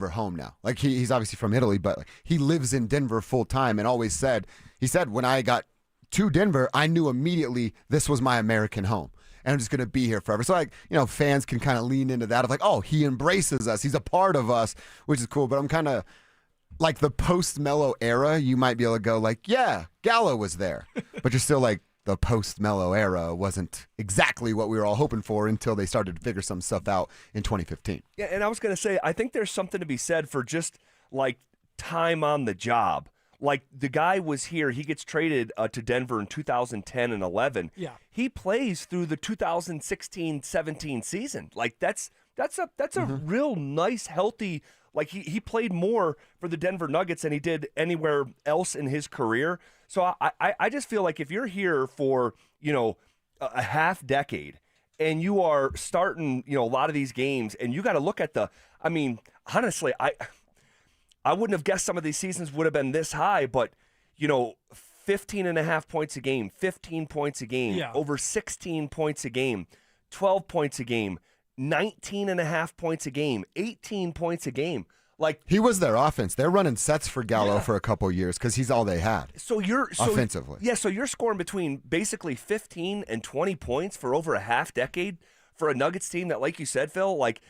Denver home now. Like he's obviously from Italy, but like, he lives in Denver full time and always said, he said, when I got to Denver, I knew immediately this was my American home. And I'm just going to be here forever. So, like, fans can kind of lean into that of like, oh, he embraces us. He's a part of us, which is cool. But I'm kind of like the post-Melo era. You might be able to go like, yeah, Gallo was there. But you're still like, the post-Melo era wasn't exactly what we were all hoping for until they started to figure some stuff out in 2015. Yeah, and I was going to say, I think there's something to be said for just, like, time on the job. Like, the guy was here. He gets traded to Denver in 2010 and 11. Yeah. He plays through the 2016-17 season. Like, that's a real nice, healthy. Like, he played more for the Denver Nuggets than he did anywhere else in his career. So I just feel like if you're here for, a half decade and you are starting, a lot of these games and you got to look at honestly, I wouldn't have guessed some of these seasons would have been this high, but, 15.5 points a game, 15 points a game, over 16 points a game, 12 points a game, 19.5 points a game, 18 points a game. Like, he was their offense. They're running sets for Gallo for a couple of years because he's all they had. So offensively. Yeah, so you're scoring between basically 15 and 20 points for over a half decade for a Nuggets team that, like you said, Phil, like,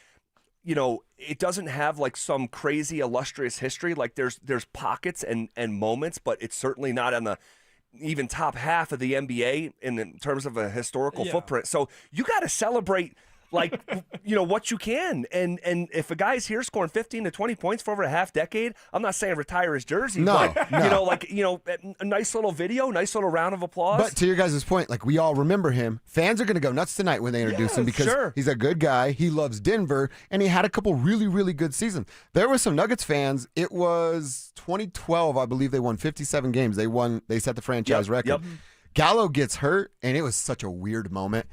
it doesn't have like some crazy illustrious history. Like there's pockets and moments, but it's certainly not on the even top half of the NBA in terms of a historical footprint. So you got to celebrate like, what you can. And if a guy's here scoring 15 to 20 points for over a half decade, I'm not saying retire his jersey, but, a nice little video, nice little round of applause. But to your guys' point, like, we all remember him. Fans are going to go nuts tonight when they introduce him because he's a good guy. He loves Denver, and he had a couple really, really good seasons. There were some Nuggets fans. It was 2012, I believe they won 57 games. They set the franchise record. Yep. Gallo gets hurt, and it was such a weird moment.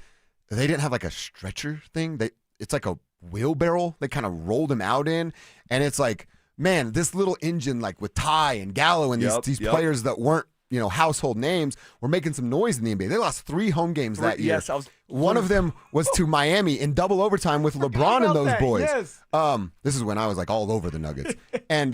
They didn't have like a stretcher thing. It's like a wheelbarrow they kind of rolled him out in. And it's like, man, this little engine, like with Ty and Gallo and these players that weren't, household names, were making some noise in the NBA. They lost 3 home games that year. Yes, one of them was to Miami in double overtime with LeBron and those boys. Yes. This is when I was like all over the Nuggets. And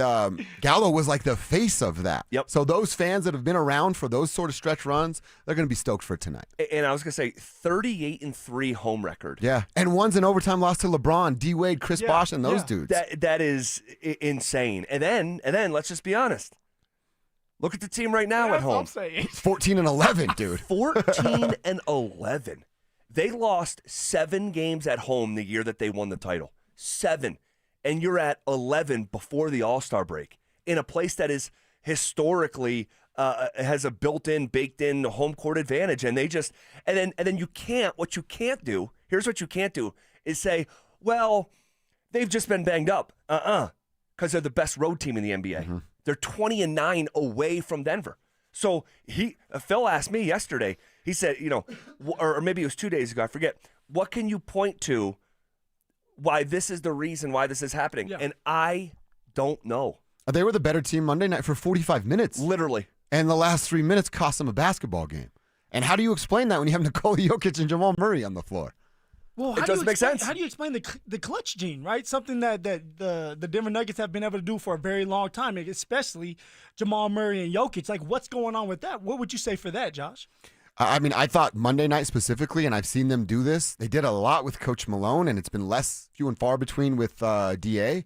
Gallo was like the face of that. Yep. So those fans that have been around for those sort of stretch runs, they're going to be stoked for tonight. And I was going to say 38-3 home record. Yeah. And one's an overtime loss to LeBron, D-Wade, Chris Bosh, and those dudes. That is insane. And then let's just be honest. Look at the team right now at home. 14-11, dude. 14-11. They lost 7 games at home the year that they won the title. 7. And you're at 11 before the All-Star break in a place that is historically has a built-in, baked-in home court advantage. And then you can't, what you can't do, here's what you can't do, is say, well, they've just been banged up. Because they're the best road team in the NBA. Mm-hmm. They're 20-9 away from Denver. So Phil asked me yesterday, he said, or maybe it was 2 days ago, I forget, what can you point to why this is the reason why this is happening? Yeah. And I don't know. They were the better team Monday night for 45 minutes. Literally. And the last 3 minutes cost them a basketball game. And how do you explain that when you have Nikola Jokic and Jamal Murray on the floor? Well, it doesn't make sense. How do you explain the clutch gene, right? Something that the Denver Nuggets have been able to do for a very long time, especially Jamal Murray and Jokic. Like, what's going on with that? What would you say for that, Josh? I mean, I thought Monday night specifically, and I've seen them do this. They did a lot with Coach Malone, and it's been few and far between with DA.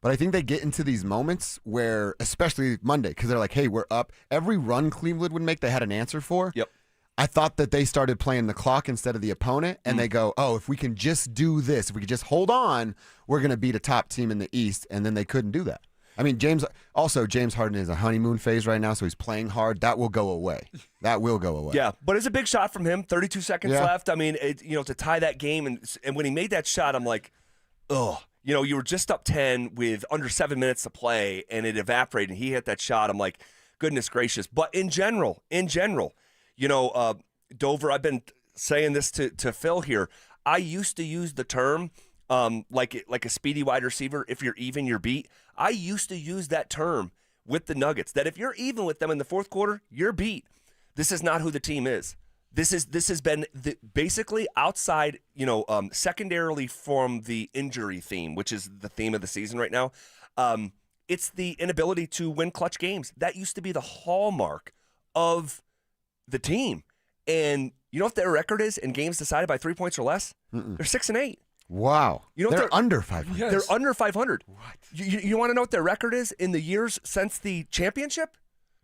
But I think they get into these moments where, especially Monday, because they're like, hey, we're up. Every run Cleveland would make, they had an answer for. Yep. I thought that they started playing the clock instead of the opponent, and they go, oh, if we can just do this, if we could just hold on, we're going to beat a top team in the East, and then they couldn't do that. I mean, James Harden is a honeymoon phase right now, so he's playing hard. That will go away. That will go away. Yeah, but it's a big shot from him, 32 seconds left. I mean, to tie that game, and when he made that shot, I'm like, ugh. You were just up 10 with under 7 minutes to play, and it evaporated, and he hit that shot. I'm like, goodness gracious. But in general, Dover, I've been saying this to Phil here. I used to use the term like a speedy wide receiver, if you're even, you're beat. I used to use that term with the Nuggets, that if you're even with them in the fourth quarter, you're beat. This is not who the team is. This has been basically outside, secondarily from the injury theme, which is the theme of the season right now. It's the inability to win clutch games. That used to be the hallmark of the team. And you know what their record is in games decided by 3 points or less? They're 6-8. Wow. You know they're under 500. Yes. They're under 500. What? You want to know what their record is in the years since the championship?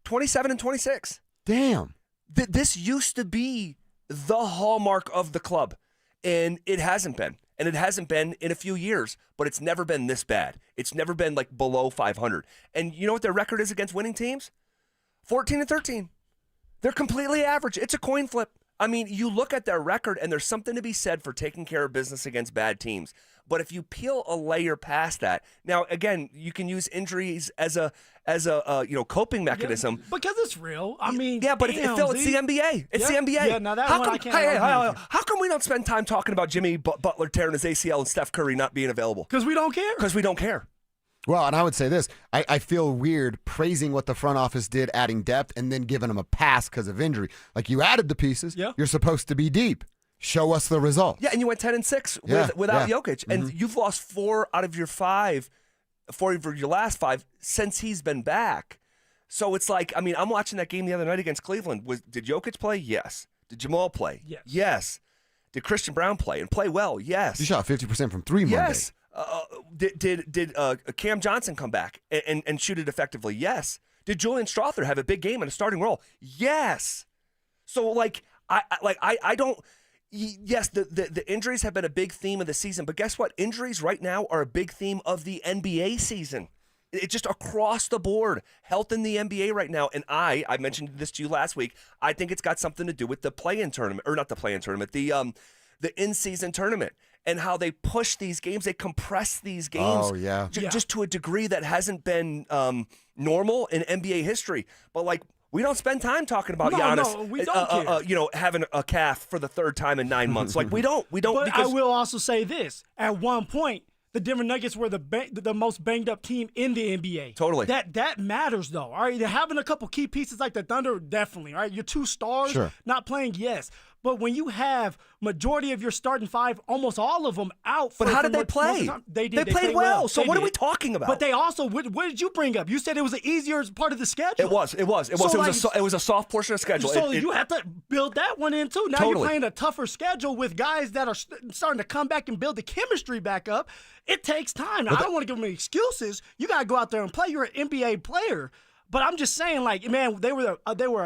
27-26. Damn. This used to be the hallmark of the club, and it hasn't been. And it hasn't been in a few years, but it's never been this bad. It's never been like below 500. And you know what their record is against winning teams? 14-13. They're completely average. It's a coin flip. I mean, you look at their record, and there's something to be said for taking care of business against bad teams. But if you peel a layer past that, now again, you can use injuries as a coping mechanism. Yeah, because it's real. I mean, yeah, but damn, Phil, it's the NBA. It's the NBA. Yeah, now that how one come, I can't. how come we don't spend time talking about Jimmy Butler tearing his ACL and Steph Curry not being available? Because we don't care. Because we don't care. Well, and I would say this. I feel weird praising what the front office did, adding depth, and then giving them a pass because of injury. Like, you added the pieces. Yeah. You're supposed to be deep. Show us the result. Yeah, and you went 10-6 without Jokic. And you've lost 4 out of your last 5 since he's been back. So it's like, I mean, I'm watching that game the other night against Cleveland. Did Jokic play? Yes. Did Jamal play? Yes. Yes. Did Christian Brown play and play well? Yes. You shot 50% from 3 Monday. Yes. Did Cam Johnson come back and shoot it effectively? Yes. Did Julian Strother have a big game and a starting role? Yes. So I don't. Yes, the injuries have been a big theme of the season, but guess what? Injuries right now are a big theme of the NBA season. It's just across the board. Health in the NBA right now, and I mentioned this to you last week. I think it's got something to do with the play-in tournament, or not the play-in tournament, the in-season tournament, and how they push these games, they compress these games. Oh, yeah. Just to a degree that hasn't been normal in NBA history. But like, we don't spend time talking about Giannis, we don't care. Having a calf for the 3rd time in 9 months. Like, we don't. But because I will also say this: at one point, the Denver Nuggets were the most banged up team in the NBA. Totally. That matters, though. All right, they're having a couple key pieces like the Thunder, definitely. All right, your 2 stars not playing, yes. But when you have majority of your starting 5, almost all of them out. But how did they play? They did. They played well. So what are we talking about? But they also, what did you bring up? You said it was an easier part of the schedule. It was. It was a soft portion of the schedule. So you have to build that one in too. Now you're playing a tougher schedule with guys that are starting to come back and build the chemistry back up. It takes time. Now, I don't want to give them excuses. You got to go out there and play. You're an NBA player. But I'm just saying, like, man, they were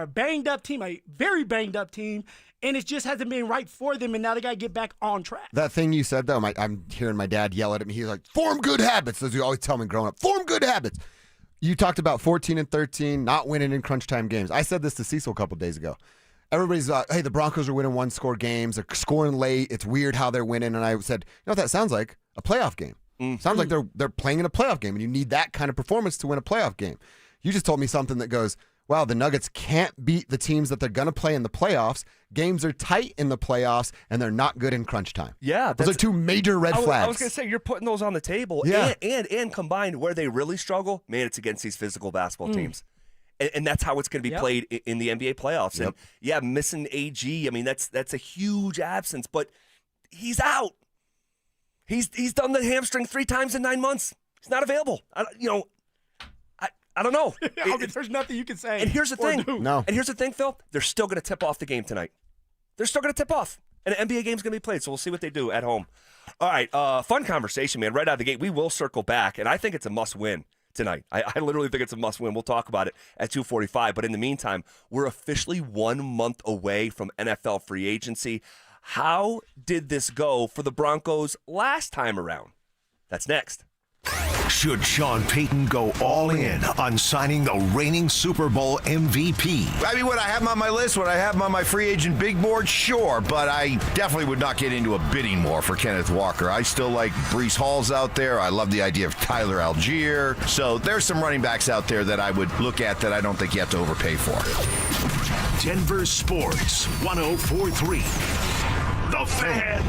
a banged up team, a very banged up team. And it just hasn't been right for them, and now they got to get back on track. That thing you said, though, I'm hearing my dad yell at me. He's like, form good habits. As you always tell me growing up, form good habits. You talked about 14-13, not winning in crunch time games. I said this to Cecil a couple days ago. Everybody's hey, the Broncos are winning 1-score games. They're scoring late. It's weird how they're winning. And I said, you know what that sounds like? A playoff game. Sounds like they're playing in a playoff game, and you need that kind of performance to win a playoff game. You just told me something that goes, wow, the Nuggets can't beat the teams that they're going to play in the playoffs. Games are tight in the playoffs, and they're not good in crunch time. Yeah. Those are 2 major red flags. I was going to say, you're putting those on the table. Yeah. And combined, where they really struggle, man, it's against these physical basketball teams. And that's how it's going to be played in the NBA playoffs. Yep. And, yeah, missing AG, I mean, that's a huge absence. But he's out. He's done the hamstring 3 times in 9 months. He's not available. I don't know. There's nothing you can say. And here's the thing. No. And here's the thing, Phil. They're still going to tip off the game tonight. They're still going to tip off. And an NBA game's going to be played, so we'll see what they do at home. All right, fun conversation, man. Right out of the gate, we will circle back, and I think it's a must-win tonight. I literally think it's a must-win. We'll talk about it at 2:45. But in the meantime, we're officially 1 month away from NFL free agency. How did this go for the Broncos last time around? That's next. Should Sean Payton go all in on signing the reigning Super Bowl MVP? I mean, would I have him on my list? Would I have him on my free agent big board? Sure, but I definitely would not get into a bidding war for Kenneth Walker. I still like Breece Hall's out there. I love the idea of Tyler Algier. So there's some running backs out there that I would look at that I don't think you have to overpay for. Denver Sports 104.3. The Fan.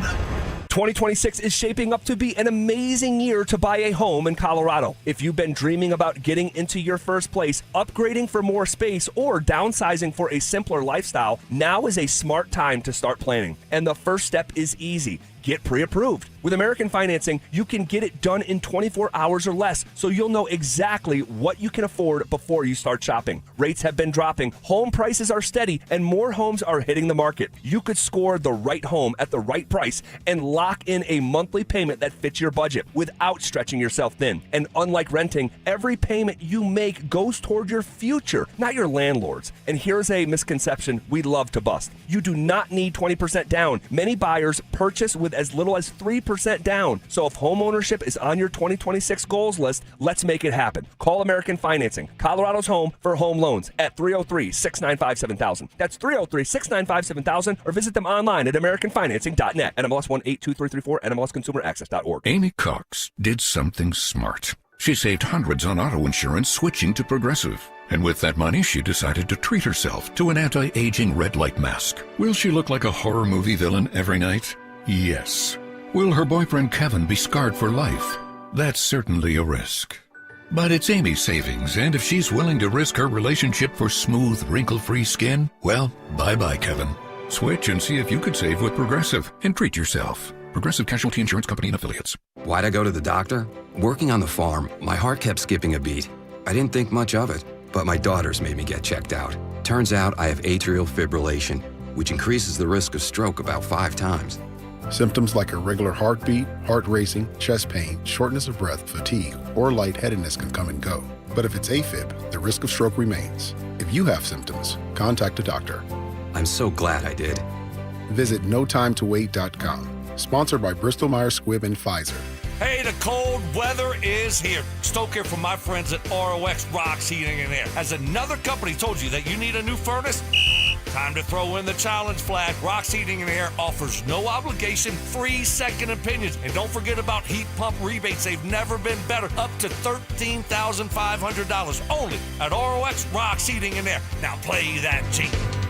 2026 is shaping up to be an amazing year to buy a home in Colorado. If you've been dreaming about getting into your first place, upgrading for more space, or downsizing for a simpler lifestyle, now is a smart time to start planning. And the first step is easy. get pre-approved. With American Financing, you can get it done in 24 hours or less, so you'll know exactly what you can afford before you start shopping. Rates have been dropping, home prices are steady, and more homes are hitting the market. You could score the right home at the right price and lock in a monthly payment that fits your budget without stretching yourself thin. And unlike renting, every payment you make goes toward your future, not your landlord's. And here's a misconception we love to bust. You do not need 20% down. Many buyers purchase with as little as 3% down. So if homeownership is on your 2026 goals list, let's make it happen. Call American Financing, Colorado's home for home loans, at 303-695-7000. That's 303-695-7000, or visit them online at americanfinancing.net. NMLS 182334, NMLSconsumeraccess.org. Amy Cox did something smart. She saved hundreds on auto insurance switching to Progressive. And with that money, she decided to treat herself to an anti-aging red light mask. Will she look like a horror movie villain every night? Yes. Will her boyfriend Kevin be scarred for life? That's certainly a risk. But it's Amy's savings, and if she's willing to risk her relationship for smooth, wrinkle-free skin, well, bye-bye, Kevin. Switch and see if you could save with Progressive and treat yourself. Progressive Casualty Insurance Company and Affiliates. Why'd I go to the doctor? Working on the farm, my heart kept skipping a beat. I didn't think much of it, but my daughters made me get checked out. Turns out I have atrial fibrillation, which increases the risk of stroke about 5 times. Symptoms like irregular heartbeat, heart racing, chest pain, shortness of breath, fatigue, or lightheadedness can come and go. But if it's AFib, the risk of stroke remains. If you have symptoms, contact a doctor. I'm so glad I did. Visit notimetowait.com. Sponsored by Bristol Myers Squibb and Pfizer. Hey, the cold weather is here. Stoke here from my friends at ROX Rocks Heating and Air. Has another company told you that you need a new furnace? Time to throw in the challenge flag. Rocks Heating and Air offers no obligation, free second opinions. And don't forget about heat pump rebates. They've never been better. Up to $13,500 only at ROX Rocks Heating and Air. Now play that G.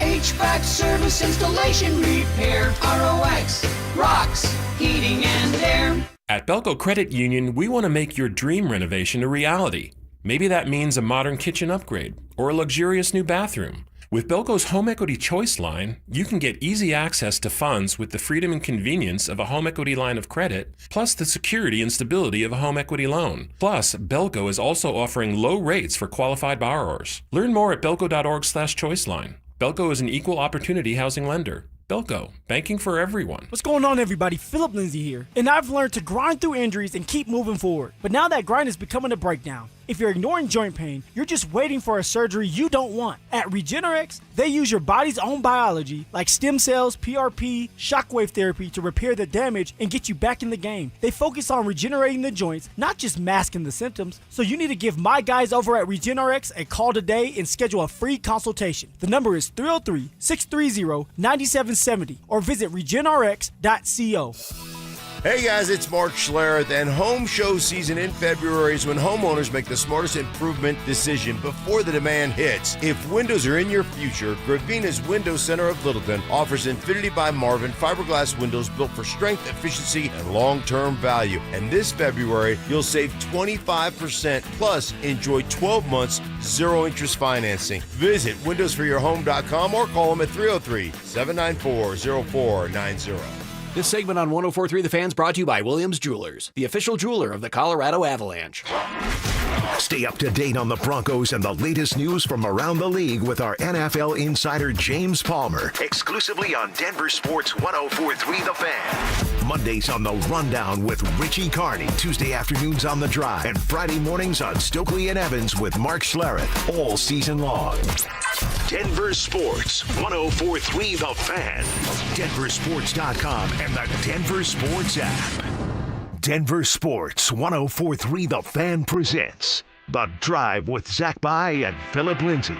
HVAC service, installation, repair. ROX Rocks Heating and Air. At Belco Credit Union, we want to make your dream renovation a reality. Maybe that means a modern kitchen upgrade or a luxurious new bathroom. With Belco's Home Equity Choice line, you can get easy access to funds with the freedom and convenience of a home equity line of credit, plus the security and stability of a home equity loan. Plus, Belco is also offering low rates for qualified borrowers. Learn more at belco.org/choiceline. Belco is an equal opportunity housing lender. Belco, banking for everyone. What's going on, everybody? Phillip Lindsay here. And I've learned to grind through injuries and keep moving forward. But now that grind is becoming a breakdown. If you're ignoring joint pain, you're just waiting for a surgery you don't want. At Regenerex, they use your body's own biology, like stem cells, PRP, shockwave therapy, to repair the damage and get you back in the game. They focus on regenerating the joints, not just masking the symptoms. So you need to give my guys over at Regenerex a call today and schedule a free consultation. The number is 303-630-9770 or visit regenerex.co. Hey guys, it's Mark Schlereth, and home show season in February is when homeowners make the smartest improvement decision before the demand hits. If windows are in your future, Gravina's Window Center of Littleton offers Infinity by Marvin fiberglass windows built for strength, efficiency, and long-term value. And this February, you'll save 25% plus enjoy 12 months zero-interest financing. Visit windowsforyourhome.com or call them at 303-794-0490. This segment on 104.3 The Fans brought to you by Williams Jewelers, the official jeweler of the Colorado Avalanche. Stay up to date on the Broncos and the latest news from around the league with our NFL insider James Palmer, exclusively on Denver Sports 104.3 The Fan. Mondays on The Rundown with Richie Carney, Tuesday afternoons on The Drive, and Friday mornings on Stokely and Evans with Mark Schlereth, all season long. Denver Sports 104.3 The Fan, DenverSports.com, and the Denver Sports app. Denver Sports 104.3 The Fan presents The Drive with Zach By and Phillip Lindsay.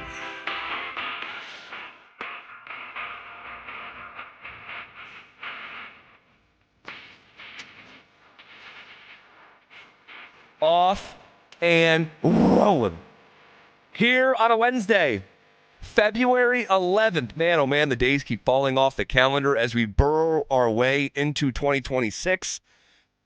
Off and rolling. Here on a Wednesday, February 11th. Man, oh man, the days keep falling off the calendar as we burrow our way into 2026.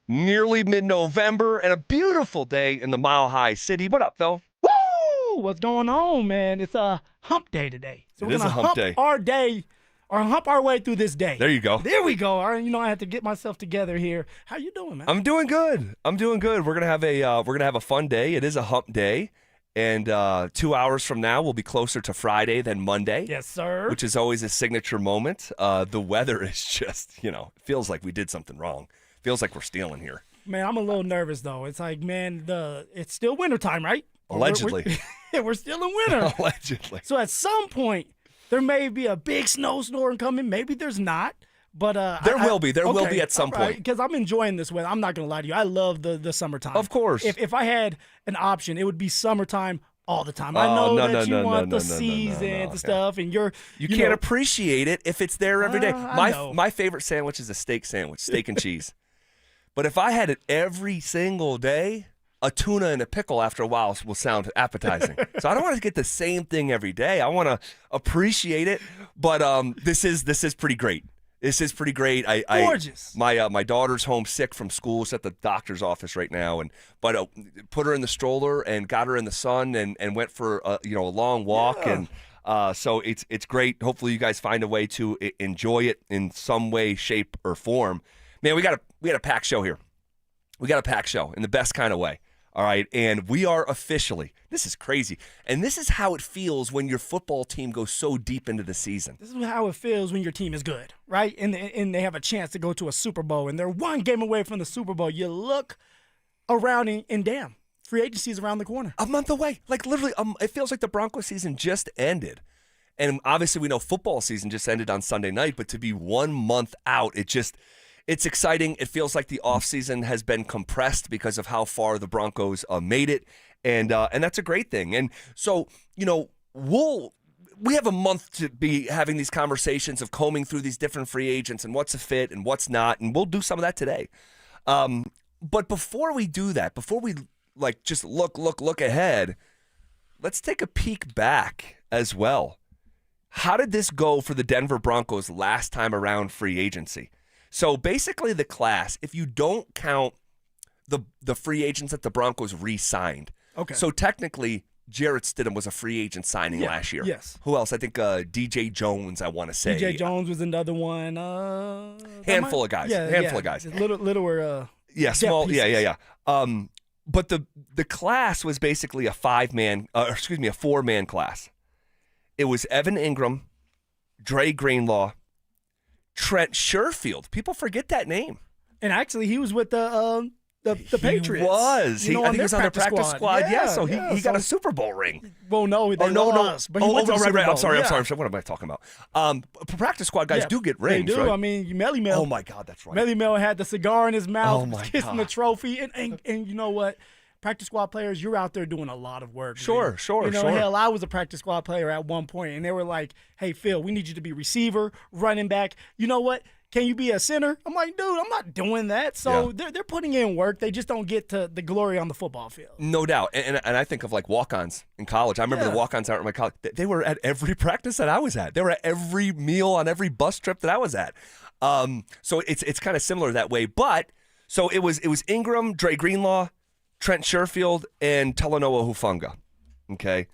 Nearly mid-November and a beautiful day in the Mile High City. What up, Phil? Woo! What's going on, man? It's a hump day today. So It we're is gonna a hump day. our day or hump our way through this day. There you go. There we go. All right, I have to get myself together here. How you doing, man? I'm doing good. We're gonna have a fun day. It is a hump day, and 2 hours from now we'll be closer to Friday than Monday. Yes, sir. Which is always a signature moment. The weather is just, it feels like we did something wrong. Feels like we're stealing here. Man, I'm a little nervous though. It's like, man, it's still wintertime, right? Allegedly. We're still in winter. Allegedly. So at some point, there may be a big snowstorm coming. Maybe there's not. But there will be. There will be at some point. Because I'm enjoying this weather. I'm not going to lie to you. I love the summertime. Of course. If I had an option, it would be summertime all the time. I know that you want the season and stuff, and you can't appreciate it if it's there every day. know. My favorite sandwich is a steak sandwich, steak and cheese. But if I had it every single day, a tuna and a pickle after a while will sound appetizing. So I don't want to get the same thing every day. I want to appreciate it. But this is pretty great. This is pretty great. Gorgeous. My daughter's home sick from school. She's at the doctor's office right now, but put her in the stroller and got her in the sun and went for a long walk. Yeah. And so it's great. Hopefully you guys find a way to enjoy it in some way, shape, or form. Man, we got a packed show here. We got a packed show in the best kind of way. All right, and we are officially, this is crazy, and this is how it feels when your football team goes so deep into the season. This is how it feels when your team is good, right? And they have a chance to go to a Super Bowl, and they're one game away from the Super Bowl. You look around and damn, free agency is around the corner. A month away. Like literally, it feels like the Broncos season just ended. And obviously we know football season just ended on Sunday night, but to be 1 month out, it's exciting. It feels like the offseason has been compressed because of how far the Broncos made it, and that's a great thing. And so, we have a month to be having these conversations of combing through these different free agents and what's a fit and what's not, and we'll do some of that today. But before we do that, before we just look ahead, let's take a peek back as well. How did this go for the Denver Broncos last time around free agency? So basically the class, if you don't count the free agents that the Broncos re-signed. Okay. So technically, Jarrett Stidham was a free agent signing last year. Yes. Who else? I think DJ Jones, I want to say. DJ Jones was another one. Handful of guys. Handful of guys. Littler. Small. Yeah. But the class was basically a four-man class. It was Evan Ingram, Dre Greenlaw, Trent Sherfield. People forget that name. And actually, he was with the Patriots. He was. I think he was on the practice squad. So he got a Super Bowl ring. Well, no, they lost. But right. I'm sorry. What am I talking about? Practice squad guys do get rings. They do. Right? I mean, Melly Mel. Oh my God, that's right. Melly Mel had the cigar in his mouth, kissing God. the trophy, and you know what? Practice squad players, you're out there doing a lot of work. Sure. Hell, I was a practice squad player at one point, and they were like, "Hey, Phil, we need you to be receiver, running back. You know what? Can you be a center?" I'm like, dude, I'm not doing that. So they're putting in work. They just don't get to the glory on the football field. No doubt. And I think of walk-ons in college. I remember the walk-ons out in my college. They were at every practice that I was at. They were at every meal on every bus trip that I was at. So it's kind of similar that way. But so it was Ingram, Dre Greenlaw, Trent Sherfield, and Talanoa Hufanga. Okay.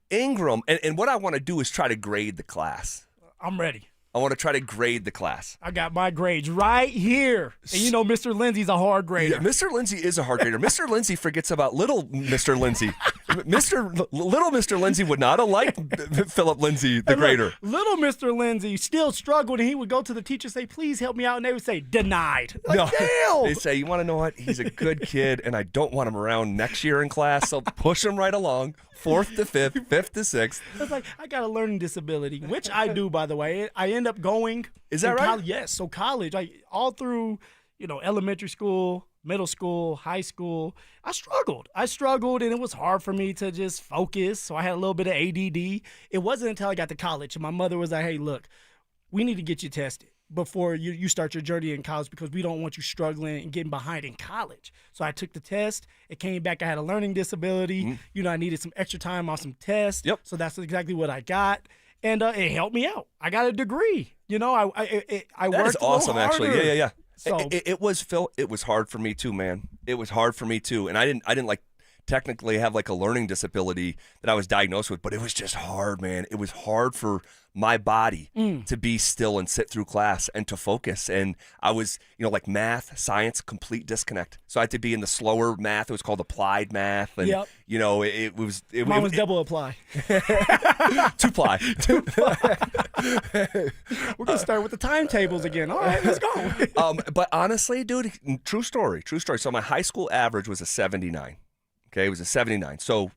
Ingram, and what I want to do is try to grade the class. I'm ready. I want to try to grade the class. I got my grades right here. And Mr. Lindsay's a hard grader. Yeah, Mr. Lindsay is a hard grader. Mr. Lindsay forgets about little Mr. Lindsay. Little Mr. Lindsay would not have liked Phillip Lindsay, the grader. Little Mr. Lindsay still struggled, and he would go to the teacher and say, "Please help me out," and they would say, "Denied." Damn! They say, "You want to know what? He's a good kid, and I don't want him around next year in class, so push him right along. 4th to 5th, 5th to 6th. It's like, I got a learning disability, which I do, by the way. I end up going. Is that right? Yes. So college, all through, elementary school, middle school, high school, I struggled, and it was hard for me to just focus. So I had a little bit of ADD. It wasn't until I got to college, and my mother was like, "Hey, look, we need to get you tested before you start your journey in college because we don't want you struggling and getting behind in college." So I took the test. It came back I had a learning disability. I needed some extra time on some tests. Yep. So that's exactly what I got. And it helped me out. I got a degree. I worked That is awesome, a little harder. actually. Yeah. So it was, Phil, it was hard for me too, man. It was hard for me too. And I didn't technically have like a learning disability that I was diagnosed with, but it was just hard, man. It was hard for my body to be still and sit through class and to focus. And I was, like math, science, complete disconnect. So I had to be in the slower math. It was called applied math. And, it was double apply. Two-ply. We're going to start with the timetables again. All right, let's go. But honestly, dude, true story. So my high school average was a 79. Okay, it was a 79. So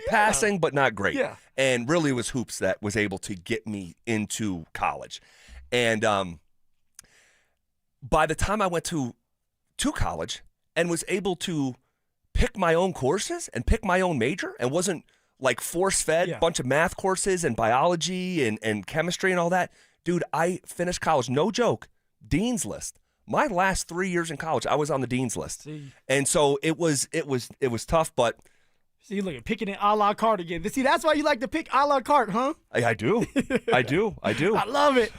passing, but not great. Yeah. And really it was hoops that was able to get me into college. And by the time I went to college and was able to pick my own courses and pick my own major and wasn't like force-fed a bunch of math courses and biology and chemistry and all that, dude, I finished college, no joke, dean's list. My last 3 years in college, I was on the dean's list. And so it was tough, but see, look at picking it a la carte again. See, that's why you like to pick a la carte, huh? I do. I love it.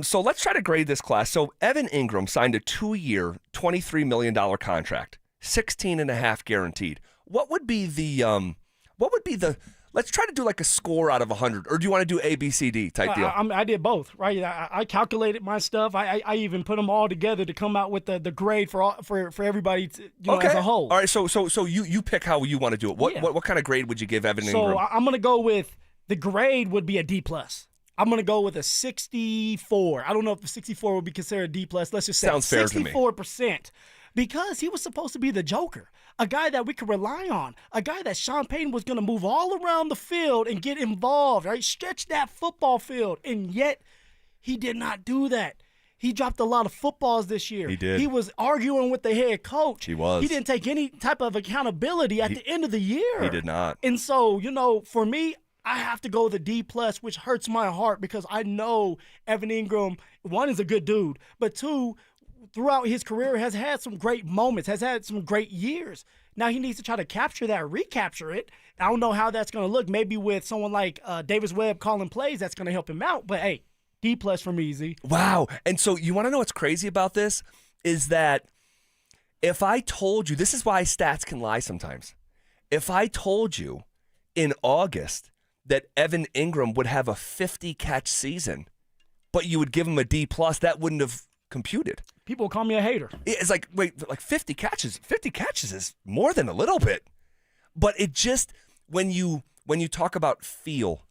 So let's try to grade this class. So Evan Ingram signed a 2-year, $23 million contract, 16.5 guaranteed. What would be the let's try to do like a score out of 100, or do you want to do A, B, C, D type deal? I did both, right? I calculated my stuff. I even put them all together to come out with the grade for everybody as a whole. All right, so you pick how you want to do it. What kind of grade would you give Evan Ingram? So I'm going to go with the grade would be a D+. I'm going to go with a 64. I don't know if the 64 would be considered a D+. Let's just say sounds fair to me. 64%. Because he was supposed to be the joker, a guy that we could rely on, a guy that Sean Payton was going to move all around the field and get involved, right? Stretch that football field. And yet he did not do that. He dropped a lot of footballs this year. He did. He was arguing with the head coach. He was. He didn't take any type of accountability at the end of the year. He did not. And so, for me, I have to go with a D+, which hurts my heart because I know Evan Ingram, one, is a good dude, but two, throughout his career has had some great moments, has had some great years. Now he needs to try to capture that, recapture it. I don't know how that's going to look. Maybe with someone like Davis Webb calling plays, that's going to help him out. But, hey, D+ for me, Z. Wow. And so you want to know what's crazy about this is that if I told you, this is why stats can lie sometimes. If I told you in August that Evan Ingram would have a 50-catch season, but you would give him a D+, that wouldn't have computed. People call me a hater. It's like, wait, like 50 catches. 50 catches is more than a little bit. But it just, when you talk about feel,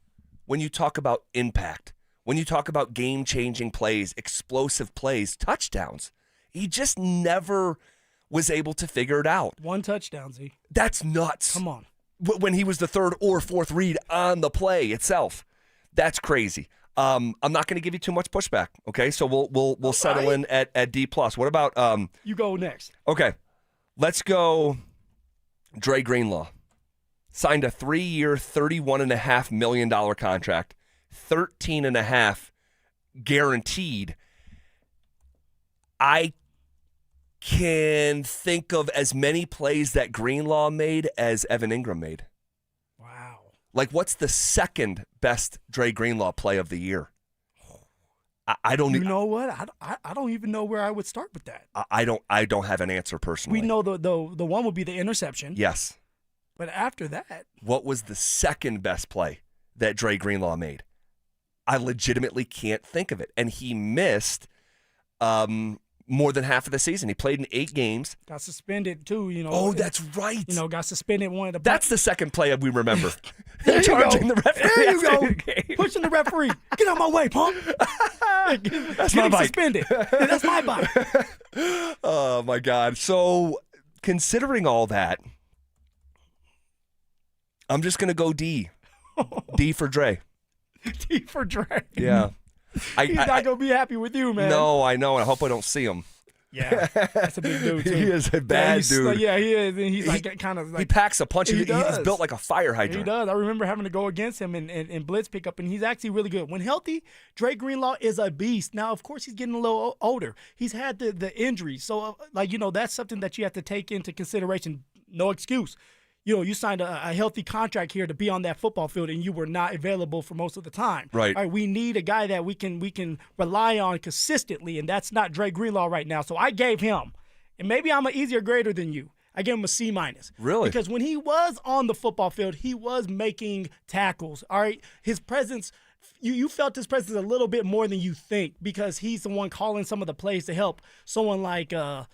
when you talk about impact, when you talk about game-changing plays, explosive plays, touchdowns, he just never was able to figure it out. One touchdown, Z. That's nuts. Come on. When he was the third or fourth read on the play itself. That's crazy. I'm not going to give you too much pushback, okay? So we'll settle in at D+. What about you go next. Okay. Let's go Dre Greenlaw. Signed a 3-year, $31.5 million contract, 13.5 guaranteed. I can think of as many plays that Greenlaw made as Evan Ingram made. Wow. Like, what's the second best Dre Greenlaw play of the year? I don't. You know what? I don't even know where I would start with that. I don't have an answer personally. We know the one would be the interception. Yes. But after that, what was the second best play that Dre Greenlaw made? I legitimately can't think of it. And he missed more than half of the season. He played in 8 games. Got suspended too, Oh, that's right. Got suspended one of the. That's the second play we remember. There you Charging go. the referee. There you go. Pushing the referee. Get out my way, punk. That's my bike. Suspended. That's my bike. Oh my God. So considering all that, I'm just gonna go D. D for Dre. D for Dre. Yeah. He's not going to be happy with you, man. No, I know. And I hope I don't see him. Yeah. That's a big dude, too. He is a bad dude. Yeah, he is. And he's kind of like. He packs a punch. He's does. built like a fire hydrant. He does. I remember having to go against him in blitz pickup, and he's actually really good. When healthy, Dre Greenlaw is a beast. Now, of course, he's getting a little older. He's had the injuries. So, that's something that you have to take into consideration. No excuse. You signed a healthy contract here to be on that football field, and you were not available for most of the time. Right. All right, we need a guy that we can rely on consistently, and that's not Dre Greenlaw right now. So I gave him, and maybe I'm an easier grader than you. I gave him a C-. Really? Because when he was on the football field, he was making tackles. All right, his presence. You felt his presence a little bit more than you think because he's the one calling some of the plays to help someone like our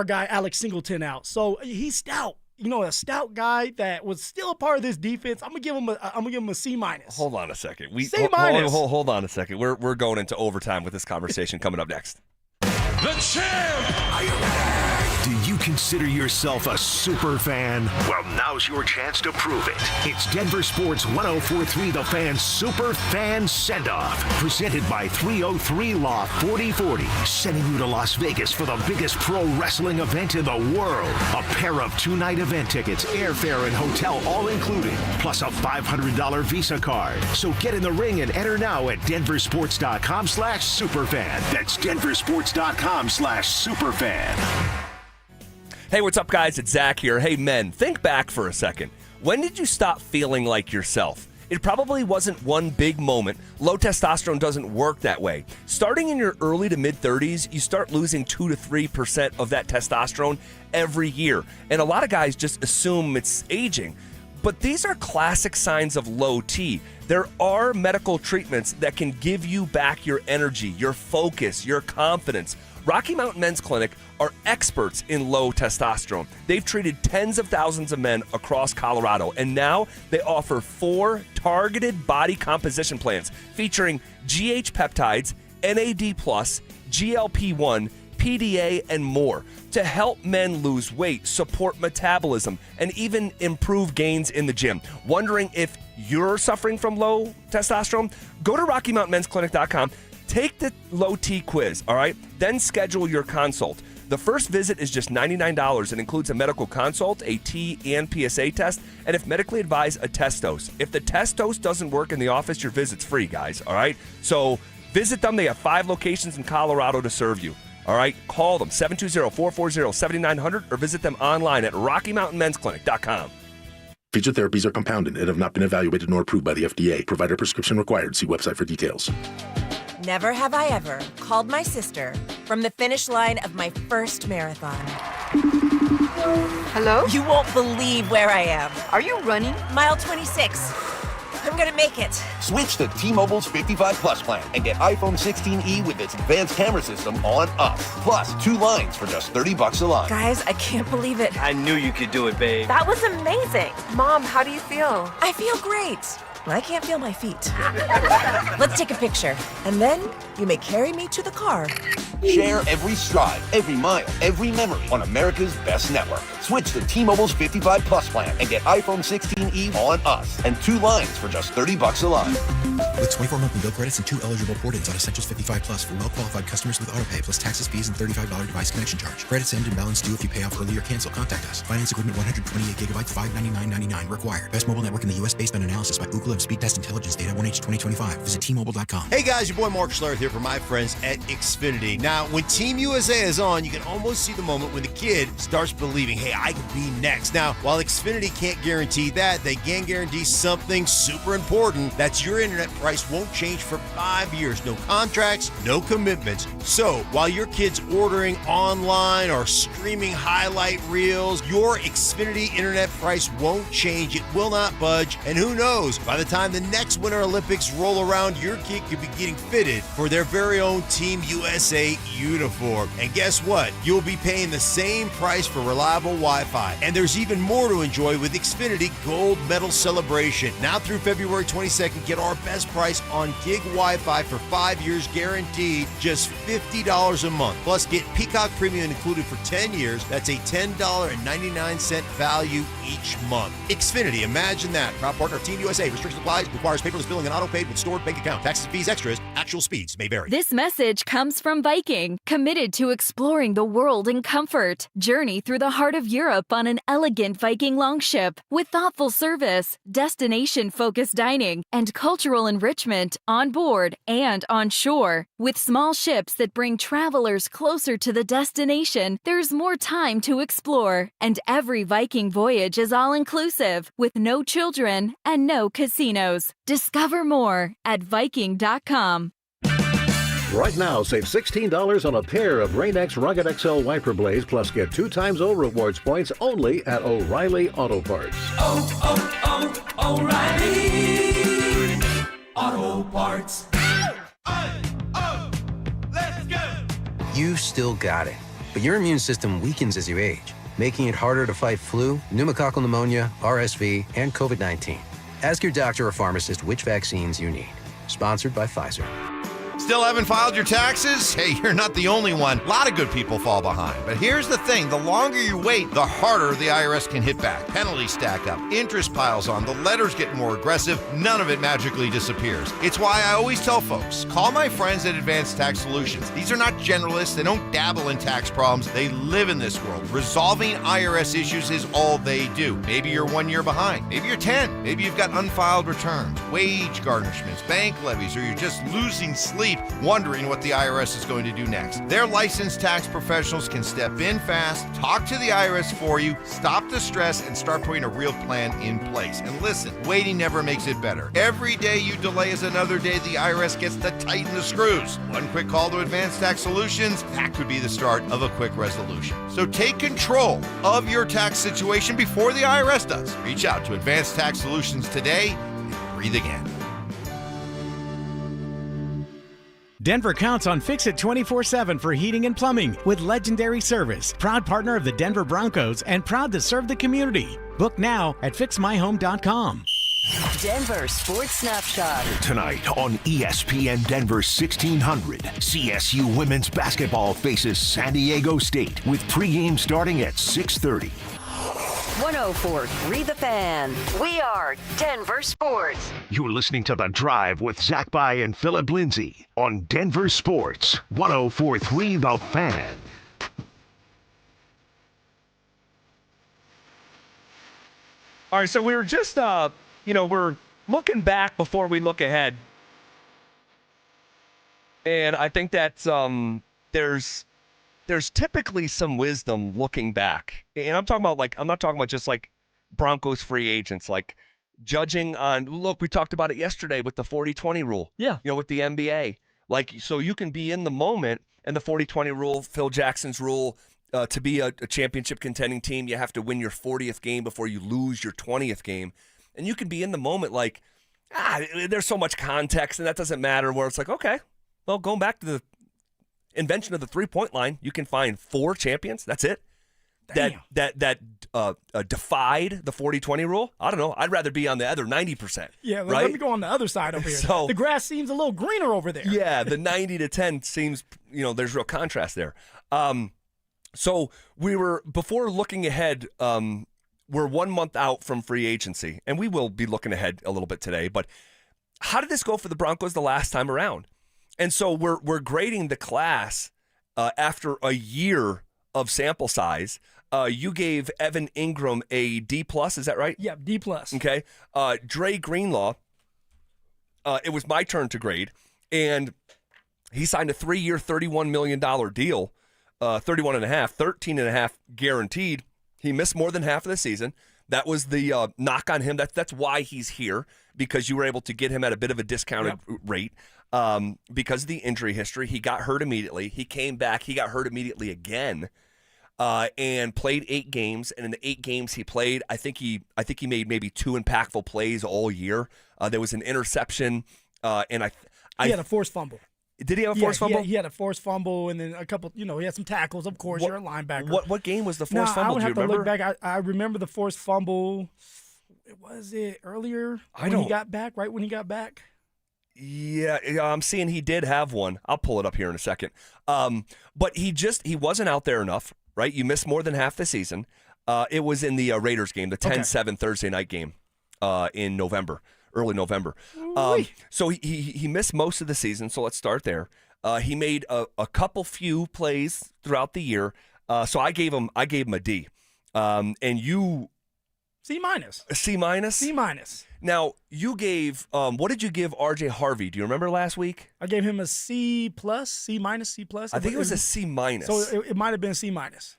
guy Alex Singleton out. So he's stout. A stout guy that was still a part of this defense. I'm gonna give him a C-. Hold on a second. C-. Hold on a second. We're going into overtime with this conversation coming up next. The champ! Are you ready? Do you consider yourself a super fan? Well, now's your chance to prove it. It's Denver Sports 104.3 The Fan Super Fan Send-Off, presented by 303 Law 4040, sending you to Las Vegas for the biggest pro wrestling event in the world. A pair of 2-night event tickets, airfare, and hotel all included, plus a $500 Visa card. So get in the ring and enter now at denversports.com/superfan. That's denversports.com/superfan. Hey, what's up, guys? It's Zach here. Hey, men, think back for a second. When did you stop feeling like yourself? It probably wasn't one big moment. Low testosterone doesn't work that way. Starting in your early to mid-30s, you start losing 2 to 3% of that testosterone every year. And a lot of guys just assume it's aging. But these are classic signs of low T. There are medical treatments that can give you back your energy, your focus, your confidence. Rocky Mountain Men's Clinic are experts in low testosterone. They've treated tens of thousands of men across Colorado, and now they offer 4 targeted body composition plans featuring GH peptides, NAD+, GLP-1, PDA, and more to help men lose weight, support metabolism, and even improve gains in the gym. Wondering if you're suffering from low testosterone? Go to RockyMountainMen'sClinic.com. Take the low T quiz, all right? Then schedule your consult. The first visit is just $99 and includes a medical consult, a T and PSA test, and if medically advised, a test dose. If the test dose doesn't work in the office, your visit's free, guys, all right? So visit them. They have 5 locations in Colorado to serve you, all right? Call them, 720-440-7900, or visit them online at RockyMountainMen'sClinic.com. Feature therapies are compounded and have not been evaluated nor approved by the FDA. Provider prescription required. See website for details. Never have I ever called my sister from the finish line of my first marathon. Hello? You won't believe where I am. Are you running? Mile 26. I'm gonna make it. Switch to T-Mobile's 55 Plus plan and get iPhone 16e with its advanced camera system on us. Plus, 2 lines for just $30 a line. Guys, I can't believe it. I knew you could do it, babe. That was amazing. Mom, how do you feel? I feel great. I can't feel my feet. Let's take a picture, and then you may carry me to the car. Share every stride, every mile, every memory on America's best network. Switch to T-Mobile's 55 Plus plan and get iPhone 16e on us and 2 lines for just $30 a line. With 24 monthly bill credits and 2 eligible port-ins on Essentials 55 Plus for well-qualified customers with autopay plus taxes, fees, and $35 device connection charge. Credits end and balance due if you pay off early or cancel. Contact us. Finance agreement 128 gigabytes, $599.99 required. Best mobile network in the U.S. based on analysis by Ookla of Speed Test Intelligence data 1H 2025. Visit T-Mobile.com. Hey guys, your boy Mark Schlereth here from my friends at Xfinity. Now, when Team USA is on, you can almost see the moment when the kid starts believing, hey, I could be next. Now, while Xfinity can't guarantee that, they can guarantee something super important. That's your internet price won't change for 5 years. No contracts, no commitments. So, while your kid's ordering online or streaming highlight reels, your Xfinity internet price won't change. It will not budge. And who knows, by the time the next Winter Olympics roll around, your kid could be getting fitted for their very own Team USA uniform. And guess what? You'll be paying the same price for reliable Wi-Fi. And there's even more to enjoy with Xfinity Gold Medal Celebration. Now through February 22nd, get our best price on gig Wi-Fi for 5 years guaranteed, just $50 a month. Plus, get Peacock Premium included for 10 years. That's a $10.99 value each month. Xfinity, imagine that. Proud partner of Team USA. Restrictions apply. Requires paperless billing and auto-paid with stored bank account. Taxes, fees, extras. Actual speeds may vary. This message comes from Viking, committed to exploring the world in comfort. Journey through the heart of Europe on an elegant Viking longship with thoughtful service, destination-focused dining, and cultural enrichment on board and on shore. With small ships that bring travelers closer to the destination, there's more time to explore. And every Viking voyage is all-inclusive, with no children and no casinos. Discover more at Viking.com. Right now, save $16 on a pair of Rain-X Rugged XL wiper blades, plus get 2 times O rewards points only at O'Reilly Auto Parts. O'Reilly Auto Parts. Let's go! You still got it, but your immune system weakens as you age, making it harder to fight flu, pneumococcal pneumonia, RSV, and COVID-19. Ask your doctor or pharmacist which vaccines you need. Sponsored by Pfizer. Still haven't filed your taxes? Hey, you're not the only one. A lot of good people fall behind. But here's the thing. The longer you wait, the harder the IRS can hit back. Penalties stack up. Interest piles on. The letters get more aggressive. None of it magically disappears. It's why I always tell folks, call my friends at Advanced Tax Solutions. These are not generalists. They don't dabble in tax problems. They live in this world. Resolving IRS issues is all they do. Maybe you're 1 year behind. Maybe you're 10. Maybe you've got unfiled returns, wage garnishments, bank levies, or you're just losing sleep wondering what the IRS is going to do next. Their licensed tax professionals can step in fast, talk to the IRS for you, stop the stress, and start putting a real plan in place. And listen, waiting never makes it better. Every day you delay is another day the IRS gets to tighten the screws. One quick call to Advanced Tax Solutions, that could be the start of a quick resolution. So take control of your tax situation before the IRS does. Reach out to Advanced Tax Solutions today and breathe again. Denver counts on Fix-It 24/7 for heating and plumbing with legendary service. Proud partner of the Denver Broncos and proud to serve the community. Book now at fixmyhome.com. Denver Sports Snapshot. Tonight on ESPN Denver 1600, CSU women's basketball faces San Diego State with pregame starting at 6:30. 104.3 The Fan. We are Denver Sports. You're listening to The Drive with Zach By and Phillip Lindsay on Denver Sports 104.3 The Fan. All right, so we were just, we're looking back before we look ahead. And I think that's, there's typically some wisdom looking back. And I'm not talking about just like Broncos free agents, like judging on, look, we talked about it yesterday with the 40-20 rule. Yeah. With the NBA. Like, so you can be in the moment, and the 40-20 rule, Phil Jackson's rule, to be a championship contending team, you have to win your 40th game before you lose your 20th game. And you can be in the moment like, there's so much context, and that doesn't matter, where it's like, okay, well, going back to the invention of the 3-point line, you can find 4 champions. That's it. Damn. That defied the 40-20 rule. I don't know. I'd rather be on the other 90%. Yeah, right? Let me go on the other side over here. So, the grass seems a little greener over there. Yeah, the 90-10 seems, there's real contrast there. So before looking ahead, we're 1 month out from free agency, and we will be looking ahead a little bit today. But how did this go for the Broncos the last time around? And so we're grading the class after a year of sample size. You gave Evan Ingram a D+, is that right? Yeah, D+. Okay. Dre Greenlaw, it was my turn to grade, and he signed a 3-year, $31 million deal, 13.5 guaranteed. He missed more than half of the season. That was the knock on him. That's why he's here, because you were able to get him at a bit of a discounted rate. Because of the injury history, he got hurt immediately. He came back. He got hurt immediately again, and played 8 games. And in the 8 games he played, I think he made maybe 2 impactful plays all year. There was an interception, and he had a forced fumble. Did he have a forced fumble? He had a forced fumble, and then a couple. He had some tackles. Of course, you're a linebacker. What game was the forced fumble? I would Do you have to remember? look back. I remember the forced fumble. Was it earlier when he got back? Right when he got back. Yeah, I'm seeing he did have one. I'll pull it up here in a second. But he wasn't out there enough, right? You missed more than half the season. It was in the Raiders game, the 10-7 Thursday night game in November, early November. So he missed most of the season, so let's start there. He made a few plays throughout the year. So I gave him a D. And you... C-. C-. Now, you gave, what did you give R.J. Harvey? Do you remember last week? I gave him a C+, C-, C+. I think it was a C-. So it might have been C-.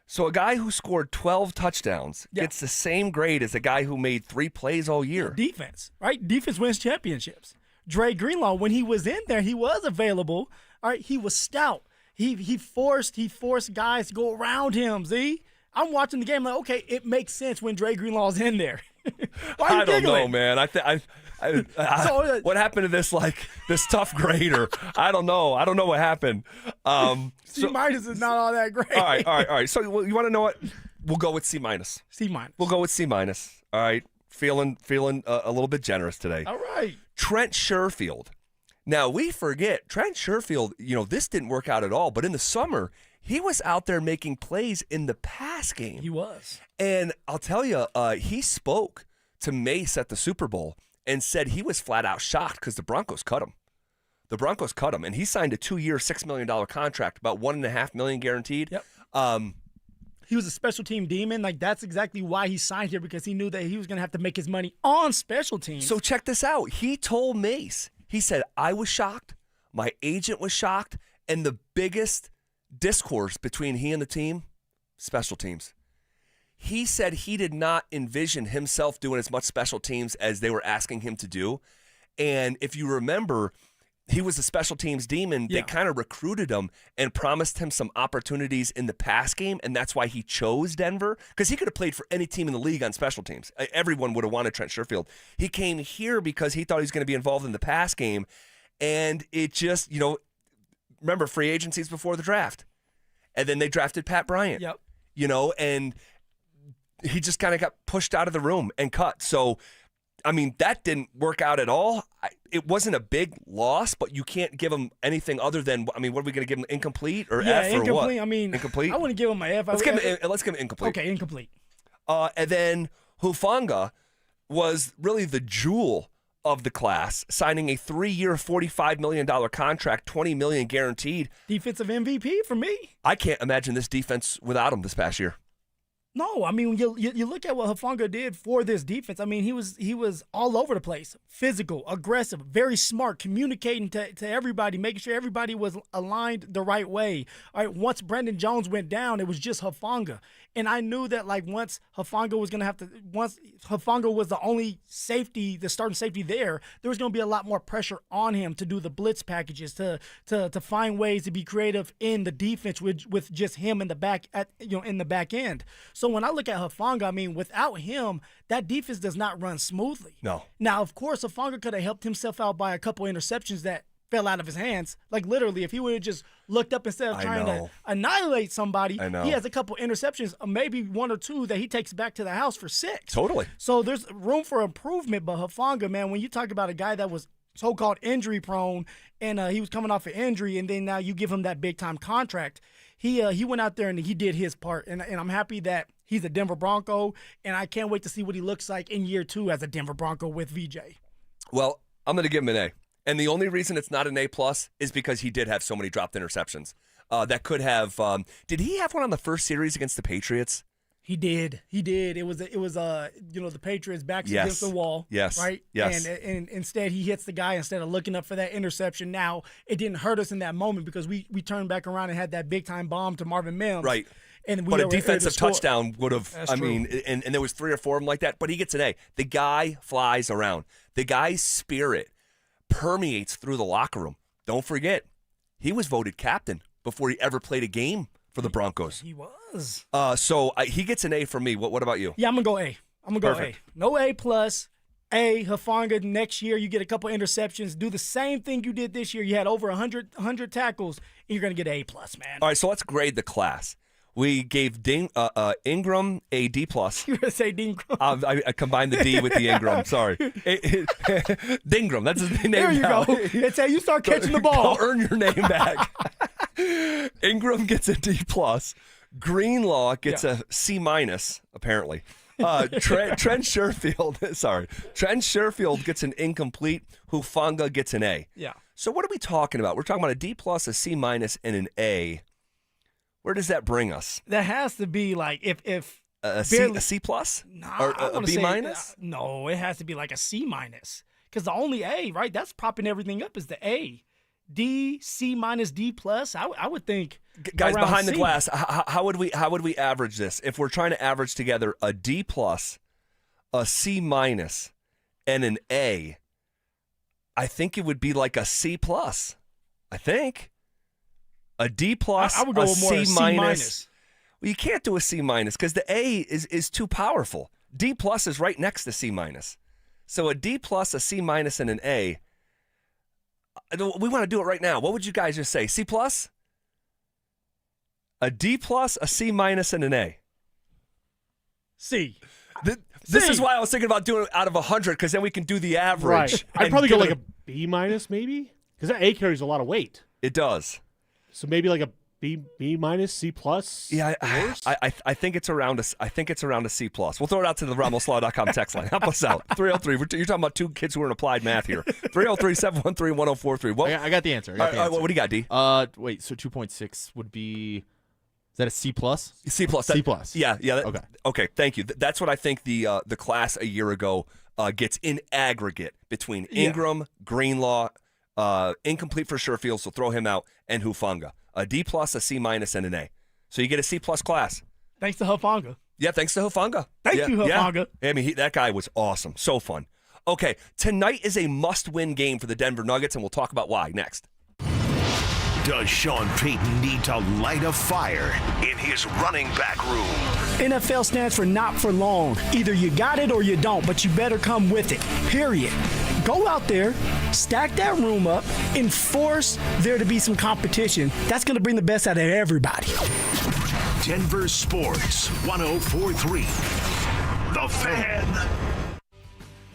So a guy who scored 12 touchdowns gets the same grade as a guy who made 3 plays all year. Defense, right? Defense wins championships. Dre Greenlaw, when he was in there, he was available. All right, he was stout. He forced guys to go around him. See, I'm watching the game like, okay, it makes sense when Dre Greenlaw's in there. Why are you I don't giggling? know, man. What happened to this tough grader? I don't know. I don't know what happened. C minus is not all that great. All right. So you want to know what? We'll go with C minus. C minus. We'll go with C minus. All right. Feeling a little bit generous today. All right. Trent Sherfield. Now we forget Trent Sherfield. This didn't work out at all. But in the summer, he was out there making plays in the pass game. He was. And I'll tell you, he spoke to Mace at the Super Bowl and said he was flat out shocked because the Broncos cut him. The Broncos cut him, and he signed a 2-year, $6 million contract, about $1.5 million guaranteed. Yep. He was a special team demon. Like, that's exactly why he signed here, because he knew that he was going to have to make his money on special teams. So check this out. He told Mace, he said, I was shocked, my agent was shocked, and the biggest discourse between he and the team, special teams. He said he did not envision himself doing as much special teams as they were asking him to do. And if you remember, he was a special teams demon. Yeah. They kind of recruited him and promised him some opportunities in the pass game, and that's why he chose Denver, because he could have played for any team in the league on special teams. Everyone would have wanted Trent Sherfield. He came here because he thought he was going to be involved in the pass game, and it just, remember free agencies before the draft, and then they drafted Pat Bryant. Yep. And he just kind of got pushed out of the room and cut. So, I mean, that didn't work out at all. It wasn't a big loss, but you can't give him anything other than, what are we going to give him, incomplete or F or incomplete. what? I mean, incomplete? I wouldn't give him an F. Let's give him incomplete. Okay, incomplete. And then Hufanga was really the jewel of the class, signing a 3-year, $45 million contract, $20 million guaranteed. Defensive MVP for me. I can't imagine this defense without him this past year. No, I mean, you look at what Hufanga did for this defense. I mean, he was all over the place. Physical, aggressive, very smart, communicating to everybody, making sure everybody was aligned the right way. All right, once Brandon Jones went down, it was just Hufanga. And I knew that, like, once Hufanga was the only safety, the starting safety there was going to be a lot more pressure on him to do the blitz packages, to find ways to be creative in the defense with just him in the back in the back end. So when I look at Hufanga, I mean, without him, that defense does not run smoothly. No. Now, of course, Hufanga could have helped himself out by a couple interceptions that fell out of his hands. Like, literally, if he would have just looked up instead of trying to annihilate somebody, he has a couple interceptions, maybe one or two that he takes back to the house for 6. Totally. So there's room for improvement, but Hufanga, man, when you talk about a guy that was so-called injury prone and he was coming off an injury, and then now you give him that big-time contract, he went out there and he did his part, and I'm happy that he's a Denver Bronco, and I can't wait to see what he looks like in year 2 as a Denver Bronco with VJ. Well, I'm going to give him an A. And the only reason it's not an A+ is because he did have so many dropped interceptions. That could have did he have one on the first series against the Patriots? He did. It was the Patriots backs against the wall. Yes. Right? Yes. And instead he hits the guy instead of looking up for that interception. Now, it didn't hurt us in that moment because we turned back around and had that big time bomb to Marvin Mims. Right. But a defensive touchdown would have, That's I true. mean, and there was 3 or 4 of them like that, but he gets an A. The guy flies around. The guy's spirit permeates through the locker room. Don't forget, he was voted captain before he ever played a game for the Broncos. He was. So he gets an A from me. What about you? Yeah, I'm going to go A. I'm going to go Perfect. A. No A+. A, Hufanga, next year you get a couple interceptions. Do the same thing you did this year. You had over 100 tackles, and you're going to get an A+, man. All right, so let's grade the class. We gave Ingram a D+. You're going to say Dingram. I combined the D with the Ingram. Sorry. Dingram, that's his name. There you now. go. That's how you start catching the ball. Go earn your name back. Ingram gets a D+. Greenlaw gets a C-, apparently. Trent Sherfield, sorry. Trent Sherfield gets an incomplete. Hufanga gets an A. Yeah. So what are we talking about? We're talking about a D+, a C-, and an A. Where does that bring us? That has to be like if a C+? Nah, Or I a wanna B-? say, no, it has to be like a C-, because the only A, right? That's propping everything up is the A. D, C-, D+. I would think. Guys, around behind the C. glass, how would we average this? If we're trying to average together a D+, a C-, and an A, I think it would be like a C+. I think. A D plus, I would go a with more C C minus. minus. Well, you can't do a C minus because the A is too powerful. D plus is right next to C minus. So a D plus, a C minus, and an A. We want to do it right now. What would you guys just say? C plus? A D plus, a C minus, and an A. C. This is why I was thinking about doing it out of 100 because then we can do the average. Right. I'd probably go like a B minus maybe because that A carries a lot of weight. It does. So maybe like a B minus, C plus. Yeah, I think it's around a C plus. We'll throw it out to the RamosLaw.com text line. Help us out. 303. You're talking about two kids who are in applied math here. 303-713-1043. Well, I got the answer. What do you got, D? Wait. So 2.6 would be. Is that a C plus? C plus. C plus. Yeah. Okay. Okay. Thank you. That's what I think the class a year ago gets in aggregate between Ingram, Greenlaw, incomplete for Sherfield, so throw him out, and Hufanga. A D plus, a C minus, and an A. So you get a C plus class. Thanks to Hufanga. Yeah, thanks to Hufanga. Thank you, Hufanga. Yeah. I mean, that guy was awesome. So fun. Okay, tonight is a must-win game for the Denver Nuggets, and we'll talk about why next. Does Sean Payton need to light a fire in his running back room? NFL stands for not for long. Either you got it or you don't, but you better come with it. Period. Go out there, stack that room up, and force there to be some competition. That's going to bring the best out of everybody. Denver Sports 104.3. The Fan.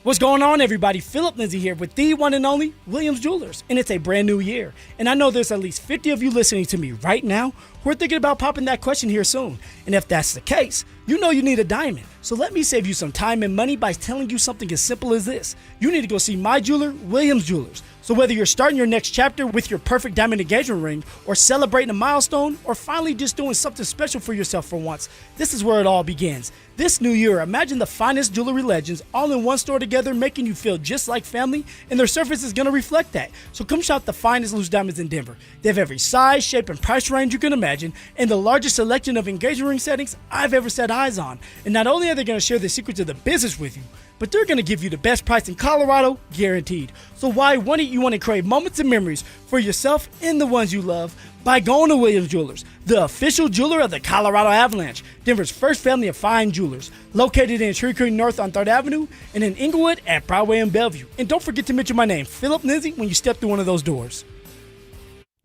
What's going on, everybody? Phillip Lindsay here with the one and only Williams Jewelers, and it's a brand new year. And I know there's at least 50 of you listening to me right now who are thinking about popping that question here soon. And if that's the case, you know you need a diamond. So let me save you some time and money by telling you something as simple as this. You need to go see my jeweler, Williams Jewelers. So whether you're starting your next chapter with your perfect diamond engagement ring, or celebrating a milestone, or finally just doing something special for yourself for once, this is where it all begins. This new year, imagine the finest jewelry legends all in one store together, making you feel just like family, and their surface is going to reflect that. So come shop the finest loose diamonds in Denver. They have every size, shape, and price range you can imagine, and the largest selection of engagement ring settings I've ever set eyes on. And not only are they going to share the secrets of the business with you, but they're going to give you the best price in Colorado, guaranteed. So why wouldn't you want to create moments and memories for yourself and the ones you love by going to Williams Jewelers, the official jeweler of the Colorado Avalanche, Denver's first family of fine jewelers, located in Cherry North on 3rd Avenue and in Inglewood at Broadway and Bellevue. And don't forget to mention my name, Phillip Lindsay, when you step through one of those doors.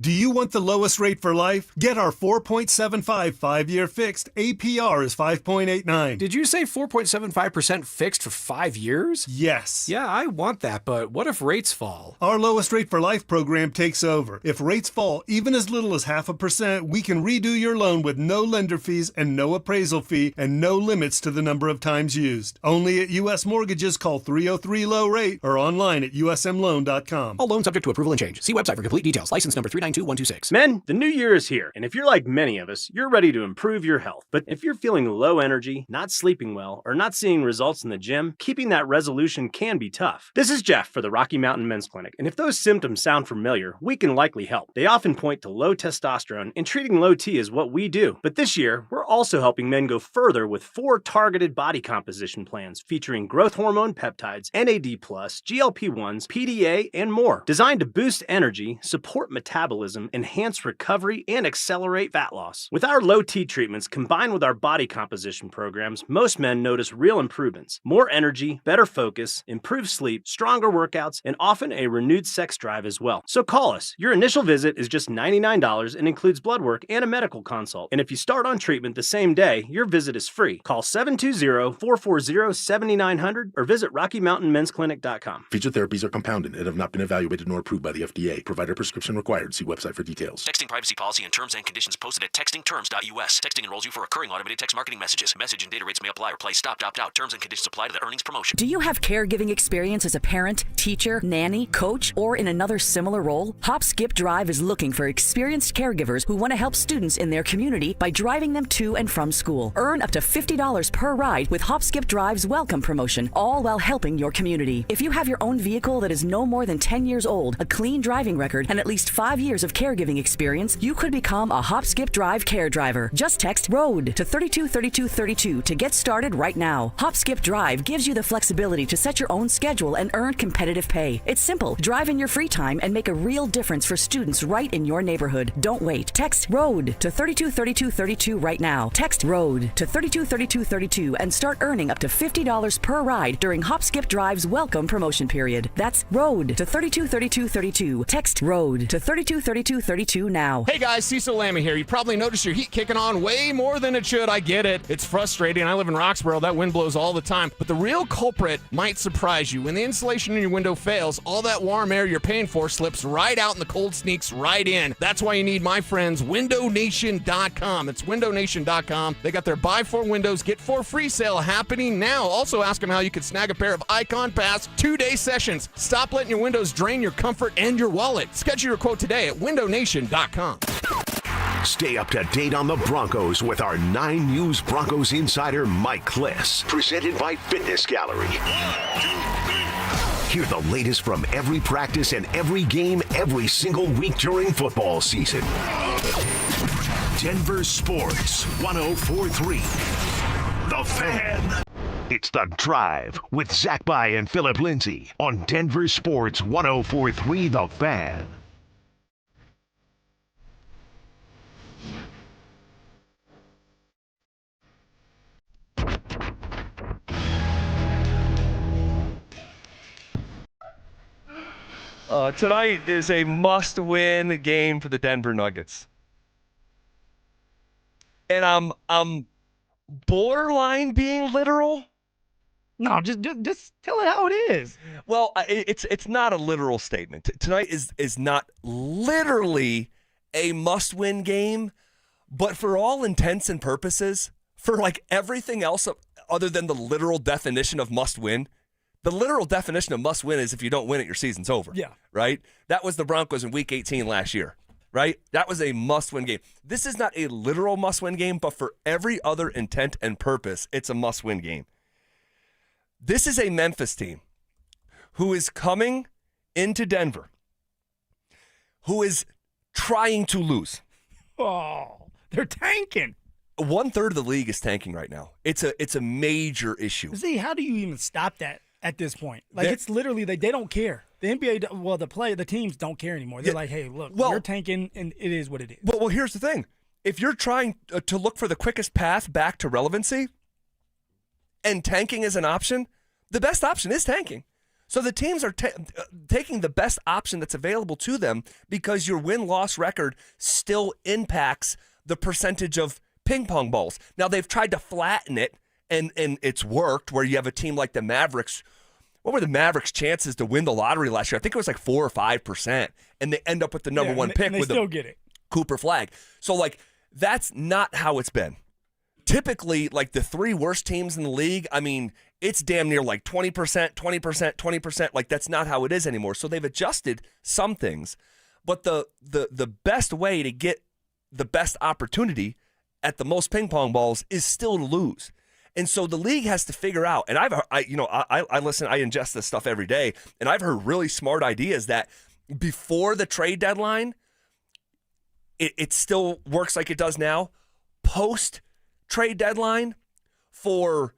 Do you want the lowest rate for life? Get our 4.75 5-year fixed. APR is 5.89. Did you say 4.75% fixed for 5 years? Yes. Yeah, I want that, but what if rates fall? Our lowest rate for life program takes over. If rates fall even as little as 0.5%, we can redo your loan with no lender fees and no appraisal fee and no limits to the number of times used. Only at U.S. Mortgages. Call 303-LOW-RATE or online at usmloan.com. All loans subject to approval and change. See website for complete details. License number 392126. Men, the new year is here, and if you're like many of us, you're ready to improve your health. But if you're feeling low energy, not sleeping well, or not seeing results in the gym, keeping that resolution can be tough. This is Jeff for the Rocky Mountain Men's Clinic, and if those symptoms sound familiar, we can likely help. They often point to low testosterone, and treating low T is what we do. But this year, we're also helping men go further with 4 targeted body composition plans featuring growth hormone peptides, NAD+, GLP-1s, PDA, and more, designed to boost energy, support metabolism, enhance recovery, and accelerate fat loss. With our low T treatments combined with our body composition programs, most men notice real improvements. More energy, better focus, improved sleep, stronger workouts, and often a renewed sex drive as well. So call us. Your initial visit is just $99 and includes blood work and a medical consult. And if you start on treatment the same day, your visit is free. Call 720-440-7900 or visit RockyMountainMen'sClinic.com. Featured therapies are compounded and have not been evaluated nor approved by the FDA. Provider prescription required. See website for details. Texting privacy policy and terms and conditions posted at textingterms.us. Texting enrolls you for recurring automated text marketing messages. Message and data rates may apply or play. Stop, opt out. Terms and conditions apply to the earnings promotion. Do you have caregiving experience as a parent, teacher, nanny, coach, or in another similar role? Hop Skip Drive is looking for experienced caregivers who want to help students in their community by driving them to and from school. Earn up to $50 per ride with Hop Skip Drive's welcome promotion, all while helping your community. If you have your own vehicle that is no more than 10 years old, a clean driving record, and at least 5 years years of caregiving experience, you could become a hop, skip, drive care driver. Just text ROAD to 323232 to get started right now. Hop, skip, drive gives you the flexibility to set your own schedule and earn competitive pay. It's simple. Drive in your free time and make a real difference for students right in your neighborhood. Don't wait. Text ROAD to 323232 right now. Text ROAD to 323232 and start earning up to $50 per ride during Hop, Skip, Drive's welcome promotion period. That's ROAD to 323232. Text ROAD to 323232 now. Hey guys, Cecil Lammy here. You probably noticed your heat kicking on way more than it should. I get it. It's frustrating. I live in Roxborough. That wind blows all the time. But the real culprit might surprise you. When the insulation in your window fails, all that warm air you're paying for slips right out and the cold sneaks right in. That's why you need my friends, windownation.com. It's windownation.com. They got their buy 4 windows, get 4 free sale happening now. Also ask them how you could snag a pair of Icon Pass 2-day sessions. Stop letting your windows drain your comfort and your wallet. Schedule your quote today at windownation.com. Stay up to date on the Broncos with our 9 News Broncos insider, Mike Kliss. Presented by Fitness Gallery. Hear the latest from every practice and every game every single week during football season. Denver Sports 104.3. The Fan. It's The Drive with Zach By and Phillip Lindsay on Denver Sports 104.3 The Fan. Tonight is a must-win game for the Denver Nuggets. And I'm borderline being literal. No, just tell it how it is. Well, it's not a literal statement. Tonight is not literally a must-win game, but for all intents and purposes, for like everything else other than the literal definition of must-win, the literal definition of must-win is if you don't win it, your season's over. Yeah. Right? That was the Broncos in Week 18 last year. Right? That was a must-win game. This is not a literal must-win game, but for every other intent and purpose, it's a must-win game. This is a Memphis team who is coming into Denver, who is trying to lose. Oh, they're tanking. 1/3 of the league is tanking right now. It's a major issue. See, how do you even stop that at this point? Like, it's literally they don't care. The NBA, well, the teams don't care anymore. They're like, hey, look, we're tanking, and it is what it is. Well, here's the thing. If you're trying to look for the quickest path back to relevancy, and tanking is an option, the best option is tanking. So the teams are taking the best option that's available to them because your win-loss record still impacts the percentage of ping pong balls. Now, they've tried to flatten it, and it's worked, where you have a team like the Mavericks. What were the Mavericks' chances to win the lottery last year? I think it was like 4 or 5%, and they end up with the number one pick and they with still get it. Cooper Flag. So, like, that's not how it's been. Typically, like, the 3 worst teams in the league, I mean, it's damn near like 20%, 20%, 20%. Like, that's not how it is anymore. So they've adjusted some things, but the best way to get the best opportunity at the most ping pong balls is still to lose. And so the league has to figure out, and I listen, I ingest this stuff every day, and I've heard really smart ideas that before the trade deadline, it still works like it does now. Post trade deadline for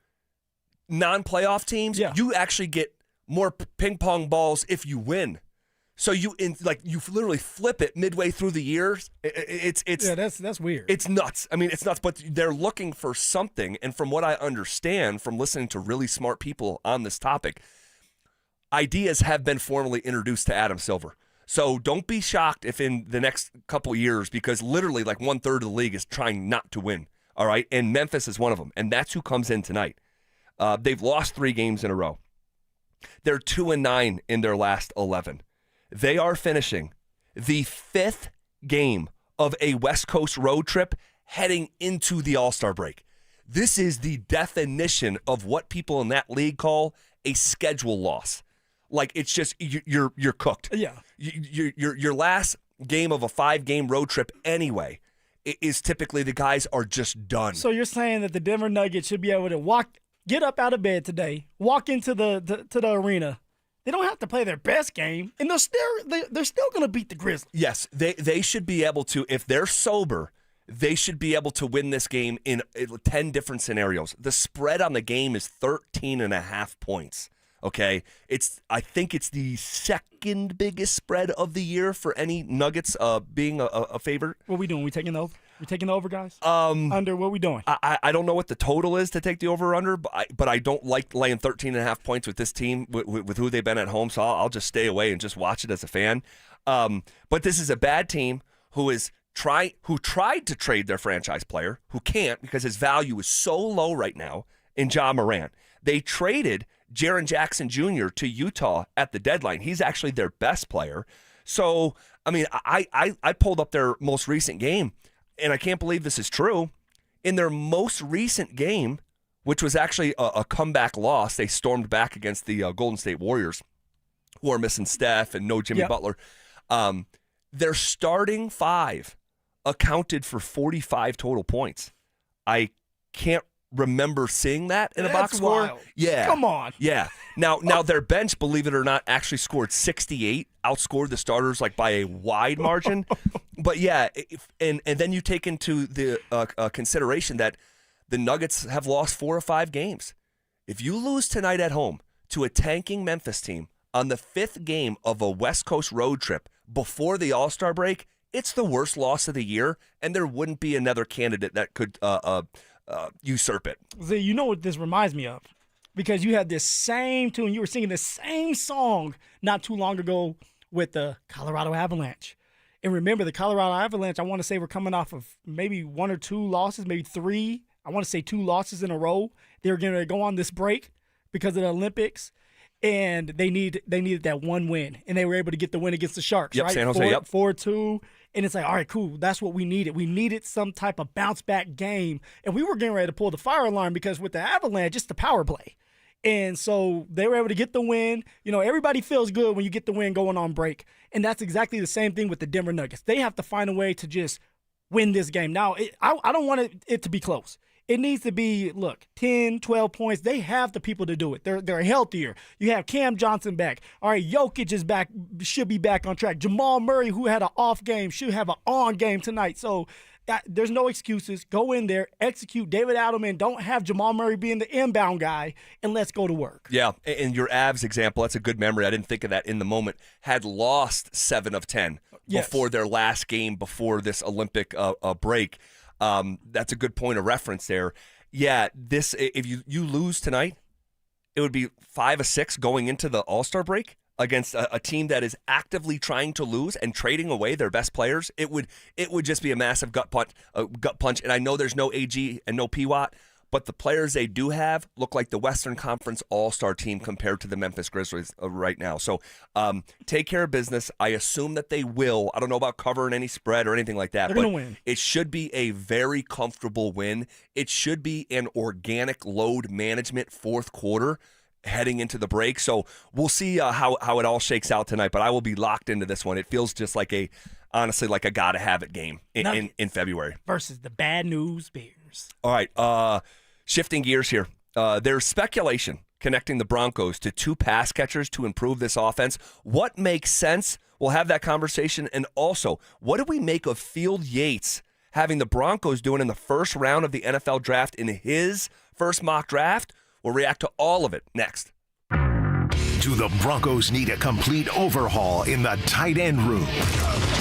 non-playoff teams, you actually get more ping pong balls if you win. So you literally flip it midway through the year. That's weird. It's nuts. I mean, it's nuts. But they're looking for something, and from what I understand from listening to really smart people on this topic, ideas have been formally introduced to Adam Silver. So don't be shocked if in the next couple years, because literally like 1/3 of the league is trying not to win. All right, and Memphis is one of them, and that's who comes in tonight. They've lost 3 games in a row. They're 2-9 in their last 11. They are finishing the 5th game of a West Coast road trip heading into the All-Star break. This is the definition of what people in that league call a schedule loss. Like, it's just you're cooked. Yeah. Your last game of a 5-game road trip anyway is typically the guys are just done. So you're saying that the Denver Nuggets should be able to get up out of bed today, walk into the arena, They don't have to play their best game, and they're still going to beat the Grizzlies. Yes, they should be able to, if they're sober, they should be able to win this game in 10 different scenarios. The spread on the game is 13.5 points. Okay, I think it's the second biggest spread of the year for any Nuggets being a favorite. What are we doing? We taking the over? We taking the over, guys? Under? What are we doing? I don't know what the total is to take the over under, but I don't like laying 13.5 points with this team with who they've been at home. So I'll just stay away and just watch it as a fan. But this is a bad team who tried to trade their franchise player, who can't because his value is so low right now in Ja Morant. They traded Jaren Jackson Jr. to Utah at the deadline. He's actually their best player. So, I mean, I pulled up their most recent game, and I can't believe this is true. In their most recent game, which was actually a comeback loss, they stormed back against the Golden State Warriors, who are missing Steph and no Jimmy Butler. Their starting five accounted for 45 total points. I can't remember seeing that in a box score. Wild. Yeah. Come on. Yeah. Now their bench, believe it or not, actually scored 68, outscored the starters like by a wide margin. But yeah, and then you take into the consideration that the Nuggets have lost 4 or 5 games. If you lose tonight at home to a tanking Memphis team on the 5th game of a West Coast road trip before the All-Star break, it's the worst loss of the year, and there wouldn't be another candidate that could usurp it. See, you know what this reminds me of? Because you had this same tune. You were singing the same song not too long ago with the Colorado Avalanche. And remember, the Colorado Avalanche, I want to say, were coming off of maybe 1 or 2 losses, maybe 3. I want to say 2 losses in a row. They were going to go on this break because of the Olympics. And they needed that one win, and they were able to get the win against the Sharks, right? San Jose, 4-2, and it's like, all right, cool. That's what we needed. We needed some type of bounce-back game, and we were getting ready to pull the fire alarm because with the Avalanche, it's the power play. And so they were able to get the win. You know, everybody feels good when you get the win going on break, and that's exactly the same thing with the Denver Nuggets. They have to find a way to just win this game. Now, I don't want it to be close. It needs to be, 10, 12 points. They have the people to do it. They're healthier. You have Cam Johnson back. All right, Jokic is back, should be back on track. Jamal Murray, who had an off game, should have an on game tonight. So there's no excuses. Go in there, execute. David Adelman, don't have Jamal Murray being the inbound guy, and let's go to work. Yeah, and your Avs example, that's a good memory. I didn't think of that in the moment. Had lost 7 of 10 before their last game before this Olympic break. That's a good point of reference there. Yeah, if you lose tonight, it would be 5 of 6 going into the All-Star break against a team that is actively trying to lose and trading away their best players. It would just be a massive gut punch. And I know there's no AG and no P-Watt, but the players they do have look like the Western Conference All-Star team compared to the Memphis Grizzlies right now. So take care of business. I assume that they will. I don't know about covering any spread or anything like that. They're going to win. It should be a very comfortable win. It should be an organic load management fourth quarter heading into the break. So we'll see how it all shakes out tonight, but I will be locked into this one. It feels just like honestly like a gotta-have-it game in February. Versus the bad news Bears. All right, shifting gears here. There's speculation connecting the Broncos to 2 pass catchers to improve this offense. What makes sense? We'll have that conversation. And also, what do we make of Field Yates having the Broncos doing in the first round of the NFL draft in his first mock draft? We'll react to all of it next. Do the Broncos need a complete overhaul in the tight end room?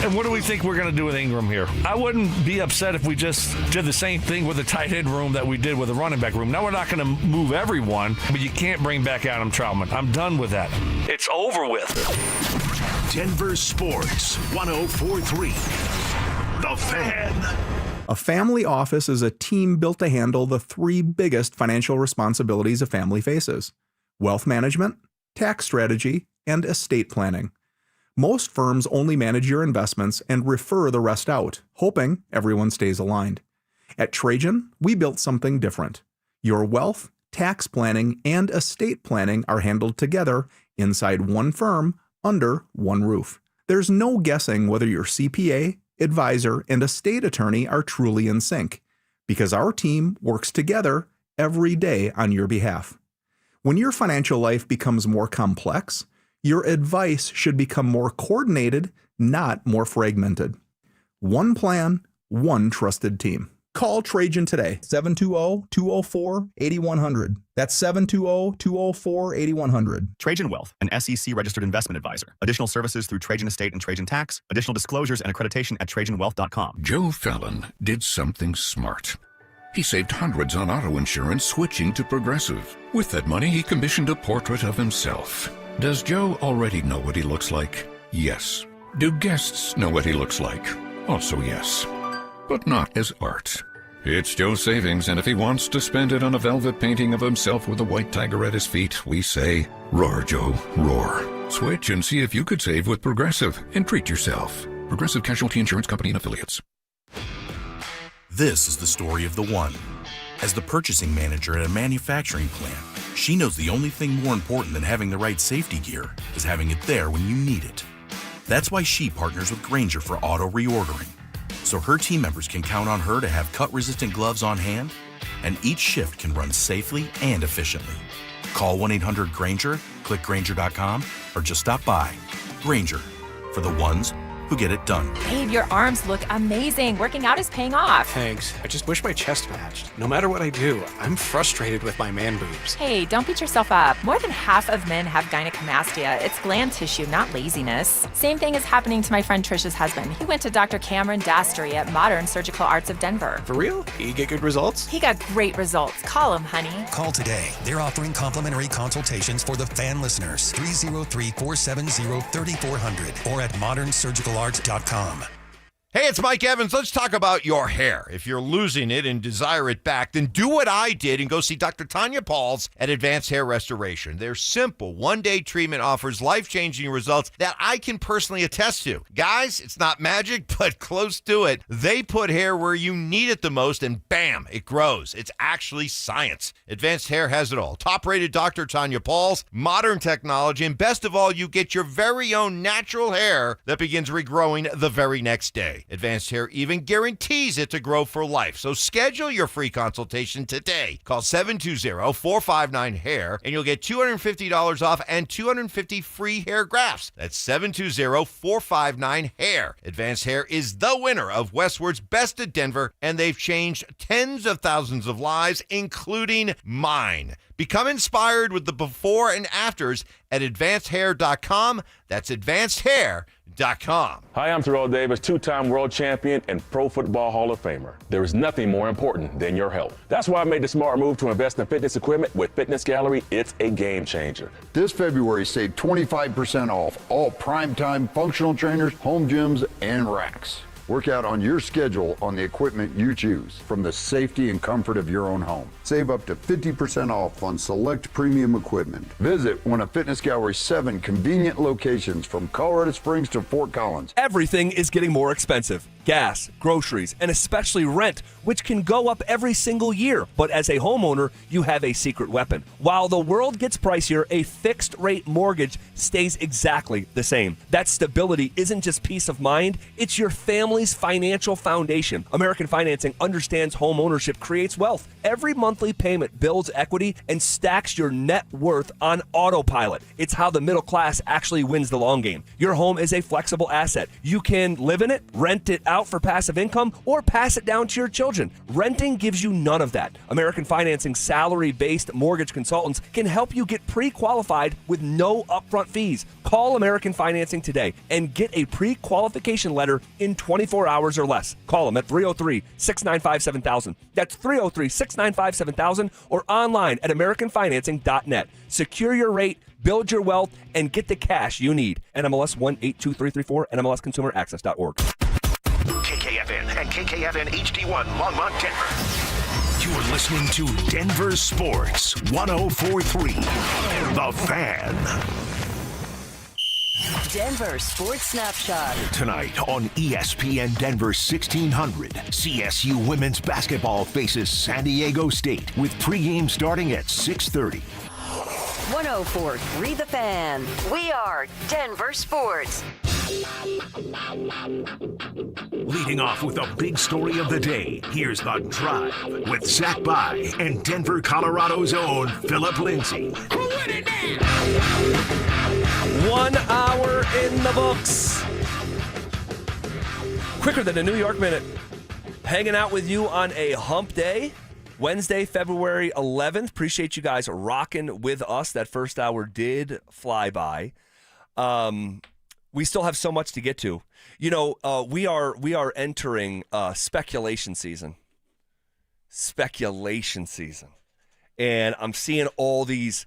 And what do we think we're going to do with Ingram here? I wouldn't be upset if we just did the same thing with the tight end room that we did with the running back room. Now, we're not going to move everyone, but you can't bring back Adam Troutman. I'm done with that. It's over with. Denver Sports 104.3. The Fan. A family office is a team built to handle the 3 biggest financial responsibilities a family faces: wealth management, tax strategy, and estate planning. Most firms only manage your investments and refer the rest out, hoping everyone stays aligned. At Trajan, we built something different. Your wealth, tax planning, and estate planning are handled together inside one firm under one roof. There's no guessing whether your CPA, advisor, and estate attorney are truly in sync, because our team works together every day on your behalf. When your financial life becomes more complex, Your advice should become more coordinated, not more fragmented. One plan, one trusted team. Call Trajan today, 720-204-8100. That's 720-204-8100. Trajan Wealth, an SEC-registered investment advisor. Additional services through Trajan Estate and Trajan Tax. Additional disclosures and accreditation at TrajanWealth.com. Joe Fallon did something smart. He saved hundreds on auto insurance switching to Progressive. With that money, he commissioned a portrait of himself. Does Joe already know what he looks like? Yes. Do guests know what he looks like? Also yes. But not as art. It's Joe's savings, and if he wants to spend it on a velvet painting of himself with a white tiger at his feet, we say, roar, Joe, roar. Switch and see if you could save with Progressive and treat yourself. Progressive Casualty Insurance Company and Affiliates. This is the story of the one. As the purchasing manager at a manufacturing plant, she knows the only thing more important than having the right safety gear is having it there when you need it. That's why she partners with Grainger for auto reordering, so her team members can count on her to have cut-resistant gloves on hand, and each shift can run safely and efficiently. Call 1-800-GRAINGER, click Grainger.com, or just stop by. Grainger, for the ones who get it done. Babe, your arms look amazing. Working out is paying off. Thanks. I just wish my chest matched. No matter what I do, I'm frustrated with my man boobs. Hey, don't beat yourself up. More than half of men have gynecomastia. It's gland tissue, not laziness. Same thing is happening to my friend Trisha's husband. He went to Dr. Cameron Dastry at Modern Surgical Arts of Denver. For real? You get good results? He got great results. Call him, honey. Call today. They're offering complimentary consultations for the fan listeners. 303-470-3400 or at modernsurgicalarts.com. Hey, it's Mike Evans. Let's talk about your hair. If you're losing it and desire it back, then do what I did and go see Dr. Tanya Pauls at Advanced Hair Restoration. Their simple one-day treatment offers life-changing results that I can personally attest to. Guys, it's not magic, but close to it. They put hair where you need it the most, and bam, it grows. It's actually science. Advanced Hair has it all. Top-rated Dr. Tanya Pauls, modern technology, and best of all, you get your very own natural hair that begins regrowing the very next day. Advanced Hair even guarantees it to grow for life. So schedule your free consultation today. Call 720-459-HAIR and you'll get $250 off and 250 free hair grafts. That's 720-459-HAIR. Advanced Hair is the winner of Westward's Best of Denver, and they've changed tens of thousands of lives, including mine. Become inspired with the before and afters at advancedhair.com. That's advancedhair.com. Hi, I'm Terrell Davis, two-time world champion and Pro Football Hall of Famer. There is nothing more important than your health. That's why I made the smart move to invest in fitness equipment with Fitness Gallery. It's a game changer. This February, save 25% off all primetime functional trainers, home gyms, and racks. Work out on your schedule on the equipment you choose from the safety and comfort of your own home. Save up to 50% off on select premium equipment. Visit one of Fitness Gallery's 7 convenient locations from Colorado Springs to Fort Collins. Everything is getting more expensive. Gas, groceries, and especially rent, which can go up every single year. But as a homeowner, you have a secret weapon. While the world gets pricier, a fixed rate mortgage stays exactly the same. That stability isn't just peace of mind, it's your family's financial foundation. American Financing understands home ownership creates wealth. Every monthly payment builds equity and stacks your net worth on autopilot. It's how the middle class actually wins the long game. Your home is a flexible asset. You can live in it, rent it out for passive income, or pass it down to your children. Renting gives you none of that. American Financing salary-based mortgage consultants can help you get pre-qualified with no upfront fees. Call American Financing today and get a pre-qualification letter in 24 hours or less. Call them at 303-695-7000. That's 303-695-7000 or online at AmericanFinancing.net. Secure your rate, build your wealth, and get the cash you need. NMLS 182334, NMLSConsumerAccess.org. KKFN and KKFN HD1 Longmont, Denver. You're listening to Denver Sports 104.3 The Fan. Denver Sports Snapshot. Tonight on ESPN Denver 1600, CSU women's basketball faces San Diego State with pregame starting at 6:30. 104.3 The Fan. We are Denver Sports. Leading off with the big story of the day, here's The Drive with Zach By and Denver, Colorado's own Phillip Lindsay. 1 hour in the books. Quicker than a New York minute. Hanging out with you on a hump day, Wednesday, February 11th. Appreciate you guys rocking with us. That first hour did fly by. We still have so much to get to. You know, we are entering speculation season. Speculation season. And I'm seeing all these,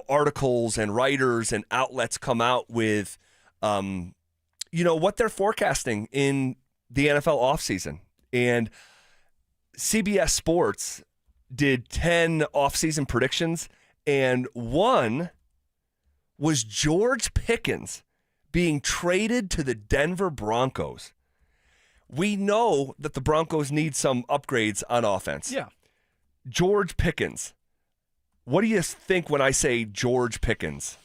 articles and writers and outlets come out with, what they're forecasting in the NFL offseason. And CBS Sports did 10 offseason predictions, and one was George Pickens being traded to the Denver Broncos. We know that the Broncos need some upgrades on offense. Yeah. George Pickens. What do you think when I say George Pickens?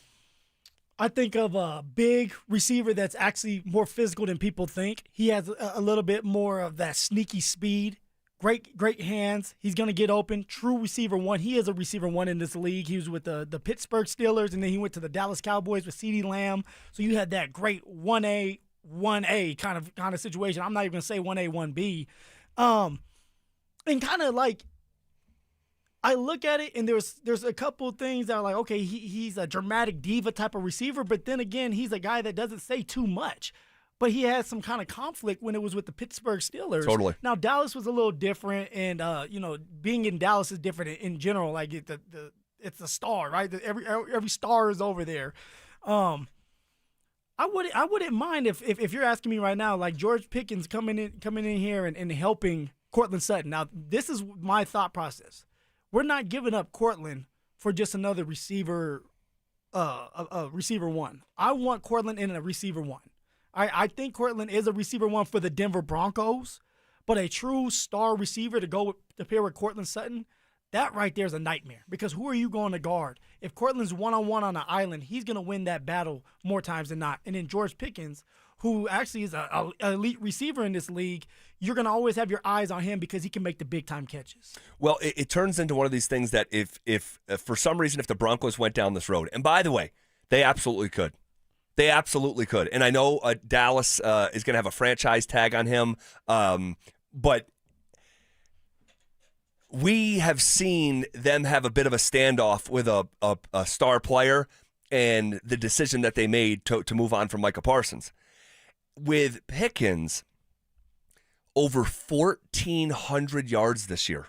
I think of a big receiver that's actually more physical than people think. He has a little bit more of that sneaky speed. Great hands. He's going to get open. True receiver one. He is a receiver one in this league. He was with the Pittsburgh Steelers, and then he went to the Dallas Cowboys with CeeDee Lamb. So you had that great 1A kind of situation. I'm not even going to say 1A, 1B. And kind of like, I look at it, and there's a couple things that are like, okay, he's a dramatic diva type of receiver, but then again, he's a guy that doesn't say too much. But he had some kind of conflict when it was with the Pittsburgh Steelers. Totally. Now, Dallas was a little different, and, being in Dallas is different in general. Like, it's a star, right? Every star is over there. I wouldn't mind if you're asking me right now, like George Pickens coming in here and helping Courtland Sutton. Now, this is my thought process. We're not giving up Courtland for just another receiver, a receiver one. I want Courtland in a receiver one. I think Courtland is a receiver one for the Denver Broncos, but a true star receiver to pair with Courtland Sutton, that right there is a nightmare, because who are you going to guard? If Courtland's one-on-one on an island, he's going to win that battle more times than not. And then George Pickens, who actually is an elite receiver in this league, you're going to always have your eyes on him because he can make the big-time catches. Well, it turns into one of these things that if for some reason, if the Broncos went down this road, and by the way, they absolutely could. They absolutely could. And I know Dallas is going to have a franchise tag on him, but we have seen them have a bit of a standoff with a star player and the decision that they made to move on from Micah Parsons. With Pickens, over 1,400 yards this year.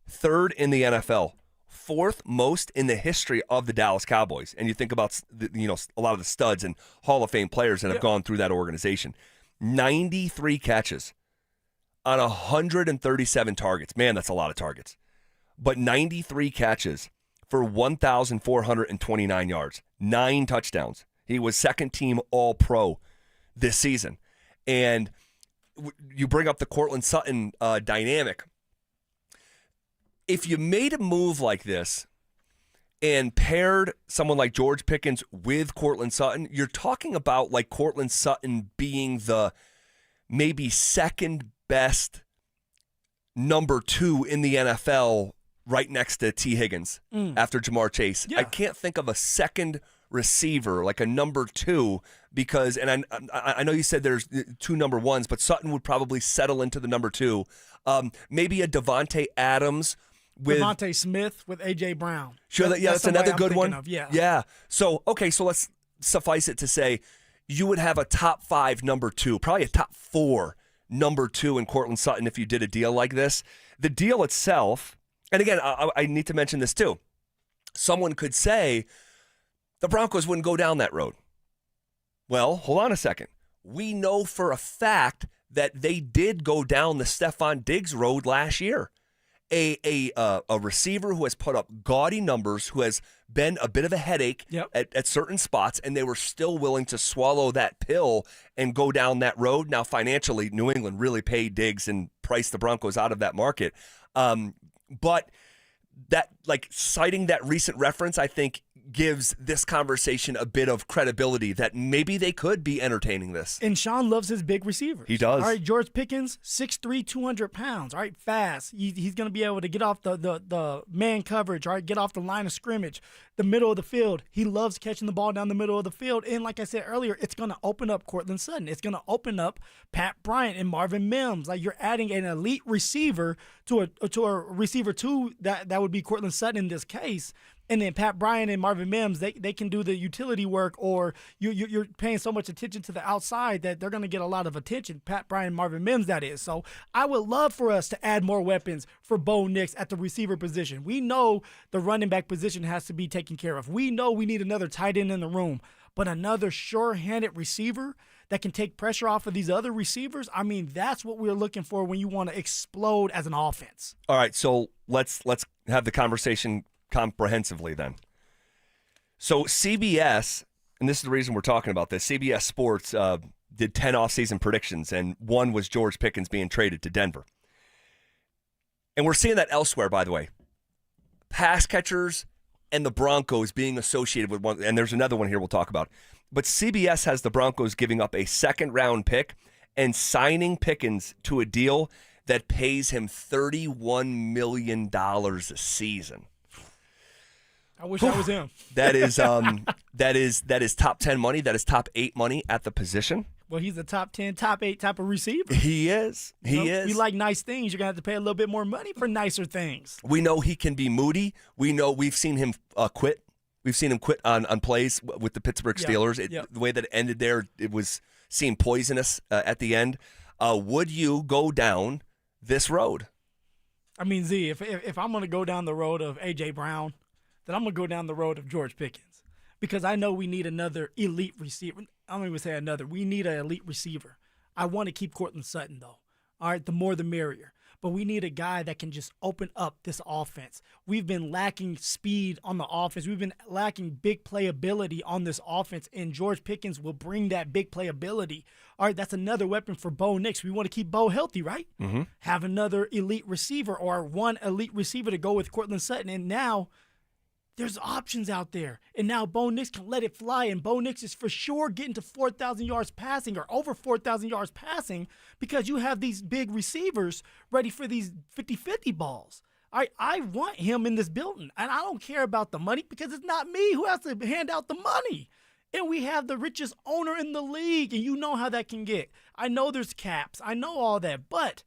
Third in the NFL. Fourth most in the history of the Dallas Cowboys. And you think about a lot of the studs and Hall of Fame players that have gone through that organization. 93 catches on 137 targets. Man, that's a lot of targets. But 93 catches for 1,429 yards. 9 touchdowns. He was second team All-Pro this season. And you bring up the Courtland Sutton dynamic. If you made a move like this and paired someone like George Pickens with Courtland Sutton, you're talking about like Courtland Sutton being the maybe second best number 2 in the NFL right next to T. Higgins after Jamar Chase. Yeah. I can't think of a second receiver, like a number 2, because, and I know you said there's 2 number 1s, but Sutton would probably settle into the number 2. Maybe a Devontae Adams with Devontae Smith with A.J. Brown. Sure, that's another good one. Yeah. So let's suffice it to say you would have a top 5 number 2, probably a top 4 number 2 in Courtland Sutton if you did a deal like this. The deal itself, and again, I need to mention this too. Someone could say the Broncos wouldn't go down that road. Well, hold on a second. We know for a fact that they did go down the Stephon Diggs road last year. A receiver who has put up gaudy numbers, who has been a bit of a headache at certain spots, and they were still willing to swallow that pill and go down that road. Now, financially, New England really paid Diggs and priced the Broncos out of that market. But that, like, citing that recent reference, I think gives this conversation a bit of credibility that maybe they could be entertaining this. And Sean loves his big receivers. He does. All right, George Pickens, 6'3", 200 pounds. All right, fast. He's going to be able to get off the man coverage, all right, get off the line of scrimmage, the middle of the field. He loves catching the ball down the middle of the field. And like I said earlier, it's going to open up Courtland Sutton. It's going to open up Pat Bryant and Marvin Mims. Like, you're adding an elite receiver to a receiver two that would be Courtland Sutton in this case. And then Pat Bryant and Marvin Mims, they can do the utility work, or you're paying so much attention to the outside that they're going to get a lot of attention. Pat Bryant and Marvin Mims, that is. So I would love for us to add more weapons for Bo Nix at the receiver position. We know the running back position has to be taken care of. We know we need another tight end in the room, but another sure-handed receiver that can take pressure off of these other receivers, I mean, that's what we're looking for when you want to explode as an offense. All right, so let's have the conversation comprehensively then. So CBS, and this is the reason we're talking about this, CBS Sports did 10 offseason predictions, and one was George Pickens being traded to Denver. And we're seeing that elsewhere, by the way. Pass catchers and the Broncos being associated with one, and there's another one here we'll talk about. But CBS has the Broncos giving up a second-round pick and signing Pickens to a deal that pays him $31 million a season. I wish I was him. That is top 10 money. That is top 8 money at the position. Well, he's a top 10, top 8 type of receiver. He is. He is. You like nice things, you're going to have to pay a little bit more money for nicer things. We know he can be moody. We know we've seen him quit. We've seen him quit on plays with the Pittsburgh Steelers. The way that it ended there, it was seemed poisonous at the end. Would you go down this road? I mean, Z, if I'm going to go down the road of A.J. Brown, then I'm going to go down the road of George Pickens, because I know we need another elite receiver. I don't even say another. We need an elite receiver. I want to keep Courtland Sutton, though. All right, the more the merrier. But we need a guy that can just open up this offense. We've been lacking speed on the offense. We've been lacking big playability on this offense, and George Pickens will bring that big playability. All right, that's another weapon for Bo Nix. We want to keep Bo healthy, right? Mm-hmm. Have another elite receiver or one elite receiver to go with Courtland Sutton, and now there's options out there. And now Bo Nix can let it fly, and Bo Nix is for sure getting to 4,000 yards passing or over 4,000 yards passing because you have these big receivers ready for these 50-50 balls. I want him in this building, and I don't care about the money because it's not me who has to hand out the money. And we have the richest owner in the league, and you know how that can get. I know there's caps. I know all that, but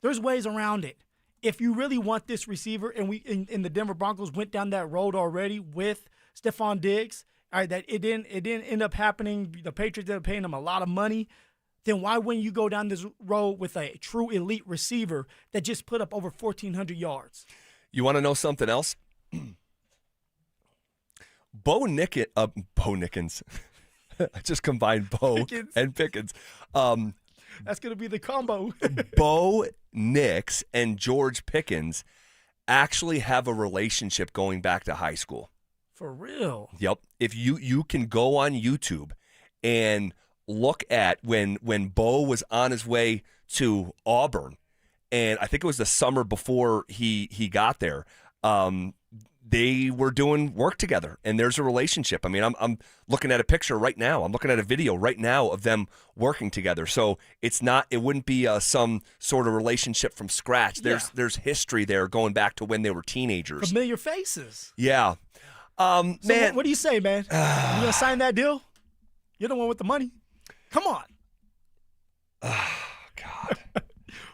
there's ways around it. If you really want this receiver, and we in the Denver Broncos went down that road already with Stephon Diggs, all right, that it didn't end up happening. The Patriots ended up paying him a lot of money. Then why wouldn't you go down this road with a true elite receiver that just put up over 1,400 yards? You want to know something else? Bo Nickens. I just combined Bo and Pickens. That's going to be the combo. Bo Nix and George Pickens actually have a relationship going back to high school. For real? Yep. If you can go on YouTube and look at when Bo was on his way to Auburn, and I think it was the summer before he got there, they were doing work together, and there's a relationship. I mean, I'm looking at a picture right now. I'm looking at a video right now of them working together. So it wouldn't be some sort of relationship from scratch. There's history there going back to when they were teenagers. Familiar faces. Yeah. So man. What do you say, man? You going to sign that deal? You're the one with the money. Come on. Oh, God.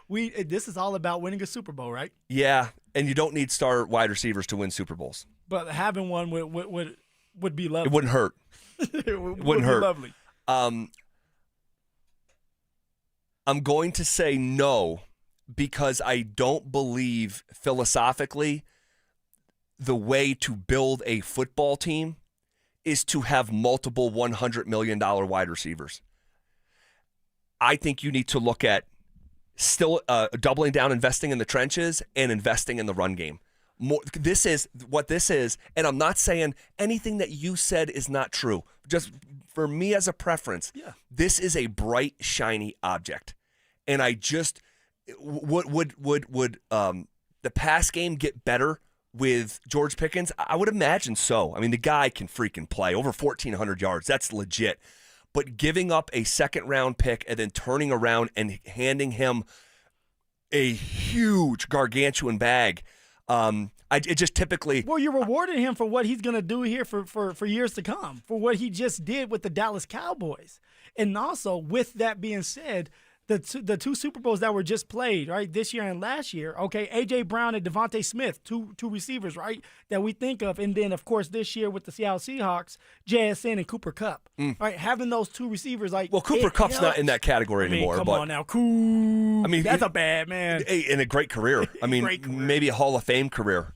This is all about winning a Super Bowl, right? Yeah, and you don't need star wide receivers to win Super Bowls. But having one would be lovely. It wouldn't hurt. It wouldn't hurt. Be lovely. I'm going to say no because I don't believe philosophically the way to build a football team is to have multiple $100 million wide receivers. I think you need to look at still doubling down, investing in the trenches, and investing in the run game. This is what this is, and I'm not saying anything that you said is not true. Just for me as a preference, this is a bright, shiny object, and I just would the pass game get better with George Pickens? I would imagine so. I mean, the guy can freaking play. Over 1,400 yards. That's legit. But giving up a second-round pick and then turning around and handing him a huge, gargantuan bag, it just typically... Well, you're rewarding him for what he's going to do here for years to come, for what he just did with the Dallas Cowboys. And also, with that being said, the two Super Bowls that were just played, right, this year and last year, okay, A.J. Brown and Devontae Smith, two receivers, right, that we think of. And then, of course, this year with the Seattle Seahawks, JSN and Cooper Kupp, right, having those two receivers, like... Well, Cooper Kupp's not in that category anymore. Come but, on now, Coop. I mean, that's a bad man. In a great career. I mean, maybe a Hall of Fame career,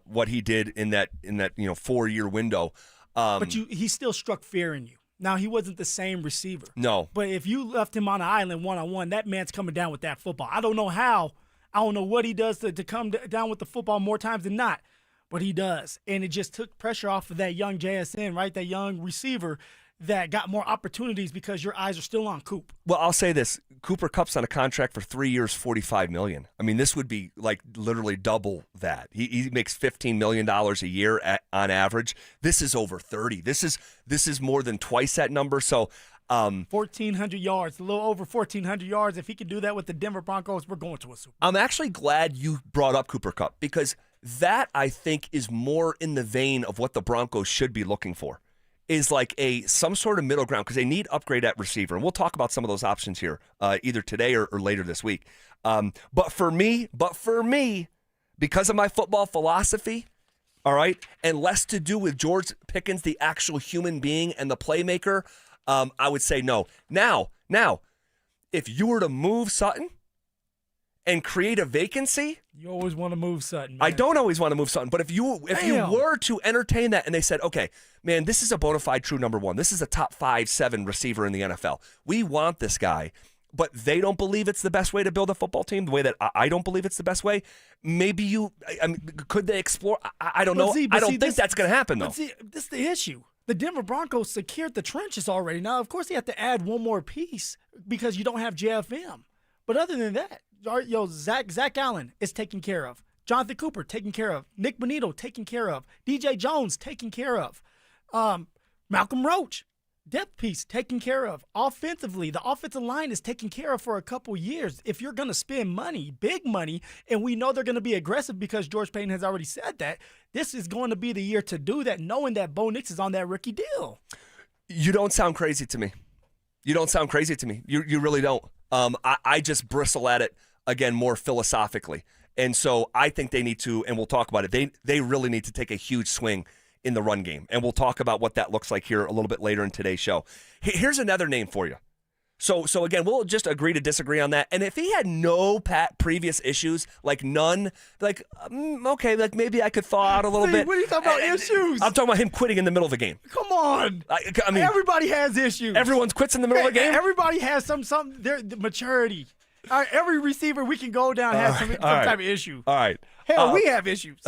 what he did in that 4-year window. But he still struck fear in you. Now, he wasn't the same receiver. No. But if you left him on an island one-on-one, that man's coming down with that football. I don't know how. I don't know what he does to come down with the football more times than not, but he does. And it just took pressure off of that young JSN, right, that young receiver that got more opportunities because your eyes are still on Coop. Well, I'll say this. Cooper Kupp's on a contract for 3 years, $45 million. I mean, this would be like literally double that. He makes $15 million a year on average. This is over 30. This is more than twice that number. So 1,400 yards, a little over 1,400 yards. If he can do that with the Denver Broncos, we're going to a Super Bowl. I'm actually glad you brought up Cooper Kupp because that, I think, is more in the vein of what the Broncos should be looking for. Is like some sort of middle ground because they need upgrade at receiver. And we'll talk about some of those options here either today or later this week. But for me, because of my football philosophy, all right, and less to do with George Pickens, the actual human being and the playmaker, I would say no. Now, if you were to move Sutton and create a vacancy. You always want to move Sutton, man. I don't always want to move Sutton, but if you were to entertain that and they said, okay, man, this is a bona fide true number one. This is a top 5-7 receiver in the NFL. We want this guy, but they don't believe it's the best way to build a football team, the way that I don't believe it's the best way. Maybe could they explore? I don't know. I don't think that's going to happen, though. But see, this is the issue. The Denver Broncos secured the trenches already. Now, of course, they have to add one more piece because you don't have JFM. But other than that, Zach Allen is taken care of. Jonathan Cooper taken care of. Nick Bonito taken care of. DJ Jones taken care of. Malcolm Roach, depth piece taken care of. Offensively, the offensive line is taken care of for a couple years. If you're going to spend money, big money, and we know they're going to be aggressive because George Payton has already said that, this is going to be the year to do that, knowing that Bo Nix is on that rookie deal. You don't sound crazy to me. You really don't. I just bristle at it, again, more philosophically. And so I think they need to, and we'll talk about it, they really need to take a huge swing in the run game. And we'll talk about what that looks like here a little bit later in today's show. Here's another name for you. So again, we'll just agree to disagree on that. And if he had no previous issues, like none, like, okay, like maybe I could thaw out a little bit. What are you talking about issues? I'm talking about him quitting in the middle of a game. Come on. I mean, everybody has issues. Everyone quits in the middle of a game? Everybody has some maturity. All right, every receiver we can go down has some type of issue. All right. Hell, we have issues.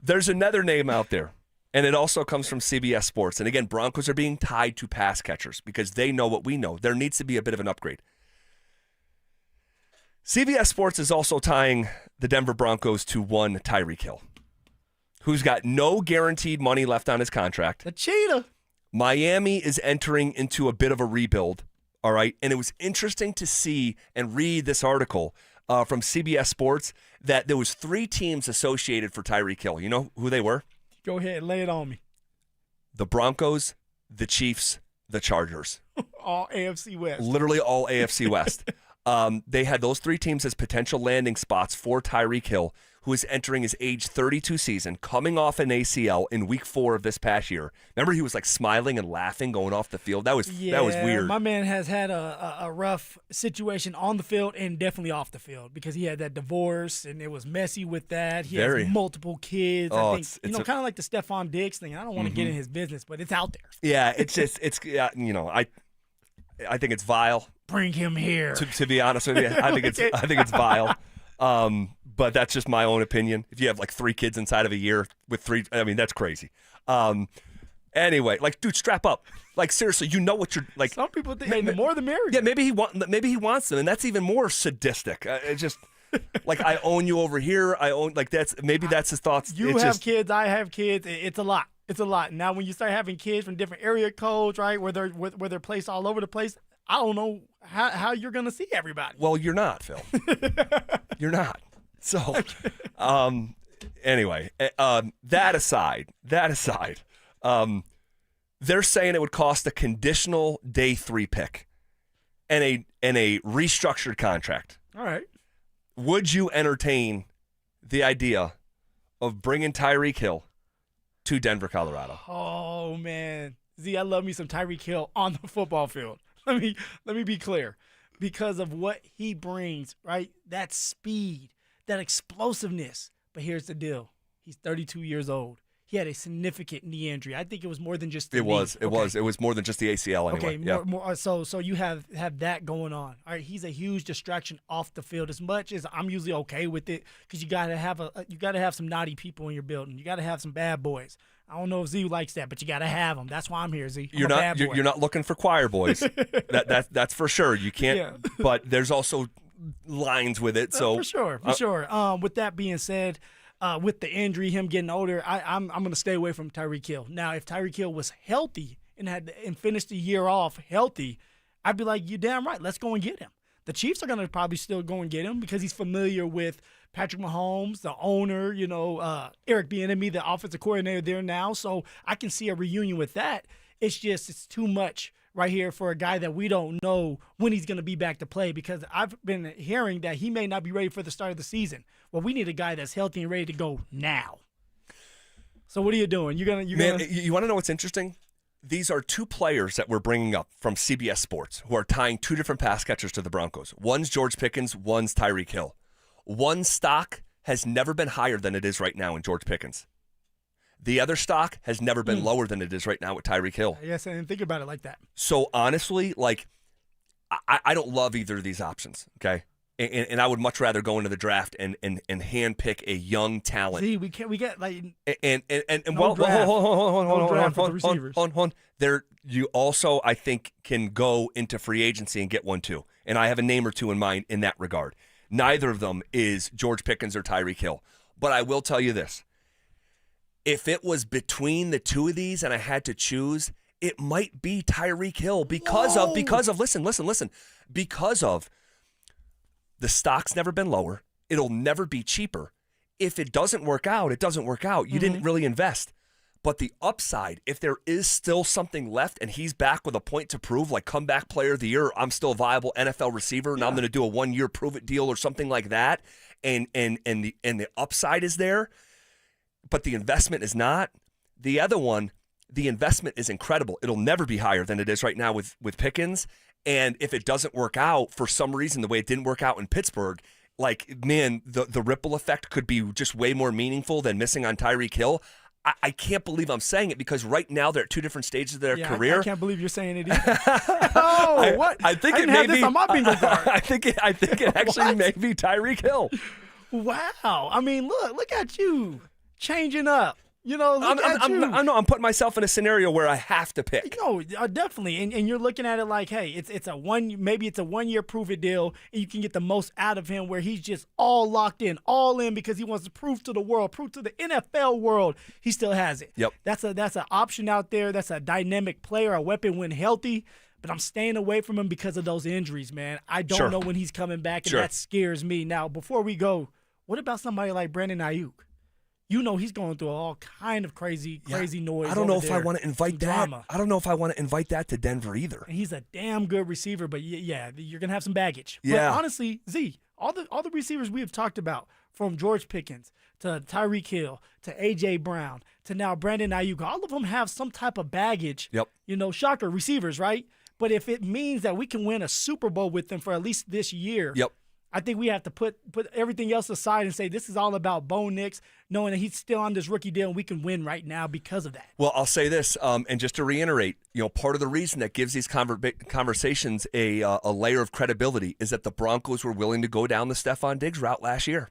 There's another name out there, and it also comes from CBS Sports. And again, Broncos are being tied to pass catchers because they know what we know. There needs to be a bit of an upgrade. CBS Sports is also tying the Denver Broncos to one Tyreek Hill, who's got no guaranteed money left on his contract. The cheetah. Miami is entering into a bit of a rebuild. All right, and it was interesting to see and read this article from CBS Sports that there was 3 teams associated for Tyreek Hill. You know who they were? Go ahead, lay it on me. The Broncos, the Chiefs, the Chargers. All AFC West. Literally all AFC West. They had those 3 teams as potential landing spots for Tyreek Hill, who is entering his age 32 season, coming off an ACL in week 4 of this past year. Remember, he was like smiling and laughing going off the field. That was weird. My man has had a rough situation on the field and definitely off the field because he had that divorce and it was messy with that. He has multiple kids. Oh, I think kind of like the Stephon Diggs thing. I don't want to get in his business, but it's out there. Yeah, I think it's vile. Bring him here. To be honest with you, I think it's vile. But that's just my own opinion. If you have like 3 kids inside of a year with 3, I mean, that's crazy. Anyway, like, dude, strap up. Like, seriously, you know what you're like. Some people think the more the merrier. Yeah, maybe he wants them, and that's even more sadistic. Like, I own you over here. That's his thoughts. You have kids. I have kids. It's a lot. It's a lot. Now, when you start having kids from different area codes, right, where they're placed all over the place, I don't know how you're going to see everybody. Well, you're not, Phil. You're not. So, anyway, that aside, they're saying it would cost a conditional day 3 pick and a restructured contract. All right. Would you entertain the idea of bringing Tyreek Hill to Denver, Colorado? Oh, man. Z, I love me some Tyreek Hill on the football field. Let me be clear. Because of what he brings, right? That speed, that explosiveness. But here's the deal. He's 32 years old. He had a significant knee injury. I think it was more than just the knee. It was more than just the ACL anyway. Okay, more, so you have that going on. All right, he's a huge distraction off the field. As much as I'm usually okay with it, because you gotta have some naughty people in your building. You gotta have some bad boys. I don't know if Z likes that, but you gotta have them. That's why I'm here, Z. You're not looking for choir boys. That's for sure. You can't. Yeah. But there's also lines with it. So for sure. With that being said. With the injury, him getting older, I'm going to stay away from Tyreek Hill. Now, if Tyreek Hill was healthy and finished the year off healthy, I'd be like, you're damn right, let's go and get him. The Chiefs are going to probably still go and get him because he's familiar with Patrick Mahomes, the owner, Eric Bieniemy, the offensive coordinator there now. So I can see a reunion with that. It's too much right here for a guy that we don't know when he's going to be back to play, because I've been hearing that he may not be ready for the start of the season. Well, we need a guy that's healthy and ready to go now. So what are you doing? You want to know what's interesting? These are 2 players that we're bringing up from CBS Sports who are tying 2 different pass catchers to the Broncos. One's George Pickens, one's Tyreek Hill. One stock has never been higher than it is right now in George Pickens. The other stock has never been lower than it is right now with Tyreek Hill. Yes, I didn't think about it like that. So honestly, I don't love either of these options, okay? And I would much rather go into the draft and handpick a young talent. See, we get like hold on. There, you also, I think, can go into free agency and get one too. And I have a name or two in mind in that regard. Neither of them is George Pickens or Tyreek Hill. But I will tell you this. If it was between the 2 of these and I had to choose, it might be Tyreek Hill because of the stock's never been lower. It'll never be cheaper. If it doesn't work out, it doesn't work out. You didn't really invest. But the upside, if there is still something left and he's back with a point to prove, like comeback player of the year, I'm still a viable NFL receiver, and I'm going to do a 1-year prove-it deal or something like that, and the upside is there, but the investment is not. The other one, the investment is incredible. It'll never be higher than it is right now with Pickens. And if it doesn't work out for some reason, the way it didn't work out in Pittsburgh, the ripple effect could be just way more meaningful than missing on Tyreek Hill. I can't believe I'm saying it because right now they're at 2 different stages of their career. I can't believe you're saying it either. What? I think it may be on my bingo card. I think it actually may be Tyreek Hill. Wow. I mean, look at you. Changing up. I'm putting myself in a scenario where I have to pick. No, definitely. And you're looking at it like, hey, it's a 1-year prove-it deal, and you can get the most out of him where he's just all locked in, all in because he wants to prove to the world, prove to the NFL world he still has it. Yep. That's an option out there. That's a dynamic player, a weapon when healthy. But I'm staying away from him because of those injuries, man. I don't know when he's coming back, and that scares me. Now, before we go, what about somebody like Brandon Ayuk? He's going through all kind of crazy noise. I don't know if I want to invite that. I don't know if I want to invite that to Denver either. And he's a damn good receiver, but you're gonna have some baggage. Yeah. But honestly, Z, all the receivers we have talked about, from George Pickens to Tyreek Hill to AJ Brown to now Brandon Ayuk, all of them have some type of baggage. Yep. Shocker receivers, right? But if it means that we can win a Super Bowl with them for at least this year, yep. I think we have to put everything else aside and say this is all about Bo Nix, knowing that he's still on this rookie deal and we can win right now because of that. Well, I'll say this, and just to reiterate, part of the reason that gives these conversations a layer of credibility is that the Broncos were willing to go down the Stephon Diggs route last year,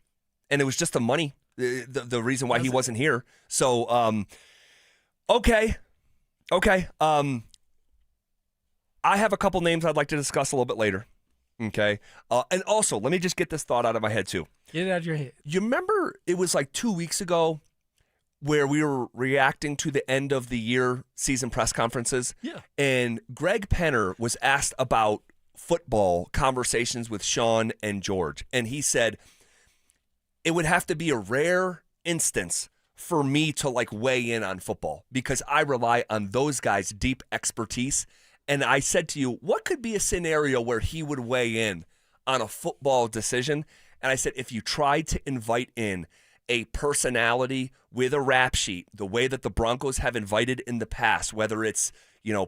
and it was just the money, the reason why he wasn't here. So, okay. I have a couple names I'd like to discuss a little bit later. Okay. And also, let me just get this thought out of my head, too. Get it out of your head. You remember it was like 2 weeks ago where we were reacting to the end of the year season press conferences? Yeah. And Greg Penner was asked about football conversations with Sean and George. And he said, it would have to be a rare instance for me to like weigh in on football because I rely on those guys' deep expertise. And I said to you, what could be a scenario where he would weigh in on a football decision? And I said, if you tried to invite in a personality with a rap sheet, the way that the Broncos have invited in the past, whether it's,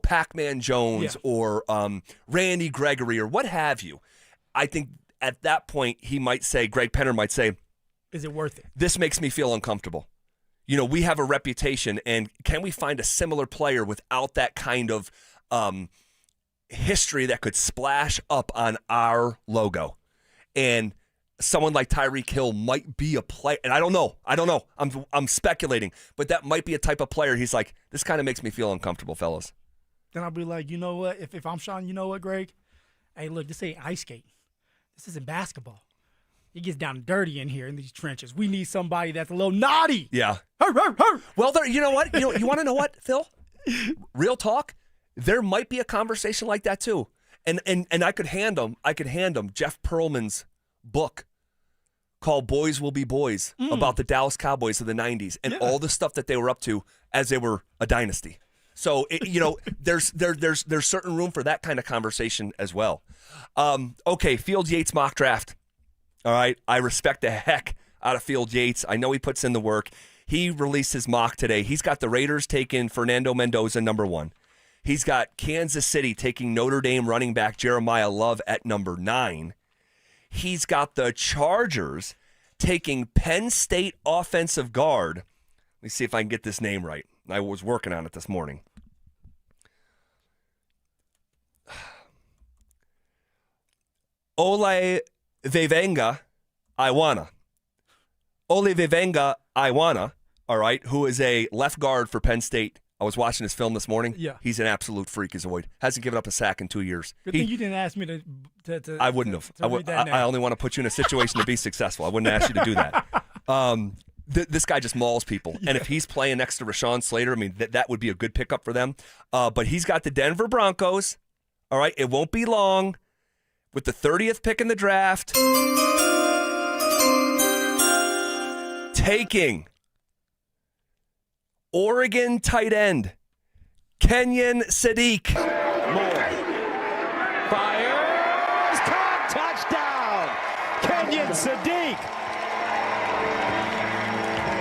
Pac-Man Jones or Randy Gregory or what have you, I think at that point Greg Penner might say, is it worth it? This makes me feel uncomfortable. We have a reputation, and can we find a similar player without that kind of history that could splash up on our logo? And someone like Tyreek Hill might be a player, and I don't know. I'm speculating, but that might be a type of player. He's like, this kind of makes me feel uncomfortable, fellas. Then I'll be like, you know what? If I'm Sean, you know what, Greg? Hey, look, this ain't ice skate. This isn't basketball. It gets down dirty in here in these trenches. We need somebody that's a little naughty. Yeah. Hur, hur, hur. Well, you know what? You want to know what, Phil? Real talk. There might be a conversation like that too, and I could hand them Jeff Pearlman's book called "Boys Will Be Boys" about the Dallas Cowboys of the '90s and all the stuff that they were up to as they were a dynasty. So there's certain room for that kind of conversation as well. Okay, Field Yates mock draft. All right, I respect the heck out of Field Yates. I know he puts in the work. He released his mock today. He's got the Raiders taking Fernando Mendoza, number 1. He's got Kansas City taking Notre Dame running back Jeremiah Love at number 9. He's got the Chargers taking Penn State offensive guard. Let me see if I can get this name right. I was working on it this morning. Ole Vevenga Iwana, all right, who is a left guard for Penn State. I was watching his film this morning. Yeah. He's an absolute freak, is Void. Hasn't given up a sack in 2 years. Good thing you didn't ask me to I wouldn't have. I only want to put you in a situation to be successful. I wouldn't ask you to do that. This guy just mauls people. And if he's playing next to Rashawn Slater, I mean, that would be a good pickup for them. But he's got the Denver Broncos. All right, it won't be long. With the 30th pick in the draft, taking Oregon tight end Kenyon Sadiq. Fires, caught, touchdown, Kenyon Sadiq.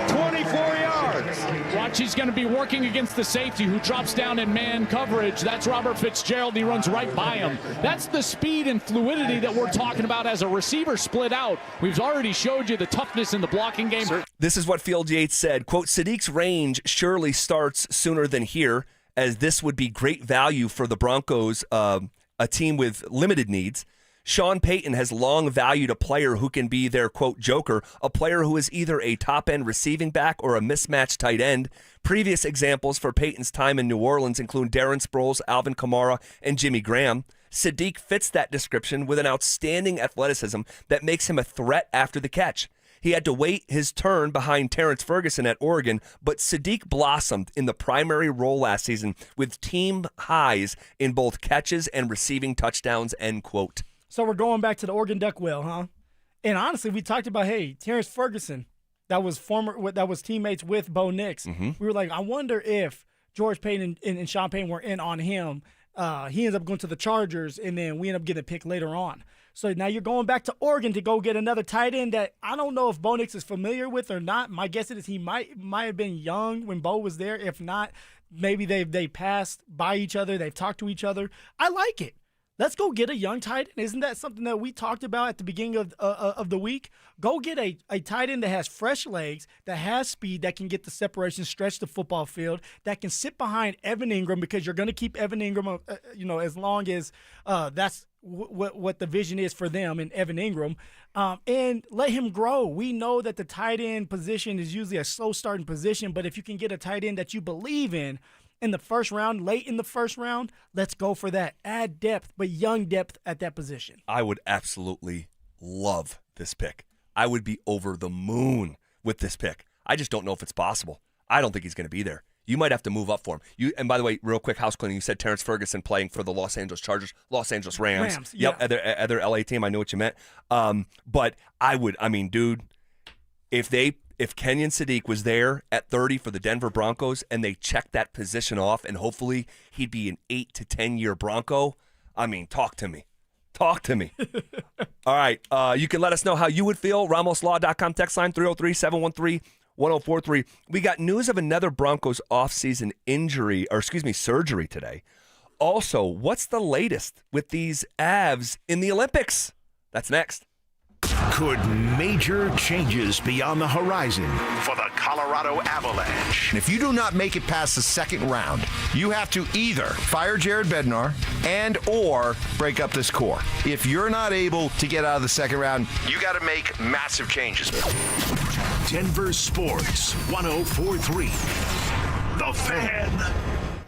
24 yards. Watch, he's going to be working against the safety who drops down in man coverage. That's Robert Fitzgerald. He runs right by him. That's the speed and fluidity that we're talking about as a receiver split out. We've already showed you the toughness in the blocking game. This is what Field Yates said. Quote, Sadiq's range surely starts sooner than here, as this would be great value for the Broncos, a team with limited needs. Sean Payton has long valued a player who can be their, quote, joker, a player who is either a top-end receiving back or a mismatched tight end. Previous examples for Payton's time in New Orleans include Darren Sproles, Alvin Kamara, and Jimmy Graham. Sadiq fits that description with an outstanding athleticism that makes him a threat after the catch. He had to wait his turn behind Terrence Ferguson at Oregon, but Sadiq blossomed in the primary role last season with team highs in both catches and receiving touchdowns, end quote. So we're going back to the Oregon Duck well, huh? And honestly, we talked about, Terrence Ferguson, that was teammates with Bo Nix. Mm-hmm. We were like, I wonder if George Payton and Sean Payton were in on him. He ends up going to the Chargers, and then we end up getting a pick later on. So now you're going back to Oregon to go get another tight end that I don't know if Bo Nix is familiar with or not. My guess is he might have been young when Bo was there. If not, maybe they passed by each other. They've talked to each other. I like it. Let's go get a young tight end. Isn't that something that we talked about at the beginning of the week? Go get a tight end that has fresh legs, that has speed, that can get the separation, stretch the football field, that can sit behind Evan Ingram, because you're going to keep Evan Ingram, as long as that's what the vision is for them and Evan Ingram, and let him grow. We know that the tight end position is usually a slow starting position, but if you can get a tight end that you believe in, in the first round, late in the first round, let's go for that. Add depth, but young depth at that position. I would absolutely love this pick. I would be over the moon with this pick. I just don't know if it's possible. I don't think he's going to be there. You might have to move up for him. And by the way, real quick house cleaning, you said Terrence Ferguson playing for the Los Angeles Chargers, Los Angeles Rams. Yeah. Yep, other LA team. I knew what you meant. But dude, if Kenyon Sadiq was there at 30 for the Denver Broncos and they checked that position off and hopefully he'd be an 8 to 10 year Bronco, talk to me. Talk to me. All right. You can let us know how you would feel. RamosLaw.com text line 303-713-1043. We got news of another Broncos offseason surgery today. Also, what's the latest with these Avs in the Olympics? That's next. Could major changes be on the horizon for the Colorado Avalanche? And if you do not make it past the second round, you have to either fire Jared Bednar and or break up this core. If you're not able to get out of the second round, you got to make massive changes. Denver Sports 104.3. The Fan.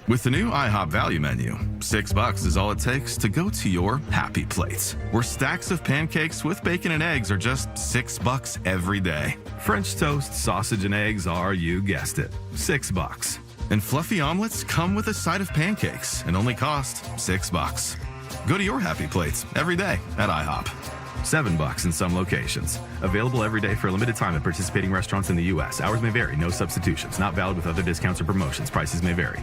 With the new IHOP value menu, $6 is all it takes to go to your happy place, where stacks of pancakes with bacon and eggs are just $6 every day. French toast, sausage, and eggs are, you guessed it, $6. And fluffy omelets come with a side of pancakes and only cost $6. Go to your happy plates every day at IHOP. $7 in some locations. Available every day for a limited time at participating restaurants in the U.S. Hours may vary. No substitutions. Not valid with other discounts or promotions. Prices may vary.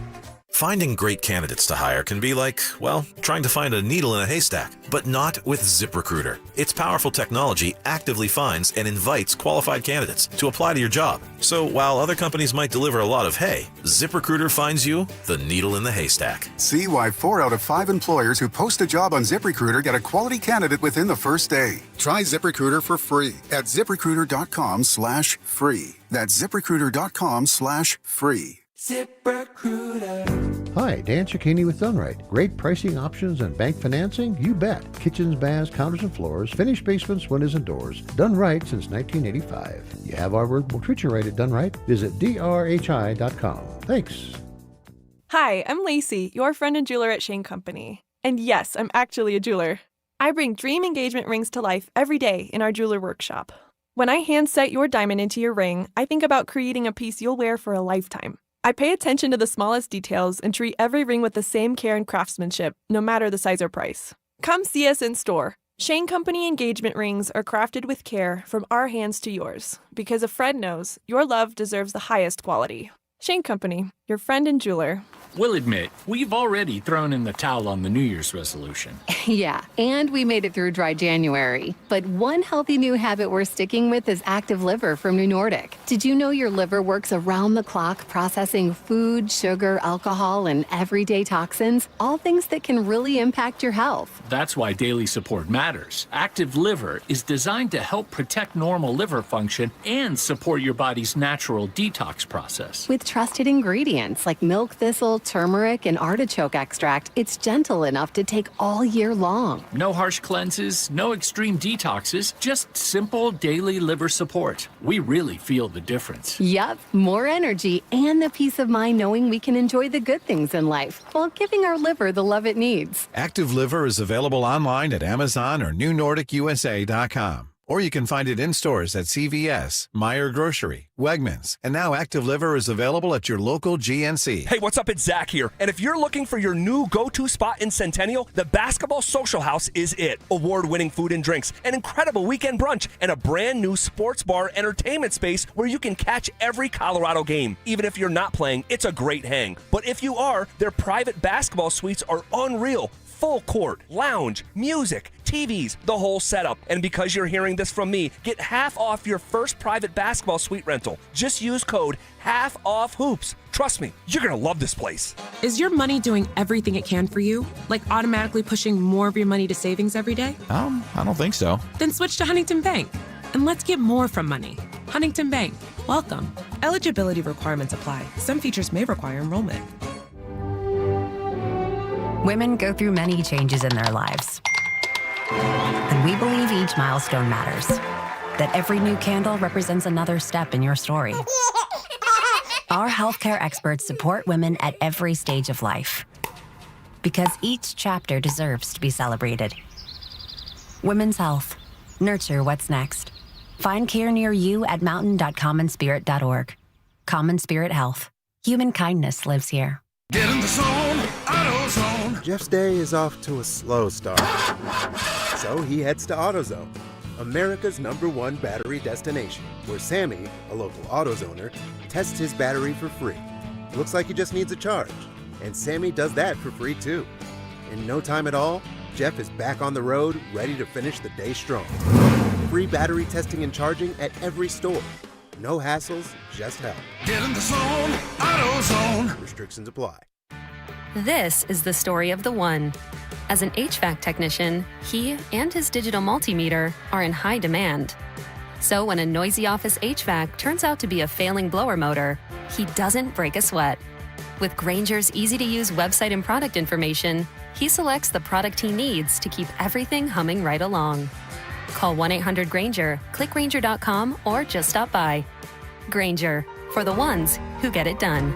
Finding great candidates to hire can be like, well, trying to find a needle in a haystack, but not with ZipRecruiter. Its powerful technology actively finds and invites qualified candidates to apply to your job. So while other companies might deliver a lot of hay, ZipRecruiter finds you the needle in the haystack. See why 4 out of 5 employers who post a job on ZipRecruiter get a quality candidate within the first day. Try ZipRecruiter for free at ZipRecruiter.com/free. That's ZipRecruiter.com/free. ZipRecruiter. Hi, Dan Cicchini with Done Right. Great pricing options and bank financing? You bet. Kitchens, baths, counters and floors, finished basements, windows and doors. Done right since 1985. You have our word, we'll treat you right at Done Right. Visit drhi.com. Thanks. Hi, I'm Lacey, your friend and jeweler at Shane Company. And yes, I'm actually a jeweler. I bring dream engagement rings to life every day in our jeweler workshop. When I hand set your diamond into your ring, I think about creating a piece you'll wear for a lifetime. I pay attention to the smallest details and treat every ring with the same care and craftsmanship, no matter the size or price. Come see us in store. Shane Company engagement rings are crafted with care from our hands to yours, because a friend knows your love deserves the highest quality. Shane Company, your friend and jeweler. We'll admit, we've already thrown in the towel on the New Year's resolution. Yeah, and we made it through dry January. But one healthy new habit we're sticking with is Active Liver from New Nordic. Did you know your liver works around the clock processing food, sugar, alcohol, and everyday toxins? All things that can really impact your health. That's why daily support matters. Active Liver is designed to help protect normal liver function and support your body's natural detox process. With trusted ingredients like milk thistle, turmeric, and artichoke extract, it's gentle enough to take all year long. No harsh cleanses, no extreme detoxes, just simple daily liver support. We really feel the difference. Yup, more energy and the peace of mind knowing we can enjoy the good things in life while giving our liver the love it needs. Active Liver is available online at Amazon or NewNordicUSA.com. Or you can find it in stores at CVS, Meijer Grocery, Wegmans, and now Active Liver is available at your local GNC. Hey, what's up? It's Zach here. And if you're looking for your new go-to spot in Centennial, the Basketball Social House is it. Award-winning food and drinks, an incredible weekend brunch, and a brand new sports bar entertainment space where you can catch every Colorado game. Even if you're not playing, it's a great hang. But if you are, their private basketball suites are unreal. Full court, lounge, music, TVs, the whole setup. And because you're hearing this from me, get half off your first private basketball suite rental. Just use code HALFOFFHOOPS. Trust me, you're going to love this place. Is your money doing everything it can for you? Like automatically pushing more of your money to savings every day? I don't think so. Then switch to Huntington Bank. And let's get more from money. Huntington Bank. Welcome. Eligibility requirements apply. Some features may require enrollment. Women go through many changes in their lives. And we believe each milestone matters. That every new candle represents another step in your story. Our healthcare experts support women at every stage of life because each chapter deserves to be celebrated. Women's health. Nurture what's next. Find care near you at mountain.commonspirit.org. Common Spirit Health. Human kindness lives here. Get in the zone, AutoZone. Jeff's day is off to a slow start. So he heads to AutoZone, America's #1 battery destination, where Sammy, a local AutoZoner, tests his battery for free. Looks like he just needs a charge. And Sammy does that for free too. In no time at all, Jeff is back on the road, ready to finish the day strong. Free battery testing and charging at every store. No hassles, just help. Get in the zone, AutoZone. Restrictions apply. This is the story of the one. As an HVAC technician, he and his digital multimeter are in high demand. So when a noisy office HVAC turns out to be a failing blower motor, he doesn't break a sweat. With Grainger's easy-to-use website and product information, he selects the product he needs to keep everything humming right along. Call 1-800-GRAINGER, click Grainger.com, or just stop by. Grainger, for the ones who get it done.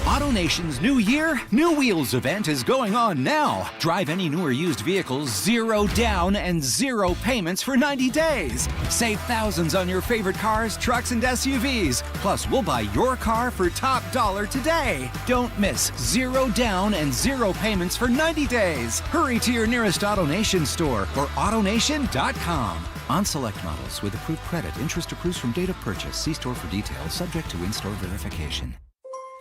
AutoNation's New Year, New Wheels event is going on now. Drive any new or used vehicles 0 down and 0 payments for 90 days. Save thousands on your favorite cars, trucks, and SUVs. Plus, we'll buy your car for top dollar today. Don't miss 0 down and 0 payments for 90 days. Hurry to your nearest AutoNation store or AutoNation.com. On select models with approved credit, interest accrues from date of purchase. See store for details, subject to in-store verification.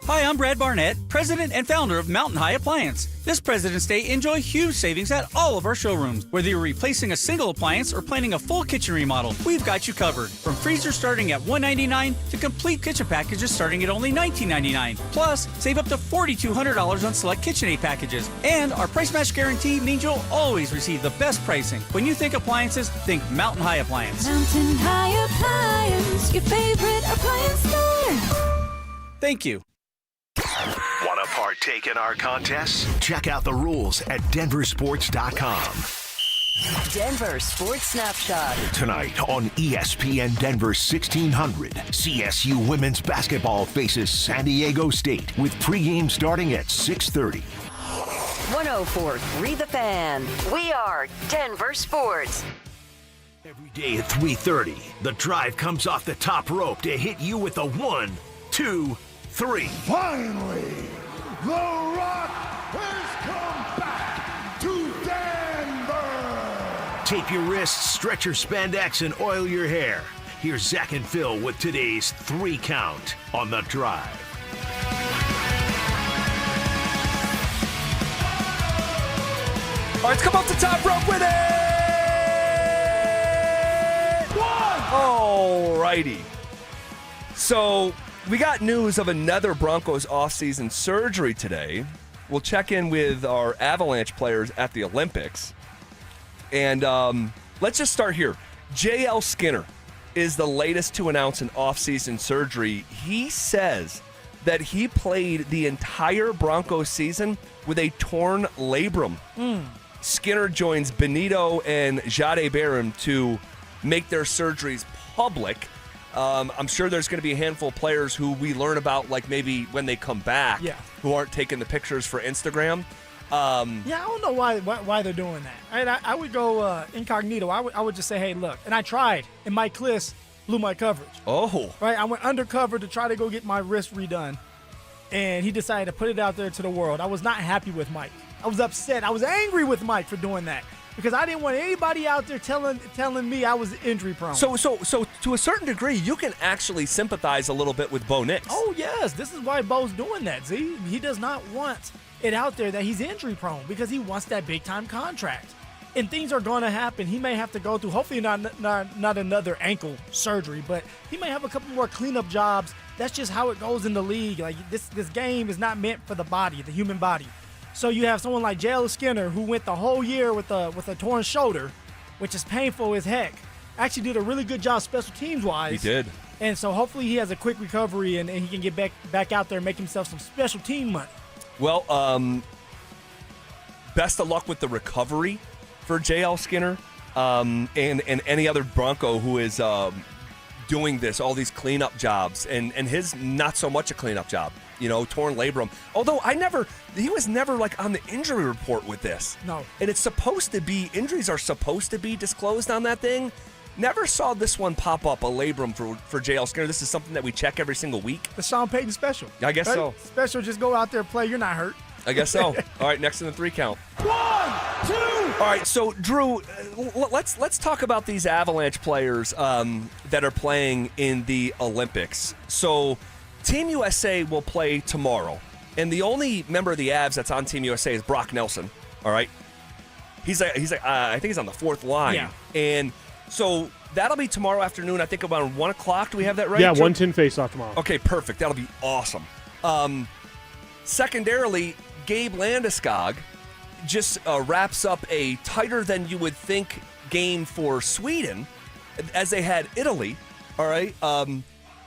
Hi, I'm Brad Barnett, president and founder of Mountain High Appliance. This President's Day, enjoy huge savings at all of our showrooms. Whether you're replacing a single appliance or planning a full kitchen remodel, we've got you covered. From freezers starting at $199 to complete kitchen packages starting at only $19.99. Plus, save up to $4,200 on select KitchenAid packages. And our price match guarantee means you'll always receive the best pricing. When you think appliances, think Mountain High Appliance. Mountain High Appliance, your favorite appliance store. Thank you. Want to partake in our contests? Check out the rules at DenverSports.com. Denver Sports Snapshot. Tonight on ESPN Denver 1600, CSU women's basketball faces San Diego State with pregame starting at 6:30. 104.3 The Fan. We are Denver Sports. Every day at 3:30, the drive comes off the top rope to hit you with a 1, 2, 3. Finally, the Rock has come back to Denver. Tape your wrists, stretch your spandex, and oil your hair. Here's Zach and Phil with today's 3 count on the drive. All right, let's come off the top rope with it. 1. All righty. So we got news of another Broncos offseason surgery today. We'll check in with our Avalanche players at the Olympics. And let's just start here. J.L. Skinner is the latest to announce an offseason surgery. He says that he played the entire Broncos season with a torn labrum. Skinner joins Benito and Jade Barron to make their surgeries public. I'm sure there's going to be a handful of players who we learn about, like maybe when they come back, who aren't taking the pictures for Instagram. I don't know why they're doing that. I would go incognito. I would just say, hey, look, and I tried, and Mike Kliss blew my coverage. Oh. Right, I went undercover to try to go get my wrist redone, and he decided to put it out there to the world. I was not happy with Mike. I was upset. I was angry with Mike for doing that. Because I didn't want anybody out there telling me I was injury prone. So to a certain degree, you can actually sympathize a little bit with Bo Nix. Oh, yes. This is why Bo's doing that, Z. He does not want it out there that he's injury prone because he wants that big-time contract. And things are going to happen. He may have to go through, hopefully not another ankle surgery, but he may have a couple more cleanup jobs. That's just how it goes in the league. Like this game is not meant for the body, the human body. So you have someone like J.L. Skinner who went the whole year with a torn shoulder, which is painful as heck. Actually did a really good job special teams-wise. He did. And so hopefully he has a quick recovery and he can get back out there and make himself some special team money. Well, best of luck with the recovery for J.L. Skinner and any other Bronco who is doing this, all these cleanup jobs, and his not so much a cleanup job, torn labrum. Although he was never like on the injury report with this. No. And it's supposed to be, injuries are supposed to be disclosed on that thing. Never saw this one pop up, a labrum for JL Skinner. This is something that we check every single week. The Sean Payton special. I guess so. Special, just go out there, play, you're not hurt. I guess so. All right, next in the 3 count. 1, 2. All right, so Drew, let's talk about these Avalanche players that are playing in the Olympics. So Team USA will play tomorrow, and the only member of the Avs that's on Team USA is Brock Nelson. All right, he's I think he's on the 4th line, yeah. And so that'll be tomorrow afternoon. I think around 1 o'clock. Do we have that right? Yeah, 1:10 face-off tomorrow. Okay, perfect. That'll be awesome. Secondarily, Gabe Landeskog just wraps up a tighter than you would think game for Sweden as they had Italy. All right.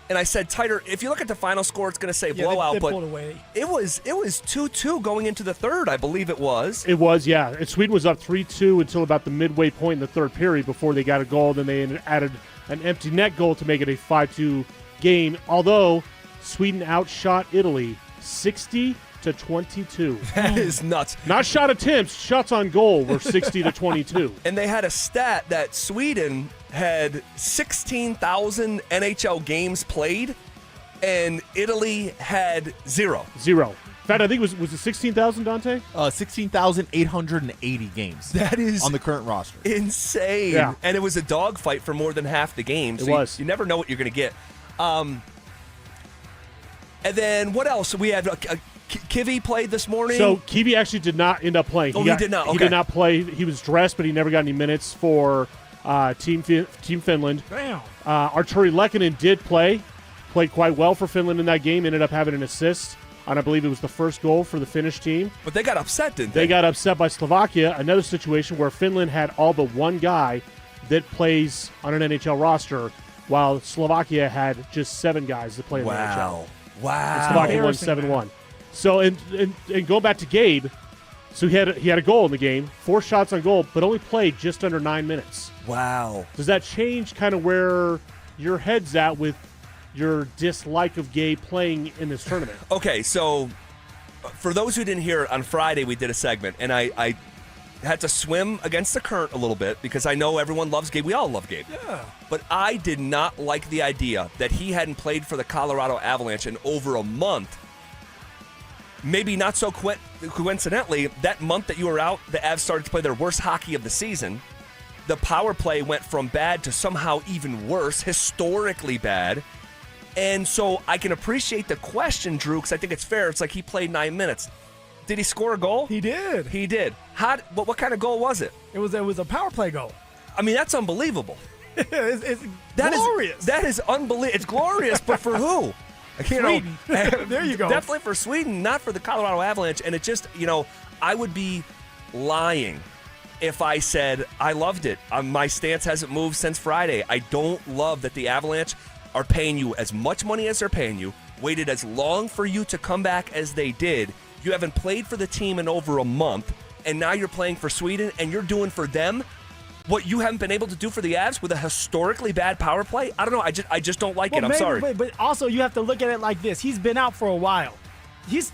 And I said tighter. If you look at the final score, it's going to say blowout, they but pulled away. It was 2-2 going into the 3rd, I believe it was. It was, yeah. And Sweden was up 3-2 until about the midway point in the 3rd period before they got a goal. Then they added an empty net goal to make it a 5-2 game. Although Sweden outshot Italy 60-22. That is nuts. Not shot attempts, shots on goal were 60-22. And they had a stat that Sweden had 16,000 NHL games played, and Italy had 0. In fact, I think was it 16,000, Dante? 16,880 games. That is on the current roster. Insane. Yeah. And it was a dogfight for more than half the game. So it was. You never know what you're going to get. And then what else? We had Kivy played this morning. So Kivy actually did not end up playing. He did not. Okay. He did not play. He was dressed, but he never got any minutes for Team Finland. Damn. Arturi Lehkonen did play. Played quite well for Finland in that game. Ended up having an assist on, I believe it was the first goal for the Finnish team. But they got upset, didn't they? They got upset by Slovakia. Another situation where Finland had all but one guy that plays on an NHL roster, while Slovakia had just 7 guys that play in the NHL. Wow. And Slovakia won 7-1. So, and going back to Gabe, so he had a goal in the game, 4 shots on goal, but only played just under 9 minutes. Wow. Does that change kind of where your head's at with your dislike of Gabe playing in this tournament? Okay, so for those who didn't hear it, on Friday we did a segment, and I had to swim against the current a little bit because I know everyone loves Gabe. We all love Gabe. Yeah. But I did not like the idea that he hadn't played for the Colorado Avalanche in over a month. Maybe not so coincidentally, that month that you were out, the Avs started to play their worst hockey of the season. The power play went from bad to somehow even worse, historically bad. And so I can appreciate the question, Drew, because I think it's fair. It's like he played 9 minutes. Did he score a goal? He did. He did. What kind of goal was it? It was a power play goal. I mean, that's unbelievable. It's glorious. That is unbelievable. It's glorious, but for who? Sweden. There you go. Definitely for Sweden, not for the Colorado Avalanche. And it just, I would be lying if I said I loved it. My stance hasn't moved since Friday. I don't love that the Avalanche are paying you as much money as they're paying you, waited as long for you to come back as they did. You haven't played for the team in over a month, and now you're playing for Sweden, and you're doing for them what you haven't been able to do for the Avs with a historically bad power play. I don't know. I just don't like it. I'm sorry. But also, you have to look at it like this. He's been out for a while. These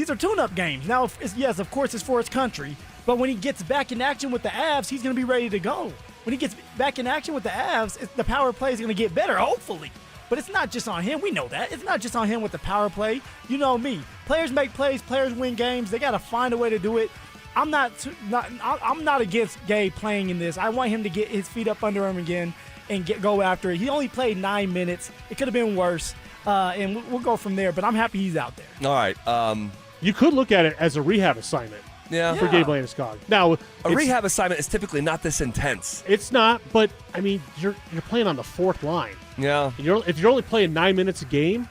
are tune-up games. Now, yes, of course, it's for his country, but when he gets back in action with the Avs, he's going to be ready to go. When he gets back in action with the Avs, the power play is going to get better, hopefully. But it's not just on him. We know that. It's not just on him with the power play. You know me. Players make plays. Players win games. They got to find a way to do it. I'm not against Gabe playing in this. I want him to get his feet up under him again and go after it. He only played 9 minutes. It could have been worse, and we'll go from there. But I'm happy he's out there. All right. You could look at it as a rehab assignment. Yeah. For Gabe Landeskog. Now, a rehab assignment is typically not this intense. It's not, but I mean, you're playing on the 4th line. Yeah. If you're only playing 9 minutes a game,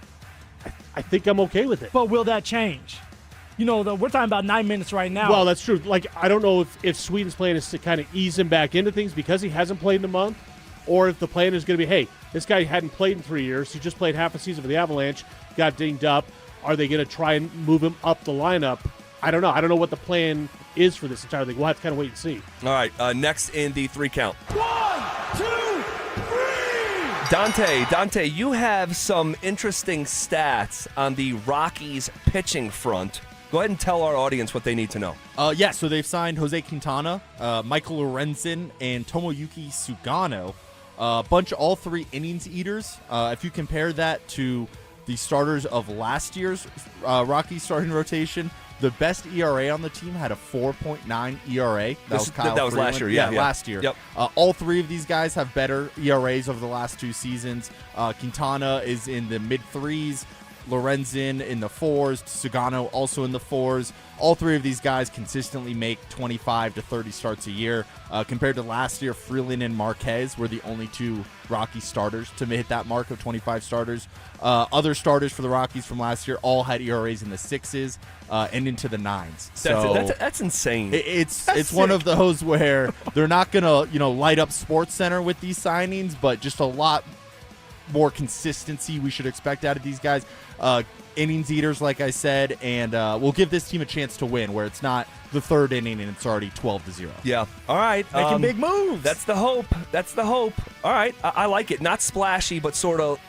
I think I'm okay with it. But will that change? We're talking about 9 minutes right now. Well, that's true. Like, I don't know if Sweden's plan is to kind of ease him back into things because he hasn't played in a month, or if the plan is going to be, hey, this guy hadn't played in 3 years. He just played half a season for the Avalanche, got dinged up. Are they going to try and move him up the lineup? I don't know. I don't know what the plan is for this entire thing. We'll have to kind of wait and see. All right. Next in the 3 count. 1, 2, 3. Dante, you have some interesting stats on the Rockies pitching front. Go ahead and tell our audience what they need to know. So they've signed Jose Quintana, Michael Lorenzen, and Tomoyuki Sugano. All three innings eaters. If you compare that to the starters of last year's Rockies starting rotation, the best ERA on the team had a 4.9 ERA. That was last year. Yeah, last year. Yep. All three of these guys have better ERAs over the last 2 seasons. Quintana is in the mid-3s. Lorenzen in the 4s, Sugano also in the 4s. All three of these guys consistently make 25 to 30 starts a year. Compared to last year, Freeland and Marquez were the only 2 Rockies starters to hit that mark of 25 starters. Other starters for the Rockies from last year all had ERAs in the 6s and into the 9s. That's insane. It's one of those where they're not going to light up Sports Center with these signings, but just a lot more consistency we should expect out of these guys. Innings eaters, like I said, and we'll give this team a chance to win, where it's not the 3rd inning and it's already 12-0. Yeah. All right. Making big moves. That's the hope. All right. I like it. Not splashy, but sort of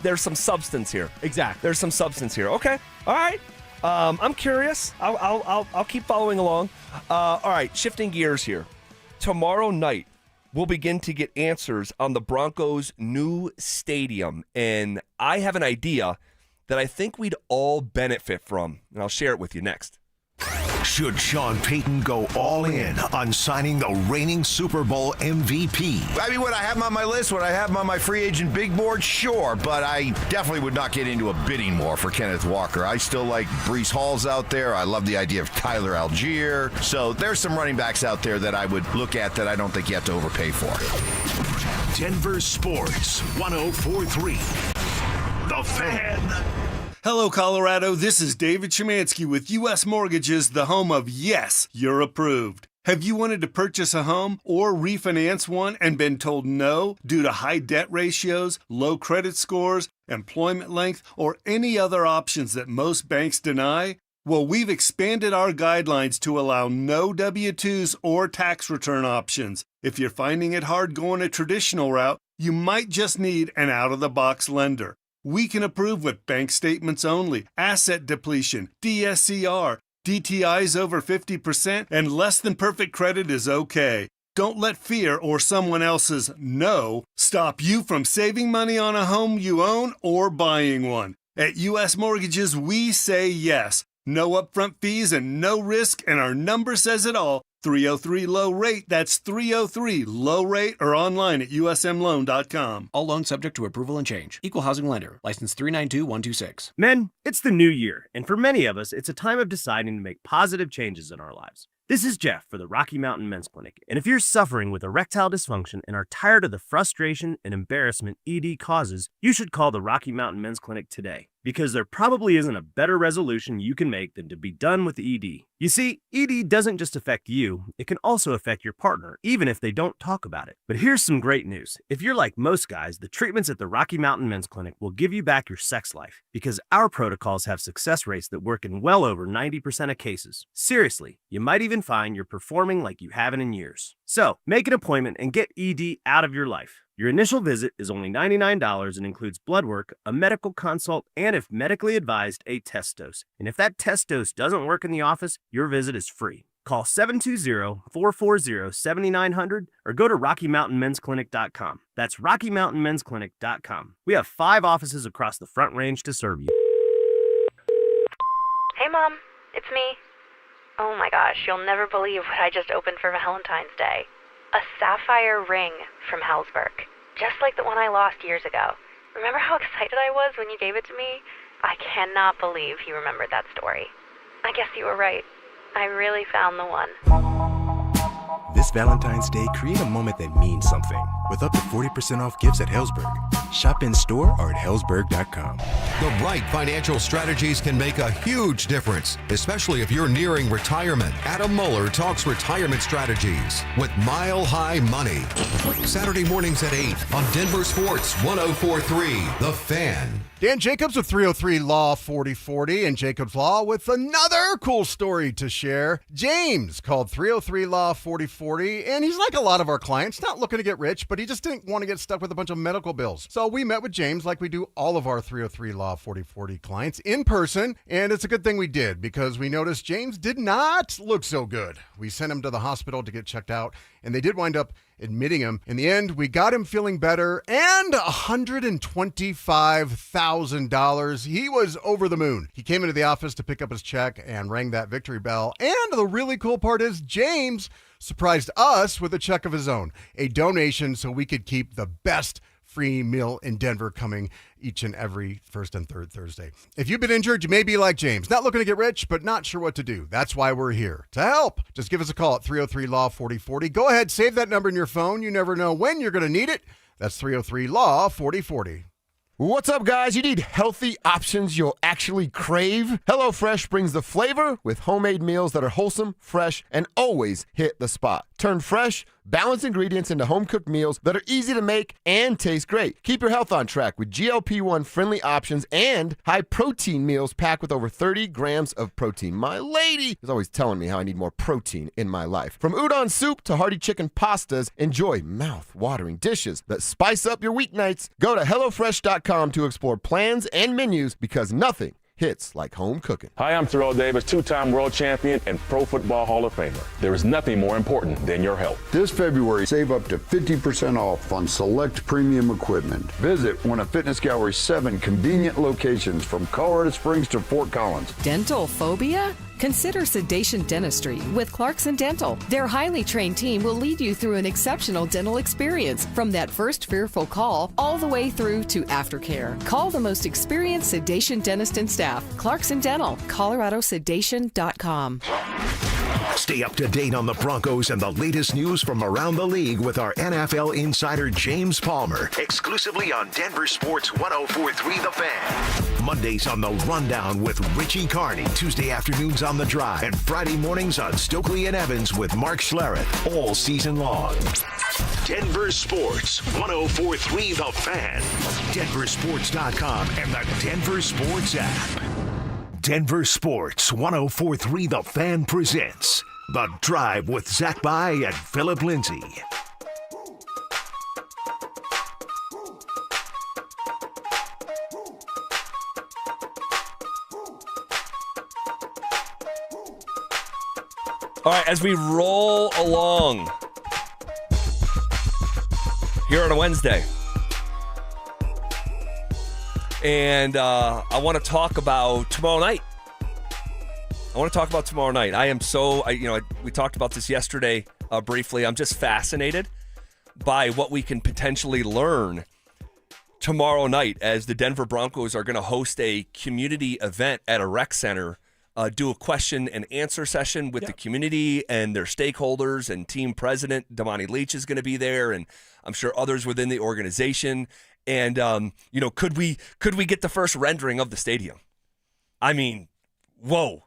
there's some substance here. Exactly. There's some substance here. Okay. All right. I'm curious. I'll keep following along. All right. Shifting gears here. Tomorrow night, we'll begin to get answers on the Broncos' new stadium. And I have an idea that I think we'd all benefit from, and I'll share it with you next. Should Sean Payton go all in on signing the reigning Super Bowl MVP? I mean, would I have him on my list? Would I have him on my free agent big board? Sure, but I definitely would not get into a bidding war for Kenneth Walker. I still like Breece Hall's out there. I love the idea of Tyler Algier. So there's some running backs out there that I would look at that I don't think you have to overpay for. Denver Sports 104.3. The Fan. Hello, Colorado. This is David Szymanski with U.S. Mortgages, the home of Yes, You're Approved. Have you wanted to purchase a home or refinance one and been told no due to high debt ratios, low credit scores, employment length, or any other options that most banks deny? Well, we've expanded our guidelines to allow no W-2s or tax return options. If you're finding it hard going a traditional route, you might just need an out-of-the-box lender. We can approve with bank statements only, asset depletion, DSCR, DTIs over 50%, and less than perfect credit is okay. Don't let fear or someone else's no stop you from saving money on a home you own or buying one. At U.S. Mortgages, we say yes. No upfront fees and no risk, and our number says it all. 303-LOW-RATE. That's 303-LOW-RATE or online at usmloan.com. All loans subject to approval and change. Equal housing lender. License 392126. Men, it's the new year, and for many of us, it's a time of deciding to make positive changes in our lives. This is Jeff for the Rocky Mountain Men's Clinic, and if you're suffering with erectile dysfunction and are tired of the frustration and embarrassment ED causes, you should call the Rocky Mountain Men's Clinic today, because there probably isn't a better resolution you can make than to be done with ED. You see, ED doesn't just affect you, it can also affect your partner, even if they don't talk about it. But here's some great news. If you're like most guys, the treatments at the Rocky Mountain Men's Clinic will give you back your sex life, because our protocols have success rates that work in well over 90% of cases. Seriously, you might even find you're performing like you haven't in years. So, make an appointment and get ED out of your life. Your initial visit is only $99 and includes blood work, a medical consult, and if medically advised, a test dose. And if that test dose doesn't work in the office, your visit is free. Call 720-440-7900 or go to RockyMountainMen'sClinic.com. That's RockyMountainMen'sClinic.com. We have 5 offices across the Front Range to serve you. Hey, Mom. It's me. Oh my gosh, you'll never believe what I just opened for Valentine's Day. A sapphire ring from Helzberg, just like the one I lost years ago. Remember how excited I was when you gave it to me? I cannot believe you remembered that story. I guess you were right. I really found the one. This Valentine's Day, create a moment that means something with up to 40% off gifts at Helzberg. Shop in store or at Helzberg.com. The right financial strategies can make a huge difference, especially if you're nearing retirement. Adam Mueller talks retirement strategies with Mile High Money. Saturday mornings at 8 on Denver Sports 104.3 The Fan. Dan Jacobs with 303 Law 4040 and Jacobs Law with another cool story to share. James called 303 Law 4040, and he's like a lot of our clients, not looking to get rich, but he just didn't want to get stuck with a bunch of medical bills. So we met with James like we do all of our 303 Law 4040 clients in person, and it's a good thing we did because we noticed James did not look so good. We sent him to the hospital to get checked out, and they did wind up admitting him. In the end, we got him feeling better and $125,000. He was over the moon. He came into the office to pick up his check and rang that victory bell. And the really cool part is James surprised us with a check of his own, a donation so we could keep the best free meal in Denver coming each and every first and third Thursday. If you've been injured, you may be like James, not looking to get rich, but not sure what to do. That's why we're here to help. Just give us a call at 303-LAW-4040. Go ahead, save that number in your phone. You never know when you're going to need it. That's 303-LAW-4040. What's up, guys? You need healthy options you'll actually crave? HelloFresh brings the flavor with homemade meals that are wholesome, fresh, and always hit the spot. Turn fresh, balanced ingredients into home-cooked meals that are easy to make and taste great. Keep your health on track with GLP-1 friendly options and high-protein meals packed with over 30 grams of protein. My lady is always telling me how I need more protein in my life. From udon soup to hearty chicken pastas, enjoy mouth-watering dishes that spice up your weeknights. Go to HelloFresh.com to explore plans and menus because nothing hits like home cooking. Hi, I'm Terrell Davis, two-time world champion and Pro Football Hall of Famer. There is nothing more important than your health. This February, save up to 50% off on select premium equipment. Visit one of Fitness Gallery's 7 convenient locations from Colorado Springs to Fort Collins. Dental phobia? Consider Sedation Dentistry with Clarkson Dental. Their highly trained team will lead you through an exceptional dental experience from that first fearful call all the way through to aftercare. Call the most experienced sedation dentist and staff. Clarkson Dental, ColoradoSedation.com. Stay up to date on the Broncos and the latest news from around the league with our NFL insider James Palmer, exclusively on Denver Sports 104.3 The Fan. Mondays on The Rundown with Richie Carney, Tuesday afternoons on The Drive, and Friday mornings on Stokely and Evans with Mark Schlereth, all season long. Denver Sports 104.3 The Fan, DenverSports.com, and the Denver Sports app. Denver Sports 104.3 The Fan presents The Drive with Zach By and Phillip Lindsay. All right, as we roll along here on a Wednesday, and I want to talk about tomorrow night. I am so, we talked about this yesterday briefly. I'm just fascinated by what we can potentially learn tomorrow night as the Denver Broncos are going to host a community event at a rec center, do a question and answer session with the community and their stakeholders, and team president Damani Leach is going to be there, and I'm sure others within the organization. And, could we get the first rendering of the stadium? I mean, whoa.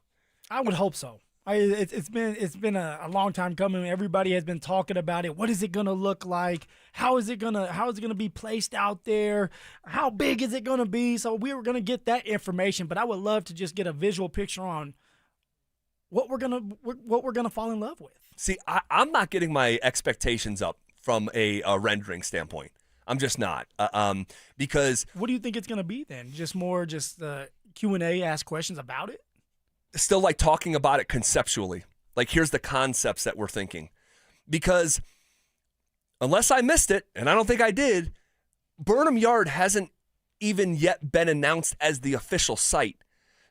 I would hope so. It's been a long time coming. Everybody has been talking about it. What is it going to look like? How is it going to be placed out there? How big is it going to be? So we were going to get that information, but I would love to just get a visual picture on what we're going to fall in love with. See, I'm not getting my expectations up from a rendering standpoint. I'm just not, because. What do you think it's going to be then? Just more Q&A, ask questions about it? Still like talking about it conceptually. Like, here's the concepts that we're thinking. Because unless I missed it, and I don't think I did, Burnham Yard hasn't even yet been announced as the official site.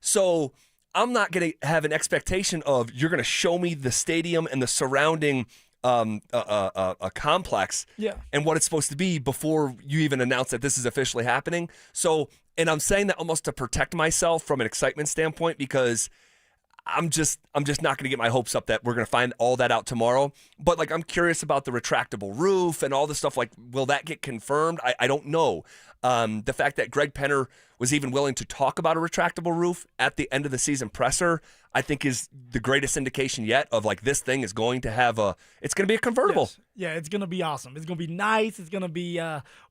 So I'm not going to have an expectation of you're going to show me the stadium and the surrounding a complex and what it's supposed to be before you even announce that this is officially happening. So, and I'm saying that almost to protect myself from an excitement standpoint, because I'm just not going to get my hopes up that we're going to find all that out tomorrow. But like, I'm curious about the retractable roof and all this stuff. Like, will that get confirmed? I don't know. The fact that Greg Penner was even willing to talk about a retractable roof at the end of the season presser, I think is the greatest indication yet of like, this thing is going to have it's going to be a convertible. Yes. Yeah, it's going to be awesome. It's going to be nice. It's going to be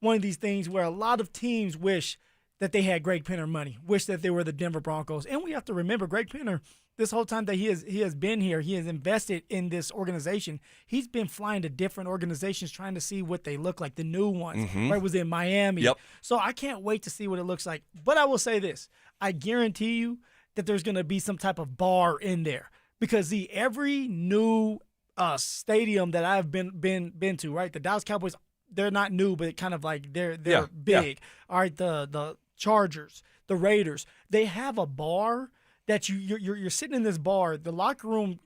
one of these things where a lot of teams wish that they had Greg Penner money, wish that they were the Denver Broncos. And we have to remember, Greg Penner this whole time that he has been here, he has invested in this organization. He's been flying to different organizations trying to see what they look like, the new ones. Right, was in Miami. Yep. So I can't wait to see what it looks like. But I will say this. I guarantee you that there's going to be some type of bar in there because every new stadium that I've been to, right? The Dallas Cowboys, they're not new, but kind of like they're big. All right, the Chargers, the Raiders, they have a bar that you're sitting in this bar. The locker room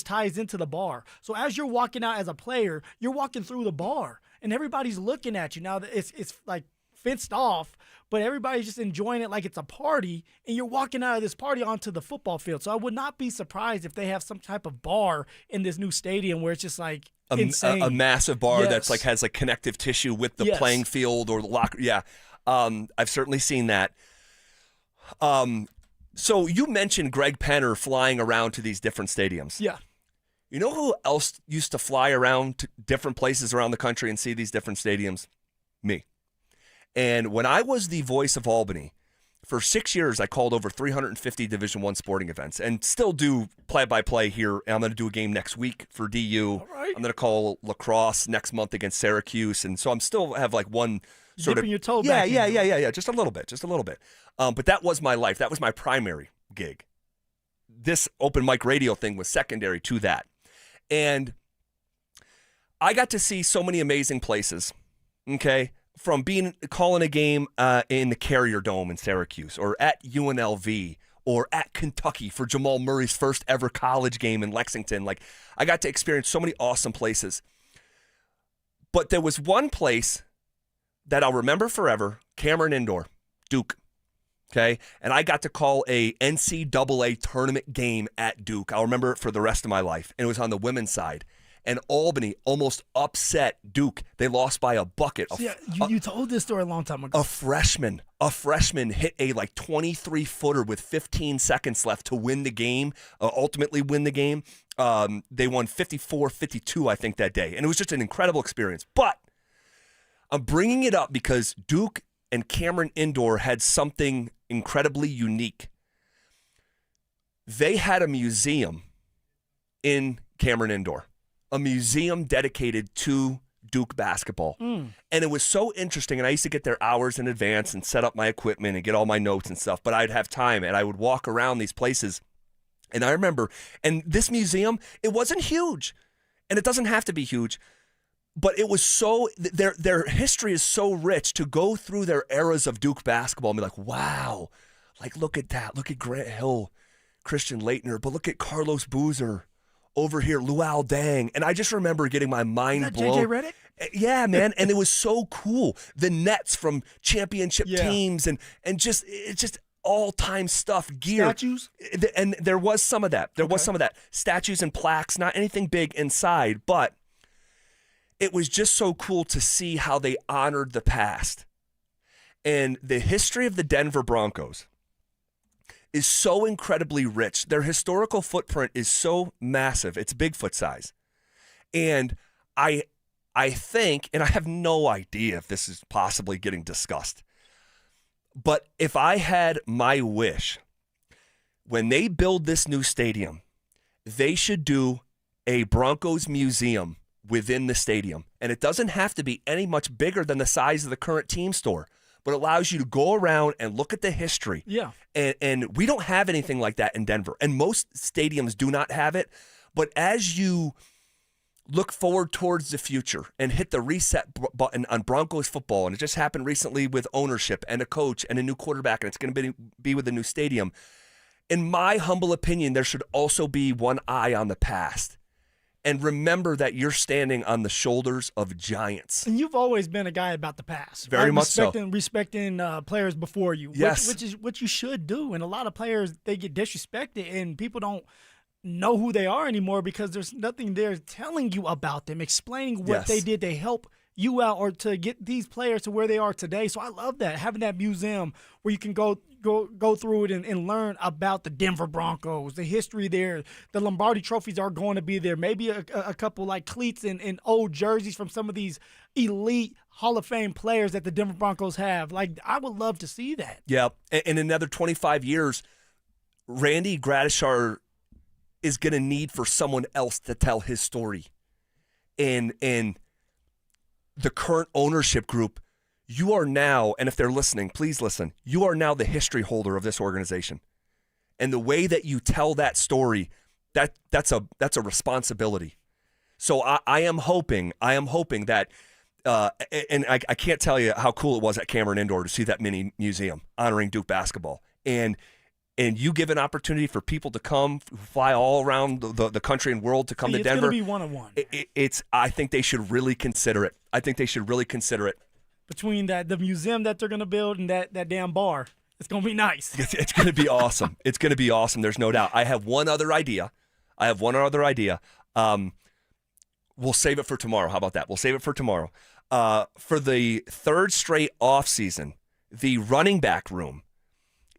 ties into the bar. So as you're walking out as a player, you're walking through the bar, and everybody's looking at you. Now it's like fenced off, but everybody's just enjoying it like it's a party, and you're walking out of this party onto the football field. So I would not be surprised if they have some type of bar in this new stadium where it's just like insane. A massive bar Yes. that's has like connective tissue with the playing field or the locker. Yeah, I've certainly seen that. So you mentioned Greg Penner flying around to these different stadiums. Yeah. You know who else used to fly around to different places around the country and see these different stadiums? Me. And when I was the voice of Albany, for 6 years I called over 350 Division I sporting events and still do play-by-play here. And I'm going to do a game next week for DU. All right. I'm going to call lacrosse next month against Syracuse. And so I'm still have like one sort Dipping of your toe yeah, back in. yeah, just a little bit. But that was my life. That was my primary gig. This open mic radio thing was secondary to that. And I got to see so many amazing places, okay, from calling a game in the Carrier Dome in Syracuse or at UNLV or at Kentucky for Jamal Murray's first ever college game in Lexington. Like, I got to experience so many awesome places. But there was one place that I'll remember forever, Cameron Indoor, Duke. Okay, and I got to call a NCAA tournament game at Duke. I'll remember it for the rest of my life. And it was on the women's side. And Albany almost upset Duke. They lost by a bucket. You told this story a long time ago. A freshman hit a like 23-footer with 15 seconds left to win the game, ultimately win the game. They won 54-52, I think, that day. And it was just an incredible experience. But I'm bringing it up because Duke and Cameron Indoor had something incredibly unique. They had a museum in Cameron Indoor, a museum dedicated to Duke basketball. And it was so interesting, and I used to get there hours in advance and set up my equipment and get all my notes and stuff, but I'd have time, and I would walk around these places. And I remember, and this museum, it wasn't huge, and it doesn't have to be huge, but it was so, their history is so rich to go through their eras of Duke basketball and be like, wow, like look at that. Look at Grant Hill, Christian Laettner, but look at Carlos Boozer over here, Luol Deng. And I just remember getting my mind blown. JJ Redick? Yeah, man. And it was so cool. The Nets from championship teams and just, it's just all-time stuff, gear. Statues? And there was some of that. There was some of that. Statues and plaques, not anything big inside, but it was just so cool to see how they honored the past. And the history of the Denver Broncos is so incredibly rich. Their historical footprint is so massive. It's Bigfoot size. And I think, and I have no idea if this is possibly getting discussed, but if I had my wish, when they build this new stadium, they should do a Broncos museum within the stadium. And it doesn't have to be any much bigger than the size of the current team store, but allows you to go around and look at the history. Yeah. And we don't have anything like that in Denver. And most stadiums do not have it. But as you look forward towards the future and hit the reset button on Broncos football, and it just happened recently with ownership and a coach and a new quarterback, and it's going to be with a new stadium, in my humble opinion, there should also be one eye on the past. And remember that you're standing on the shoulders of giants. And you've always been a guy about the past. Very right? much so. Respecting players before you. Yes. Which is what you should do. And a lot of players, they get disrespected, and people don't know who they are anymore because there's nothing there telling you about them, explaining what they did to help you out or to get these players to where they are today. So I love that, having that museum where you can go through it and learn about the Denver Broncos, the history there. The Lombardi trophies are going to be there. Maybe a couple like cleats and old jerseys from some of these elite Hall of Fame players that the Denver Broncos have. Like, I would love to see that. Yeah, in another 25 years, Randy Gradishar is going to need for someone else to tell his story. And the current ownership group, you are now, and if they're listening, please listen, you are now the history holder of this organization. And the way that you tell that story, that's a responsibility. So I am hoping that, and I can't tell you how cool it was at Cameron Indoor to see that mini museum honoring Duke basketball. And you give an opportunity for people to come, fly all around the country and world to come to Denver. It's going to be one-on-one. I think they should really consider it. Between the museum that they're going to build and that damn bar, it's going to be nice. It's going to be awesome. It's going to be awesome. There's no doubt. I have one other idea. We'll save it for tomorrow. How about that? We'll save it for tomorrow. For the third straight offseason, the running back room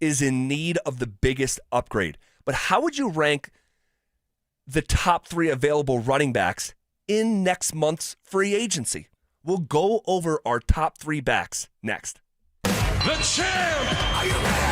is in need of the biggest upgrade. But how would you rank the top 3 available running backs in next month's free agency? We'll go over our top 3 backs next. The champ! Are you ready?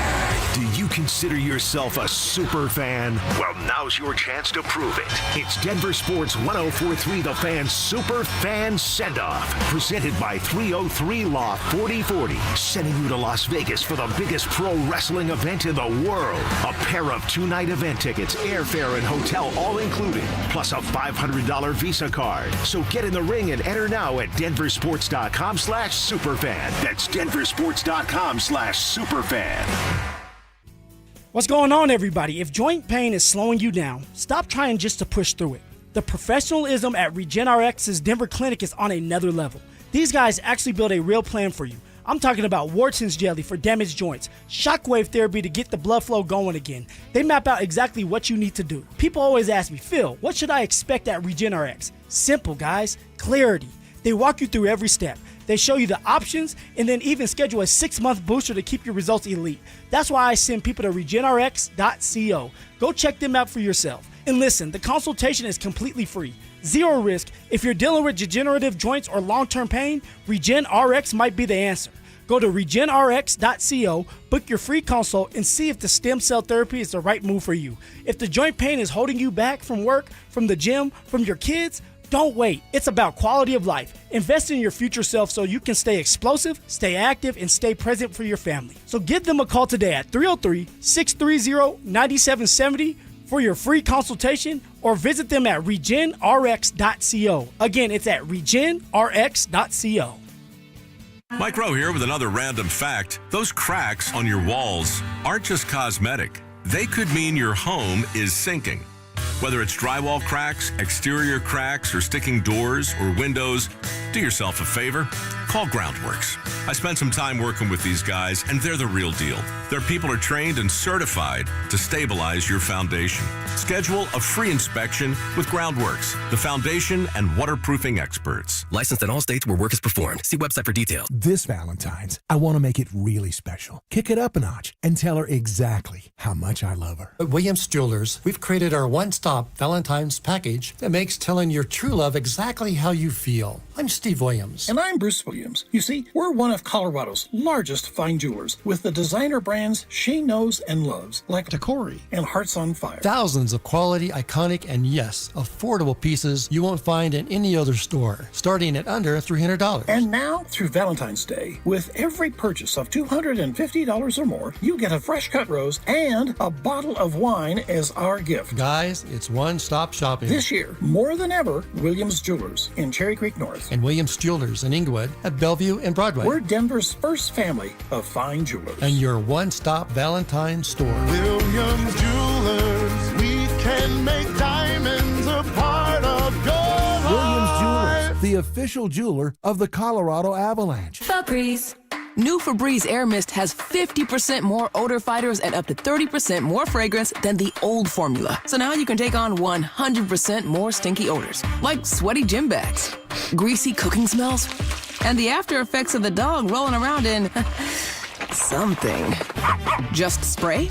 Do you consider yourself a super fan? Well, now's your chance to prove it. It's Denver Sports 104.3 The Fan Super Fan Send-Off, presented by 303 Law 4040, sending you to Las Vegas for the biggest pro wrestling event in the world. A pair of 2-night event tickets, airfare, and hotel all included, plus a $500 Visa card. So get in the ring and enter now at denversports.com/superfan. That's denversports.com/superfan. What's going on, everybody? If joint pain is slowing you down, stop trying just to push through it. The professionalism at RegenRx's Denver Clinic is on another level. These guys actually build a real plan for you. I'm talking about Wharton's jelly for damaged joints, shockwave therapy to get the blood flow going again. They map out exactly what you need to do. People always ask me, Phil, what should I expect at RegenRx? Simple, guys. Clarity. They walk you through every step. They show you the options and then even schedule a 6-month booster to keep your results elite. That's why I send people to regenrx.co. Go check them out for yourself. And listen, the consultation is completely free. Zero risk. If you're dealing with degenerative joints or long-term pain, RegenRx might be the answer. Go to regenrx.co, book your free consult, and see if the stem cell therapy is the right move for you. If the joint pain is holding you back from work, from the gym, from your kids, don't wait. It's about quality of life. Invest in your future self so you can stay explosive, stay active, and stay present for your family. So give them a call today at 303-630-9770 for your free consultation, or visit them at regenrx.co. Again, it's at regenrx.co. Mike Rowe here with another random fact. Those cracks on your walls aren't just cosmetic. They could mean your home is sinking. Whether it's drywall cracks, exterior cracks, or sticking doors or windows, do yourself a favor. Call Groundworks. I spent some time working with these guys, and they're the real deal. Their people are trained and certified to stabilize your foundation. Schedule a free inspection with Groundworks, the foundation and waterproofing experts. Licensed in all states where work is performed. See website for details. This Valentine's, I want to make it really special. Kick it up a notch and tell her exactly how much I love her. At Williams Jewelers, we've created our one-stop Valentine's package that makes telling your true love exactly how you feel. I'm Steve Williams. And I'm Bruce Williams. You see, we're one of Colorado's largest fine jewelers with the designer brands she knows and loves, like Tacori and Hearts on Fire. Thousands of quality, iconic, and yes, affordable pieces you won't find in any other store, starting at under $300. And now, through Valentine's Day, with every purchase of $250 or more, you get a fresh cut rose and a bottle of wine as our gift. Guys, it's one-stop shopping. This year, more than ever, Williams Jewelers in Cherry Creek North. And Williams Jewelers in Inglewood at Bellevue and Broadway. We're Denver's first family of fine jewelers. And your one-stop Valentine's store. Williams Jewelers, we can make diamonds a part of your life. Williams Jewelers, the official jeweler of the Colorado Avalanche. Febreze. New Febreze Air Mist has 50% more odor fighters and up to 30% more fragrance than the old formula. So now you can take on 100% more stinky odors, like sweaty gym bags, greasy cooking smells, and the after effects of the dog rolling around in something. Just spray,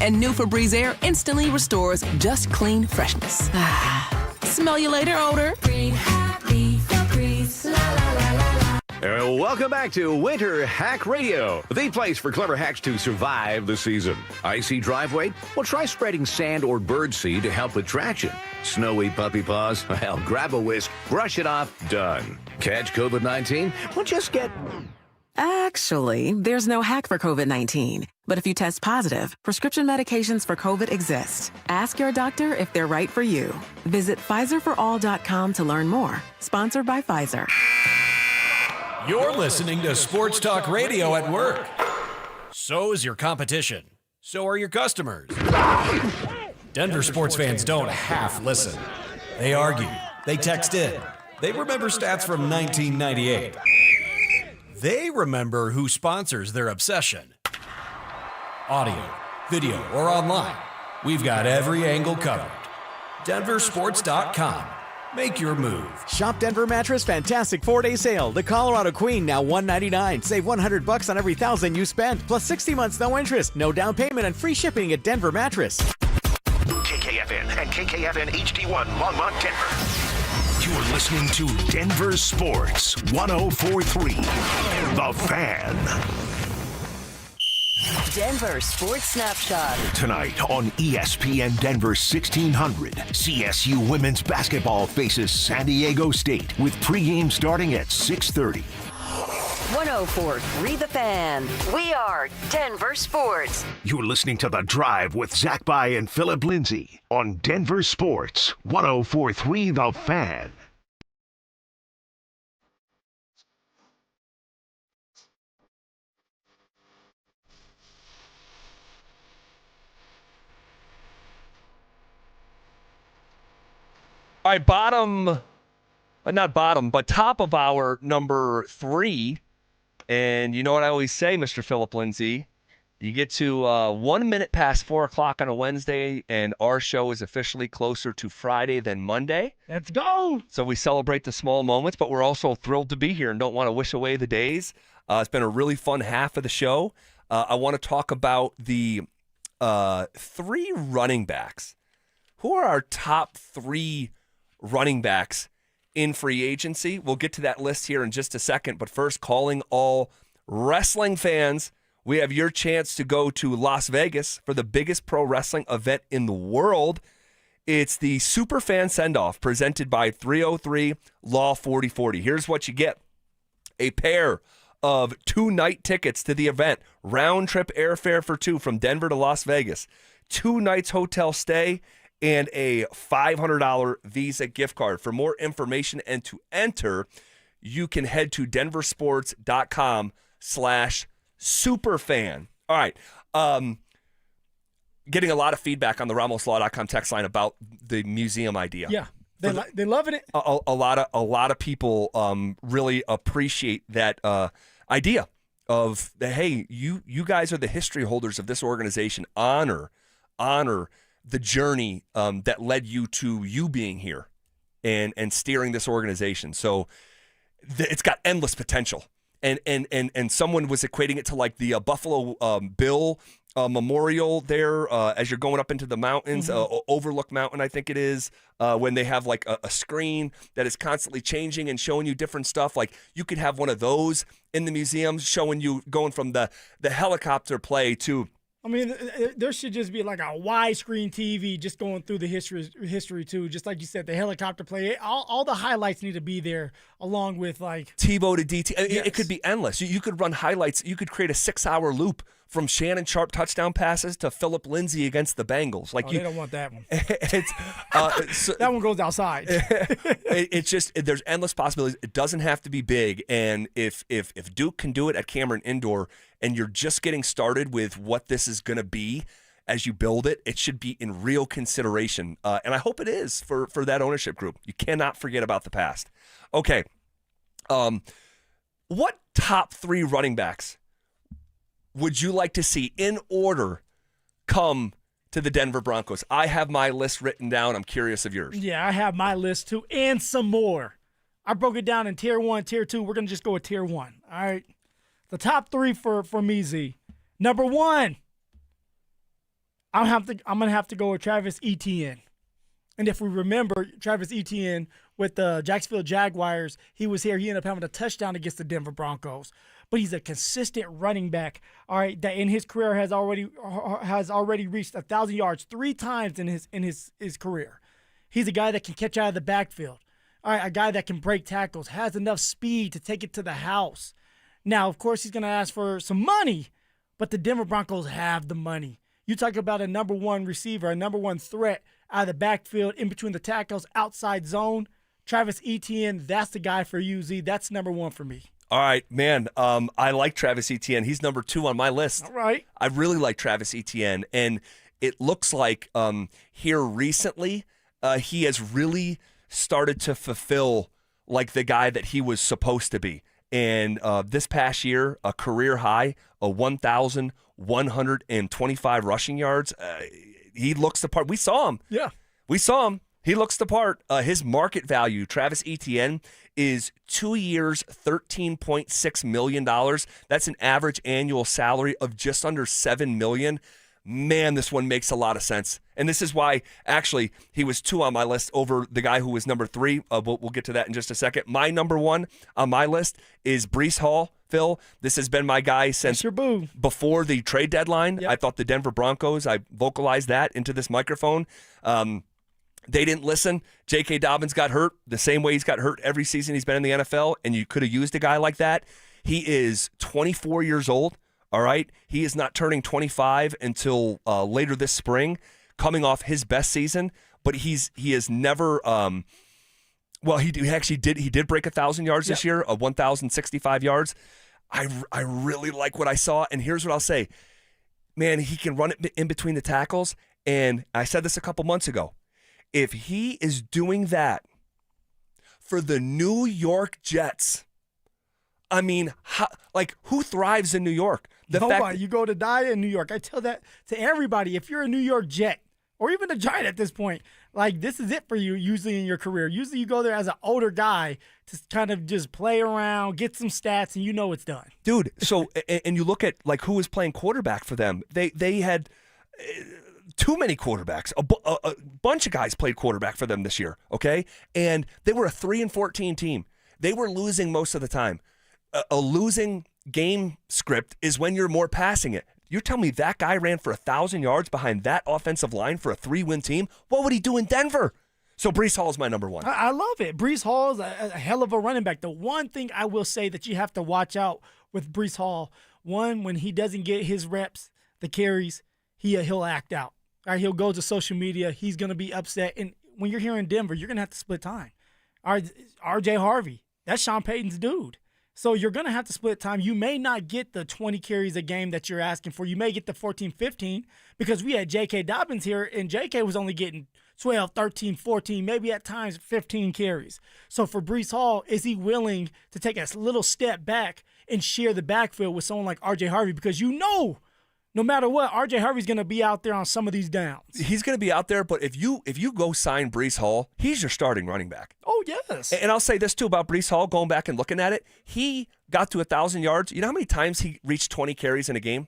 and new Febreze Air instantly restores just clean freshness. Smell you later, odor. Green, happy, Febreze, la la la la la. Welcome back to Winter Hack Radio, the place for clever hacks to survive the season. Icy driveway? Well, try spreading sand or birdseed to help with traction. Snowy puppy paws? Well, grab a whisk, brush it off, done. Catch COVID-19? Well, just get... Actually, there's no hack for COVID-19. But if you test positive, prescription medications for COVID exist. Ask your doctor if they're right for you. Visit PfizerForAll.com to learn more. Sponsored by Pfizer. You're listening to Sports Talk Radio at work. So is your competition. So are your customers. Denver sports fans don't half listen. They argue. They text in. They remember stats from 1998. They remember who sponsors their obsession. Audio, video, or online. We've got every angle covered. DenverSports.com. Make your move. Shop Denver Mattress Fantastic 4-day sale. The Colorado Queen now $199. Save $100 on every $1,000 you spend. Plus 60 months no interest, no down payment, and free shipping at Denver Mattress. KKFN and KKFN HD1 Longmont, Denver. You're listening to Denver Sports 104.3. The Fan. Denver Sports Snapshot. Tonight on ESPN Denver 1600, CSU women's basketball faces San Diego State with pregame starting at 6:30. 104.3 The Fan. We are Denver Sports. You're listening to The Drive with Zach By and Phillip Lindsay on Denver Sports 104.3 The Fan. All right, top of our number 3. And you know what I always say, Mr. Phillip Lindsay? You get to 1 minute past 4 o'clock on a Wednesday, and our show is officially closer to Friday than Monday. Let's go. So we celebrate the small moments, but we're also thrilled to be here and don't want to wish away the days. It's been a really fun half of the show. I want to talk about the 3 running backs. Who are our top 3 running backs in free agency? We'll get to that list here in just a second, but first, calling all wrestling fans, we have your chance to go to Las Vegas for the biggest pro wrestling event in the world. It's the Superfan Send-Off presented by 303 Law 4040. Here's what you get. A pair of 2-night tickets to the event, round-trip airfare for 2 from Denver to Las Vegas, 2 nights hotel stay, and a $500 Visa gift card. For more information and to enter, you can head to denversports.com/superfan. All right. Getting a lot of feedback on the RamosLaw.com text line about the museum idea. Yeah, they're loving it. A lot of people really appreciate that idea of, hey, you guys are the history holders of this organization. Honor the journey that led you to you being here and steering this organization. So it's got endless potential. And someone was equating it to like the Buffalo Bill memorial there as you're going up into the mountains, Overlook Mountain, I think it is, when they have like a screen that is constantly changing and showing you different stuff. Like you could have one of those in the museum showing you going from the helicopter play to... I mean, there should just be like a widescreen TV just going through the history too. Just like you said, the helicopter play, all the highlights need to be there, along with like TiVo to DT. Yes. It could be endless. You could run highlights. You could create a 6-hour loop from Shannon Sharp touchdown passes to Phillip Lindsay against the Bengals. Like they don't want that one. So, that one goes outside. It's just there's endless possibilities. It doesn't have to be big. And if Duke can do it at Cameron Indoor, and you're just getting started with what this is going to be as you build it, it should be in real consideration. And I hope it is for that ownership group. You cannot forget about the past. Okay. What top 3 running backs would you like to see in order come to the Denver Broncos? I have my list written down. I'm curious of yours. Yeah, I have my list too, and some more. I broke it down in tier 1, tier 2. We're going to just go with tier 1. All right. The top 3 for me, Z. Number 1, I'm going to have to go with Travis Etienne. And if we remember, Travis Etienne with the Jacksonville Jaguars. He was here. He ended up having a touchdown against the Denver Broncos. But he's a consistent running back, all right, that in his career has already reached 1,000 yards 3 times in his career. He's a guy that can catch out of the backfield. All right, a guy that can break tackles, has enough speed to take it to the house. Now, of course, he's going to ask for some money, but the Denver Broncos have the money. You talk about a number one receiver, a number one threat out of the backfield, in between the tackles, outside zone. Travis Etienne, that's the guy for you, Z. That's number one for me. All right, man. I like Travis Etienne. He's number 2 on my list. All right. I really like Travis Etienne, and it looks like here recently he has really started to fulfill like the guy that he was supposed to be. And this past year, a career high of 1,125 rushing yards. He looks the part. We saw him. Yeah. We saw him. He looks the part. His market value, Travis Etienne, is 2 years, $13.6 million. That's an average annual salary of just under $7 million. Man, this one makes a lot of sense. And this is why, actually, he was 2 on my list over the guy who was number 3. We'll get to that in just a second. My number 1 on my list is Breece Hall. Phil, this has been my guy since before the trade deadline. Yep. I thought the Denver Broncos, I vocalized that into this microphone. They didn't listen. J.K. Dobbins got hurt the same way he's got hurt every season he's been in the NFL, and you could have used a guy like that. He is 24 years old, all right? He is not turning 25 until later this spring, coming off his best season, but he has never he actually did break 1,000 yards this year, 1,065 yards. I really like what I saw, and here's what I'll say. Man, he can run it in between the tackles, and I said this a couple months ago. If he is doing that for the New York Jets, I mean, who thrives in New York? Nobody. You go to die in New York. I tell that to everybody. If you're a New York Jet or even a Giant at this point, like, this is it for you usually in your career. Usually you go there as an older guy to kind of just play around, get some stats, and you know it's done. Dude, so, and you look at, like, who was playing quarterback for them. They had too many quarterbacks. A bunch of guys played quarterback for them this year, okay? And they were a 3-14 team. They were losing most of the time. A losing game script is when you're more passing it. You're telling me that guy ran for 1,000 yards behind that offensive line for a 3-win team? What would he do in Denver? So Breece Hall is my number 1. I love it. Breece Hall is a hell of a running back. The one thing I will say that you have to watch out with Breece Hall, one, when he doesn't get his reps, the carries, he'll act out. All right, he'll go to social media. He's going to be upset. And when you're here in Denver, you're going to have to split time. All right, R.J. Harvey, that's Sean Payton's dude. So you're going to have to split time. You may not get the 20 carries a game that you're asking for. You may get the 14, 15 because we had J.K. Dobbins here, and J.K. was only getting 12, 13, 14, maybe at times 15 carries. So for Breece Hall, is he willing to take a little step back and share the backfield with someone like R.J. Harvey? Because no matter what, R.J. Harvey's going to be out there on some of these downs. He's going to be out there, but if you go sign Breece Hall, he's your starting running back. Oh, yes. And I'll say this, too, about Breece Hall, going back and looking at it. He got to 1,000 yards. You know how many times he reached 20 carries in a game?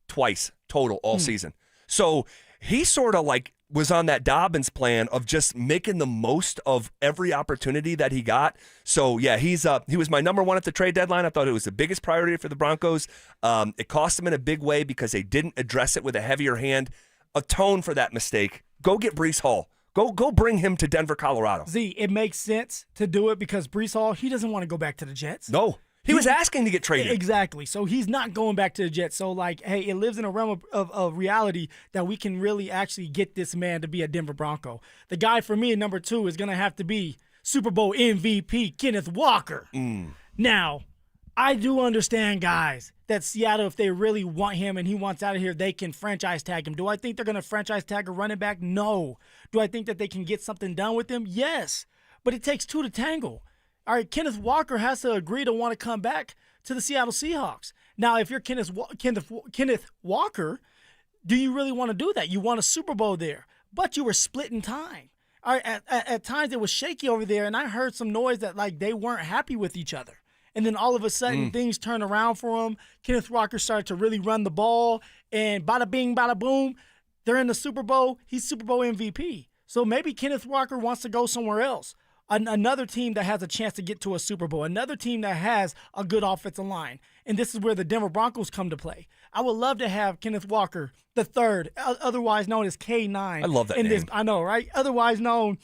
Twice total all season. So he sort of like was on that Dobbins plan of just making the most of every opportunity that he got. So, yeah, he was my number 1 at the trade deadline. I thought it was the biggest priority for the Broncos. It cost them in a big way because they didn't address it with a heavier hand. Atone for that mistake. Go get Breece Hall. Go bring him to Denver, Colorado. Z, it makes sense to do it because Breece Hall, he doesn't want to go back to the Jets. No. He was asking to get traded. Exactly. So he's not going back to the Jets. So, hey, it lives in a realm of reality that we can really actually get this man to be a Denver Bronco. The guy for me at number 2 is going to have to be Super Bowl MVP Kenneth Walker. Now, I do understand, guys, that Seattle, if they really want him and he wants out of here, they can franchise tag him. Do I think they're going to franchise tag a running back? No. Do I think that they can get something done with him? Yes. But it takes 2 to tangle. All right, Kenneth Walker has to agree to want to come back to the Seattle Seahawks. Now, if you're Kenneth Walker, do you really want to do that? You want a Super Bowl there, but you were splitting time. All right, at times it was shaky over there, and I heard some noise that they weren't happy with each other. And then all of a sudden things turned around for him. Kenneth Walker started to really run the ball, and bada bing, bada boom, they're in the Super Bowl. He's Super Bowl MVP. So maybe Kenneth Walker wants to go somewhere else. another team that has a chance to get to a Super Bowl, another team that has a good offensive line. And this is where the Denver Broncos come to play. I would love to have Kenneth Walker III, otherwise known as K9. I love that name. I know, right? Otherwise known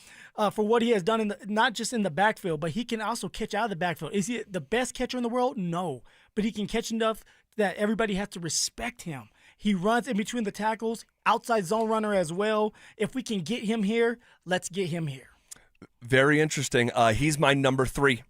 for what he has done, not just in the backfield, but he can also catch out of the backfield. Is he the best catcher in the world? No. But he can catch enough that everybody has to respect him. He runs in between the tackles, outside zone runner as well. If we can get him here, let's get him here. Very interesting. He's my number 3.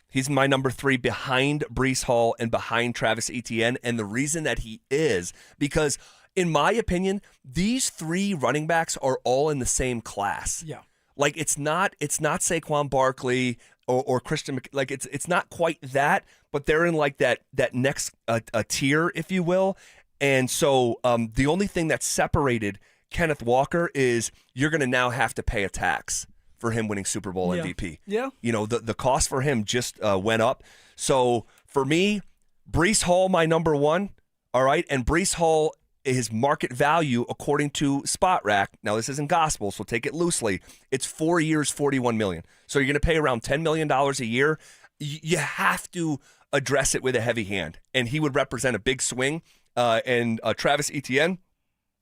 He's my number 3 behind Breece Hall and behind Travis Etienne. And the reason that he is because, in my opinion, these 3 running backs are all in the same class. Yeah. Like it's not Saquon Barkley or Christian. Like it's not quite that, but they're in like that next a tier, if you will. And so the only thing that separated Kenneth Walker is you're going to now have to pay a tax for him winning Super Bowl MVP. Yeah. You know, the cost for him just went up. So for me, Breece Hall, my number 1. All right. And Breece Hall, his market value, according to Spot Rack, now this isn't gospel, so take it loosely, it's 4 years, $41 million. So you're going to pay around $10 million a year. You have to address it with a heavy hand. And he would represent a big swing. And Travis Etienne,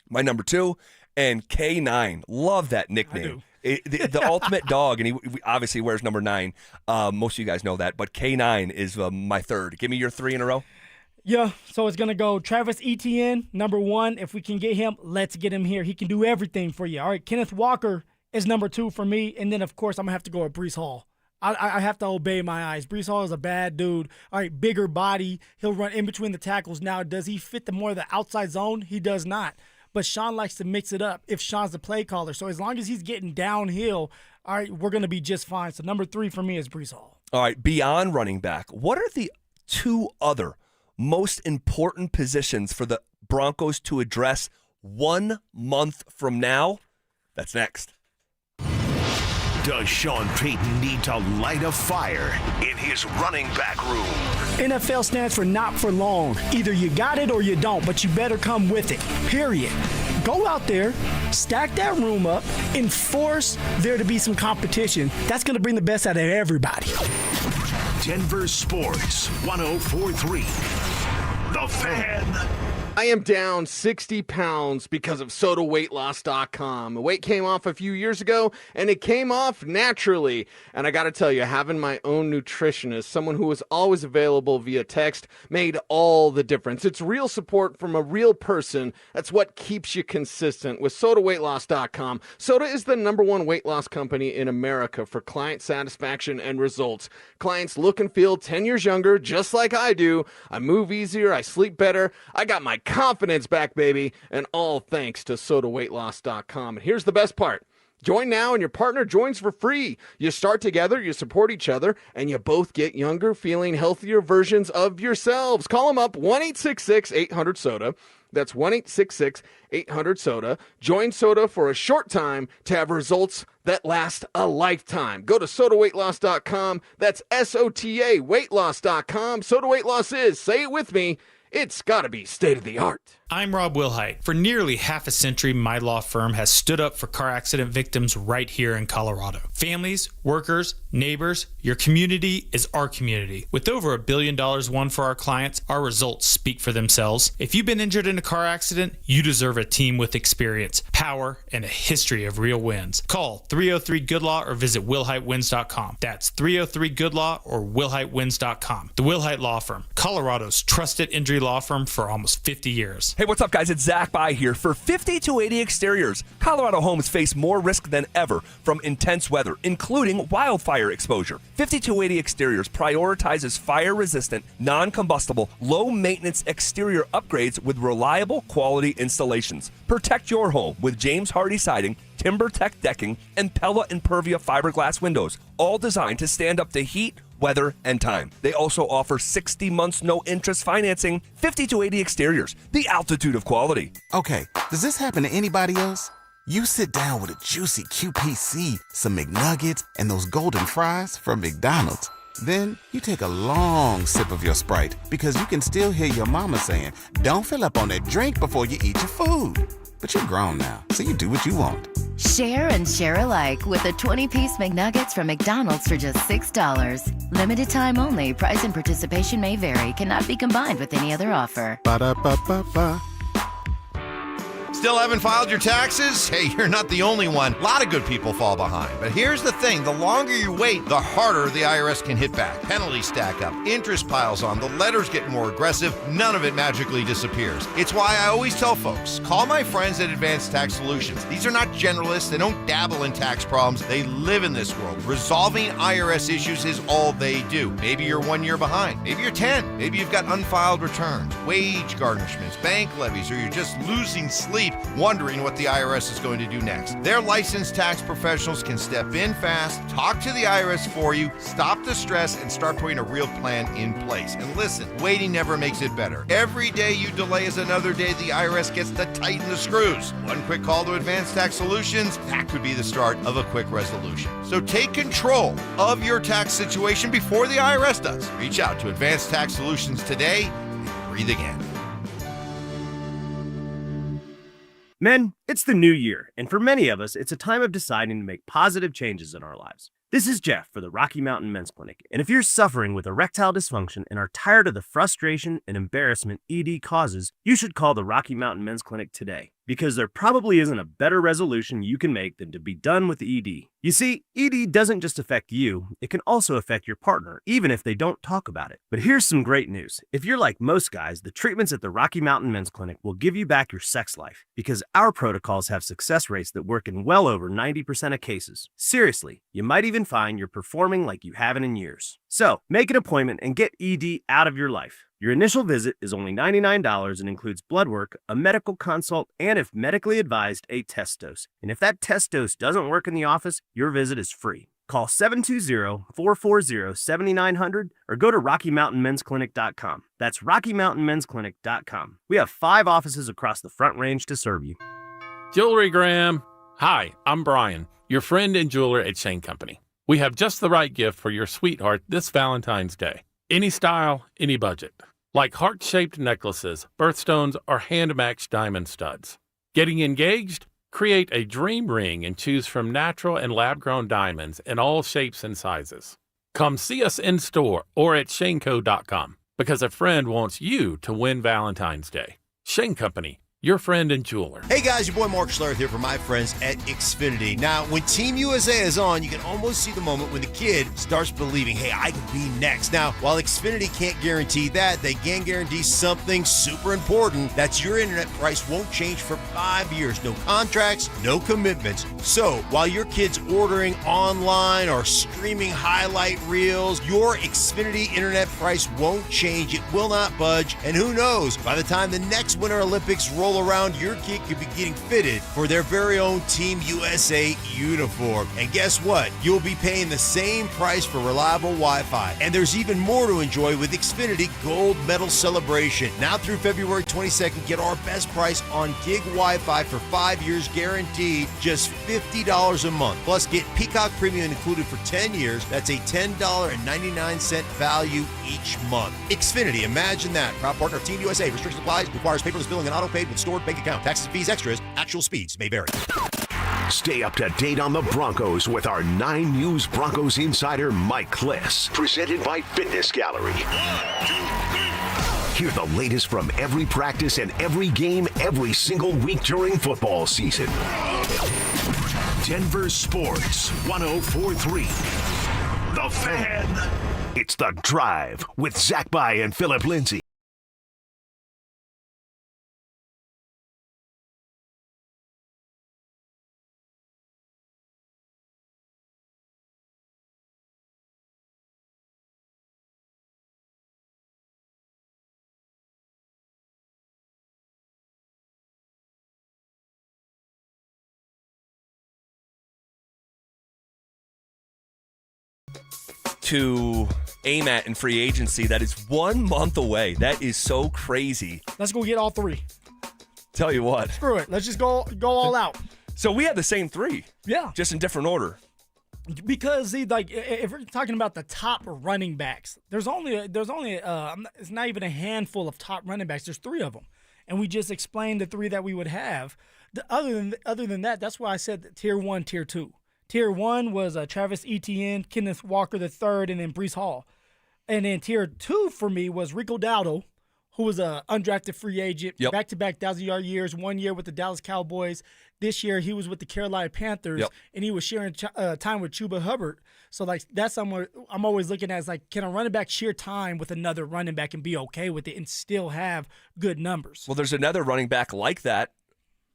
my number 2, and K9. Love that nickname. The ultimate dog, and he obviously wears number 9. Most of you guys know that, but K9 is my 3rd. Give me your 3 in a row. Yeah, so it's going to go Travis Etienne, number 1. If we can get him, let's get him here. He can do everything for you. All right, Kenneth Walker is number 2 for me, and then, of course, I'm going to have to go with Breece Hall. I have to obey my eyes. Breece Hall is a bad dude. All right, bigger body. He'll run in between the tackles. Now, does he fit the more of the outside zone? He does not. But Sean likes to mix it up if Sean's the play caller. So as long as he's getting downhill, all right, we're going to be just fine. So number 3 for me is Breece Hall. All right, beyond running back, what are the 2 other most important positions for the Broncos to address 1 month from now? That's next. Does Sean Payton need to light a fire in his running back room? NFL stands for not for long. Either you got it or you don't, but you better come with it, period. Go out there, stack that room up, and force there to be some competition. That's going to bring the best out of everybody. Denver Sports 104.3. The Fan. I am down 60 pounds because of SodaWeightLoss.com. The weight came off a few years ago, and it came off naturally. And I got to tell you, having my own nutritionist, someone who was always available via text, made all the difference. It's real support from a real person. That's what keeps you consistent with SodaWeightLoss.com. Soda is the #1 weight loss company in America for client satisfaction and results. Clients look and feel 10 years younger, just like I do. I move easier. I sleep better. I got my confidence back, baby, and all thanks to SodaWeightLoss.com. And here's the best part. Join now and your partner joins for free. You start together, you support each other, and you both get younger, feeling healthier versions of yourselves. Call them up, 1-866-800-SODA. That's 1-866-800-SODA. Join Soda for a short time to have results that last a lifetime. Go to SodaWeightLoss.com. That's SOTA weightloss.com. Soda Weight Loss is, say it with me, it's got to be state-of-the-art. I'm Rob Wilhite. For nearly half a century, my law firm has stood up for car accident victims right here in Colorado. Families, workers, neighbors, your community is our community. With over $1 billion won for our clients, our results speak for themselves. If you've been injured in a car accident, you deserve a team with experience, power, and a history of real wins. Call 303-GOOD-LAW or visit WilhiteWins.com. That's 303-GOOD-LAW or WilhiteWins.com. The Wilhite Law Firm, Colorado's trusted injury law firm for almost 50 years. Hey, what's up, guys? It's Zach By here. For 50-80 Exteriors, Colorado homes face more risk than ever from intense weather, including wildfire exposure. 50-80 Exteriors prioritizes fire-resistant, non-combustible, low-maintenance exterior upgrades with reliable, quality installations. Protect your home with James Hardy siding, TimberTech decking, and Pella Impervia fiberglass windows, all designed to stand up to heat, weather, and time. They also offer 60 months no-interest financing. 50-80 Exteriors, the altitude of quality. Okay, does this happen to anybody else? You sit down with a juicy QPC, some McNuggets, and those golden fries from McDonald's. Then you take a long sip of your Sprite because you can still hear your mama saying, "Don't fill up on that drink before you eat your food." But you're grown now, so you do what you want. Share and share alike with the 20-piece McNuggets from McDonald's for just $6. Limited time only. Price and participation may vary. Cannot be combined with any other offer. Ba-da-ba-ba-ba. Still haven't filed your taxes? Hey, you're not the only one. A lot of good people fall behind. But here's the thing. The longer you wait, the harder the IRS can hit back. Penalties stack up. Interest piles on. The letters get more aggressive. None of it magically disappears. It's why I always tell folks, call my friends at Advanced Tax Solutions. These are not generalists. They don't dabble in tax problems. They live in this world. Resolving IRS issues is all they do. Maybe you're 1 year behind. Maybe you're 10. Maybe you've got unfiled returns, wage garnishments, bank levies, or you're just losing sleep wondering what the IRS is going to do next. Their licensed tax professionals can step in fast, talk to the IRS for you, stop the stress, and start putting a real plan in place. And listen, waiting never makes it better. Every day you delay is another day the IRS gets to tighten the screws. One quick call to Advanced Tax Solutions, that could be the start of a quick resolution. So take control of your tax situation before the IRS does. Reach out to Advanced Tax Solutions today and breathe again. Men, it's the new year, and for many of us, it's a time of deciding to make positive changes in our lives. This is Jeff for the Rocky Mountain Men's Clinic, and if you're suffering with erectile dysfunction and are tired of the frustration and embarrassment ED causes, you should call the Rocky Mountain Men's Clinic today, because there probably isn't a better resolution you can make than to be done with ED. You see, ED doesn't just affect you, it can also affect your partner, even if they don't talk about it. But here's some great news. If you're like most guys, the treatments at the Rocky Mountain Men's Clinic will give you back your sex life, because our protocols have success rates that work in well over 90% of cases. Seriously, you might even find you're performing like you haven't in years. So, make an appointment and get ED out of your life. Your initial visit is only $99 and includes blood work, a medical consult, and if medically advised, a test dose. And if that test dose doesn't work in the office, your visit is free. Call 720-440-7900 or go to RockyMountainMen'sClinic.com. That's RockyMountainMen'sClinic.com. We have 5 offices across the Front Range to serve you. Jewelry Graham. Hi, I'm Brian, your friend and jeweler at Shane Company. We have just the right gift for your sweetheart this Valentine's Day. Any style, any budget. Like heart-shaped necklaces, birthstones, or hand-matched diamond studs. Getting engaged? Create a dream ring and choose from natural and lab-grown diamonds in all shapes and sizes. Come see us in store or at shaneco.com because a friend wants you to win Valentine's Day. Shane Company, your friend and jeweler. Hey guys, your boy Mark Schlereth here from my friends at Xfinity. Now, when Team USA is on, you can almost see the moment when the kid starts believing, hey, I could be next. Now, while Xfinity can't guarantee that, they can guarantee something super important. That's your internet price won't change for 5 years. No contracts, no commitments. So, while your kid's ordering online or streaming highlight reels, your Xfinity internet price won't change. It will not budge. And who knows, by the time the next Winter Olympics roll around, your kid could be getting fitted for their very own Team USA uniform. And guess what? You'll be paying the same price for reliable Wi-Fi. And there's even more to enjoy with Xfinity Gold Medal Celebration. Now through February 22nd, get our best price on gig Wi-Fi for 5 years guaranteed, just $50 a month. Plus, get Peacock Premium included for 10 years. That's a $10.99 value each month. Xfinity, imagine that. Proud partner of Team USA. Restrictions apply. Requires paperless billing and auto-paid with stored bank account. Taxes, fees, extras. Actual speeds may vary. Stay up to date on the Broncos with our 9 News Broncos insider Mike Kliss. Presented by Fitness Gallery. Hear the latest from every practice and every game every single week during football season. Denver Sports 104.3. The Fan. It's The Drive with Zach By and Phillip Lindsay. To aim at in free agency that is 1 month away. That is so crazy. Let's go get all 3. Tell you what. Screw it. Let's just go all out. So we had the same 3. Yeah. Just in different order. Because if we're talking about the top running backs, there's only it's not even a handful of top running backs. There's 3 of them. and we just explained the 3 that we would have. Other than that, that's why I said tier 1, tier 2. Tier 1 was Travis Etienne, Kenneth Walker III, and then Breece Hall. And then tier 2 for me was Rico Dowdle, who was an undrafted free agent, back-to-back 1,000-yard years, 1 year with the Dallas Cowboys. This year he was with the Carolina Panthers, and he was sharing time with Chuba Hubbard. So, like, that's somewhere I'm always looking at is, like, can a running back share time with another running back and be okay with it and still have good numbers? Well, there's another running back like that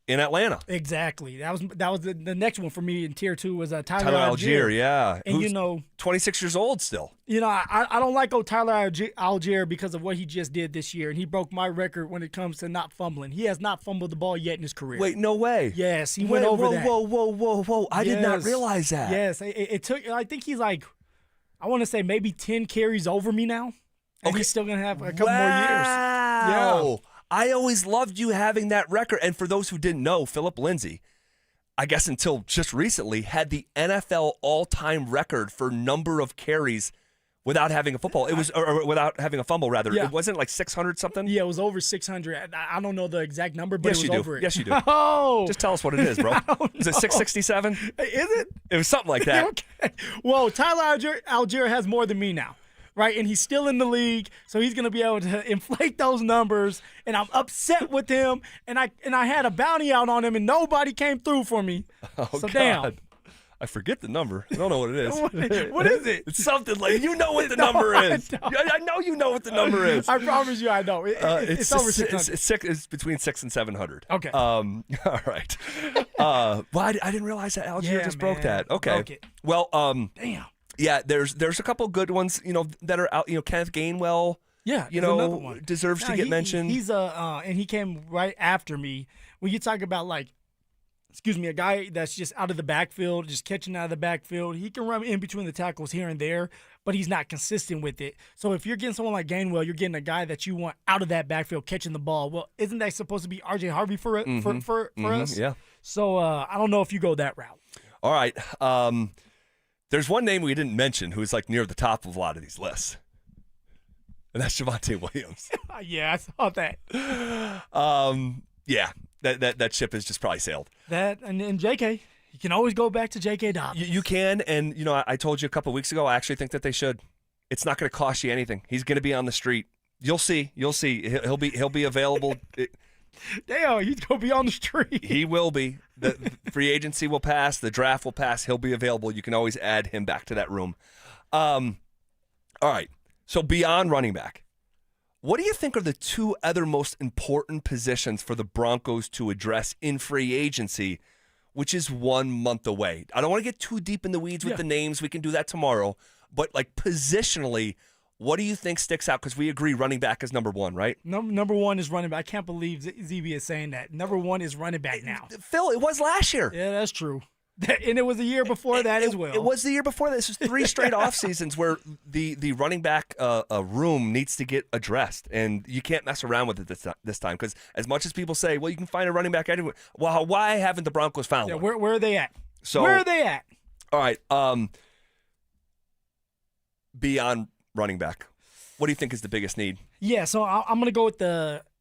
in Atlanta. Exactly. That was the next one for me in tier 2 was Tyler Algier, yeah. And, who's 26 years old still. I don't like Tyler Algier because of what he just did this year, and he broke my record when it comes to not fumbling. He has not fumbled the ball yet in his career. Wait, no way. Yes, he went over that. Whoa. I did not realize that. Yes, it took, I think he's like, I want to say maybe 10 carries over me now, and he's still going to have a couple more years. Yeah. I always loved you having that record. And for those who didn't know, Phillip Lindsay, I guess until just recently, had the NFL all-time record for number of carries without having a football. It was or without having a fumble, rather. Yeah. It wasn't like 600 something? Yeah, it was over 600. I don't know the exact number, but yes, it was over it. Yes, you do. Oh! Just tell us what it is, bro. Is it 667? Is it? It was something like that. Okay. Well, Tyler Algier has more than me now. Right, and he's still in the league, so he's going to be able to inflate those numbers. And I'm upset with him, and I had a bounty out on him, and nobody came through for me. Oh, so God. damn. I forget the number. I don't know what it is. What is it? It's something like, you know what the number is. I know you know what the number is. I promise you I know. It's over 600. It's between 600 and 700. Okay. All right. Well, I didn't realize that Algier just broke that. Okay. Broke it. Well, damn. Yeah, there's a couple good ones, that are out. Kenneth Gainwell. Yeah, another one. Deserves to get mentioned. He's and he came right after me. When you talk about a guy that's just out of the backfield, just catching out of the backfield, he can run in between the tackles here and there, but he's not consistent with it. So if you're getting someone like Gainwell, you're getting a guy that you want out of that backfield catching the ball. Well, isn't that supposed to be R.J. Harvey for us? Yeah. So I don't know if you go that route. All right. There's one name we didn't mention who's like near the top of a lot of these lists, and that's Javonte Williams. Yeah, I saw that. Yeah, that ship has just probably sailed. That and J.K. You can always go back to J.K. Dobbins. You can, and I told you a couple weeks ago. I actually think that they should. It's not going to cost you anything. He's going to be on the street. You'll see. He'll be available. Damn, he's going to be on the street. He will be. The free agency will pass. The draft will pass. He'll be available. You can always add him back to that room. All right. So beyond running back, what do you think are the 2 other most important positions for the Broncos to address in free agency, which is 1 month away? I don't want to get too deep in the weeds with the names. We can do that tomorrow. But like positionally, what do you think sticks out? Because we agree running back is number 1, right? Number 1 is running back. I can't believe ZB is saying that. Number 1 is running back now. Phil, it was last year. Yeah, that's true. And it was the year before that as well. It was the year before that. This was 3 straight off seasons where the running back room needs to get addressed, and you can't mess around with it this time. Because as much as people say, well, you can find a running back anywhere. Well, why haven't the Broncos found one? Where are they at? Where are they at? All right. Beyond running back, what do you think is the biggest need? Yeah, so I'm going to go with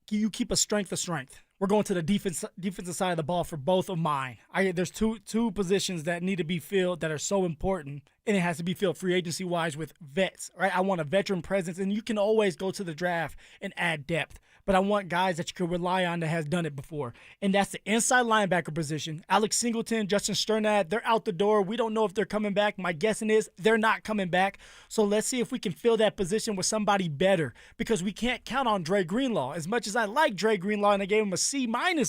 you keep a strength of strength. We're going to the defensive side of the ball for both of mine. There's two positions that need to be filled that are so important, and it has to be filled free agency-wise with vets, right? I want a veteran presence, and you can always go to the draft and add depth. But I want guys that you can rely on that has done it before. And that's the inside linebacker position. Alex Singleton, Justin Sternad, they're out the door. We don't know if they're coming back. My guessing is they're not coming back. So let's see if we can fill that position with somebody better, because we can't count on Dre Greenlaw. As much as I like Dre Greenlaw and I gave him a C-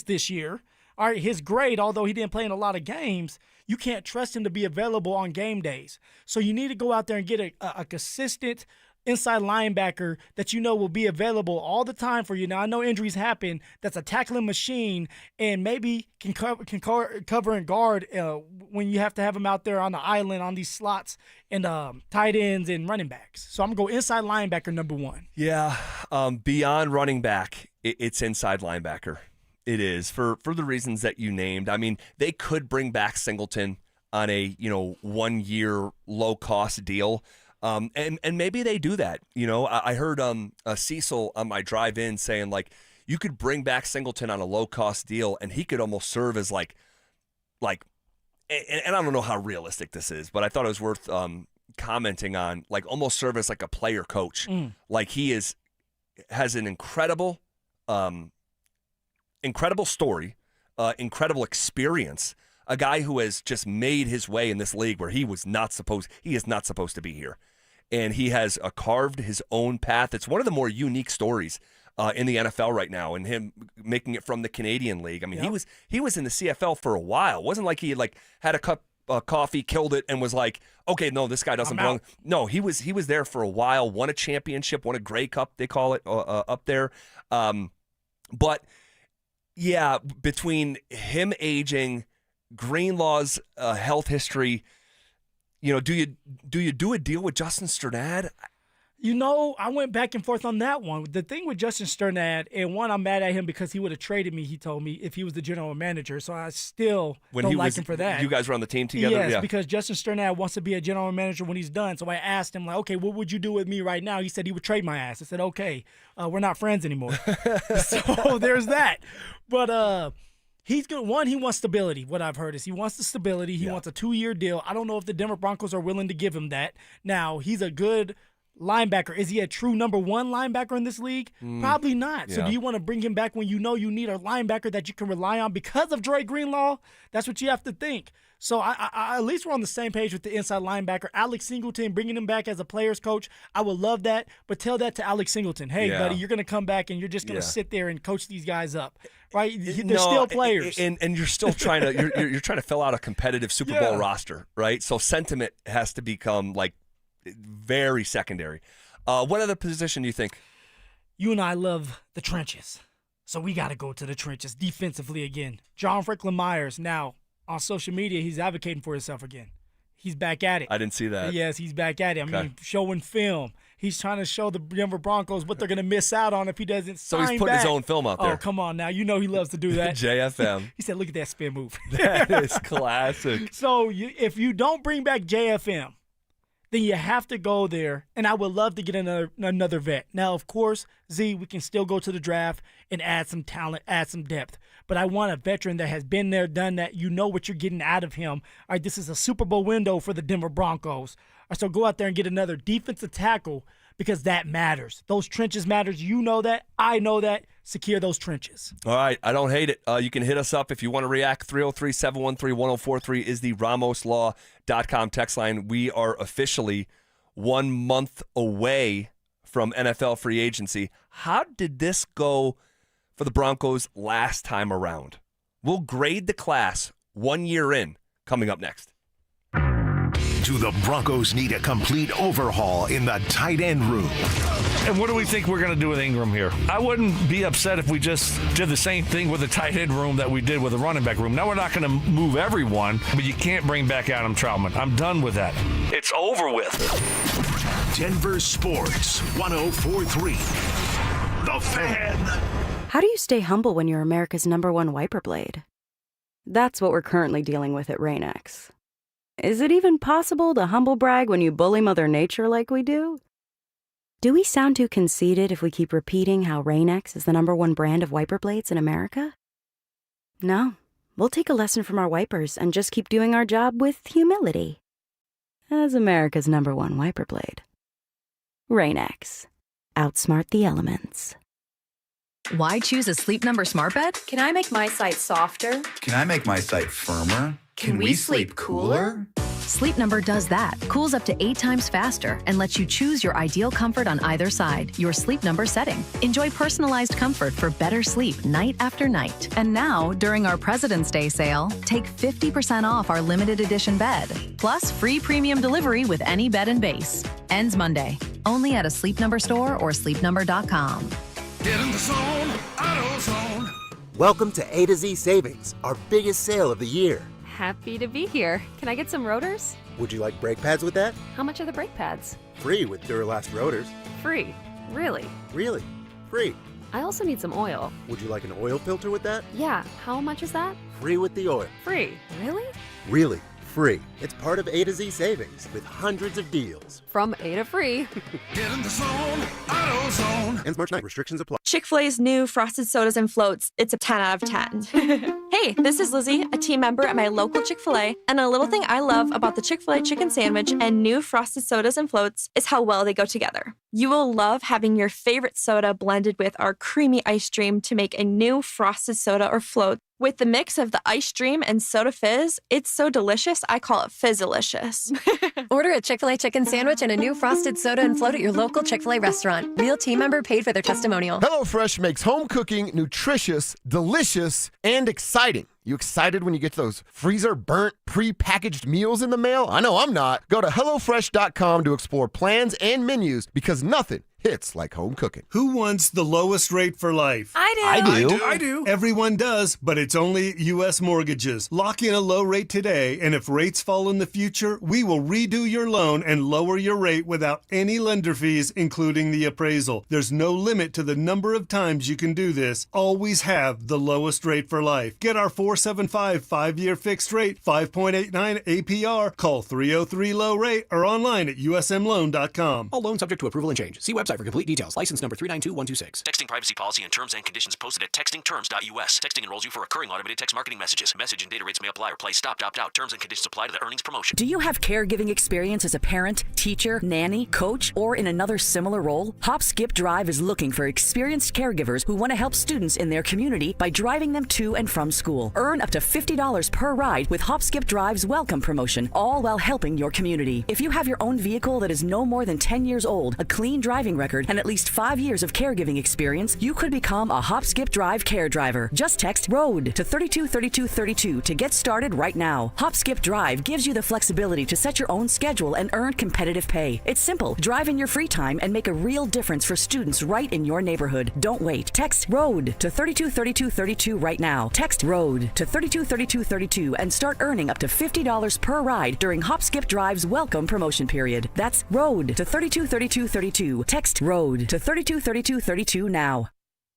this year, all right, his grade, although he didn't play in a lot of games, you can't trust him to be available on game days. So you need to go out there and get a consistent inside linebacker that you know will be available all the time for you. Now, I know injuries happen. That's a tackling machine, and maybe can cover and guard when you have to have him out there on the island on these slots and tight ends and running backs. So I'm going to go inside linebacker number 1. Yeah, beyond running back, it's inside linebacker. It is, for the reasons that you named. I mean, they could bring back Singleton on a 1-year low-cost deal. And maybe they do that. I heard Cecil on my drive-in saying, like, you could bring back Singleton on a low-cost deal, and he could almost serve as like, and I don't know how realistic this is, but I thought it was worth commenting on, like almost serve as like a player coach. Like he has an incredible story, incredible experience. A guy who has just made his way in this league where he is not supposed to be here. And he has carved his own path. It's one of the more unique stories in the NFL right now, and him making it from the Canadian League. I mean, he was in the CFL for a while. It wasn't like he had a cup of coffee, killed it, and was like, okay, no, this guy doesn't belong. No, he was there for a while, won a championship, won a Grey Cup, they call it, up there. But, yeah, between him aging, Greenlaw's health history, do you do a deal with Justin Strnad? I went back and forth on that one. The thing with Justin Strnad, and one, I'm mad at him because he would have traded me, he told me, if he was the general manager. So I still don't like him for that. You guys were on the team together? Yes, yeah. Because Justin Strnad wants to be a general manager when he's done. So I asked him, like, okay, what would you do with me right now? He said he would trade my ass. I said, okay, we're not friends anymore. So there's that. But he's good. One, he wants stability. What I've heard is he wants the stability. He wants a 2-year deal. I don't know if the Denver Broncos are willing to give him that. Now, he's a good linebacker. Is he a true number one linebacker in this league? Probably not. So do you want to bring him back when you know you need a linebacker that you can rely on because of Dre Greenlaw? That's what you have to think. So I at least we're on the same page with the inside linebacker. Alex Singleton, bringing him back as a player's coach, I would love that. But tell that to Alex Singleton. Hey, buddy, you're going to come back and you're just going to sit there and coach these guys up. Right? They're still players. And you're still trying to you're trying to fill out a competitive Super Bowl roster, right? So sentiment has to become like very secondary. What other position do you think? You and I love the trenches. So we got to go to the trenches defensively again. John Franklin Myers, now on social media, he's advocating for himself again. He's back at it. I didn't see that. Yes, he's back at it. I mean, showing film. He's trying to show the Denver Broncos what they're going to miss out on if he doesn't sign back. So he's putting his own film out there. Oh, come on now. You know he loves to do that. JFM. He said, look at that spin move. That is classic. So if you don't bring back JFM, then you have to go there, and I would love to get another vet. Now, of course, Z, we can still go to the draft and add some talent, add some depth. But I want a veteran that has been there, done that. You know what you're getting out of him. All right, this is a Super Bowl window for the Denver Broncos. So go out there and get another defensive tackle because that matters. Those trenches matters. You know that. I know that. Secure those trenches. All right. I don't hate it. You can hit us up if you want to react. 303-713-1043 is the RamosLaw.com text line. We are officially 1 month away from NFL free agency. How did this go for the Broncos last time around? We'll grade the class 1 year in, coming up next. Do the Broncos need a complete overhaul in the tight end room? And what do we think we're going to do with Ingram here? I wouldn't be upset if we just did the same thing with the tight end room that we did with the running back room. Now, we're not going to move everyone, but you can't bring back Adam Troutman. I'm done with that. It's over with. Denver Sports 104.3. The Fan. How do you stay humble when you're America's #1 wiper blade? That's what we're currently dealing with at Rain-X. Is it even possible to humble brag when you bully Mother Nature like we do? Do we sound too conceited if we keep repeating how Rain-X is the #1 brand of wiper blades in America? No, we'll take a lesson from our wipers and just keep doing our job with humility. As America's #1 wiper blade. Rain-X. Outsmart the elements. Why choose a Sleep Number smart bed? Can I make my site softer? Can I make my site firmer? Can we sleep cooler? Sleep Number does that. Cools up to 8 times faster and lets you choose your ideal comfort on either side, your Sleep Number setting. Enjoy personalized comfort for better sleep night after night. And now, during our President's Day sale, take 50% off our limited edition bed, plus free premium delivery with any bed and base. Ends Monday. Only at a Sleep Number store or sleepnumber.com. Get in the zone, AutoZone. Welcome to A to Z Savings, our biggest sale of the year. Happy to be here. Can I get some rotors? Would you like brake pads with that? How much are the brake pads? Free with Duralast rotors. Free? Really? Really? Free. I also need some oil. Would you like an oil filter with that? Yeah. How much is that? Free with the oil. Free? Really? Really. Free. It's part of A to Z Savings with hundreds of deals. From A to free. Get in the zone, AutoZone. Ends March 9. Restrictions apply. Chick-fil-A's new frosted sodas and floats, it's a 10 out of 10. Hey, this is Lizzie, a team member at my local Chick-fil-A, and a little thing I love about the Chick-fil-A chicken sandwich and new frosted sodas and floats is how well they go together. You will love having your favorite soda blended with our creamy ice stream to make a new frosted soda or float. With the mix of the ice stream and soda fizz, it's so delicious, I call it Fizzalicious. Order a Chick-fil-A chicken sandwich and a new frosted soda and float at your local Chick-fil-A restaurant. Real team member paid for their testimonial. HelloFresh makes home cooking nutritious, delicious, and exciting. You excited when you get those freezer-burnt, pre-packaged meals in the mail? I know I'm not. Go to HelloFresh.com to explore plans and menus because nothing hits like home cooking. Who wants the lowest rate for life? I do. I do. Everyone does, but it's only U.S. Mortgages. Lock in a low rate today, and if rates fall in the future, we will redo your loan and lower your rate without any lender fees, including the appraisal. There's no limit to the number of times you can do this. Always have the lowest rate for life. Get our 475 5-year fixed rate, 5.89 APR. Call 303-LOW-RATE or online at usmloan.com. All loans subject to approval and change. See website for complete details. License number 392126. Texting privacy policy and terms and conditions posted at textingterms.us. Texting enrolls you for recurring automated text marketing messages. Message and data rates may apply or play. Stop, opt out. Terms and conditions apply to the earnings promotion. Do you have caregiving experience as a parent, teacher, nanny, coach, or in another similar role? Hop Skip Drive is looking for experienced caregivers who want to help students in their community by driving them to and from school. Earn up to $50 per ride with Hop Skip Drive's welcome promotion, all while helping your community. If you have your own vehicle that is no more than 10 years old, a clean driving record, and at least 5 years of caregiving experience, you could become a Hop Skip Drive care driver. Just text ROAD to 323232 to get started right now. Hop Skip Drive gives you the flexibility to set your own schedule and earn competitive pay. It's simple. Drive in your free time and make a real difference for students right in your neighborhood. Don't wait. Text ROAD to 323232 right now. Text ROAD to 323232 and start earning up to $50 per ride during Hop Skip Drive's welcome promotion period. That's ROAD to 323232. Text ROAD to 323232 now.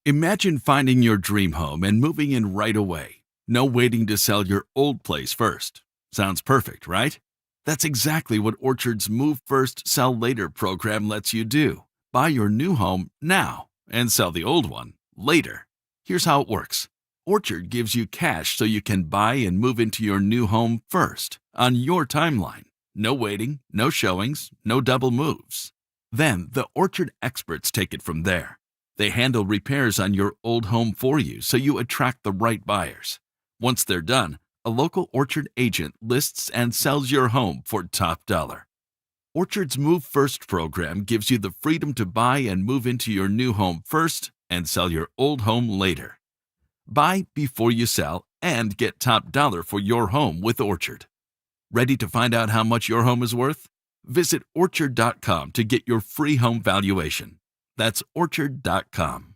Imagine finding your dream home and moving in right away. No waiting to sell your old place first. Sounds perfect, right? That's exactly what Orchard's Move First, Sell Later program lets you do. Buy your new home now and sell the old one later. Here's how it works. Orchard gives you cash so you can buy and move into your new home first on your timeline. No waiting, no showings, no double moves. Then the Orchard experts take it from there. They handle repairs on your old home for you so you attract the right buyers. Once they're done, a local Orchard agent lists and sells your home for top dollar. Orchard's Move First program gives you the freedom to buy and move into your new home first and sell your old home later. Buy before you sell and get top dollar for your home with Orchard. Ready to find out how much your home is worth? Visit Orchard.com to get your free home valuation. That's Orchard.com.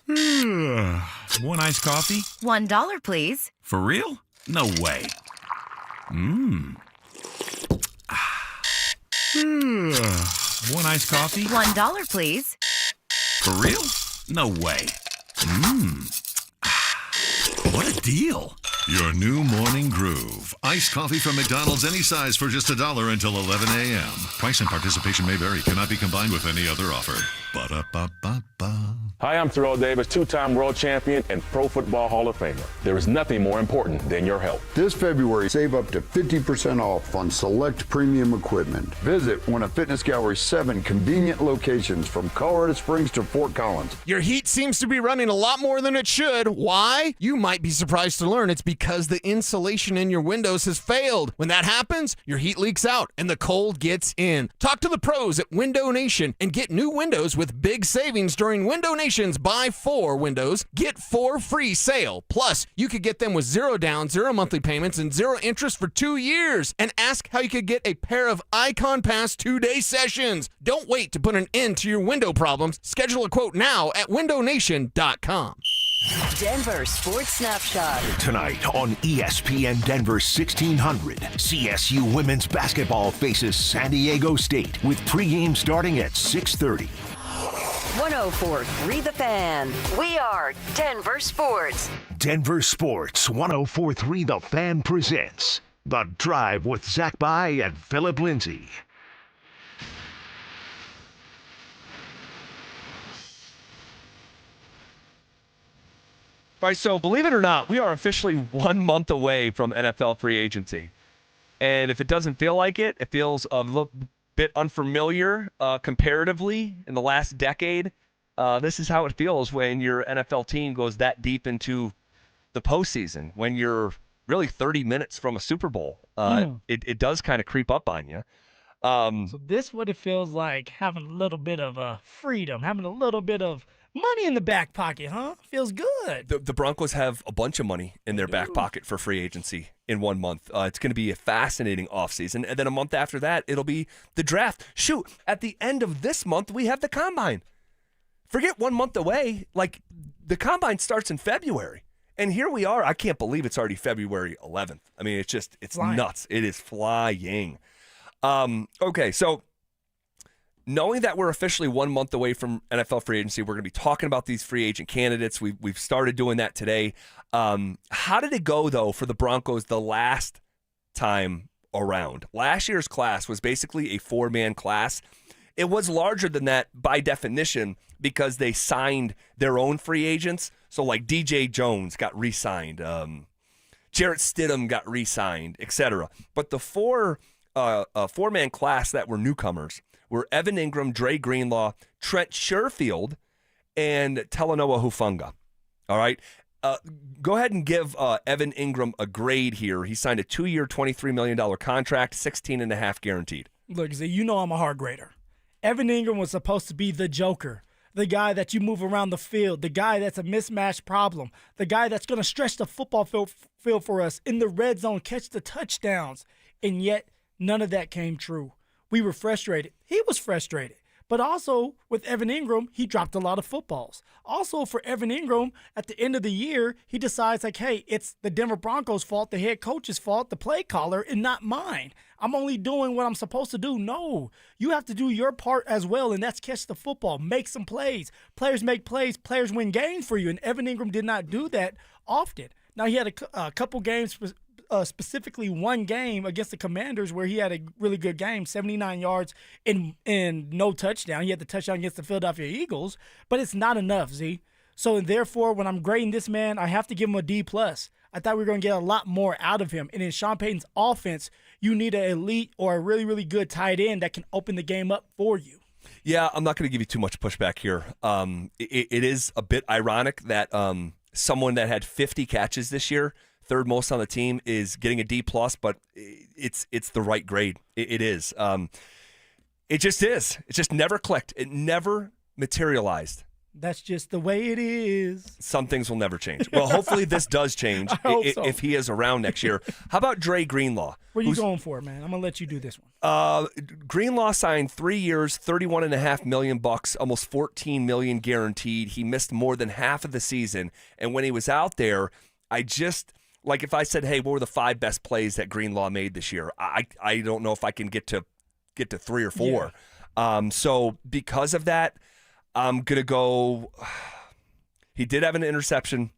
One iced coffee? $1, please. For real? No way. One iced coffee? $1, please. For real? No way. What a deal. Your new morning groove. Iced coffee from McDonald's, any size for just $1 until 11 a.m. Price and participation may vary. Cannot be combined with any other offer. Ba-da-ba-ba-ba. Hi, I'm Terrell Davis, two-time world champion and Pro Football Hall of Famer. There is nothing more important than your health. This February, save up to 50% off on select premium equipment. Visit one of Fitness Gallery's 7 convenient locations from Colorado Springs to Fort Collins. Your heat seems to be running a lot more than it should. Why? You might be surprised to learn it's because the insulation in your windows has failed. When that happens, your heat leaks out and the cold gets in. Talk to the pros at Window Nation and get new windows with big savings during Window Nation's Buy 4 Windows, Get 4 free sale. Plus, you could get them with 0 down, 0 monthly payments, and 0 interest for 2 years. And ask how you could get a pair of Icon Pass 2-day sessions. Don't wait to put an end to your window problems. Schedule a quote now at windownation.com. Denver Sports Snapshot. Tonight on ESPN Denver 1600, CSU women's basketball faces San Diego State with pregame starting at 6:30. 104.3 The Fan. We are Denver Sports. Denver Sports 104.3 The Fan presents The Drive with Zach By and Phillip Lindsay. Right, so believe it or not, we are officially 1 month away from NFL free agency. And if it doesn't feel like it, it feels a little bit unfamiliar comparatively in the last decade. This is how it feels when your NFL team goes that deep into the postseason, when you're really 30 minutes from a Super Bowl. It does kind of creep up on you. So this what it feels like having a little bit of freedom, having a little bit of money in the back pocket, huh? Feels good. The Broncos have a bunch of money in their back pocket for free agency in 1 month. It's going to be a fascinating offseason. And then a month after that, it'll be the draft. Shoot, at the end of this month, we have the Combine. Forget 1 month away. Like, the Combine starts in February. And here we are. I can't believe it's already February 11th. I mean, it's flying. Nuts. It is flying. Okay, so knowing that we're officially 1 month away from NFL free agency, we're going to be talking about these free agent candidates. We've started doing that today. How did it go, though, for the Broncos the last time around? Last year's class was basically a four-man class. It was larger than that by definition because they signed their own free agents. So, like, DJ Jones got re-signed. Jarrett Stidham got re-signed, etc. But the four-man class that were newcomers were Evan Ingram, Dre Greenlaw, Trent Sherfield, and Talanoa Hufanga. All right? Go ahead and give Evan Ingram a grade here. He signed a 2-year, $23 million contract, $16.5 guaranteed. Look, Z, you know I'm a hard grader. Evan Ingram was supposed to be the joker, the guy that you move around the field, the guy that's a mismatch problem, the guy that's going to stretch the football field for us in the red zone, catch the touchdowns. And yet, none of that came true. We were frustrated. He was frustrated. But also, with Evan Ingram, he dropped a lot of footballs. Also, for Evan Ingram, at the end of the year, he decides, like, hey, it's the Denver Broncos' fault, the head coach's fault, the play caller, and not mine. I'm only doing what I'm supposed to do. No, you have to do your part as well, and that's catch the football, make some plays. Players make plays. Players win games for you, and Evan Ingram did not do that often. Now, he had a couple games, specifically one game against the Commanders where he had a really good game, 79 yards and no touchdown. He had the touchdown against the Philadelphia Eagles, but it's not enough, Z. So, therefore, when I'm grading this man, I have to give him a D+. I thought we were going to get a lot more out of him. And in Sean Payton's offense, you need an elite or a really, really good tight end that can open the game up for you. Yeah, I'm not going to give you too much pushback here. It is a bit ironic that someone that had 50 catches this year, third most on the team, is getting a D+, but it's the right grade. It is. It just is. It just never clicked. It never materialized. That's just the way it is. Some things will never change. Well, hopefully this does change if he is around next year. How about Dre Greenlaw? What are you going for, man? I'm going to let you do this one. Greenlaw signed 3 years, $31.5 million, almost $14 million guaranteed. He missed more than half of the season. And when he was out there, like if I said, hey, what were the 5 best plays that Greenlaw made this year? I don't know if I can get to 3 or 4. Yeah. So because of that, I'm going to go – he did have an interception.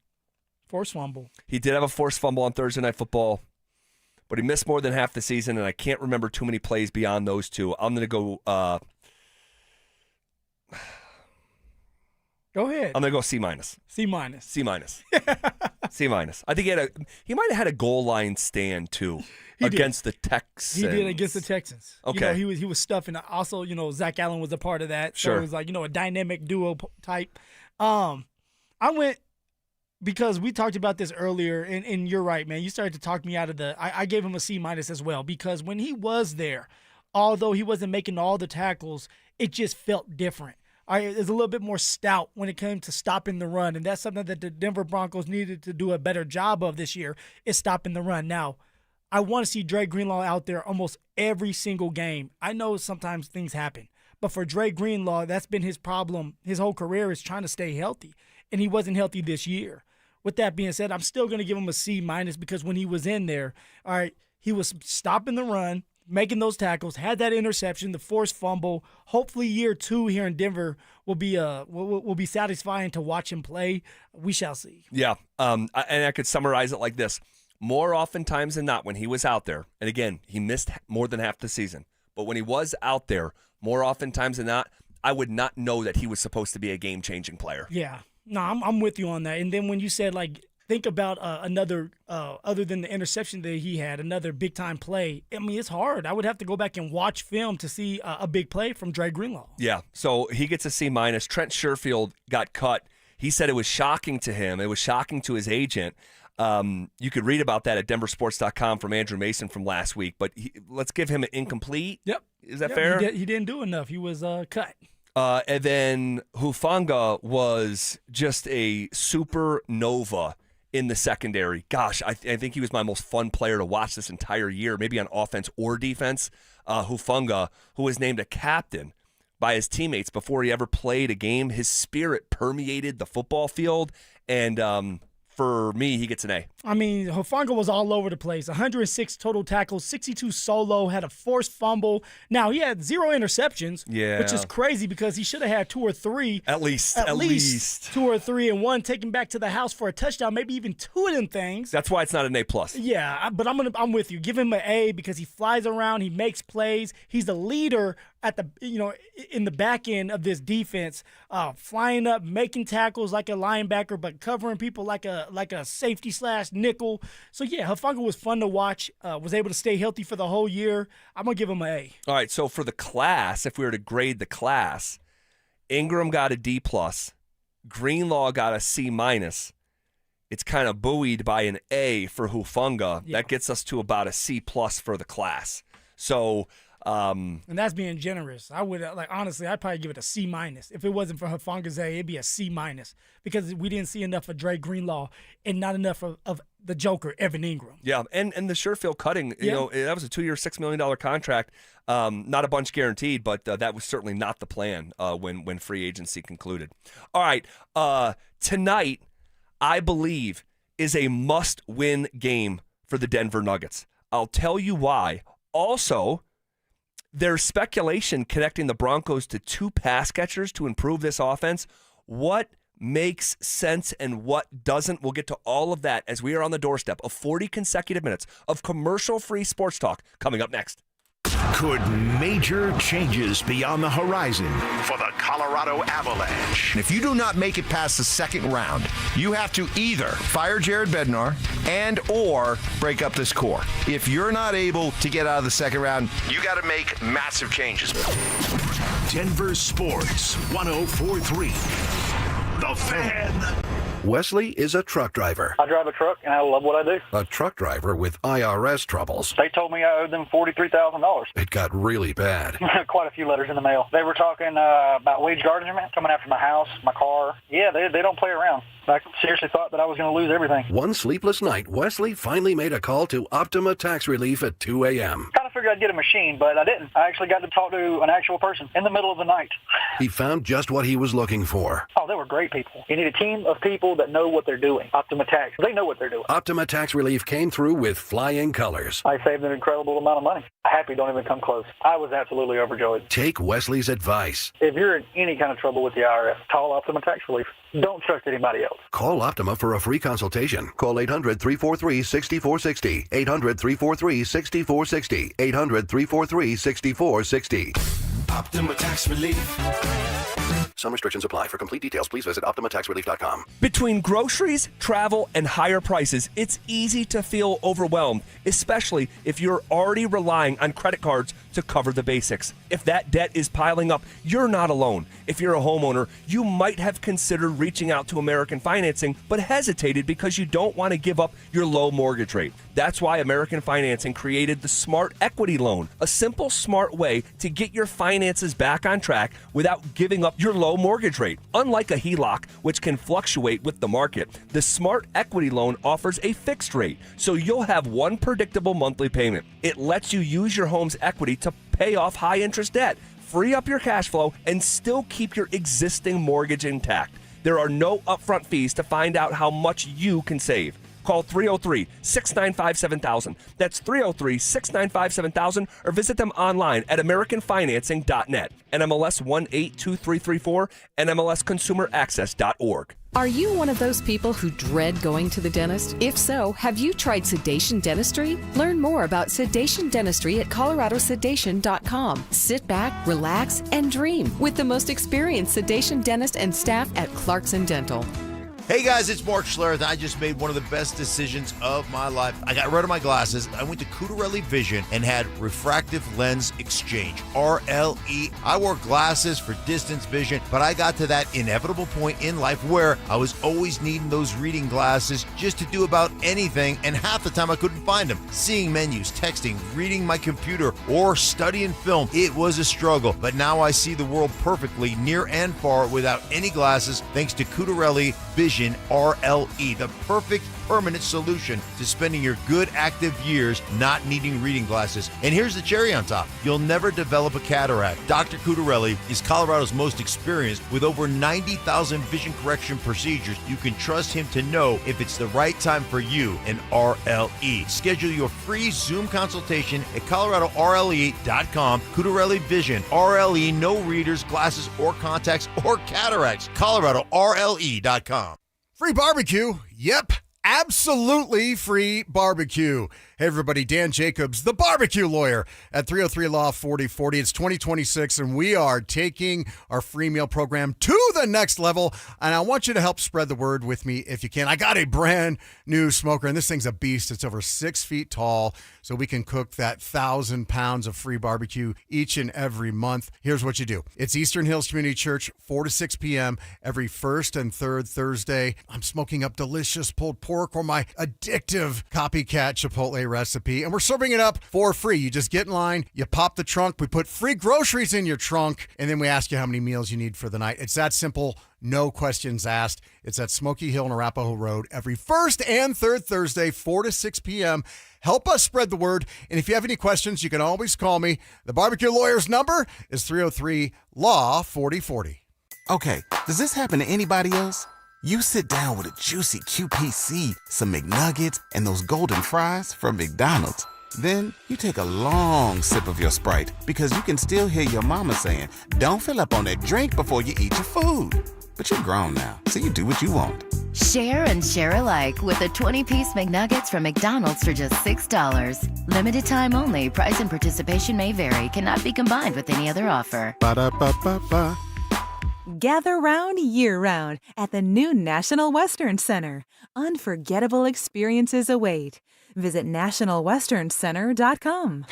Forced fumble. He did have a forced fumble on Thursday Night Football, but he missed more than half the season, and I can't remember too many plays beyond those two. I'm going to go Go ahead. I'm going to go C-. C-. C-. I think he might have had a goal line stand, too, against the Texans. He did against the Texans. Okay. He was stuffing. Also, Zach Allen was a part of that. So Sure. it was like, a dynamic duo type. I went because we talked about this earlier, and you're right, man. You started to talk me out of I gave him a C- as well because when he was there, although he wasn't making all the tackles, it just felt different. It's a little bit more stout when it came to stopping the run, and that's something that the Denver Broncos needed to do a better job of this year is stopping the run. Now, I want to see Dre Greenlaw out there almost every single game. I know sometimes things happen, but for Dre Greenlaw, that's been his problem. His whole career is trying to stay healthy, and he wasn't healthy this year. With that being said, I'm still going to give him a C- because when he was in there, all right, he was stopping the run, making those tackles, had that interception, the forced fumble. Hopefully year 2 here in Denver will be satisfying to watch him play. We shall see. Yeah, and I could summarize it like this. More oftentimes than not, when he was out there, and again, he missed more than half the season, but when he was out there, more oftentimes than not, I would not know that he was supposed to be a game-changing player. Yeah. No, I'm with you on that. And then when you said, like, think about another, other than the interception that he had, another big-time play. I mean, it's hard. I would have to go back and watch film to see a big play from Dre Greenlaw. Yeah, so he gets a C-. Trent Sherfield got cut. He said it was shocking to him. It was shocking to his agent. You could read about that at DenverSports.com from Andrew Mason from last week. But let's give him an incomplete. Yep. Is that fair? He didn't do enough. He was cut. And then Hufanga was just a supernova in the secondary. Gosh, I think he was my most fun player to watch this entire year, maybe on offense or defense. Hufanga, who was named a captain by his teammates before he ever played a game. His spirit permeated the football field, and for me, he gets an A. I mean, Hufanga was all over the place. 106 total tackles, 62 solo, had a forced fumble. Now, he had 0 interceptions, which is crazy because he should have had 2 or 3. At least 2 or 3, and 1 taken back to the house for a touchdown, maybe even 2 of them things. That's why it's not an A+. Yeah, but I'm with you. Give him an A because he flies around, he makes plays. He's the leader at the in the back end of this defense, flying up, making tackles like a linebacker, but covering people like a safety / nickel. So yeah, Hufanga was fun to watch. Was able to stay healthy for the whole year. I'm gonna give him an A. All right, so for the class, if we were to grade the class, Ingram got a D+, Greenlaw got a C-. It's kind of buoyed by an A for Hufanga. Yeah. That gets us to about a C+ for the class. So. And that's being generous. I would honestly, I'd probably give it a C-. If it wasn't for Hufanga's A, it'd be a C- because we didn't see enough of Dre Greenlaw and not enough of the Joker, Evan Ingram. Yeah, and the Sherfield cutting, that was a 2-year, $6 million contract. Not a bunch guaranteed, but that was certainly not the plan when free agency concluded. All right, tonight, I believe, is a must-win game for the Denver Nuggets. I'll tell you why. Also, there's speculation connecting the Broncos to 2 pass catchers to improve this offense. What makes sense and what doesn't? We'll get to all of that as we are on the doorstep of 40 consecutive minutes of commercial-free sports talk coming up next. Could major changes be on the horizon for the Colorado Avalanche? If you do not make it past the second round, you have to either fire Jared Bednar and or break up this core. If you're not able to get out of the second round, you got to make massive changes. Denver Sports 104.3. The Fan. Wesley is a truck driver. I drive a truck, and I love what I do. A truck driver with IRS troubles. They told me I owed them $43,000. It got really bad. Quite a few letters in the mail. They were talking about wage garnishment, coming after my house, my car. Yeah, they don't play around. I seriously thought that I was going to lose everything. One sleepless night, Wesley finally made a call to Optima Tax Relief at 2 a.m. Kind of figured I'd get a machine, but I didn't. I actually got to talk to an actual person in the middle of the night. He found just what he was looking for. Oh, they were great people. You need a team of people that know what they're doing. Optima Tax, they know what they're doing. Optima Tax Relief came through with flying colors. I saved an incredible amount of money. Happy don't even come close. I was absolutely overjoyed. Take Wesley's advice. If you're in any kind of trouble with the IRS, call Optima Tax Relief. Don't trust anybody else. Call Optima for a free consultation. Call 800-343-6460. 800-343-6460. 800-343-6460. Optima Tax Relief. Some restrictions apply. For complete details, please visit OptimaTaxRelief.com. Between groceries, travel, and higher prices, it's easy to feel overwhelmed, especially if you're already relying on credit cards to cover the basics. If that debt is piling up, you're not alone. If you're a homeowner, you might have considered reaching out to American Financing, but hesitated because you don't want to give up your low mortgage rate. That's why American Financing created the Smart Equity Loan, a simple, smart way to get your finances back on track without giving up your low mortgage rate. Unlike a HELOC, which can fluctuate with the market, the Smart Equity Loan offers a fixed rate, so you'll have one predictable monthly payment. It lets you use your home's equity to pay off high-interest debt, free up your cash flow, and still keep your existing mortgage intact. There are no upfront fees to find out how much you can save. Call 303-695-7000. That's 303-695-7000, or visit them online at americanfinancing.net. NMLS 182334, NMLSconsumeraccess.org. Are you one of those people who dread going to the dentist? If so, have you tried sedation dentistry? Learn more about sedation dentistry at coloradosedation.com. Sit back, relax, and dream with the most experienced sedation dentist and staff at Clarkson Dental. Hey guys, it's Mark Schlereth. I just made one of the best decisions of my life. I got rid of my glasses. I went to Cutarelli Vision and had refractive lens exchange, RLE. I wore glasses for distance vision, but I got to that inevitable point in life where I was always needing those reading glasses just to do about anything, and half the time I couldn't find them. Seeing menus, texting, reading my computer, or studying film, it was a struggle. But now I see the world perfectly, near and far, without any glasses, thanks to Cutarelli Vision RLE, the perfect permanent solution to spending your good active years not needing reading glasses. And here's the cherry on top. You'll never develop a cataract. Dr. Cutarelli is Colorado's most experienced with over 90,000 vision correction procedures. You can trust him to know if it's the right time for you and RLE. Schedule your free Zoom consultation at coloradorle.com. Cutarelli Vision, RLE, no readers, glasses, or contacts, or cataracts. coloradorle.com. Free barbecue? Yep, absolutely free barbecue. Hey everybody, Dan Jacobs, the barbecue lawyer at 303 Law 4040. It's 2026 and we are taking our free meal program to the next level, and I want you to help spread the word with me if you can. I got a brand new smoker, and this thing's a beast. It's over 6 feet tall, so we can cook that 1,000 pounds of free barbecue each and every month. Here's what you do. It's Eastern Hills Community Church, 4 to 6 p.m. every first and third Thursday. I'm smoking up delicious pulled pork or my addictive copycat Chipotle recipe, and we're serving it up for free. You just get in line, you pop the trunk, we put free groceries in your trunk, and then we ask you how many meals you need for the night. It's that simple, no questions asked. It's at Smoky Hill and Arapahoe Road every first and third Thursday, 4 to 6 p.m. Help us spread the word, and if you have any questions, you can always call me. The barbecue lawyer's number is 303-LAW-4040. Okay, does this happen to anybody else? You sit down with a juicy QPC, some McNuggets, and those golden fries from McDonald's. Then you take a long sip of your Sprite because you can still hear your mama saying, "Don't fill up on that drink before you eat your food." But you're grown now, so you do what you want. Share and share alike with the 20-piece McNuggets from McDonald's for just $6. Limited time only. Price and participation may vary. Cannot be combined with any other offer. Ba-da-ba-ba-ba. Gather round year-round at the new National Western Center. Unforgettable experiences await. Visit nationalwesterncenter.com.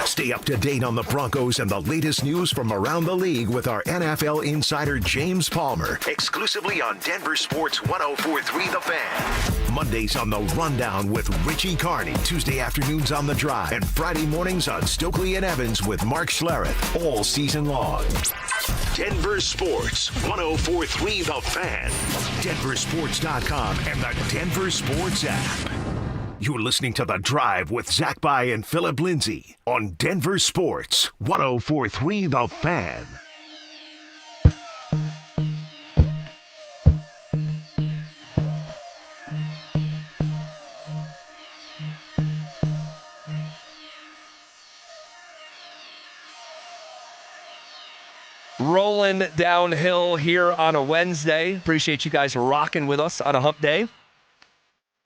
Stay up to date on the Broncos and the latest news from around the league with our NFL insider James Palmer, exclusively on Denver Sports 104.3 The Fan. Mondays on The Rundown with Richie Carney, Tuesday afternoons on The Drive, and Friday mornings on Stokely and Evans with Mark Schlereth, all season long. Denver Sports 104.3 The Fan, DenverSports.com, and the Denver Sports app. You're listening to The Drive with Zach By and Phillip Lindsay on Denver Sports 104.3 The Fan. Rolling downhill here on a Wednesday. Appreciate you guys rocking with us on a hump day.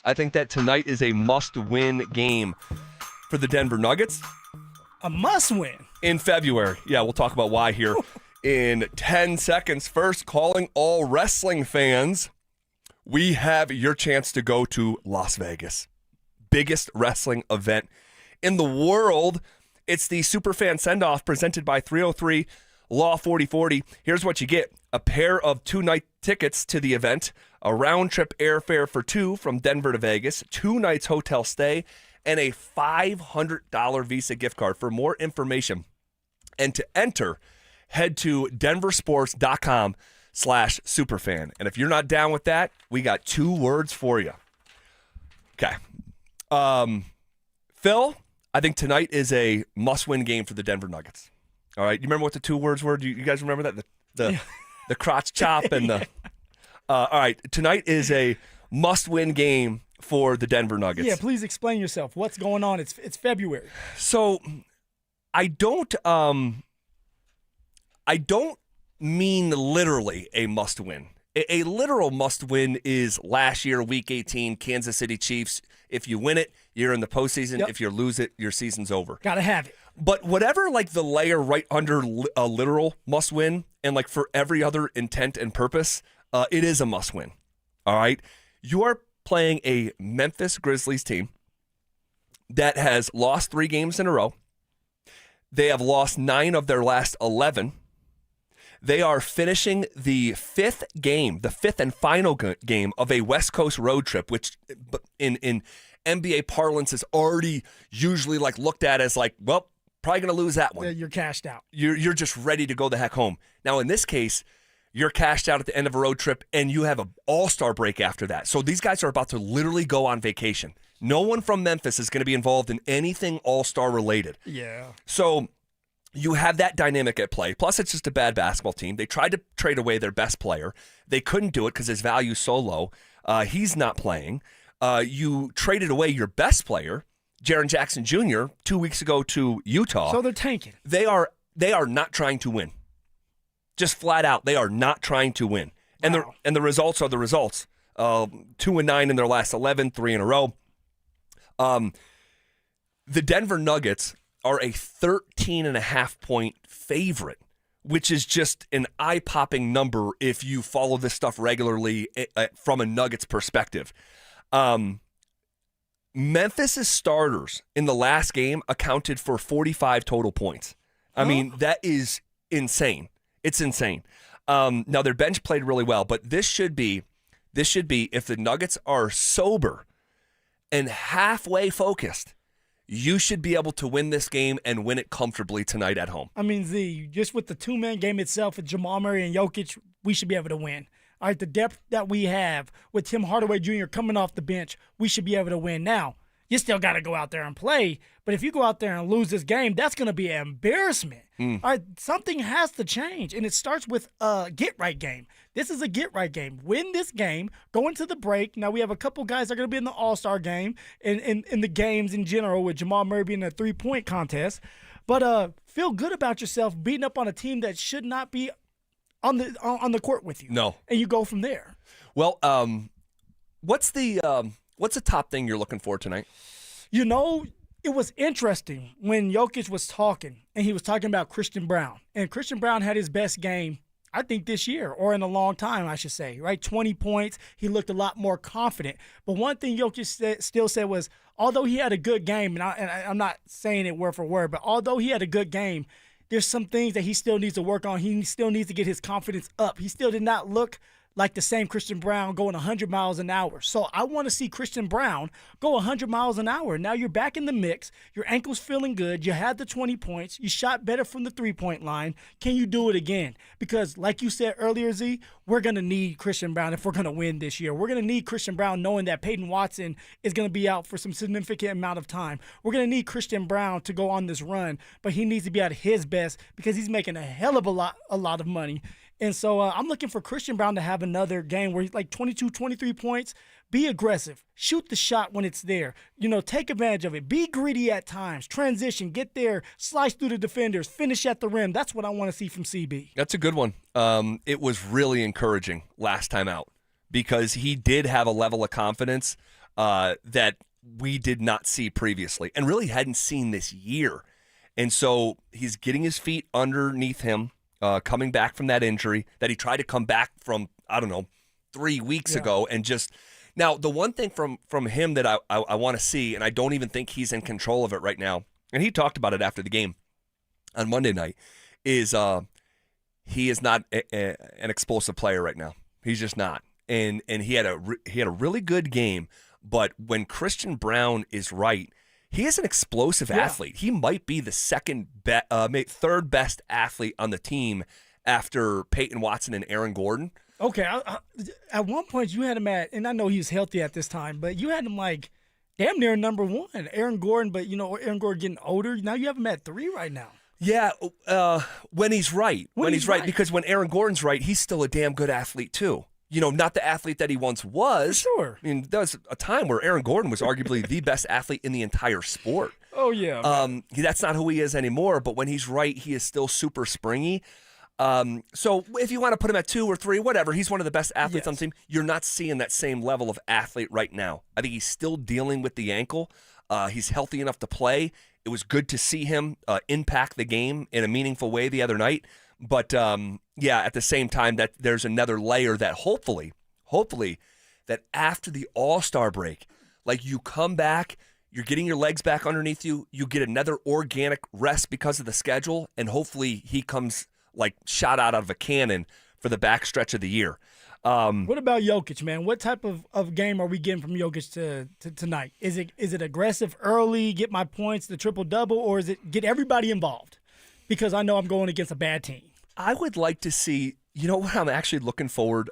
I think that tonight is a must-win game for the Denver Nuggets. A must-win? In February. Yeah, we'll talk about why here in 10 seconds. First, calling all wrestling fans, we have your chance to go to Las Vegas. Biggest wrestling event in the world. It's the Superfan Send-Off presented by 303 Law 4040. Here's what you get. A pair of 2-night tickets to the event, a round-trip airfare for 2 from Denver to Vegas, 2 nights hotel stay, and a $500 Visa gift card. For more information and to enter, head to DenverSports.com/superfan. And if you're not down with that, we got 2 words for you. Okay. Phil, I think tonight is a must-win game for the Denver Nuggets. All right. You remember what the 2 words were? Do you guys remember that? The crotch chop and the... all right. Tonight is a must-win game for the Denver Nuggets. Yeah, please explain yourself. What's going on? It's February. So I don't mean literally a must-win. A literal must-win is last year, Week 18, Kansas City Chiefs. If you win it, you're in the postseason. Yep. If you lose it, your season's over. Gotta have it. But whatever, like the layer right under a literal must-win, and like for every other intent and purpose, it is a must-win. All right? You are playing a Memphis Grizzlies team that has lost 3 games in a row. They have lost 9 of their last 11. They are finishing the 5th and final game of a West Coast road trip, which in NBA parlance is already usually like looked at as like, well, probably going to lose that one. You're cashed out. You're just ready to go the heck home. Now, in this case, you're cashed out at the end of a road trip, and you have an all-star break after that. So these guys are about to literally go on vacation. No one from Memphis is going to be involved in anything all-star related. Yeah. So you have that dynamic at play. Plus, it's just a bad basketball team. They tried to trade away their best player. They couldn't do it because his value is so low. He's not playing. You traded away your best player, Jaren Jackson Jr., 2 weeks ago to Utah. So they're tanking. They are not trying to win. Just flat out, they are not trying to win. And the results are the results. 2-9 in their last 11, 3 in a row. The Denver Nuggets are a 13.5-point favorite, which is just an eye-popping number if you follow this stuff regularly from a Nuggets perspective. Memphis' starters in the last game accounted for 45 total points. I mean, that is insane. It's insane. Now, their bench played really well, but this should be if the Nuggets are sober and halfway focused, you should be able to win this game and win it comfortably tonight at home. I mean, Z, just with the two-man game itself with Jamal Murray and Jokic, we should be able to win. All right, the depth that we have with Tim Hardaway Jr. coming off the bench, we should be able to win. Now, you still got to go out there and play, but if you go out there and lose this game, that's going to be an embarrassment. All right, something has to change, and it starts with a get-right game. This is a get-right game. Win this game, go into the break. Now, we have a couple guys that are going to be in the All-Star game and in the games in general with Jamal Murray being in a three-point contest. But feel good about yourself beating up on a team that should not be on the court with you. No. And you go from there. Well, what's the top thing you're looking for tonight? You know, it was interesting when Jokic was talking, and he was talking about Christian Brown. And Christian Brown had his best game, I think, this year, or in a long time, I should say, right? 20 points. He looked a lot more confident. But one thing Jokic still said was, although he had a good game, and I'm not saying it word for word, but although he had a good game, there's some things that he still needs to work on. He still needs to get his confidence up. He still did not look like the same Christian Brown going 100 miles an hour. So I want to see Christian Brown go 100 miles an hour. Now you're back in the mix. Your ankle's feeling good. You had the 20 points. You shot better from the three-point line. Can you do it again? Because like you said earlier, Z, we're going to need Christian Brown if we're going to win this year. We're going to need Christian Brown knowing that Payton Watson is going to be out for some significant amount of time. We're going to need Christian Brown to go on this run, but he needs to be at his best because he's making a hell of a lot of money. And so I'm looking for Christian Brown to have another game where he's like 22, 23 points. Be aggressive. Shoot the shot when it's there. You know, take advantage of it. Be greedy at times. Transition. Get there. Slice through the defenders. Finish at the rim. That's what I want to see from CB. That's a good one. It was really encouraging last time out because he did have a level of confidence that we did not see previously and really hadn't seen this year. And so he's getting his feet underneath him. Coming back from that injury that he tried to come back from, 3 weeks ago. And just now, the one thing from him that I want to see, and I don't even think he's in control of it right now, and he talked about it after the game on Monday night, is he is not an explosive player right now. He's just not. And he had a really good game, but when Christian Brown is right, he is an explosive athlete. He might be the third best athlete on the team after Peyton Watson and Aaron Gordon. Okay, at one point you had him at, and I know he was healthy at this time, but you had him like damn near number one. Aaron Gordon, but Aaron Gordon getting older. Now you have him at 3 right now. Yeah, when he's right. When he's right, because when Aaron Gordon's right, he's still a damn good athlete too. Not the athlete that he once was. For sure. I mean, there was a time where Aaron Gordon was arguably the best athlete in the entire sport. Oh, yeah. That's not who he is anymore, but when he's right, he is still super springy. So if you want to put him at 2 or 3, whatever, he's one of the best athletes on the team. You're not seeing that same level of athlete right now. I think he's still dealing with the ankle. He's healthy enough to play. It was good to see him impact the game in a meaningful way the other night. But, at the same time, that there's another layer that hopefully, that after the All-Star break, like you come back, you're getting your legs back underneath you, you get another organic rest because of the schedule, and hopefully he comes like shot out of a cannon for the backstretch of the year. What about Jokic, man? What type of game are we getting from Jokic to tonight? Is it aggressive early, get my points, the triple-double, or is it get everybody involved? Because I know I'm going against a bad team. I would like to see, you know what I'm actually looking forward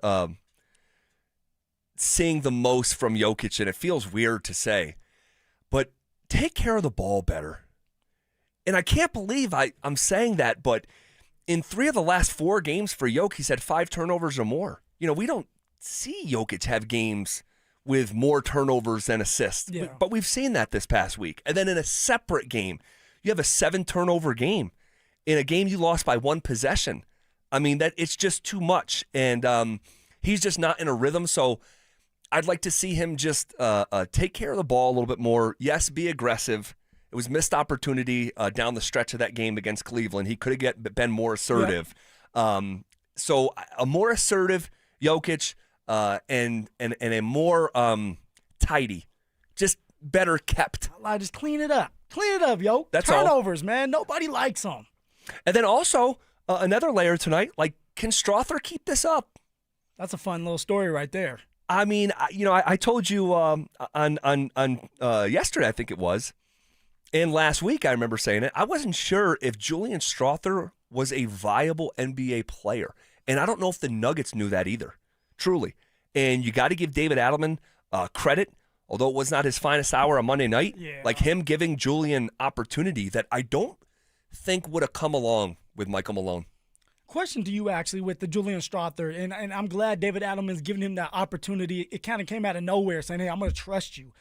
seeing the most from Jokic, and it feels weird to say, but take care of the ball better. And I can't believe I'm saying that, but in 3 of the last 4 games for Jokic, he's had 5 turnovers or more. You know, we don't see Jokic have games with more turnovers than assists, but we've seen that this past week. And then in a separate game, you have a 7-turnover game in a game you lost by 1 possession. I mean, that it's just too much, and he's just not in a rhythm. So I'd like to see him just take care of the ball a little bit more. Yes, be aggressive. It was missed opportunity down the stretch of that game against Cleveland. He could have been more assertive. So a more assertive Jokic and a more tidy, just better kept. Just clean it up. Clean it up, yo. That's Turnovers, man. Nobody likes them. And then also another layer tonight, like, can Strother keep this up? That's a fun little story right there. I mean, I told you on yesterday, I think it was, and last week I remember saying it. I wasn't sure if Julian Strother was a viable NBA player, and I don't know if the Nuggets knew that either, truly. And you got to give David Adelman credit, although it was not his finest hour on Monday night. Like him giving Julian opportunity that I don't think would have come along with Michael Malone. Question to you, actually, with the Julian Strother, and I'm glad David Adelman's giving him that opportunity. It kind of came out of nowhere, saying, hey, I'm going to trust you.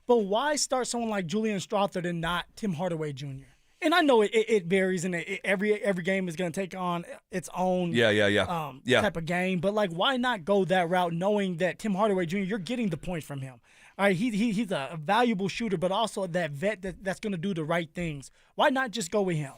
But why start someone like Julian Strother and not Tim Hardaway Jr.? And I know it varies, and every game is going to take on its own type of game. But, like, why not go that route knowing that Tim Hardaway Jr., you're getting the points from him? All right, he's a valuable shooter, but also that vet that's going to do the right things. Why not just go with him?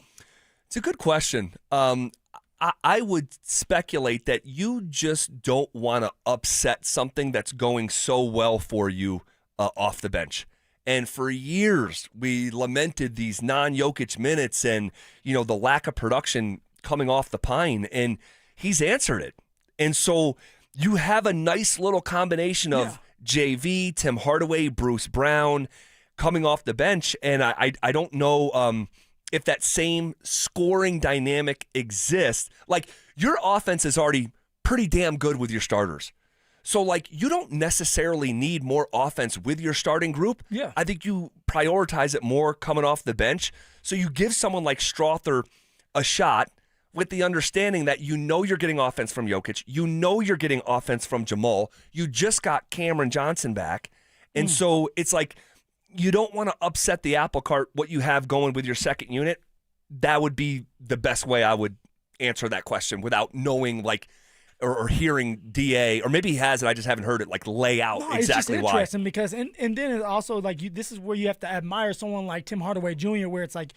It's a good question. I would speculate that you just don't want to upset something that's going so well for you off the bench. And for years, we lamented these non-Jokic minutes and, the lack of production coming off the pine, and he's answered it. And so you have a nice little combination of JV, Tim Hardaway, Bruce Brown coming off the bench, and I don't know if that same scoring dynamic exists. Like, your offense is already pretty damn good with your starters. So, like, you don't necessarily need more offense with your starting group. Yeah. I think you prioritize it more coming off the bench. So you give someone like Strother a shot with the understanding that you're getting offense from Jokic. You're getting offense from Jamal. You just got Cameron Johnson back. And so it's like, you don't want to upset the apple cart, what you have going with your second unit. That would be the best way I would answer that question without knowing, like, or hearing DA, or maybe he has it, I just haven't heard it, like, lay out exactly why. It's just interesting because, and then it's also, like, this is where you have to admire someone like Tim Hardaway Jr., where it's like,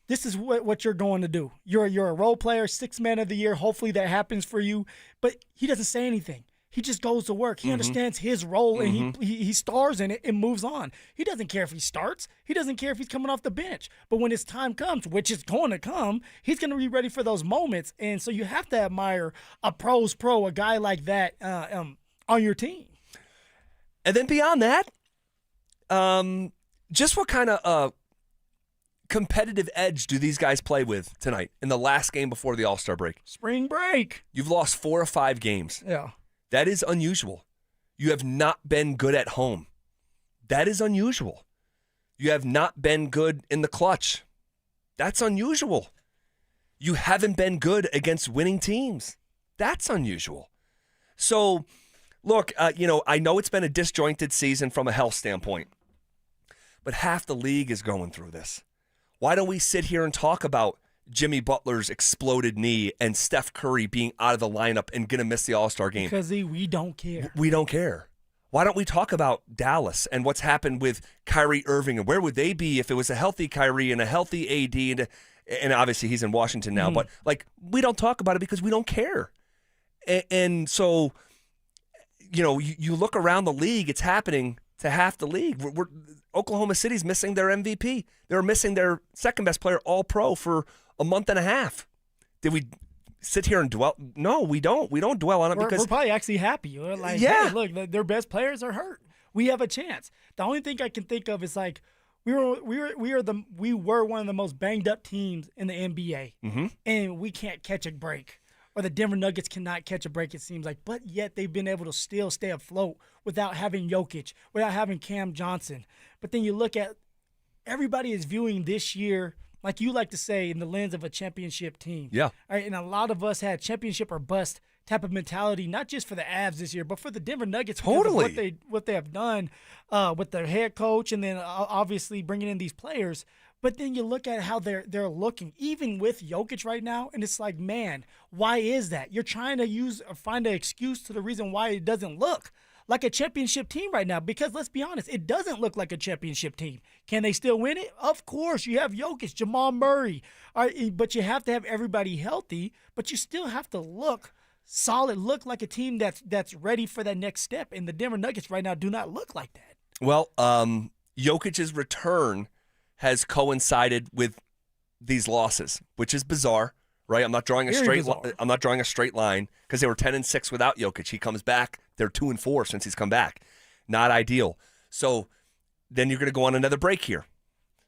this is what you're going to do. You're a role player, 6th man of the year. Hopefully that happens for you. But he doesn't say anything. He just goes to work. He understands his role, and he stars in it and moves on. He doesn't care if he starts. He doesn't care if he's coming off the bench. But when his time comes, which is going to come, he's going to be ready for those moments. And so you have to admire a pro's pro, a guy like that on your team. And then beyond that, just what kind of competitive edge do these guys play with tonight in the last game before the All-Star break? Spring break. You've lost 4 or 5 games. Yeah. That is unusual. You have not been good at home. That is unusual. You have not been good in the clutch. That's unusual. You haven't been good against winning teams. That's unusual. So, look, I know it's been a disjointed season from a health standpoint, but half the league is going through this. Why don't we sit here and talk about Jimmy Butler's exploded knee and Steph Curry being out of the lineup and going to miss the All-Star game. Because we don't care. We don't care. Why don't we talk about Dallas and what's happened with Kyrie Irving, and where would they be if it was a healthy Kyrie and a healthy AD, and obviously he's in Washington now, but like we don't talk about it because we don't care. And so, you look around the league, it's happening to half the league. Oklahoma City's missing their MVP. They're missing their second best player, All-Pro, for a month and a half. Did we sit here and dwell? No, we don't. We don't dwell on it because we're probably actually happy. We're like, yeah, hey, look, their best players are hurt. We have a chance. The only thing I can think of is like we were one of the most banged up teams in the NBA, and we can't catch a break. Or the Denver Nuggets cannot catch a break, it seems like. But yet they've been able to still stay afloat without having Jokic, without having Cam Johnson. But then you look at everybody is viewing this year, like you like to say, in the lens of a championship team. Yeah. All right, and a lot of us had championship or bust type of mentality, not just for the Avs this year, but for the Denver Nuggets. Totally. Because of what they have done with their head coach and then obviously bringing in these players. But then you look at how they're looking, even with Jokic right now, and it's like, man, why is that? You're trying to find an excuse to the reason why it doesn't look like a championship team right now. Because let's be honest, it doesn't look like a championship team. Can they still win it? Of course. You have Jokic, Jamal Murray, all right, but you have to have everybody healthy. But you still have to look solid, look like a team that's ready for that next step. And the Denver Nuggets right now do not look like that. Well, Jokic's return has coincided with these losses, which is bizarre, right? I'm not drawing a straight line because they were 10-6 without Jokic. He comes back, they're 2-4 since he's come back. Not ideal. So then you're going to go on another break here.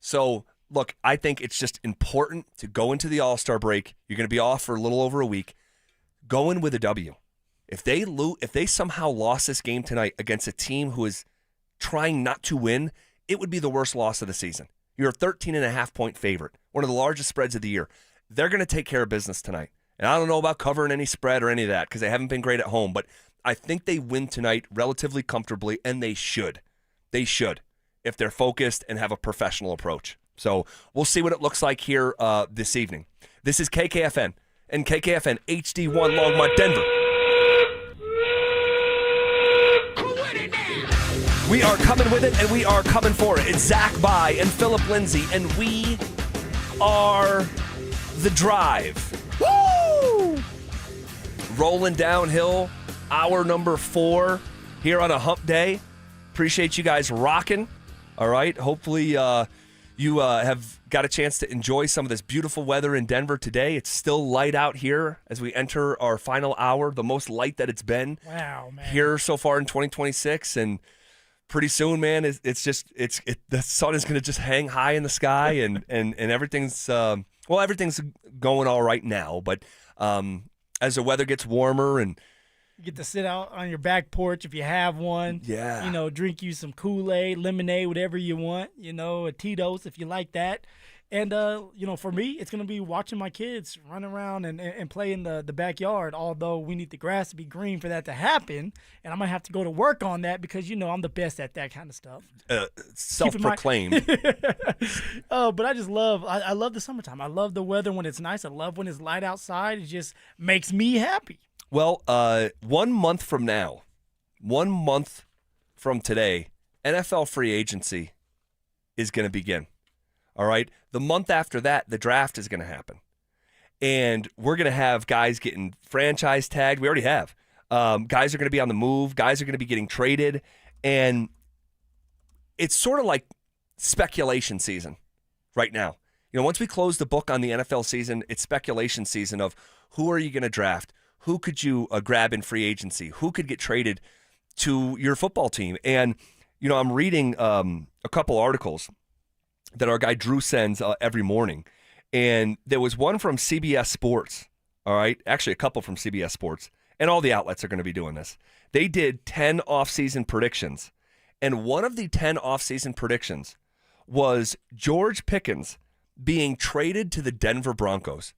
So look, I think it's just important to go into the All-Star break. You're going to be off for a little over a week. Go in with a W. If they somehow lost this game tonight against a team who is trying not to win, it would be the worst loss of the season. You're a 13.5-point favorite, one of the largest spreads of the year. They're going to take care of business tonight. And I don't know about covering any spread or any of that because they haven't been great at home, but I think they win tonight relatively comfortably, and they should. They should if they're focused and have a professional approach. So we'll see what it looks like here this evening. This is KKFN and KKFN HD1 Longmont, Denver. We are coming with it, and we are coming for it. It's Zach By and Phillip Lindsay, and we are The Drive. Woo! Rolling downhill, hour number 4 here on a hump day. Appreciate you guys rocking. All right, hopefully you have got a chance to enjoy some of this beautiful weather in Denver today. It's still light out here as we enter our final hour, the most light that it's been here so far in 2026, and pretty soon, man, the sun is going to just hang high in the sky, and everything's everything's going all right now. But as the weather gets warmer and you get to sit out on your back porch if you have one. Yeah. Drink you some Kool-Aid, lemonade, whatever you want. A Tito's if you like that. And, for me, it's going to be watching my kids run around and play in the backyard, although we need the grass to be green for that to happen. And I'm going to have to go to work on that because, I'm the best at that kind of stuff. Self-proclaimed. But I just I love the summertime. I love the weather when it's nice. I love when it's light outside. It just makes me happy. Well, 1 month from now, 1 month from today, NFL free agency is going to begin. All right? The month after that, the draft is going to happen. And we're going to have guys getting franchise tagged. We already have. Guys are going to be on the move. Guys are going to be getting traded. And it's sort of like speculation season right now. Once we close the book on the NFL season, it's speculation season of who are you going to draft? Who could you grab in free agency? Who could get traded to your football team? And, I'm reading a couple articles that our guy Drew sends every morning. And there was one from CBS Sports, all right? Actually, a couple from CBS Sports. And all the outlets are going to be doing this. They did 10 offseason predictions. And one of the 10 offseason predictions was George Pickens being traded to the Denver Broncos.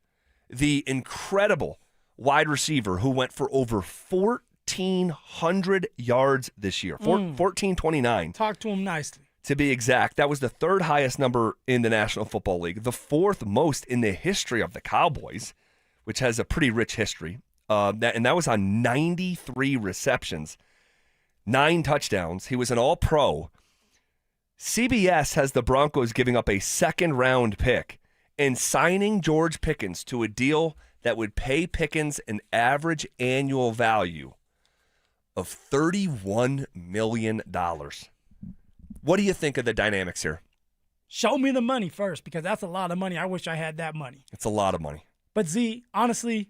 The incredible wide receiver who went for over 1,400 yards this year. 1,429. Talk to him nicely. to be exact. That was the third highest number in the National Football League, the fourth most in the history of the Cowboys, which has a pretty rich history. That was on 93 receptions, 9 touchdowns. He was an all-pro. CBS has the Broncos giving up a second-round pick and signing George Pickens to a deal that would pay Pickens an average annual value of $31 million. What do you think of the dynamics here? Show me the money first, because that's a lot of money. I wish I had that money. It's a lot of money. But Z, honestly,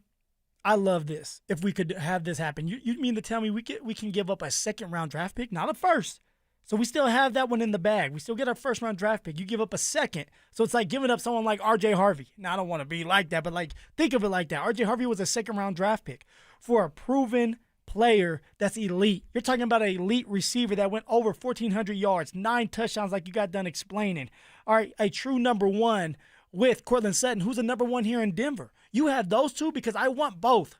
I love this. If we could have this happen, you mean to tell me we can give up a second-round draft pick, not a first? So we still have that one in the bag. We still get our first-round draft pick. You give up a second. So it's like giving up someone like R.J. Harvey. Now, I don't want to be like that, but like think of it like that. R.J. Harvey was a second-round draft pick for a proven player that's elite. You're talking about an elite receiver that went over 1,400 yards, 9 touchdowns like you got done explaining. All right, a true number one with Courtland Sutton, who's a number one here in Denver. You have those two because I want both.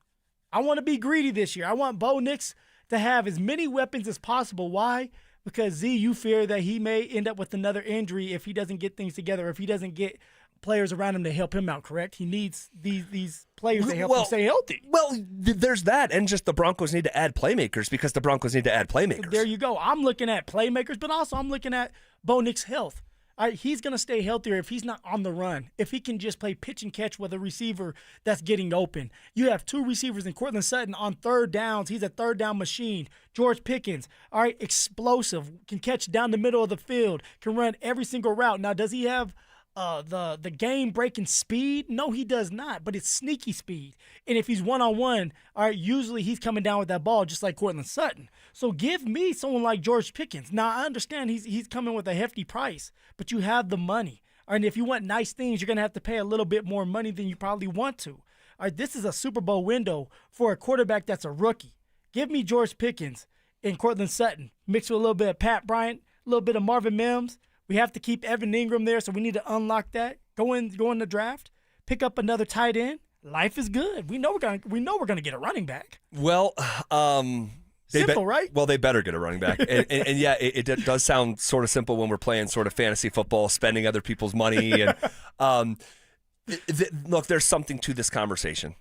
I want to be greedy this year. I want Bo Nix to have as many weapons as possible. Why? Because, Z, you fear that he may end up with another injury if he doesn't get things together, if he doesn't get players around him to help him out, correct? He needs these players to help him stay healthy. Well, there's that, and just the Broncos need to add playmakers because the Broncos need to add playmakers. So there you go. I'm looking at playmakers, but also I'm looking at Bo Nix's health. All right, he's going to stay healthier if he's not on the run, if he can just play pitch and catch with a receiver that's getting open. You have 2 receivers in Courtland Sutton on third downs. He's a third down machine. George Pickens, all right, explosive, can catch down the middle of the field, can run every single route. Now, does he have the game-breaking speed? No, he does not, but it's sneaky speed. And if he's one-on-one, all right, usually he's coming down with that ball just like Courtland Sutton. So give me someone like George Pickens. Now, I understand he's coming with a hefty price, but you have the money. All right, and if you want nice things, you're going to have to pay a little bit more money than you probably want to. All right, this is a Super Bowl window for a quarterback that's a rookie. Give me George Pickens and Courtland Sutton, mixed with a little bit of Pat Bryant, a little bit of Marvin Mims. We have to keep Evan Ingram there, so we need to unlock that. Go in the draft, pick up another tight end. Life is good. We know we're gonna get a running back. Well, simple, right? Well, they better get a running back, and yeah, it does sound sort of simple when we're playing sort of fantasy football, spending other people's money, and look, there's something to this conversation,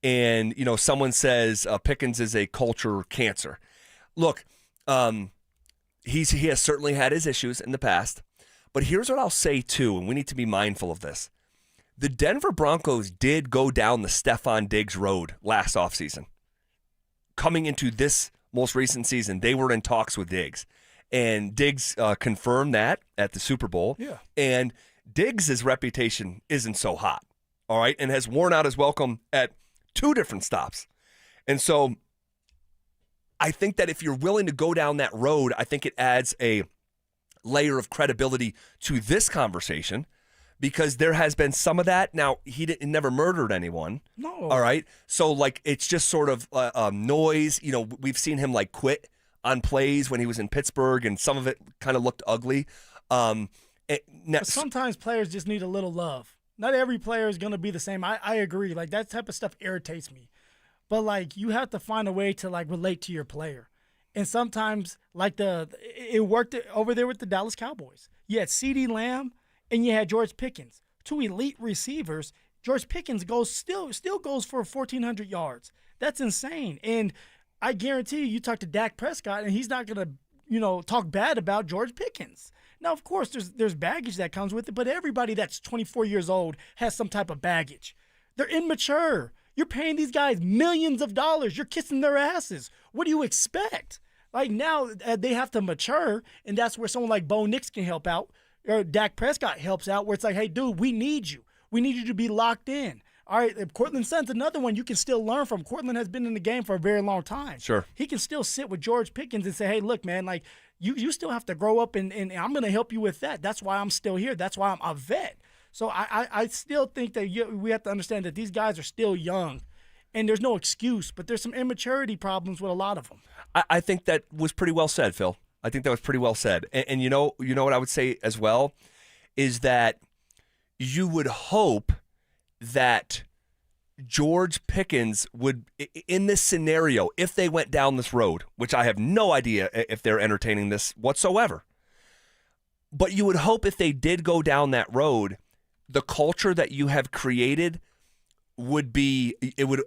and someone says Pickens is a culture cancer. Look, he has certainly had his issues in the past, but here's what I'll say too, and we need to be mindful of this. The Denver Broncos did go down the Stephon Diggs road last offseason. Coming into this most recent season, they were in talks with Diggs, and Diggs confirmed that at the Super Bowl. Yeah. And Diggs' reputation isn't so hot, all right, and has worn out his welcome at 2 different stops. And so I think that if you're willing to go down that road, I think it adds a layer of credibility to this conversation because there has been some of that. Now, he never murdered anyone. No. All right? So, it's just sort of noise. We've seen him, quit on plays when he was in Pittsburgh, and some of it kind of looked ugly. But sometimes players just need a little love. Not every player is going to be the same. I agree. That type of stuff irritates me. But, you have to find a way to, relate to your player. And sometimes, it worked over there with the Dallas Cowboys. You had CeeDee Lamb and you had George Pickens. 2 elite receivers. George Pickens still goes for 1,400 yards. That's insane. And I guarantee you talk to Dak Prescott, and he's not going to, talk bad about George Pickens. Now, of course, there's baggage that comes with it, but everybody that's 24 years old has some type of baggage. They're immature. You're paying these guys millions of dollars. You're kissing their asses. What do you expect? Now they have to mature, and that's where someone like Bo Nix can help out, or Dak Prescott helps out, where it's like, hey, dude, we need you. We need you to be locked in. All right, Courtland Sutton's another one you can still learn from. Courtland has been in the game for a very long time. Sure. He can still sit with George Pickens and say, hey, look, man, you still have to grow up, and I'm going to help you with that. That's why I'm still here. That's why I'm a vet. So I still think that we have to understand that these guys are still young, and there's no excuse, but there's some immaturity problems with a lot of them. I think that was pretty well said, Phil. I think that was pretty well said. And you know what I would say as well is that you would hope that George Pickens would, in this scenario, if they went down this road, which I have no idea if they're entertaining this whatsoever, But you would hope if they did go down that road, the culture that you have created would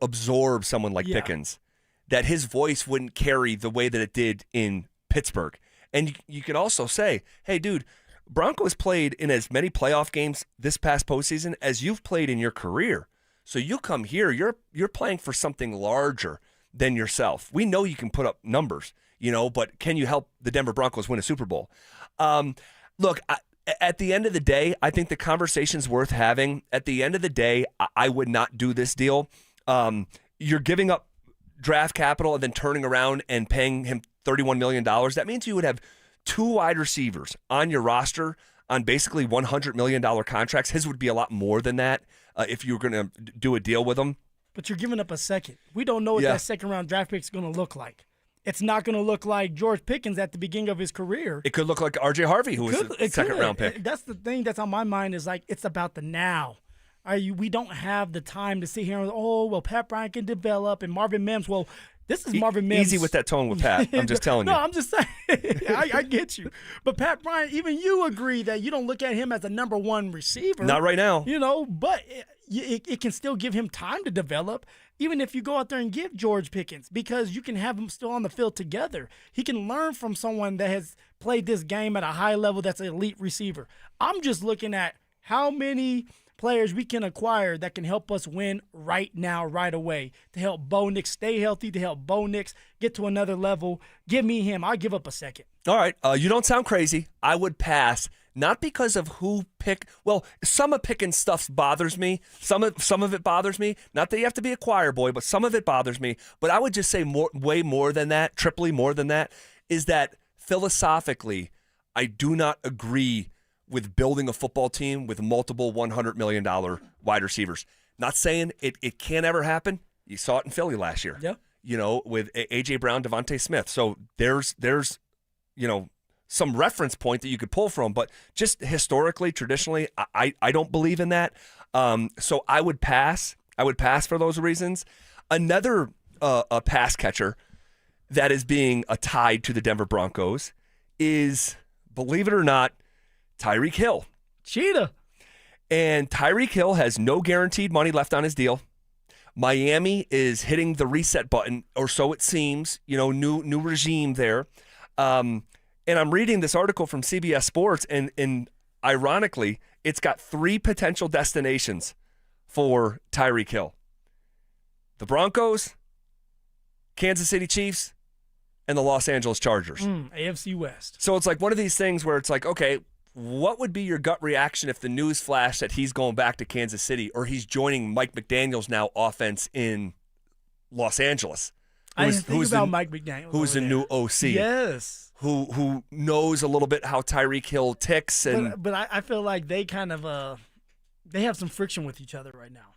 absorb someone like Pickens, that his voice wouldn't carry the way that it did in Pittsburgh. And you can also say, hey, dude, Broncos played in as many playoff games this past postseason as you've played in your career. So you come here, you're playing for something larger than yourself. We know you can put up numbers, but can you help the Denver Broncos win a Super Bowl? Look, at the end of the day, I think the conversation's worth having. At the end of the day, I would not do this deal. You're giving up draft capital and then turning around and paying him $31 million. That means you would have 2 wide receivers on your roster on basically $100 million contracts. His would be a lot more than that if you were going to do a deal with him. But you're giving up a second. We don't know what that second-round draft pick is going to look like. It's not going to look like George Pickens at the beginning of his career. It could look like R.J. Harvey, who was a second-round pick. That's the thing that's on my mind is, it's about the now. We don't have the time to sit here and, Pat Bryant can develop and Marvin Mims. Well, this is Marvin Mims. Easy with that tone with Pat. I'm just telling you. No, I'm just saying. I get you. But Pat Bryant, even you agree that you don't look at him as a number 1 receiver. Not right now. But it can still give him time to develop, even if you go out there and give George Pickens, because you can have them still on the field together. He can learn from someone that has played this game at a high level that's an elite receiver. I'm just looking at how many players we can acquire that can help us win right now, right away, to help Bo Nix stay healthy, to help Bo Nix get to another level. Give me him. I'll give up a second. All right. You don't sound crazy. I would pass, not because of who pick. Well, some of Pickens' stuff bothers me. Some of it bothers me. Not that you have to be a choir boy, but some of it bothers me. But I would just say way more than that, triply more than that, is that philosophically, I do not agree with building a football team with multiple $100 million wide receivers. Not saying it can't ever happen. You saw it in Philly last year. Yep. With A.J. Brown, Devontae Smith. So there's some reference point that you could pull from. But just historically, traditionally, I don't believe in that. So I would pass. I would pass for those reasons. Another a pass catcher that is being tied to the Denver Broncos is, believe it or not, Tyreek Hill. Cheetah. And Tyreek Hill has no guaranteed money left on his deal. Miami is hitting the reset button, or so it seems. New regime there. And I'm reading this article from CBS Sports, and ironically, it's got 3 potential destinations for Tyreek Hill. The Broncos, Kansas City Chiefs, and the Los Angeles Chargers. AFC West. So it's like one of these things where it's like, okay, what would be your gut reaction if the news flashed that he's going back to Kansas City or he's joining Mike McDaniel's now offense in Los Angeles? I didn't think about Mike McDaniel. Who's the new OC? Yes. Who knows a little bit how Tyreek Hill ticks. But I feel like they kind of they have some friction with each other right now.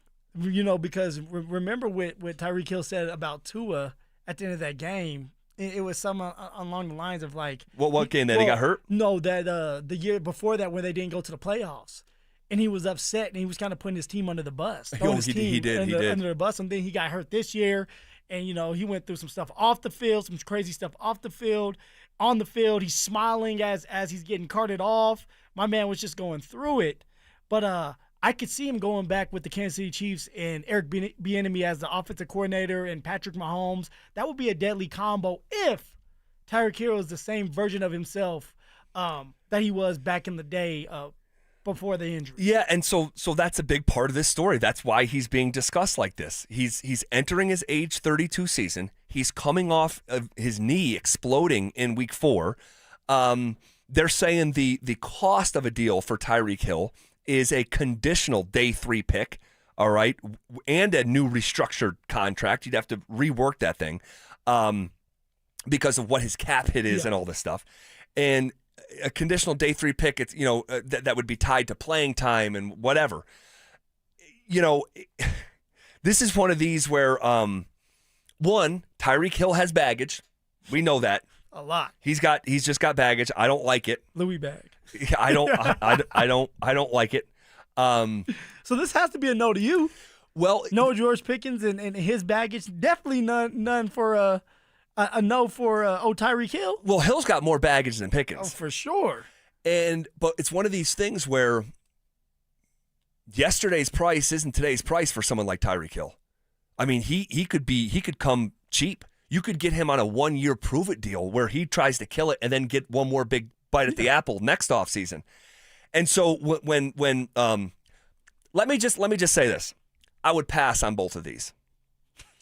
Because remember what Tyreek Hill said about Tua at the end of that game. It was some along the lines of like... What game that he got hurt? No, that the year before that when they didn't go to the playoffs. And he was upset, and he was kind of putting his team under the bus. He did. Under the bus, and then he got hurt this year. And, he went through some stuff off the field, some crazy stuff off the field. On the field, he's smiling as he's getting carted off. My man was just going through it. But I could see him going back with the Kansas City Chiefs and Eric Bieniemy as the offensive coordinator and Patrick Mahomes. That would be a deadly combo if Tyreek Hill is the same version of himself that he was back in the day before the injury. Yeah, and so that's a big part of this story. That's why he's being discussed like this. He's entering his age 32 season. He's coming off of his knee exploding in week 4. They're saying the cost of a deal for Tyreek Hill is a conditional day 3 pick, all right, and a new restructured contract. You'd have to rework that thing because of what his cap hit is and all this stuff. And a conditional day 3 pick, it's that would be tied to playing time and whatever. This is one of these where one, Tyreek Hill has baggage. We know that. A lot. He's just got baggage. I don't like it. Louis bag. I don't like it. So this has to be a no to you. Well, no George Pickens and his baggage. Definitely none for a no for Tyreek Hill. Well, Hill's got more baggage than Pickens. Oh, for sure. But it's one of these things where yesterday's price isn't today's price for someone like Tyreek Hill. I mean, he could come cheap. You could get him on a 1-year prove-it deal where he tries to kill it and then get one more big bite at the apple next offseason. And so when let me just say this. I would pass on both of these.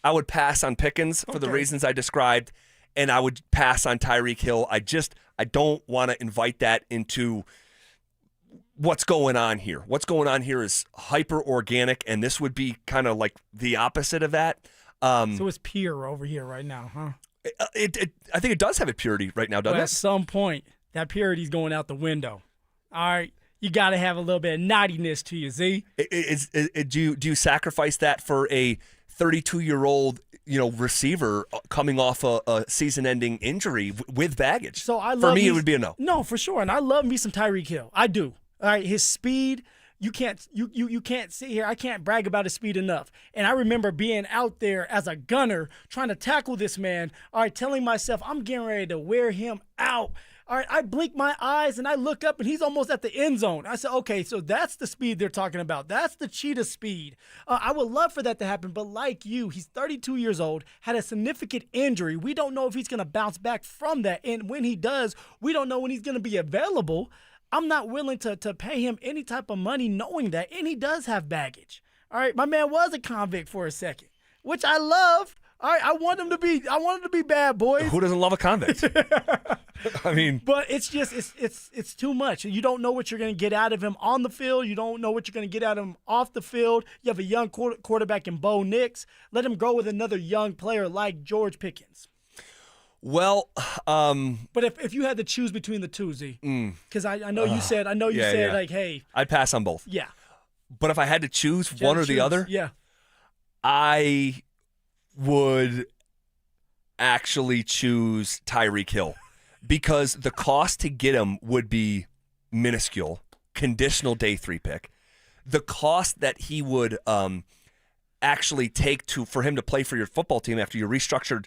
I would pass on Pickens for the reasons I described, and I would pass on Tyreek Hill. I don't want to invite that into what's going on here. What's going on here is hyper-organic, and this would be kind of like the opposite of that. So it's pure over here right now, huh? I think it does have a purity right now, doesn't At it? some point, that purity's going out the window. All right, you got to have a little bit of naughtiness to you, Z. Do you sacrifice that for a 32-year-old receiver coming off a season-ending injury with baggage? So For me, it would be a no. No, for sure, and I love me some Tyreek Hill. I do. All right, his speed. You can't sit here. I can't brag about his speed enough. And I remember being out there as a gunner trying to tackle this man. All right, telling myself I'm getting ready to wear him out. All right, I blink my eyes and I look up and he's almost at the end zone. I said, okay, so that's the speed they're talking about. That's the cheetah speed. I would love for that to happen, but like you, he's 32 years old, had a significant injury. We don't know if he's going to bounce back from that. And when he does, we don't know when he's going to be available. I'm not willing to pay him any type of money knowing that. And he does have baggage. All right, my man was a convict for a second, which I love. All right, I want him to be bad, boys. Who doesn't love a convict? I mean, but it's just it's too much. You don't know what you're going to get out of him on the field. You don't know what you're going to get out of him off the field. You have a young quarterback in Bo Nix. Let him go with another young player like George Pickens. Well, but if you had to choose between the two, Z, because I know you said like, hey, I'd pass on both. Yeah. But if I had to choose one or the other, yeah, I would actually choose Tyreek Hill because the cost to get him would be minuscule, conditional day 3 pick. The cost that he would actually take for him to play for your football team after you restructured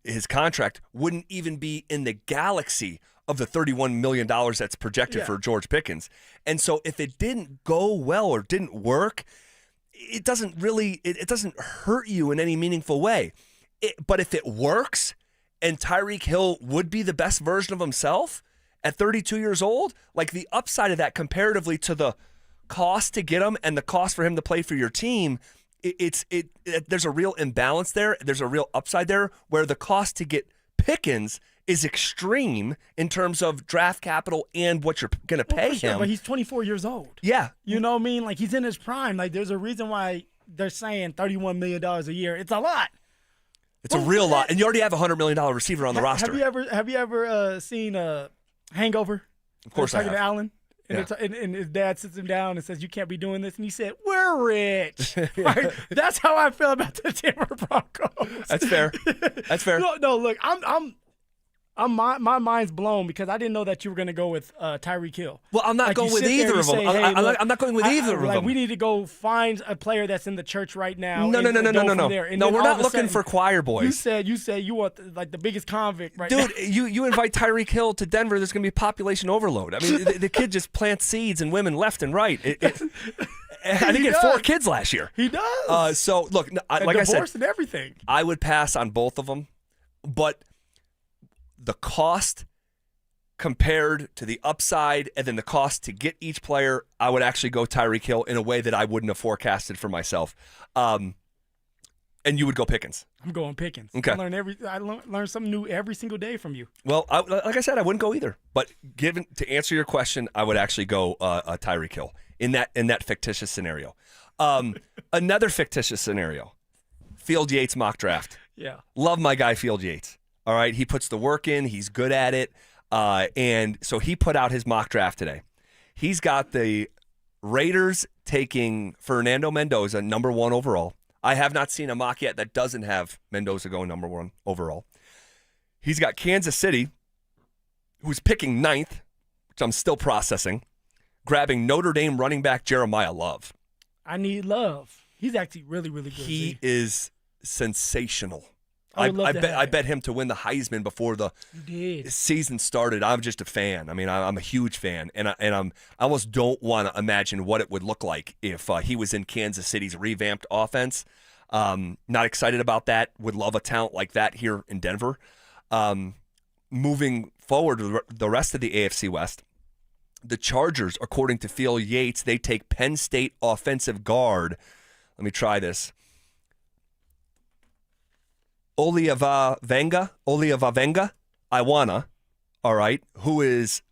his contract wouldn't even be in the galaxy of the $31 million that's projected for George Pickens. And so if it didn't go well or didn't work, it doesn't hurt you in any meaningful way. But if it works and Tyreek Hill would be the best version of himself at 32 years old, like the upside of that comparatively to the cost to get him and the cost for him to play for your team, there's a real imbalance there. There's a real upside there where the cost to get Pickens is extreme in terms of draft capital and what you're going to pay him. But he's 24 years old. Yeah. You know what I mean? Like, he's in his prime. Like, there's a reason why they're saying $31 million a year. It's a lot. It's a real lot. And you already have a $100 million receiver on the roster. Have you ever seen Hangover? Of course I have. Talking to Alan? And his dad sits him down and says, "You can't be doing this." And he said, "We're rich." Right? That's how I feel about the Denver Broncos. That's fair. That's fair. No. Look, my mind's blown because I didn't know that you were going to go with Tyreek Hill. Well, I'm not going with either of them. I'm not going with either of them. We need to go find a player that's in the church right now. No. No, we're not looking for choir boys. You said you want the biggest convict right now. Dude, you invite Tyreek Hill to Denver, there's going to be population overload. I mean, the kid just plants seeds and women left and right. I think he had 4 kids last year. He does. So, look, like I said, divorce and everything. I would pass on both of them, but the cost compared to the upside and then the cost to get each player, I would actually go Tyreek Hill in a way that I wouldn't have forecasted for myself. And you would go Pickens. I'm going Pickens. Okay. I learn something new every single day from you. Well, like I said, I wouldn't go either. But to answer your question, I would actually go Tyreek Hill in that fictitious scenario. Another fictitious scenario, Field Yates mock draft. Yeah. Love my guy Field Yates. All right, he puts the work in. He's good at it. And so he put out his mock draft today. He's got the Raiders taking Fernando Mendoza, number 1 overall. I have not seen a mock yet that doesn't have Mendoza going number 1 overall. He's got Kansas City, who's picking 9th, which I'm still processing, grabbing Notre Dame running back Jeremiah Love. I need Love. He's actually really, really good. He is sensational. I would love to have I him. bet him to win the Heisman before the season started. I'm just a fan. I mean, I'm a huge fan, and I almost don't want to imagine what it would look like if he was in Kansas City's revamped offense. Not excited about that. Would love a talent like that here in Denver. Moving forward to the rest of the AFC West, the Chargers, according to Phil Yates, they take Penn State offensive guard. Let me try this. Olivavenga, Iwana, all right,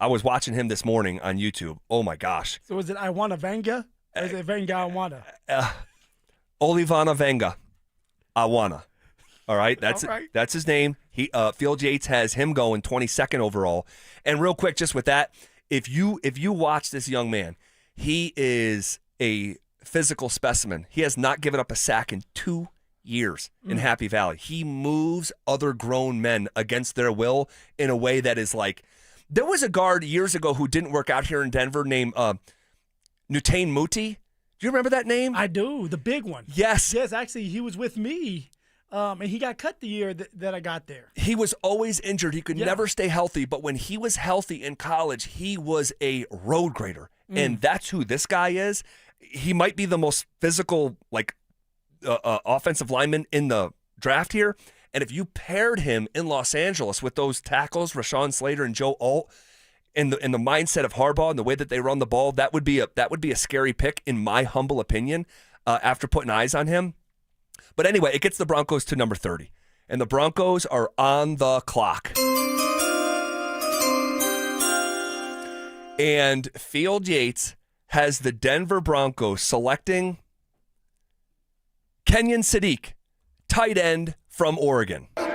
I was watching him this morning on YouTube. Oh, my gosh. So is it Iwana Venga? Or is it Venga Iwana? Olivana Venga, Iwana. All right, that's his name. Phil Yates has him going 22nd overall. And real quick, just with that, if you watch this young man, he is a physical specimen. He has not given up a sack in 2 years in Happy Valley. He moves other grown men against their will in a way that is like, there was a guard years ago who didn't work out here in Denver named Nutain Muti. Do you remember that name? I do. The big one. Yes. Yes, actually, he was with me, and he got cut the year that I got there. He was always injured. He could never stay healthy, but when he was healthy in college, he was a road grader, and that's who this guy is. He might be the most physical, offensive lineman in the draft here, and if you paired him in Los Angeles with those tackles, Rashawn Slater and Joe Alt, in the mindset of Harbaugh and the way that they run the ball, that would be a scary pick in my humble opinion. After putting eyes on him, but anyway, it gets the Broncos to number 30, and the Broncos are on the clock. And Field Yates has the Denver Broncos selecting Kenyon Sadiq, tight end from Oregon. Fires,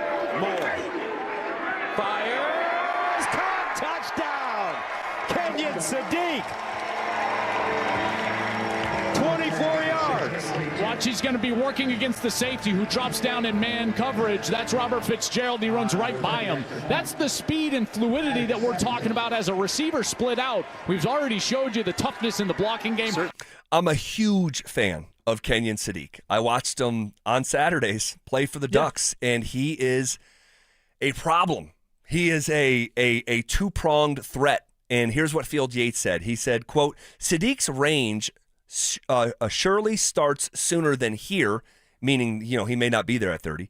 caught, touchdown, Kenyon Sadiq. 24 yards. Watch, he's going to be working against the safety who drops down in man coverage. That's Robert Fitzgerald. He runs right by him. That's the speed and fluidity that we're talking about as a receiver split out. We've already showed you the toughness in the blocking game. I'm a huge fan of Kenyon Sadiq. I watched him on Saturdays play for the Ducks, and he is a problem. He is a two-pronged threat. And here's what Field Yates said. He said, quote, Sadiq's range surely starts sooner than here, meaning, he may not be there at 30,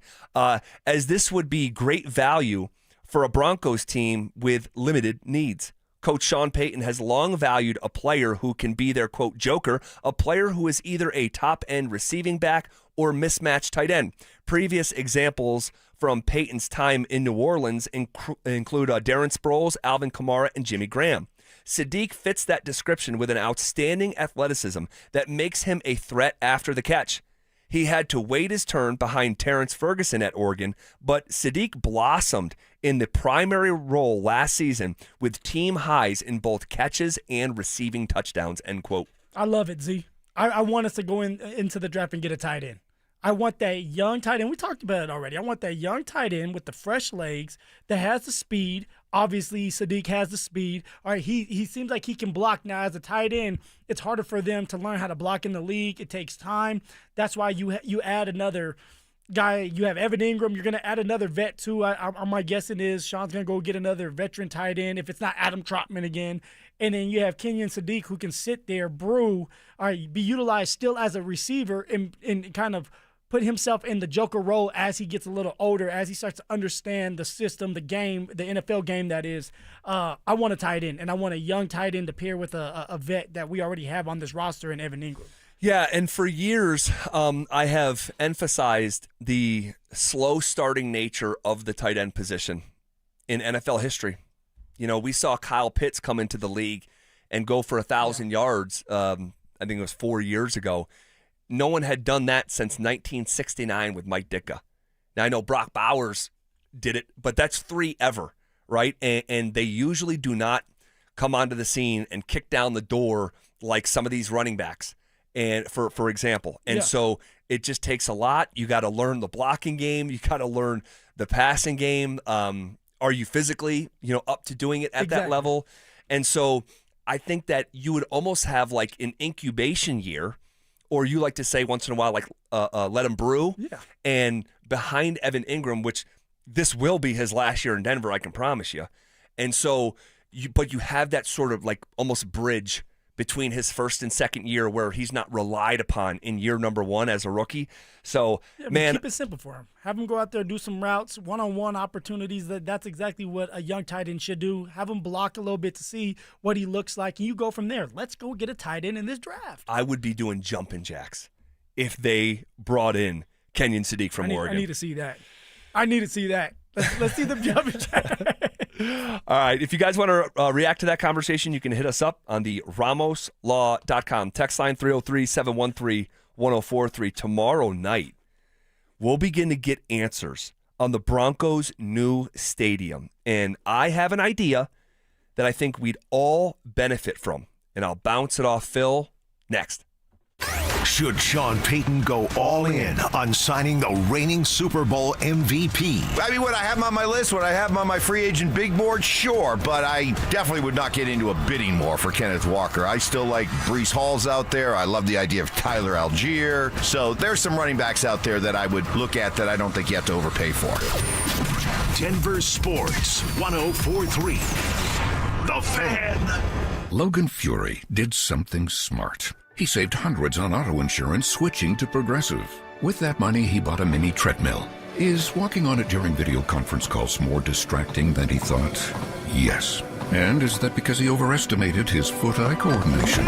as this would be great value for a Broncos team with limited needs. Coach Sean Payton has long valued a player who can be their, quote, joker, a player who is either a top-end receiving back or mismatched tight end. Previous examples from Payton's time in New Orleans include Darren Sproles, Alvin Kamara, and Jimmy Graham. Sadiq fits that description with an outstanding athleticism that makes him a threat after the catch. He had to wait his turn behind Terrence Ferguson at Oregon, but Sadiq blossomed in the primary role last season with team highs in both catches and receiving touchdowns, end quote. I love it, Z. I want us to go into the draft and get a tight end. I want that young tight end. We talked about it already. I want that young tight end with the fresh legs that has the speed. Obviously, Sadiq has the speed. All right, he seems like he can block. Now, as a tight end, it's harder for them to learn how to block in the league. It takes time. That's why you add another guy. You have Evan Ingram. You're going to add another vet, too. My guessing is Sean's going to go get another veteran tight end if it's not Adam Trotman again. And then you have Kenyon Sadiq who can sit there, brew, all right, be utilized still as a receiver and kind of put himself in the joker role as he gets a little older, as he starts to understand the system, the game, the NFL game that is. I want a tight end, and I want a young tight end to pair with a vet that we already have on this roster in Evan Ingram. Yeah, and for years, I have emphasized the slow starting nature of the tight end position in NFL history. We saw Kyle Pitts come into the league and go for 1,000 yards, I think it was 4 years ago. No one had done that since 1969 with Mike Ditka. Now, I know Brock Bowers did it, but that's 3 ever, right? And they usually do not come onto the scene and kick down the door like some of these running backs, and for example. And so it just takes a lot. You got to learn the blocking game. You got to learn the passing game. Are you physically, up to doing it at that level? And so I think that you would almost have like an incubation year or you like to say once in a while, like let him brew. Yeah. And behind Evan Ingram, which this will be his last year in Denver, I can promise you. And so, but you have that sort of like almost bridge between his first and second year where he's not relied upon in year number one as a rookie. So, man. Keep it simple for him. Have him go out there, do some routes, one-on-one opportunities. That's exactly what a young tight end should do. Have him block a little bit to see what he looks like, and you go from there. Let's go get a tight end in this draft. I would be doing jumping jacks if they brought in Kenyon Sadiq from Oregon. I need to see that. Let's see them jumping jacks. All right. If you guys want to react to that conversation, you can hit us up on the RamosLaw.com text line 303-713-1043. Tomorrow night, we'll begin to get answers on the Broncos' new stadium. And I have an idea that I think we'd all benefit from. And I'll bounce it off Phil next. Should Sean Payton go all in on signing the reigning Super Bowl MVP? I mean, would I have him on my list? Would I have him on my free agent big board? Sure, but I definitely would not get into a bidding war for Kenneth Walker. I still like Breece Hall's out there. I love the idea of Tyler Algier. So there's some running backs out there that I would look at that I don't think you have to overpay for. Denver Sports 104.3. The Fan. Logan Fury did something smart. He saved hundreds on auto insurance switching to Progressive. With that money, he bought a mini treadmill. Is walking on it during video conference calls more distracting than he thought? Yes. And is that because he overestimated his foot-eye coordination?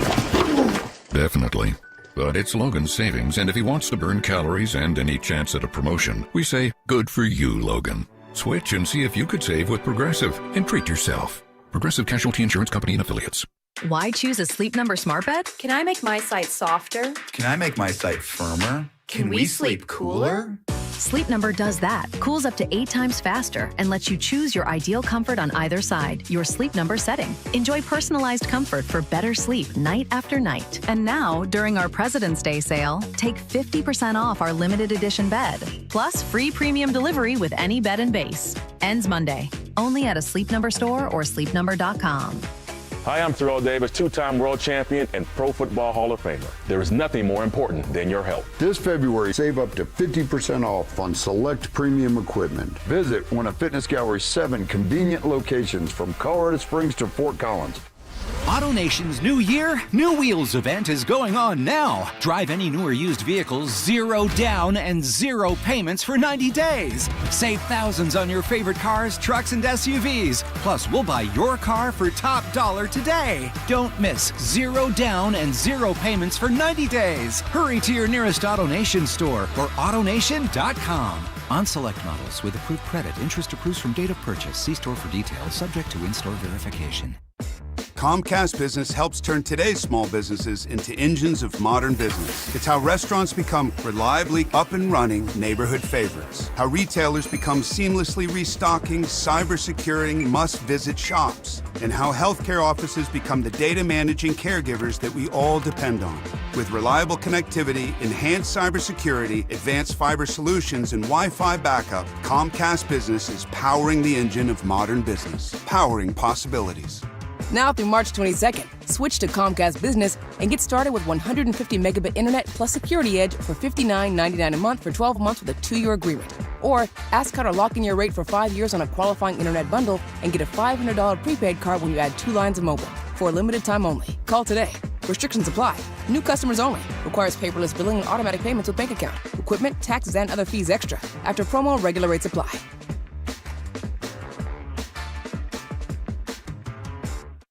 Definitely. But it's Logan's savings, and if he wants to burn calories and any chance at a promotion, we say, good for you, Logan. Switch and see if you could save with Progressive and treat yourself. Progressive Casualty Insurance Company and Affiliates. Why choose a Sleep Number smart bed? Can I make my site softer? Can I make my site firmer? Can we sleep cooler? Sleep Number does that. Cools up to 8 times faster and lets you choose your ideal comfort on either side, your Sleep Number setting. Enjoy personalized comfort for better sleep night after night. And now, during our President's Day sale, take 50% off our limited edition bed. Plus, free premium delivery with any bed and base. Ends Monday. Only at a Sleep Number store or sleepnumber.com. Hi, I'm Terrell Davis, two-time world champion and Pro Football Hall of Famer. There is nothing more important than your health. This February, save up to 50% off on select premium equipment. Visit one of Fitness Gallery's 7 convenient locations from Colorado Springs to Fort Collins. AutoNation's New Year, New Wheels event is going on now. Drive any new or used vehicles 0 down and 0 payments for 90 days. Save thousands on your favorite cars, trucks, and SUVs. Plus, we'll buy your car for top dollar today. Don't miss 0 down and 0 payments for 90 days. Hurry to your nearest AutoNation store or AutoNation.com. On select models with approved credit, interest accrues from date of purchase. See store for details, subject to in-store verification. Comcast Business helps turn today's small businesses into engines of modern business. It's how restaurants become reliably up and running neighborhood favorites. How retailers become seamlessly restocking, cyber-securing, must-visit shops. And how healthcare offices become the data managing caregivers that we all depend on. With reliable connectivity, enhanced cybersecurity, advanced fiber solutions, and Wi-Fi backup, Comcast Business is powering the engine of modern business. Powering possibilities. Now through March 22nd, switch to Comcast Business and get started with 150 megabit internet plus Security Edge for $59.99 a month for 12 months with a 2-year agreement. Or ask how to lock in your rate for 5 years on a qualifying internet bundle and get a $500 prepaid card when you add 2 lines of mobile. For a limited time only. Call today. Restrictions apply. New customers only. Requires paperless billing and automatic payments with bank account. Equipment, taxes, and other fees extra. After promo, regular rates apply.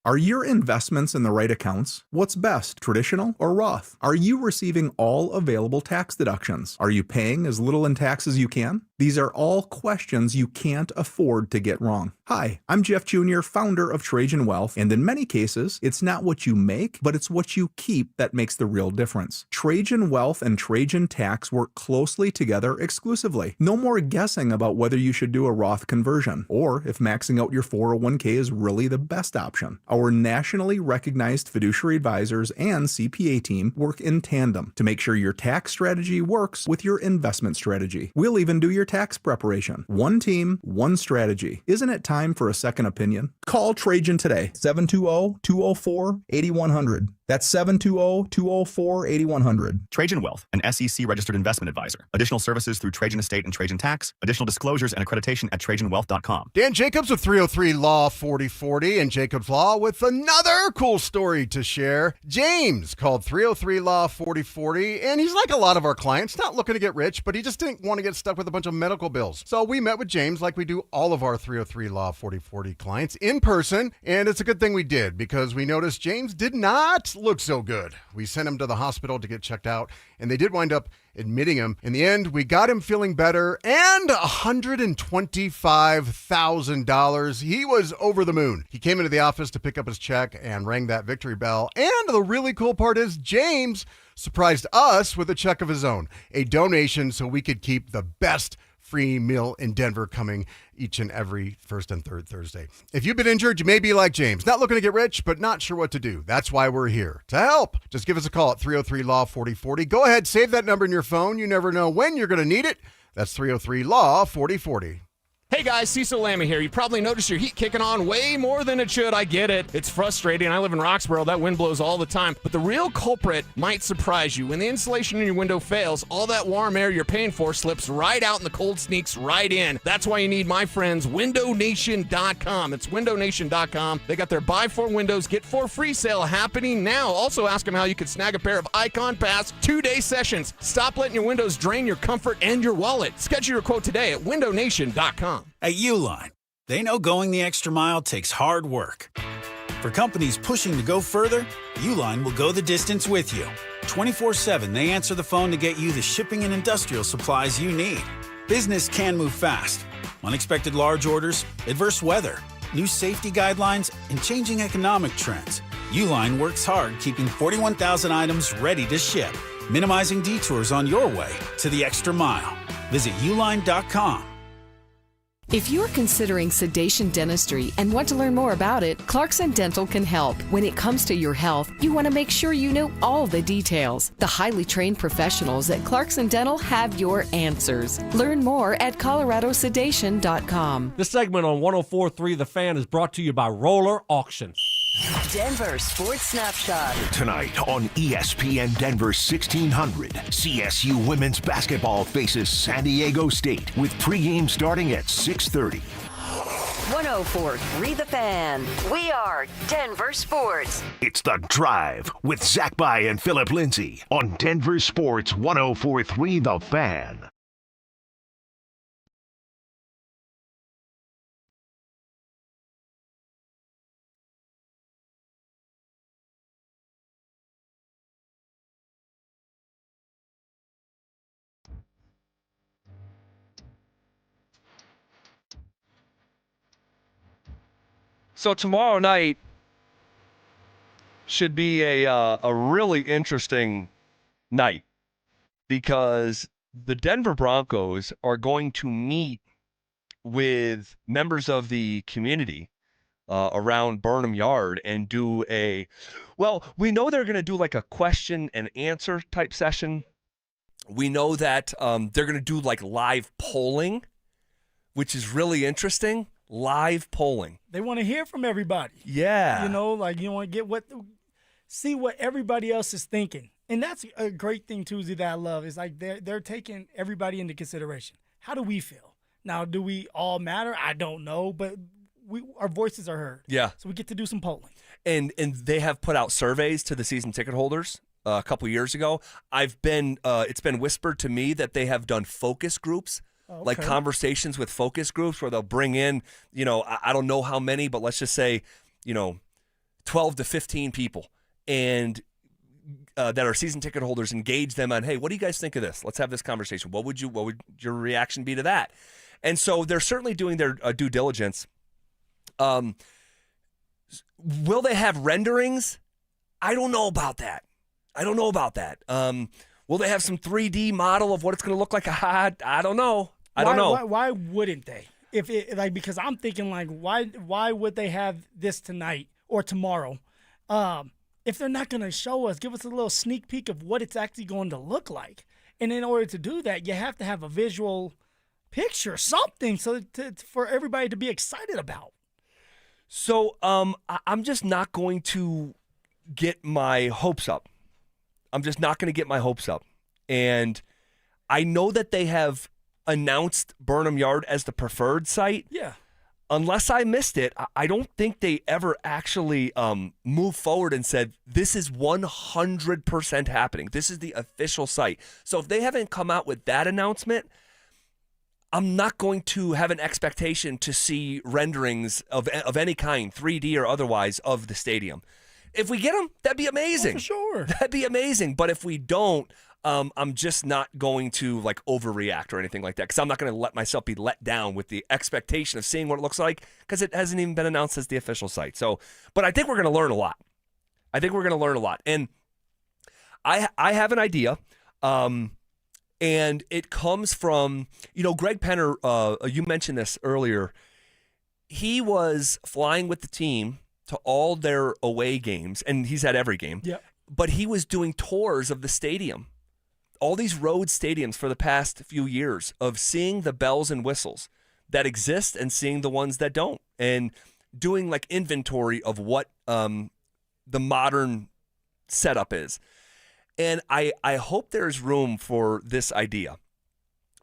Are your investments in the right accounts? What's best, traditional or Roth? Are you receiving all available tax deductions? Are you paying as little in tax as you can? These are all questions you can't afford to get wrong. Hi, I'm Jeff Jr., founder of Trajan Wealth, and in many cases, it's not what you make, but it's what you keep that makes the real difference. Trajan Wealth and Trajan Tax work closely together exclusively. No more guessing about whether you should do a Roth conversion, or if maxing out your 401k is really the best option. Our nationally recognized fiduciary advisors and CPA team work in tandem to make sure your tax strategy works with your investment strategy. We'll even do your tax preparation. One team, one strategy. Isn't it time for a second opinion? Call Trajan today, 720-204-8100. That's 720-204-8100. Trajan Wealth, an SEC registered investment advisor. Additional services through Trajan Estate and Trajan Tax. Additional disclosures and accreditation at TrajanWealth.com. Dan Jacobs with 303 Law 4040 and Jacobs Law with another cool story to share. James called 303 Law 4040, and he's like a lot of our clients, not looking to get rich, but he just didn't want to get stuck with a bunch of medical bills. So we met with James like we do all of our 303 Law 4040 clients in person, and it's a good thing we did because we noticed James did not look so good. We sent him to the hospital to get checked out, and they did wind up admitting him. In the end, we got him feeling better and $125,000. He was over the moon. He came into the office to pick up his check and rang that victory bell. And the really cool part is James surprised us with a check of his own, a donation so we could keep the best free meal in Denver coming each and every first and third Thursday. If you've been injured, you may be like James, not looking to get rich, but not sure what to do. That's why we're here to help. Just give us a call at 303-LAW-4040. Go ahead, save that number in your phone. You never know when you're going to need it. That's 303-LAW-4040. Hey guys, Cecil Lammy here. You probably noticed your heat kicking on way more than it should. I get it. It's frustrating. I live in Roxborough. That wind blows all the time. But the real culprit might surprise you. When the insulation in your window fails, all that warm air you're paying for slips right out and the cold sneaks right in. That's why you need my friends, WindowNation.com. It's WindowNation.com. They got their buy 4 windows, get 4 free sale happening now. Also ask them how you could snag a pair of Icon Pass 2-day sessions. Stop letting your windows drain your comfort and your wallet. Schedule your quote today at WindowNation.com. At Uline, they know going the extra mile takes hard work. For companies pushing to go further, Uline will go the distance with you. 24/7, they answer the phone to get you the shipping and industrial supplies you need. Business can move fast. Unexpected large orders, adverse weather, new safety guidelines, and changing economic trends. Uline works hard keeping 41,000 items ready to ship, minimizing detours on your way to the extra mile. Visit uline.com. If you're considering sedation dentistry and want to learn more about it, Clarkson Dental can help. When it comes to your health, you want to make sure you know all the details. The highly trained professionals at Clarkson Dental have your answers. Learn more at coloradosedation.com. This segment on 104.3 The Fan is brought to you by Roller Auction. Denver Sports Snapshot. Tonight on ESPN Denver 1600, CSU women's basketball faces San Diego State with pregame starting at 6:30. 104.3 The Fan. We are Denver Sports. It's The Drive with Zach By and Phillip Lindsay on Denver Sports 104.3 The Fan. So tomorrow night should be a really interesting night because the Denver Broncos are going to meet with members of the community around Burnham Yard and do we know they're going to do like a question and answer type session. We know that they're going to do like live polling, which is really interesting. Live polling. They want to hear from everybody. Yeah. You know, like you want to see what everybody else is thinking. And that's a great thing, Tuesday, that I love. Is like they're taking everybody into consideration. How do we feel? Now, do we all matter? I don't know, but our voices are heard. Yeah. So we get to do some polling. And they have put out surveys to the season ticket holders a couple years ago. It's been whispered to me that they have done focus groups. Okay. Like conversations with focus groups where they'll bring in, I don't know how many, but let's just say, 12 to 15 people and that are season ticket holders, engage them on, hey, what do you guys think of this? Let's have this conversation. What would your reaction be to that? And so they're certainly doing their due diligence. Will they have renderings? I don't know about that. Will they have some 3D model of what it's going to look like? I don't know. I don't know. Why wouldn't they? Because I'm thinking why would they have this tonight or tomorrow? If they're not going to show us, give us a little sneak peek of what it's actually going to look like. And in order to do that, you have to have a visual picture, something for everybody to be excited about. So I'm just not going to get my hopes up. I'm just not going to get my hopes up. And I know that they have announced Burnham Yard as the preferred site. Yeah. Unless I missed it, I don't think they ever actually moved forward and said, this is 100% happening. This is the official site. So if they haven't come out with that announcement, I'm not going to have an expectation to see renderings of any kind, 3D or otherwise, of the stadium. If we get them, that'd be amazing. Oh, for sure. That'd be amazing. But if we don't, I'm just not going to like overreact or anything like that, because I'm not going to let myself be let down with the expectation of seeing what it looks like, because it hasn't even been announced as the official site. So, but I think we're going to learn a lot. And I have an idea, and it comes from, Greg Penner, you mentioned this earlier. He was flying with the team to all their away games, and he's at every game. Yep. But he was doing tours of the stadium, all these road stadiums for the past few years, of seeing the bells and whistles that exist and seeing the ones that don't, and doing like inventory of what the modern setup is. And I hope there's room for this idea.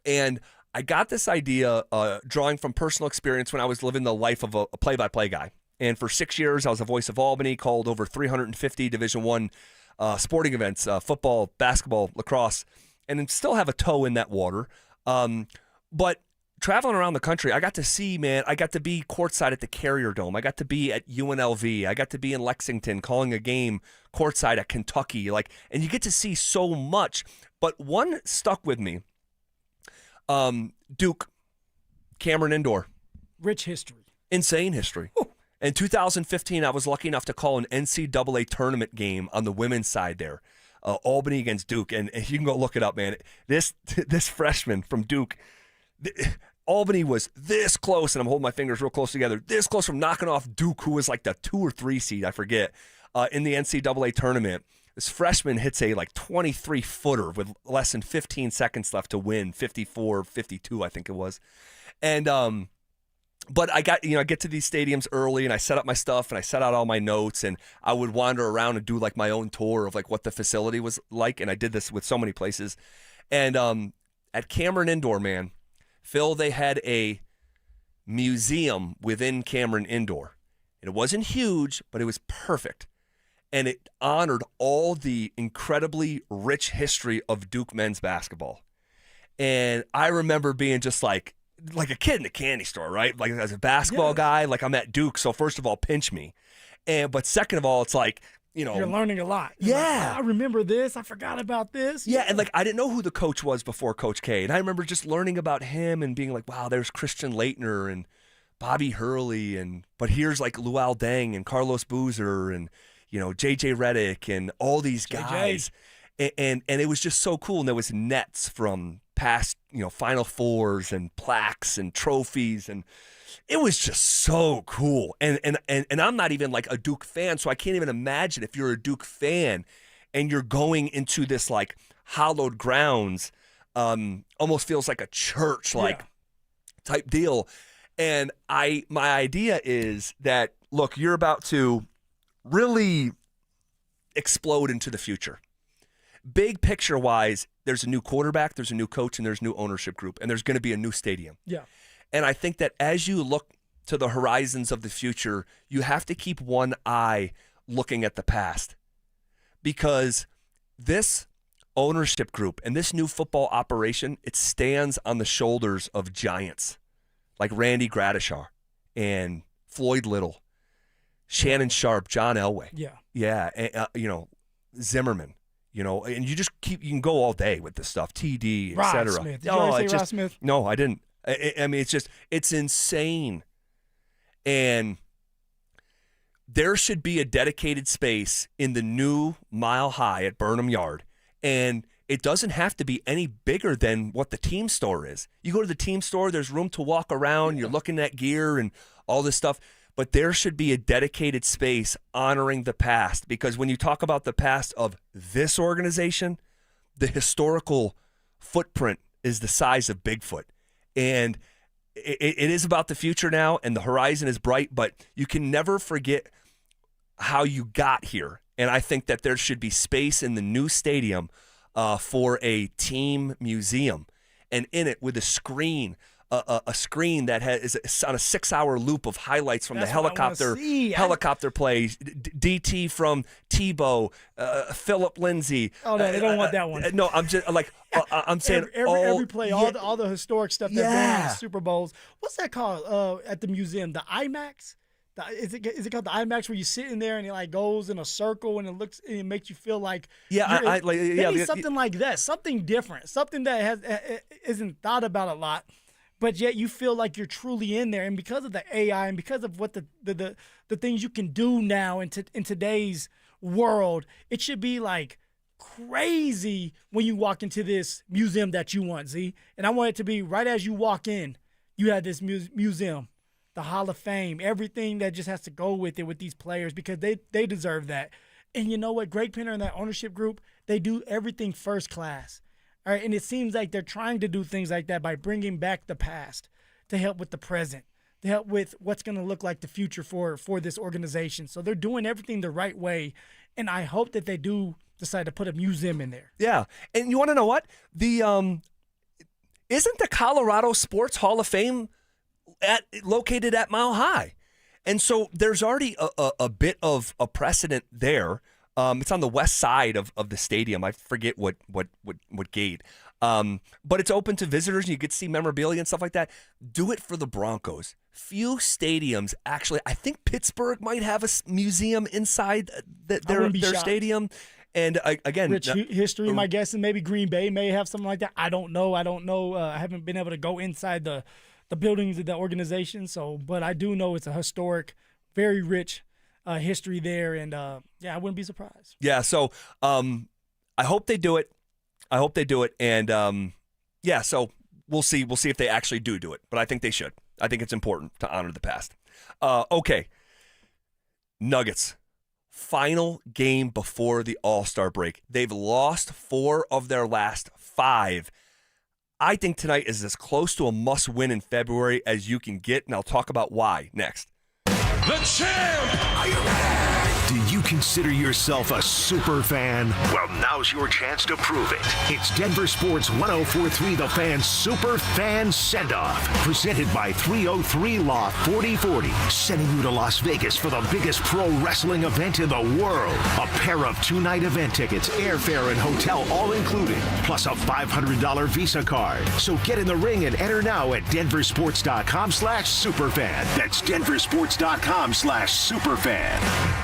And I got this idea drawing from personal experience when I was living the life of a play-by-play guy. And for 6 years, I was a voice of Albany, called over 350 Division I sporting events, football, basketball, lacrosse, and still have a toe in that water. But traveling around the country, I got to see, I got to be courtside at the Carrier Dome. I got to be at UNLV. I got to be in Lexington calling a game courtside at Kentucky. And you get to see so much. But one stuck with me. Duke, Cameron Indoor. Rich history. Insane history. In 2015, I was lucky enough to call an NCAA tournament game on the women's side there, Albany against Duke, and you can go look it up, man. This freshman from Duke, Albany was this close, and I'm holding my fingers real close together, this close from knocking off Duke, who was like the 2 or 3 seed, I forget, in the NCAA tournament. This freshman hits a 23-footer with less than 15 seconds left to win, 54-52, I think it was, and but I get to these stadiums early, and I set up my stuff, and I set out all my notes, and I would wander around and do my own tour of what the facility was like, and I did this with so many places. And at Cameron Indoor, man, Phil, they had a museum within Cameron Indoor. And it wasn't huge, but it was perfect. And it honored all the incredibly rich history of Duke men's basketball. And I remember being just like a kid in a candy store, right? As a basketball guy, I'm at Duke, so first of all, pinch me. But second of all, it's you're learning a lot. I remember this. I forgot about this. Yeah, and I didn't know who the coach was before Coach K. And I remember just learning about him and being wow, there's Christian Laettner and Bobby Hurley, but here's Luol Deng and Carlos Boozer and JJ Redick and all these guys. And it was just so cool. And there was nets from past Final Fours and plaques and trophies, and it was just so cool. And I'm not even a Duke fan, so I can't even imagine if you're a Duke fan and you're going into this hallowed grounds, almost feels like a church type deal. And my idea is that, look, you're about to really explode into the future. Big picture wise, there's a new quarterback, there's a new coach, and there's a new ownership group, and there's going to be a new stadium. Yeah. And I think that as you look to the horizons of the future, you have to keep one eye looking at the past, because this ownership group and this new football operation, it stands on the shoulders of giants like Randy Gradishar and Floyd Little, Shannon Sharp, John Elway. Yeah. And, Zimmerman. And you can go all day with this stuff, TD, et cetera. Ross Smith. Did you already say Ross Smith? No, I didn't. I mean, it's insane. And there should be a dedicated space in the new Mile High at Burnham Yard. And it doesn't have to be any bigger than what the team store is. You go to the team store, there's room to walk around, you're looking at gear and all this stuff. But there should be a dedicated space honoring the past, because when you talk about the past of this organization, the historical footprint is the size of Bigfoot. And it is about the future now, and the horizon is bright, but you can never forget how you got here. And I think that there should be space in the new stadium for a team museum. And in it with a screen, a screen that is on a 6-hour loop of highlights from the helicopter play, DT from Tebow, Phillip Lindsay. Oh, no, they don't want that one. No, I'm just like, I'm saying every play, all the historic stuff that's going on in Super Bowls. What's that called at the museum? The IMAX? Is it called the IMAX, where you sit in there and it like goes in a circle and it makes you feel like something like that, something different, something that isn't thought about a lot, but yet you feel like you're truly in there. And because of the AI and because of what the things you can do now in today's world, it should be like crazy when you walk into this museum that you want, Z. And I want it to be right as you walk in, you have this museum. The Hall of Fame, everything that just has to go with it with these players, because they deserve that. And you know what? Greg Penner and that ownership group, they do everything first class. All right, and it seems like they're trying to do things like that by bringing back the past to help with the present, to help with what's going to look like the future for this organization. So they're doing everything the right way, and I hope that they do decide to put a museum in there. Yeah, and you want to know what? The isn't the Colorado Sports Hall of Fame located at Mile High, and so there's already a bit of a precedent there. It's on the west side of the stadium. I forget what gate, but it's open to visitors, and you get to see memorabilia and stuff like that. Do it for the Broncos. Few stadiums actually. I think Pittsburgh might have a museum inside their stadium. And again, rich history. My guess is maybe Green Bay may have something like that. I don't know. I haven't been able to go inside the buildings of the organization. But I do know it's a historic, very rich history there, and I wouldn't be surprised. Yeah, so I hope they do it. And so we'll see. We'll see if they actually do it. But I think they should. I think it's important to honor the past. Okay, Nuggets. Final game before the All-Star break. They've lost 4 of their last 5. I think tonight is as close to a must-win in February as you can get, and I'll talk about why next. The champ! Are you ready? Do you consider yourself a super fan? Well, now's your chance to prove it. It's Denver Sports 104.3 The Fan Super Fan Send-Off, presented by 303 Law 4040, sending you to Las Vegas for the biggest pro wrestling event in the world. A pair of 2-night event tickets, airfare, and hotel all included, plus a $500 Visa card. So get in the ring and enter now at denversports.com/superfan. That's denversports.com/superfan.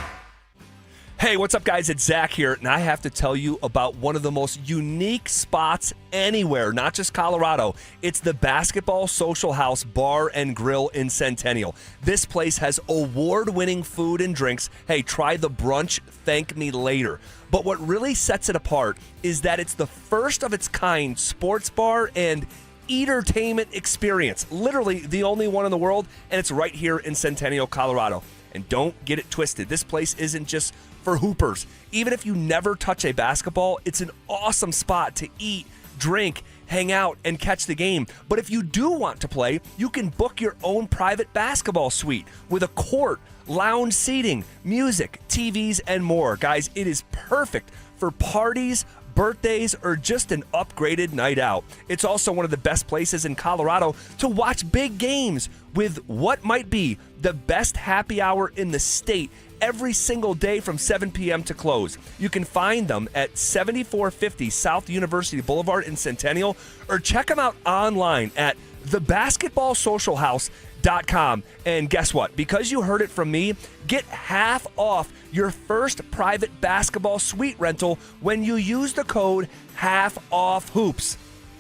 Hey, what's up, guys? It's Zach here, and I have to tell you about one of the most unique spots anywhere, not just Colorado. It's the Basketball Social House Bar and Grill in Centennial. This place has award-winning food and drinks. Hey, try the brunch, thank me later. But what really sets it apart is that it's the first of its kind sports bar and entertainment experience. Literally the only one in the world, and it's right here in Centennial, Colorado. And don't get it twisted. This place isn't just for hoopers. Even if you never touch a basketball, it's an awesome spot to eat, drink, hang out, and catch the game. But if you do want to play, you can book your own private basketball suite with a court, lounge seating, music, TVs, and more. Guys, it is perfect for parties, birthdays, or just an upgraded night out. It's also one of the best places in Colorado to watch big games with what might be the best happy hour in the state every single day from 7 p.m. to close. You can find them at 7450 South University Boulevard in Centennial, or check them out online at thebasketballsocialhouse.com. And guess what? Because you heard it from me, get half off your first private basketball suite rental when you use the code HALFOFFHOOPS.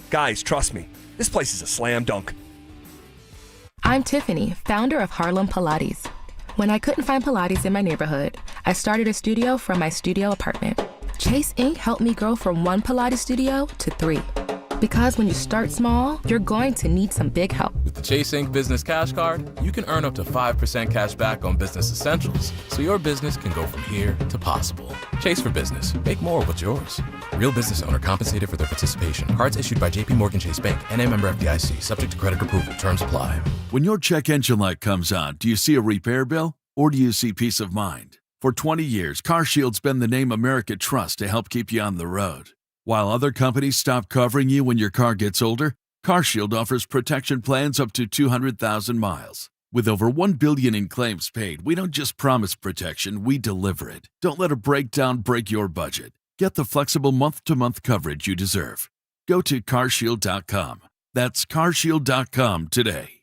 Guys, trust me, this place is a slam dunk. I'm Tiffany, founder of Harlem Pilates. When I couldn't find Pilates in my neighborhood, I started a studio from my studio apartment. Chase Inc. helped me grow from 1 Pilates studio to 3. Because when you start small, you're going to need some big help. With the Chase Inc. Business Cash Card, you can earn up to 5% cash back on business essentials, so your business can go from here to possible. Chase for business. Make more what's yours. Real business owner compensated for their participation. Cards issued by J.P. Morgan Chase Bank, N.A. member FDIC, subject to credit approval. Terms apply. When your check engine light comes on, do you see a repair bill or do you see peace of mind? For 20 years, CarShield's been the name America trusts to help keep you on the road. While other companies stop covering you when your car gets older, CarShield offers protection plans up to 200,000 miles. With over $1 billion in claims paid, we don't just promise protection, we deliver it. Don't let a breakdown break your budget. Get the flexible month-to-month coverage you deserve. Go to carshield.com. That's carshield.com today.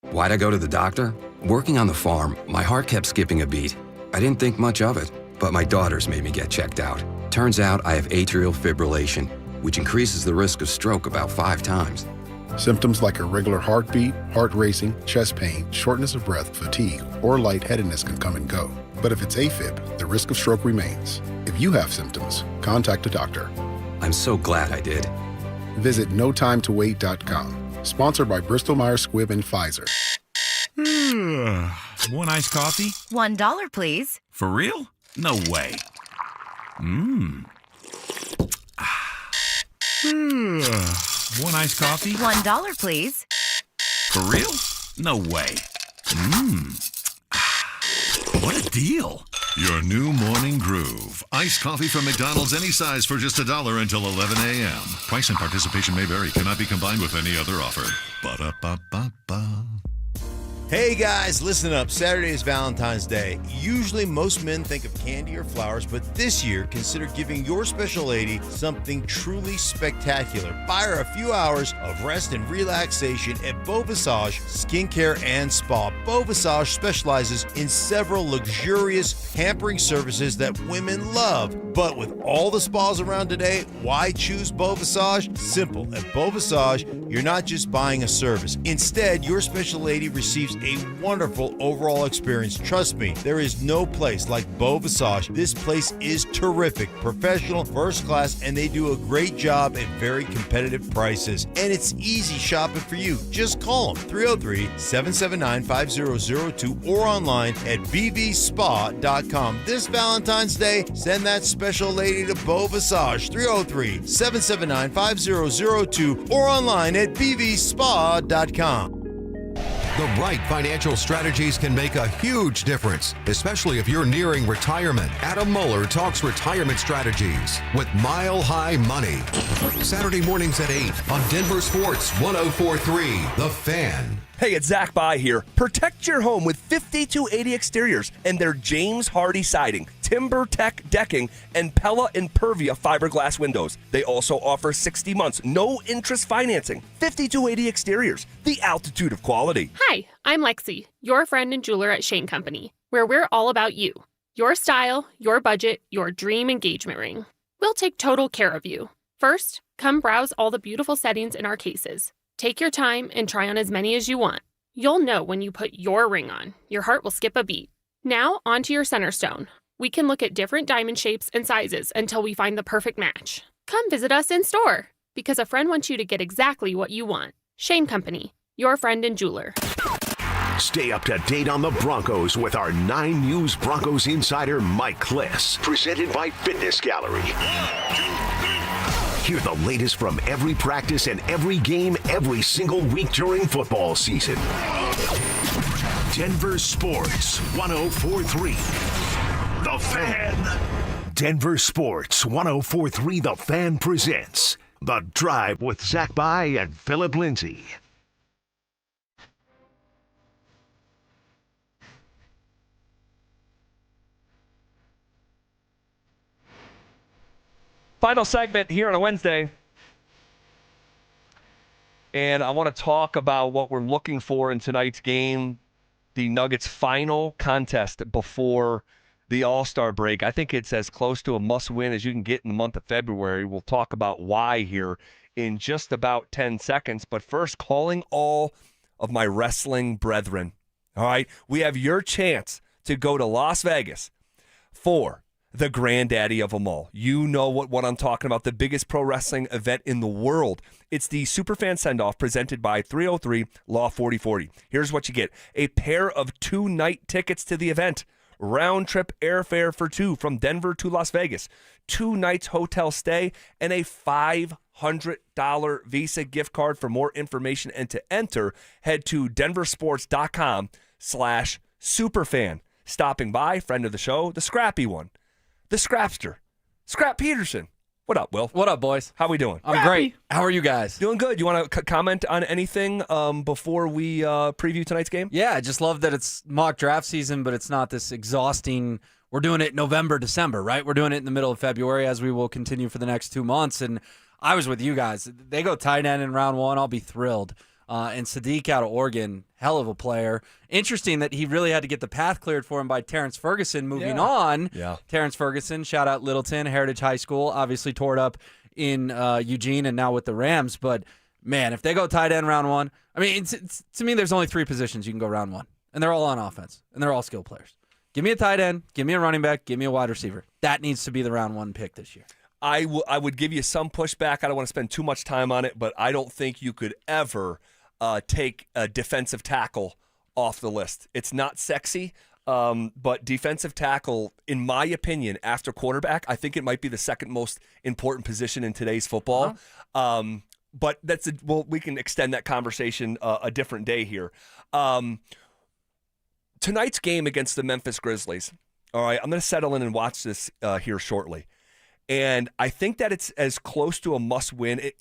Why'd I go to the doctor? Working on the farm, my heart kept skipping a beat. I didn't think much of it, but my daughters made me get checked out. Turns out I have atrial fibrillation, which increases the risk of stroke about 5 times. Symptoms like irregular heartbeat, heart racing, chest pain, shortness of breath, fatigue, or lightheadedness can come and go. But if it's AFib, the risk of stroke remains. If you have symptoms, contact a doctor. I'm so glad I did. Visit notimetowait.com. Sponsored by Bristol-Myers Squibb and Pfizer. One iced coffee? $1, please. For real? No way. One iced coffee? $1, please. For real? No way. What a deal. Your new morning groove. Iced coffee from McDonald's, any size for just $1 until 11 a.m. Price and participation may vary. Cannot be combined with any other offer. Ba-da-ba-ba-ba. Hey guys, listen up. Saturday is Valentine's Day. Usually most men think of candy or flowers, but this year consider giving your special lady something truly spectacular. Buy her a few hours of rest and relaxation at Beau Visage Skincare and Spa. Beau Visage specializes in several luxurious pampering services that women love. But with all the spas around today, why choose Beau Visage? Simple. At Beau Visage, you're not just buying a service. Instead, your special lady receives a wonderful overall experience. Trust me, there is no place like Beau Visage. This place is terrific, professional, first class, and they do a great job at very competitive prices. And it's easy shopping for you. Just call them, 303-779-5002 or online at bvspa.com. This Valentine's Day, send that special lady to Beau Visage, 303-779-5002 or online at bvspa.com. The right financial strategies can make a huge difference, especially if you're nearing retirement. Adam Mueller talks retirement strategies with Mile High Money. Saturday mornings at 8 on Denver Sports 104.3 The Fan. Hey, it's Zach By here. Protect your home with 5280 Exteriors and their James Hardy siding, Timber Tech decking, and Pella Impervia fiberglass windows. They also offer 60 months, no interest financing. 5280 Exteriors, the altitude of quality. Hi, I'm Lexi, your friend and jeweler at Shane Company, where we're all about you. Your style, your budget, your dream engagement ring. We'll take total care of you. First, come browse all the beautiful settings in our cases. Take your time and try on as many as you want. You'll know when you put your ring on. Your heart will skip a beat. Now, onto your center stone. We can look at different diamond shapes and sizes until we find the perfect match. Come visit us in store, because a friend wants you to get exactly what you want. Shane Company, your friend and jeweler. Stay up to date on the Broncos with our 9 News Broncos insider, Mike Kliss. Presented by Fitness Gallery. Hear the latest from every practice and every game every single week during football season. Denver Sports 104.3 The Fan. Denver Sports 104.3 The Fan presents The Drive with Zach By and Phillip Lindsay. Final segment here on a Wednesday. And I want to talk about what we're looking for in tonight's game, the Nuggets' final contest before the All-Star break. I think it's as close to a must-win as you can get in the month of February. We'll talk about why here in just about 10 seconds. But first, calling all of my wrestling brethren. All right, we have your chance to go to Las Vegas for the granddaddy of them all. You know what I'm talking about, the biggest pro wrestling event in the world. It's the Superfan Send-Off presented by 303 Law 4040. Here's what you get. A pair of 2-night tickets to the event. Round-trip airfare for 2 from Denver to Las Vegas. 2 nights hotel stay and a $500 Visa gift card. For more information and to enter, head to denversports.com/superfan. stopping by, friend of the show, the scrappy one, the scrapster, Scrap Peterson. What up, Will? What up, boys? How we doing? I'm great. How are you guys? Doing good. You want to comment on anything before we preview tonight's game? Yeah, I just love that it's mock draft season, but it's not this exhausting. We're doing it November, December, right? We're doing it in the middle of February, as we will continue for the next 2 months. And I was with you guys. They go tight end in round 1. I'll be thrilled. And Sadiq out of Oregon, hell of a player. Interesting that he really had to get the path cleared for him by Terrence Ferguson. Moving on, Terrence Ferguson, shout out Littleton, Heritage High School, obviously tore it up in Eugene and now with the Rams. But, man, if they go tight end round 1, I mean, to me, there's only 3 positions you can go round 1, and they're all on offense, and they're all skill players. Give me a tight end, give me a running back, give me a wide receiver. That needs to be the round 1 pick this year. I would give you some pushback. I don't want to spend too much time on it, but I don't think you could ever take a defensive tackle off the list. It's not sexy, but defensive tackle, in my opinion, after quarterback, I think it might be the second most important position in today's football. But we can extend that conversation a different day here. Tonight's game against the Memphis Grizzlies. All right, I'm going to settle in and watch this here shortly. And I think that it's as close to a must-win.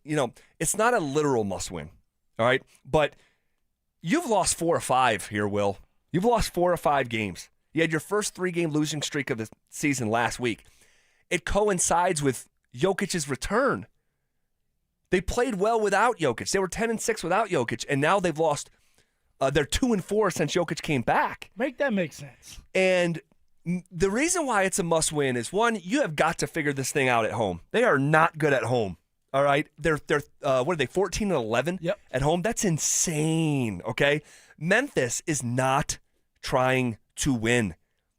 It's not a literal must-win. All right, but you've lost 4 or 5 here, Will. You've lost 4 or 5 games. You had your first 3-game losing streak of the season last week. It coincides with Jokic's return. They played well without Jokic. They were 10-6 without Jokic, and now they've lost. They're 2-4 since Jokic came back. Make that make sense. And the reason why it's a must-win is, one, you have got to figure this thing out at home. They are not good at home. All right, they're what are they, 14-11 at home? That's insane, okay? Memphis is not trying to win.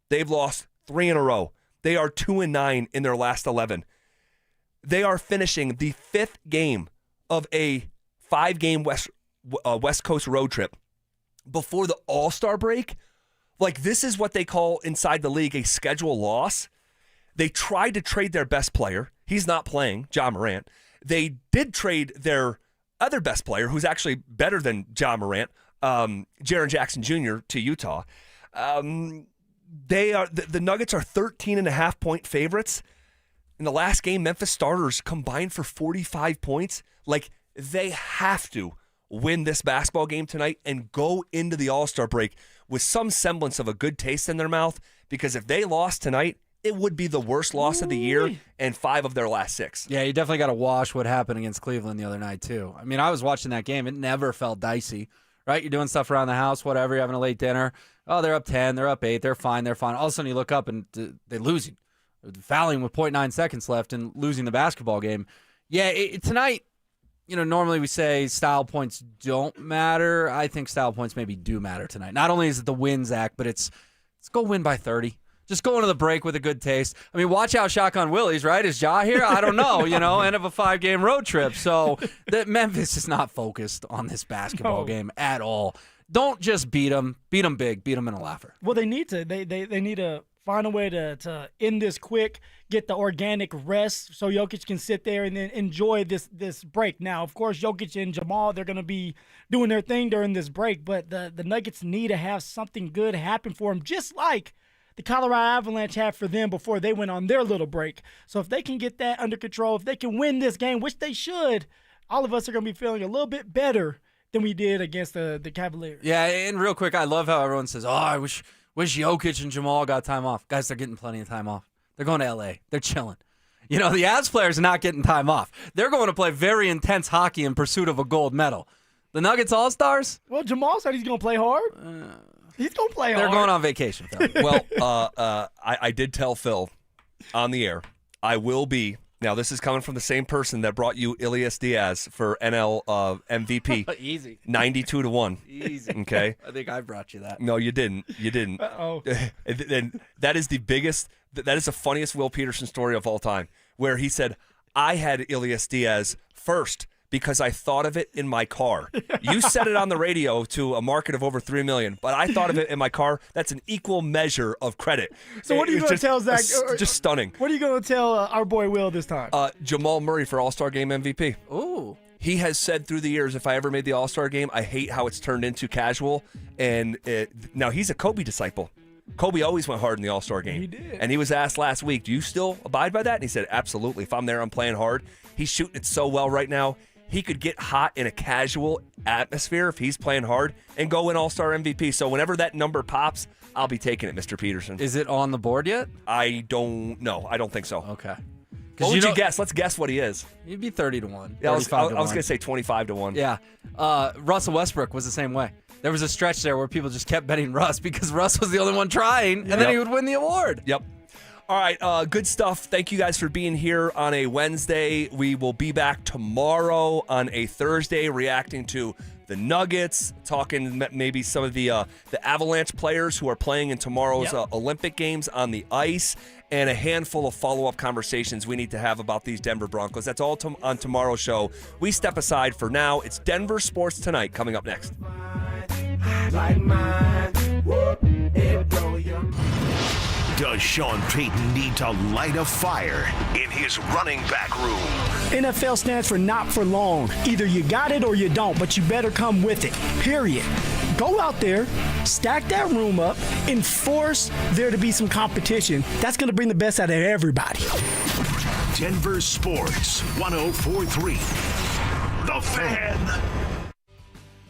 They've lost 3 in a row. They are 2-9 in their last 11. They are finishing the 5th game of a 5-game West Coast road trip before the All-Star break. Like, this is what they call inside the league a schedule loss. They tried to trade their best player. He's not playing, Ja Morant. They did trade their other best player, who's actually better than Ja Morant, Jaren Jackson Jr., to Utah. The Nuggets are 13.5-point favorites. In the last game, Memphis starters combined for 45 points. Like, they have to win this basketball game tonight and go into the All-Star break with some semblance of a good taste in their mouth, because if they lost tonight, it would be the worst loss of the year and 5 of their last 6. Yeah, you definitely got to wash what happened against Cleveland the other night, too. I mean, I was watching that game. It never felt dicey, right? You're doing stuff around the house, whatever. You're having a late dinner. Oh, they're up 10. They're up 8. They're fine. All of a sudden, you look up and they're losing. Fouling with 0.9 seconds left and losing the basketball game. Yeah, tonight, normally we say style points don't matter. I think style points maybe do matter tonight. Not only is it the win, Zach, but let's go win by 30. Just go into the break with a good taste. I mean, watch out, Shotgun Willie's, right? Is Ja here? I don't know, end of a 5-game road trip. So Memphis is not focused on this basketball game at all. Don't just beat them. Beat them big. Beat them in a laugher. Well, they need to. They need to find a way to end this quick, get the organic rest so Jokic can sit there and then enjoy this break. Now, of course, Jokic and Jamal, they're going to be doing their thing during this break, but the Nuggets need to have something good happen for them, just like the Colorado Avalanche had for them before they went on their little break. So if they can get that under control, if they can win this game, which they should, all of us are going to be feeling a little bit better than we did against the Cavaliers. Yeah, and real quick, I love how everyone says, I wish Jokic and Jamal got time off. Guys, they're getting plenty of time off. They're going to L.A. They're chilling. The Avs players are not getting time off. They're going to play very intense hockey in pursuit of a gold medal. The Nuggets All-Stars? Well, Jamal said he's going to play hard. He's going to play hard. They're going on vacation, Phil. Well, I did tell Phil on the air, I will be. Now, this is coming from the same person that brought you Elias Diaz for NL MVP. Easy. 92-1. Easy. Okay. I think I brought you that. No, you didn't. Uh-oh. And that is that is the funniest Will Peterson story of all time, where he said, I had Elias Diaz first because I thought of it in my car. You said it on the radio to a market of over 3 million, but I thought of it in my car. That's an equal measure of credit. So what are you going to tell Zach? Just stunning. What are you going to tell our boy Will this time? Jamal Murray for All-Star Game MVP. Ooh. He has said through the years, if I ever made the All-Star Game, I hate how it's turned into casual. And now he's a Kobe disciple. Kobe always went hard in the All-Star game. He did. And he was asked last week, do you still abide by that? And he said, absolutely. If I'm there, I'm playing hard. He's shooting it so well right now. He could get hot in a casual atmosphere if he's playing hard and go win All-Star MVP. So whenever that number pops, I'll be taking it, Mr. Peterson. Is it on the board yet? I don't know. I don't think so. Okay. What would you guess? Let's guess what he is. He'd be 30-1. Yeah, I was going to say 25-1. Yeah. Russell Westbrook was the same way. There was a stretch there where people just kept betting Russ because Russ was the only one trying, and then he would win the award. Yep. All right, good stuff. Thank you guys for being here on a Wednesday. We will be back tomorrow on a Thursday reacting to the Nuggets, talking maybe some of the Avalanche players who are playing in tomorrow's Olympic Games on the ice, and a handful of follow-up conversations we need to have about these Denver Broncos. That's all on tomorrow's show. We step aside for now. It's Denver Sports Tonight coming up next. Does Sean Payton need to light a fire in his running back room? NFL stands for not for long. Either you got it or you don't, but you better come with it, period. Go out there, stack that room up, and force there to be some competition. That's going to bring the best out of everybody. Denver Sports 104.3. The Fan.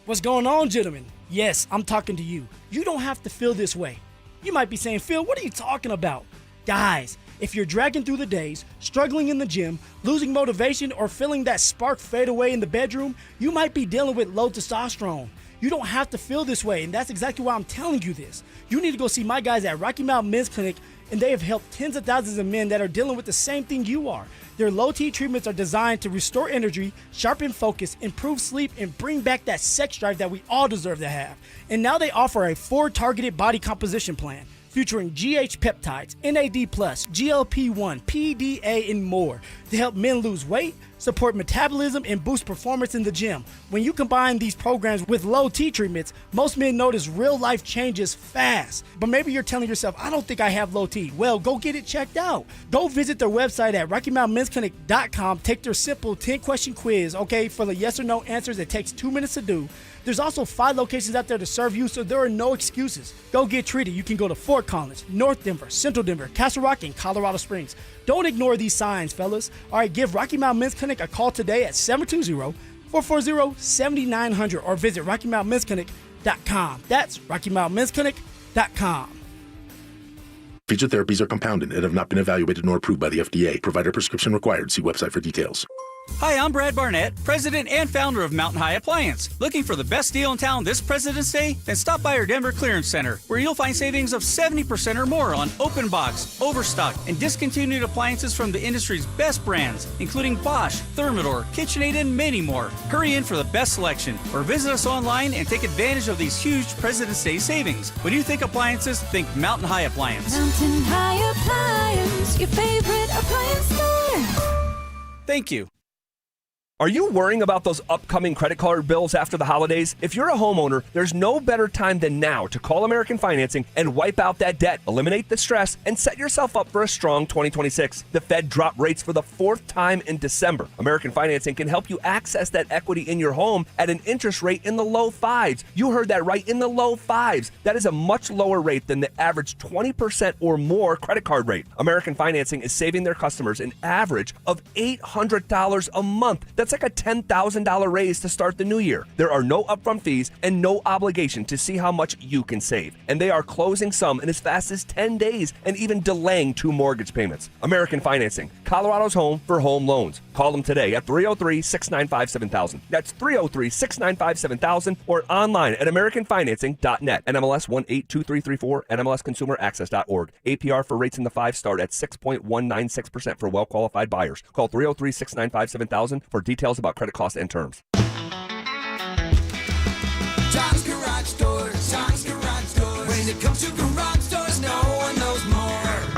What's going on, gentlemen? Yes, I'm talking to you. You don't have to feel this way. You might be saying, Phil, what are you talking about? Guys, if you're dragging through the days, struggling in the gym, losing motivation, or feeling that spark fade away in the bedroom, you might be dealing with low testosterone. You don't have to feel this way, and that's exactly why I'm telling you this. You need to go see my guys at Rocky Mountain Men's Clinic, and they have helped tens of thousands of men that are dealing with the same thing you are. Their low-T treatments are designed to restore energy, sharpen focus, improve sleep, and bring back that sex drive that we all deserve to have. And now they offer a 4-targeted body composition plan featuring GH peptides, NAD+, GLP-1, PDA, and more to help men lose weight, support metabolism, and boost performance in the gym. When you combine these programs with low-T treatments, most men notice real-life changes fast. But maybe you're telling yourself, I don't think I have low-T. Well, go get it checked out. Go visit their website at RockyMountainMen'sClinic.com. Take their simple 10-question quiz, okay, for the yes or no answers. It takes 2 minutes to do. There's also 5 locations out there to serve you, so there are no excuses. Go get treated. You can go to Fort Collins, North Denver, Central Denver, Castle Rock, and Colorado Springs. Don't ignore these signs, fellas. All right, give Rocky Mountain Men's Clinic a call today at 720-440-7900 or visit RockyMountainMen'sClinic.com. That's RockyMountainMen'sClinic.com. Featured therapies are compounded and have not been evaluated nor approved by the FDA. Provider prescription required. See website for details. Hi, I'm Brad Barnett, president and founder of Mountain High Appliance. Looking for the best deal in town this President's Day? Then stop by our Denver Clearance Center, where you'll find savings of 70% or more on open box, overstock, and discontinued appliances from the industry's best brands, including Bosch, Thermador, KitchenAid, and many more. Hurry in for the best selection, or visit us online and take advantage of these huge President's Day savings. When you think appliances, think Mountain High Appliance. Mountain High Appliance, your favorite appliance store. Thank you. Are you worrying about those upcoming credit card bills after the holidays? If you're a homeowner, there's no better time than now to call American Financing and wipe out that debt, eliminate the stress, and set yourself up for a strong 2026. The Fed dropped rates for the 4th time in December. American Financing can help you access that equity in your home at an interest rate in the low 5s. You heard that right, in the low 5s. That is a much lower rate than the average 20% or more credit card rate. American Financing is saving their customers an average of $800 a month. That's like a $10,000 raise to start the new year. There are no upfront fees and no obligation to see how much you can save. And they are closing some in as fast as 10 days and even delaying 2 mortgage payments. American Financing, Colorado's home for home loans. Call them today at 303-695-7000. That's 303-695-7000 or online at americanfinancing.net. NMLS 182334, NMLSconsumeraccess.org. APR for rates in the 5 start at 6.196% for well-qualified buyers. Call 303-695-7000 for details about credit costs and terms. John's Garage Doors, John's Garage Doors. When it comes to garage doors, no one knows more.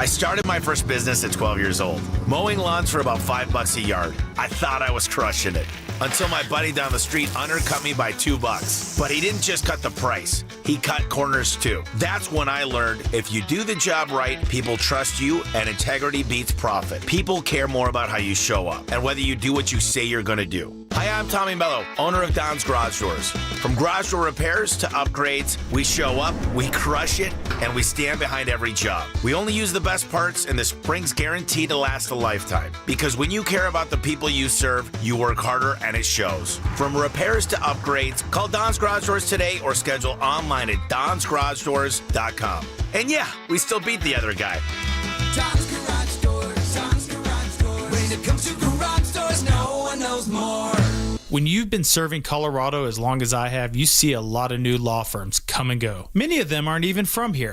I started my first business at 12 years old, mowing lawns for about $5 a yard. I thought I was crushing it until my buddy down the street undercut me by $2. But he didn't just cut the price, he cut corners too. That's when I learned if you do the job right, people trust you, and integrity beats profit. People care more about how you show up and whether you do what you say you're going to do. Hi, I'm Tommy Mello, owner of Don's Garage Doors. From garage door repairs to upgrades, we show up, we crush it, and we stand behind every job. We only use the best parts, and the spring's guaranteed to last a lifetime. Because when you care about the people you serve, you work harder, and it shows. From repairs to upgrades, call Don's Garage Doors today or schedule online at donsgaragedoors.com. And yeah, we still beat the other guy. Don's Garage Doors, Don's Garage Doors. When it comes to garage doors, no one knows more. When you've been serving Colorado as long as I have, you see a lot of new law firms come and go. Many of them aren't even from here.